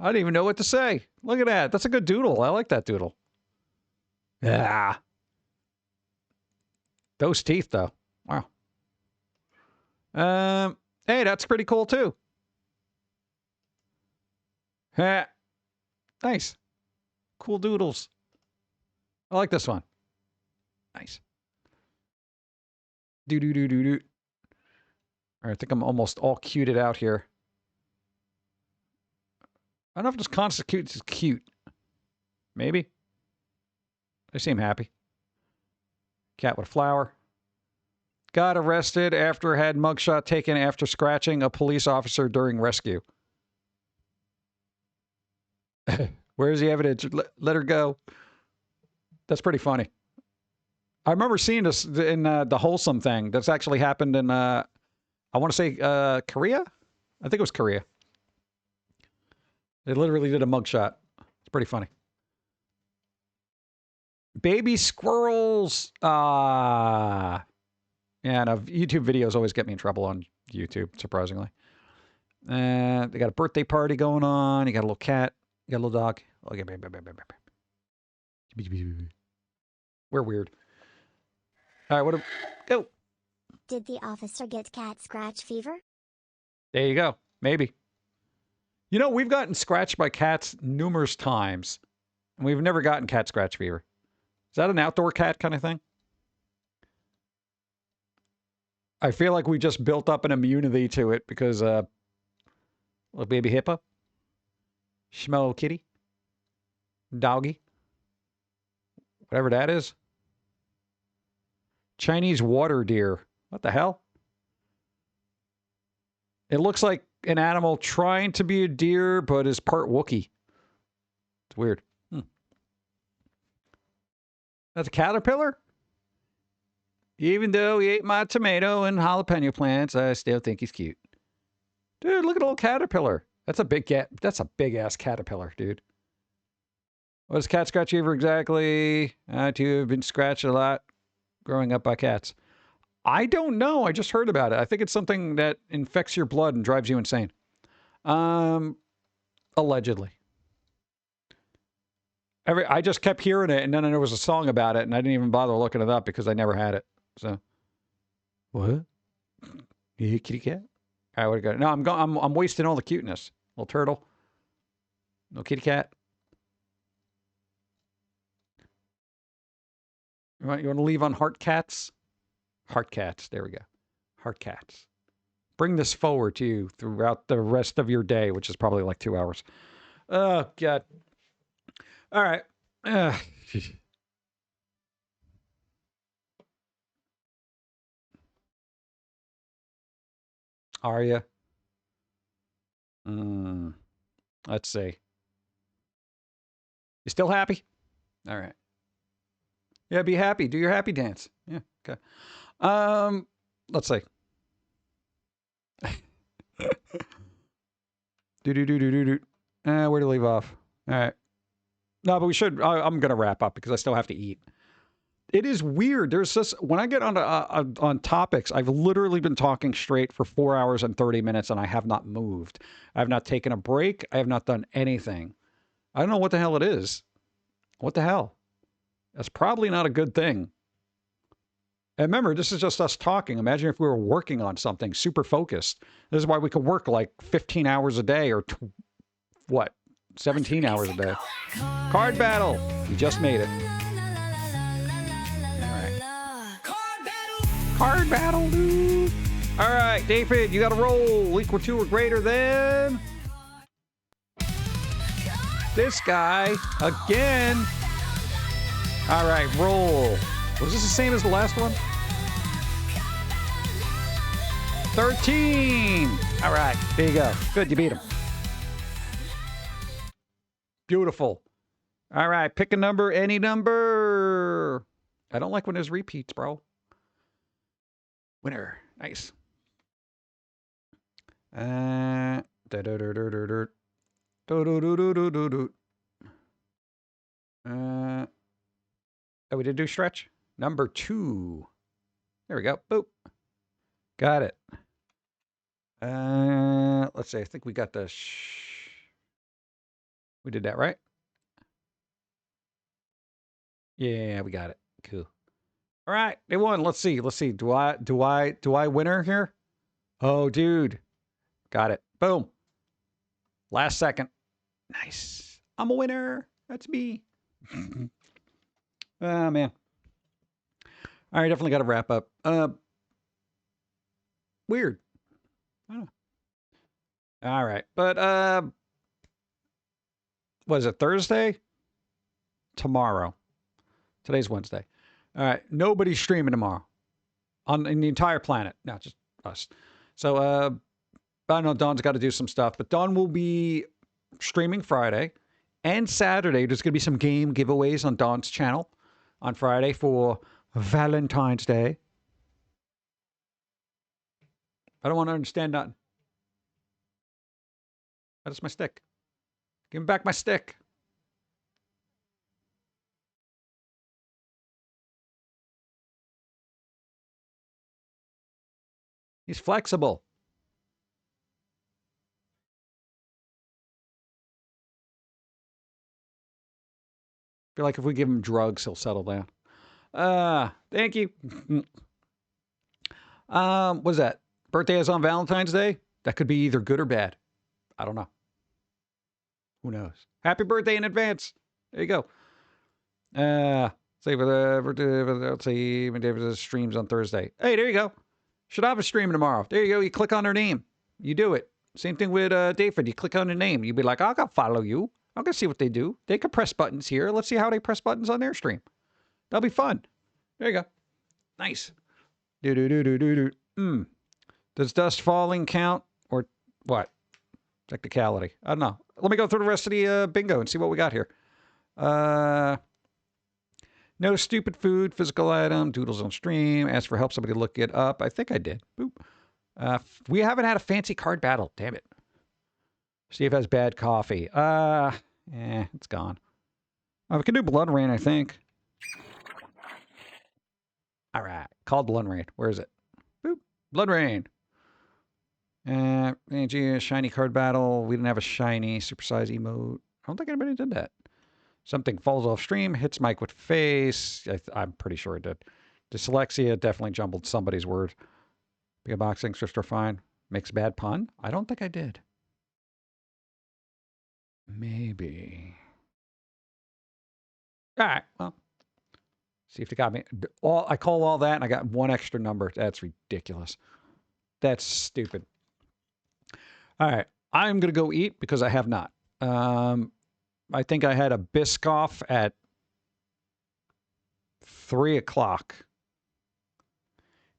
I don't even know what to say. Look at that. That's a good doodle. I like that doodle. Yeah. Those teeth, though. Wow. Hey, that's pretty cool, too. Nice. Cool doodles. I like this one. Nice. Do. I think I'm almost all cuted out here. I don't know if this constitutes as cute. Maybe. They seem happy. Cat with a flower. Got arrested after had mugshot taken after scratching a police officer during rescue. Where's the evidence? Let her go. That's pretty funny. I remember seeing this in the Wholesome thing. That's actually happened in, I want to say, Korea? I think it was Korea. They literally did a mugshot. It's pretty funny. Baby squirrels. Yeah, no, YouTube videos always get me in trouble on YouTube, surprisingly. They got a birthday party going on. You got a little cat. You got a little dog. Okay, we're weird. All right, go. Did the officer get cat scratch fever? There you go. Maybe. You know, we've gotten scratched by cats numerous times, and we've never gotten cat scratch fever. Is that an outdoor cat kind of thing? I feel like we just built up an immunity to it because, little baby hippo, schmo kitty, doggy, whatever that is. Chinese water deer. What the hell? It looks like an animal trying to be a deer, but is part Wookiee. It's weird. That's a caterpillar? Even though he ate my tomato and jalapeno plants, I still think he's cute. Dude, look at a little caterpillar. That's a big cat. That's a big-ass caterpillar, dude. What is cat scratch fever exactly? I, too, have been scratched a lot growing up by cats. I don't know. I just heard about it. I think it's something that infects your blood and drives you insane. Allegedly. I just kept hearing it, and then there was a song about it, and I didn't even bother looking it up because I never had it. So, what? You kitty cat? I would have got it. No, I'm wasting all the cuteness. Little turtle. No kitty cat. You want to leave on heart cats? Heart cats. There we go. Heart cats. Bring this forward to you throughout the rest of your day, which is probably like 2 hours. Oh, God. All right. Are you? Let's see. You still happy? All right. Yeah, be happy. Do your happy dance. Yeah, okay. Let's see. Where to leave off? All right. No, but we should. I'm going to wrap up because I still have to eat. It is weird. There's this, when I get on topics, I've literally been talking straight for 4 hours and 30 minutes and I have not moved. I have not taken a break. I have not done anything. I don't know what the hell it is. What the hell? That's probably not a good thing. And remember, this is just us talking. Imagine if we were working on something super focused. This is why we could work like 15 hours a day or 17 hours a day. Card battle. We just made it. All right. Card battle, dude. All right, David, you got to roll. Equal to or greater than this guy again. All right, roll. Was this the same as the last one? 13. All right, there you go. Good, you beat him. Beautiful. All right, pick a number, any number. I don't like when there's repeats, bro. Winner. Nice. Oh, we did do stretch. Number 2. There we go. Boop. Got it. Let's see. I think we got the we did that, right? Yeah, we got it. Cool. All right, they won. Let's see. Let's see. Do I winner here? Oh, dude. Got it. Boom. Last second. Nice. I'm a winner. That's me. Oh, man. All right, definitely got to wrap up. Weird. I don't know. All right. But was it Thursday? Tomorrow. Today's Wednesday. All right. Nobody's streaming tomorrow in the entire planet. Not just us. So I don't know. Dawn's got to do some stuff, but Dawn will be streaming Friday and Saturday. There's going to be some game giveaways on Dawn's channel on Friday for Valentine's Day. I don't want to understand nothing. That's my stick. Give me back my stick. He's flexible. I feel like if we give him drugs, he'll settle down. Thank you. What's that? Birthday is on Valentine's Day? That could be either good or bad. I don't know. Who knows? Happy birthday in advance. There you go. Say for the let's see, David's streams on Thursday. Hey, there you go. Should have a stream tomorrow. There you go. You click on their name. You do it. Same thing with David. You click on their name. You'd be like, I'll go follow you. I'm going to see what they do. They can press buttons here. Let's see how they press buttons on their stream. That'll be fun. There you go. Nice. Does dust falling count or what? Technicality. I don't know. Let me go through the rest of the bingo and see what we got here. No stupid food, physical item, doodles on stream, ask for help, somebody look it up. I think I did. Boop. We haven't had a fancy card battle. Damn it. Steve has bad coffee. It's gone. We can do Blood Rain, I think. All right. Called Blood Rain. Where is it? Boop. Blood Rain. Shiny card battle. We didn't have a shiny supersize emote. I don't think anybody did that. Something falls off stream, hits Mike with face. I'm pretty sure it did. Dyslexia definitely jumbled somebody's word. Big boxing, thrift store fine. Makes bad pun? I don't think I did. Maybe. All right, well. See if they got me. I call all that and I got one extra number. That's ridiculous. That's stupid. All right, I'm going to go eat because I have not. I think I had a Biscoff at 3 o'clock.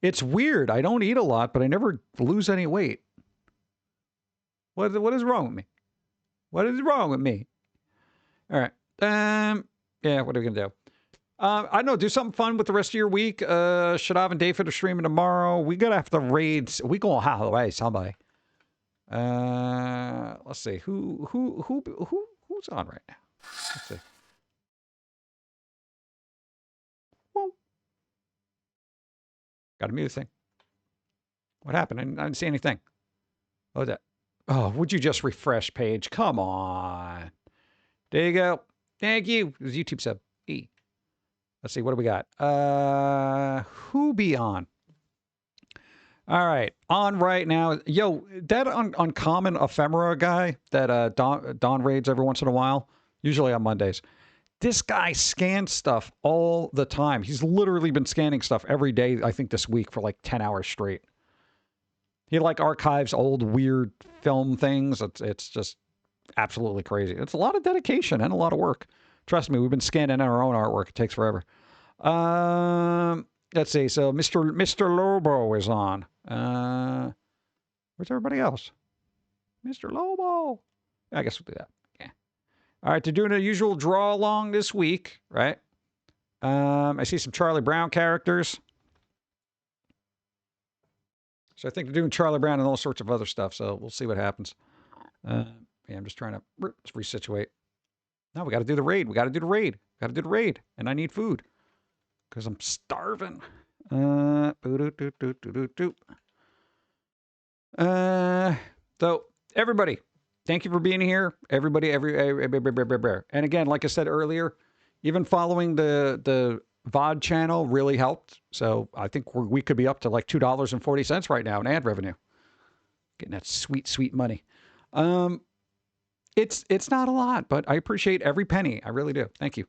It's weird. I don't eat a lot, but I never lose any weight. What is wrong with me? What is wrong with me? All right. Yeah, what are we going to do? I don't know. Do something fun with the rest of your week. Shadav and David are streaming tomorrow. We got to have the raids. We going to have to raid somebody. Let's see. Who's on right now? Let's see. Whoa. Got to mute the thing. What happened? I didn't see anything. What was that? Oh, would you just refresh page? Come on. There you go. Thank you. It was YouTube sub. E. Let's see. What do we got? Who be on? All right. On right now. Yo, that uncommon ephemera guy that Don raids every once in a while, usually on Mondays. this guy scans stuff all the time. He's literally been scanning stuff every day, I think, this week for like 10 hours straight. He like archives old weird film things. It's just absolutely crazy. It's a lot of dedication and a lot of work. Trust me, we've been scanning our own artwork. It takes forever. Let's see. So Mr. Lobo is on. Where's everybody else? Mr. Lobo. I guess we'll do that. Yeah. All right, they're doing a usual draw along this week, right? I see some Charlie Brown characters. So I think they're doing Charlie Brown and all sorts of other stuff. So we'll see what happens. Yeah, I'm just trying to resituate. No, we got to do the raid. We got to do the raid. Got to do the raid. And I need food because I'm starving. So everybody, thank you for being here. Everybody, and again, like I said earlier, even following the VOD channel really helped. So I think we could be up to like $2.40 right now in ad revenue. Getting that sweet, sweet money. It's not a lot, but I appreciate every penny. I really do. Thank you.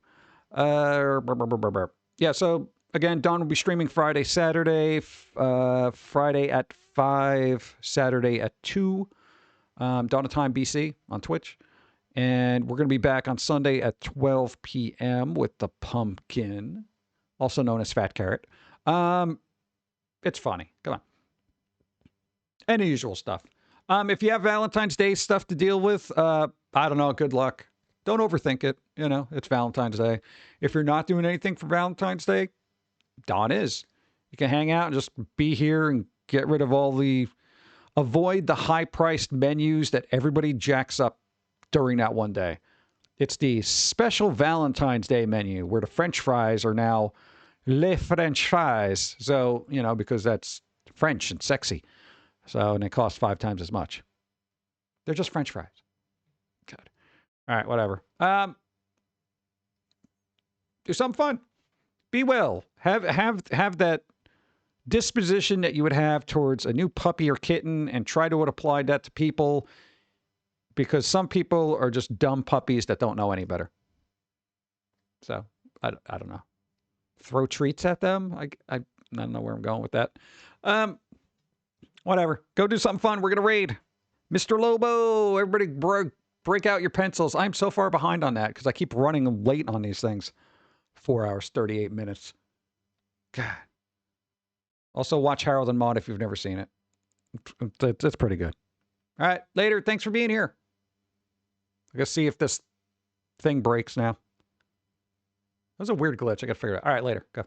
Yeah, so again, Dawn will be streaming Friday, Saturday, Friday at 5, Saturday at 2, Dawn of Time BC on Twitch. And we're going to be back on Sunday at 12 p.m. with the Pum'Kin, also known as Fat Carrot. It's funny. Come on. And the usual stuff. If you have Valentine's Day stuff to deal with, I don't know, good luck. Don't overthink it. You know, it's Valentine's Day. If you're not doing anything for Valentine's Day, Dawn is. You can hang out and just be here and get rid of avoid the high-priced menus that everybody jacks up during that one day. It's the special Valentine's Day menu where the French fries are now les French fries. So, you know, because that's French and sexy. So, and they cost 5 times as much. They're just French fries. Good. All right, whatever. Do something fun. Be well. Have that disposition that you would have towards a new puppy or kitten and try to apply that to people, because some people are just dumb puppies that don't know any better. So, I don't know. Throw treats at them? I don't know where I'm going with that. Whatever. Go do something fun. We're going to raid. Mr. Lobo, everybody break out your pencils. I'm so far behind on that because I keep running late on these things. 4 hours, 38 minutes. God. Also, watch Harold and Maude if you've never seen it. That's pretty good. All right, later. Thanks for being here. I gotta see if this thing breaks now. That was a weird glitch. I gotta figure it out. All right, later. Go.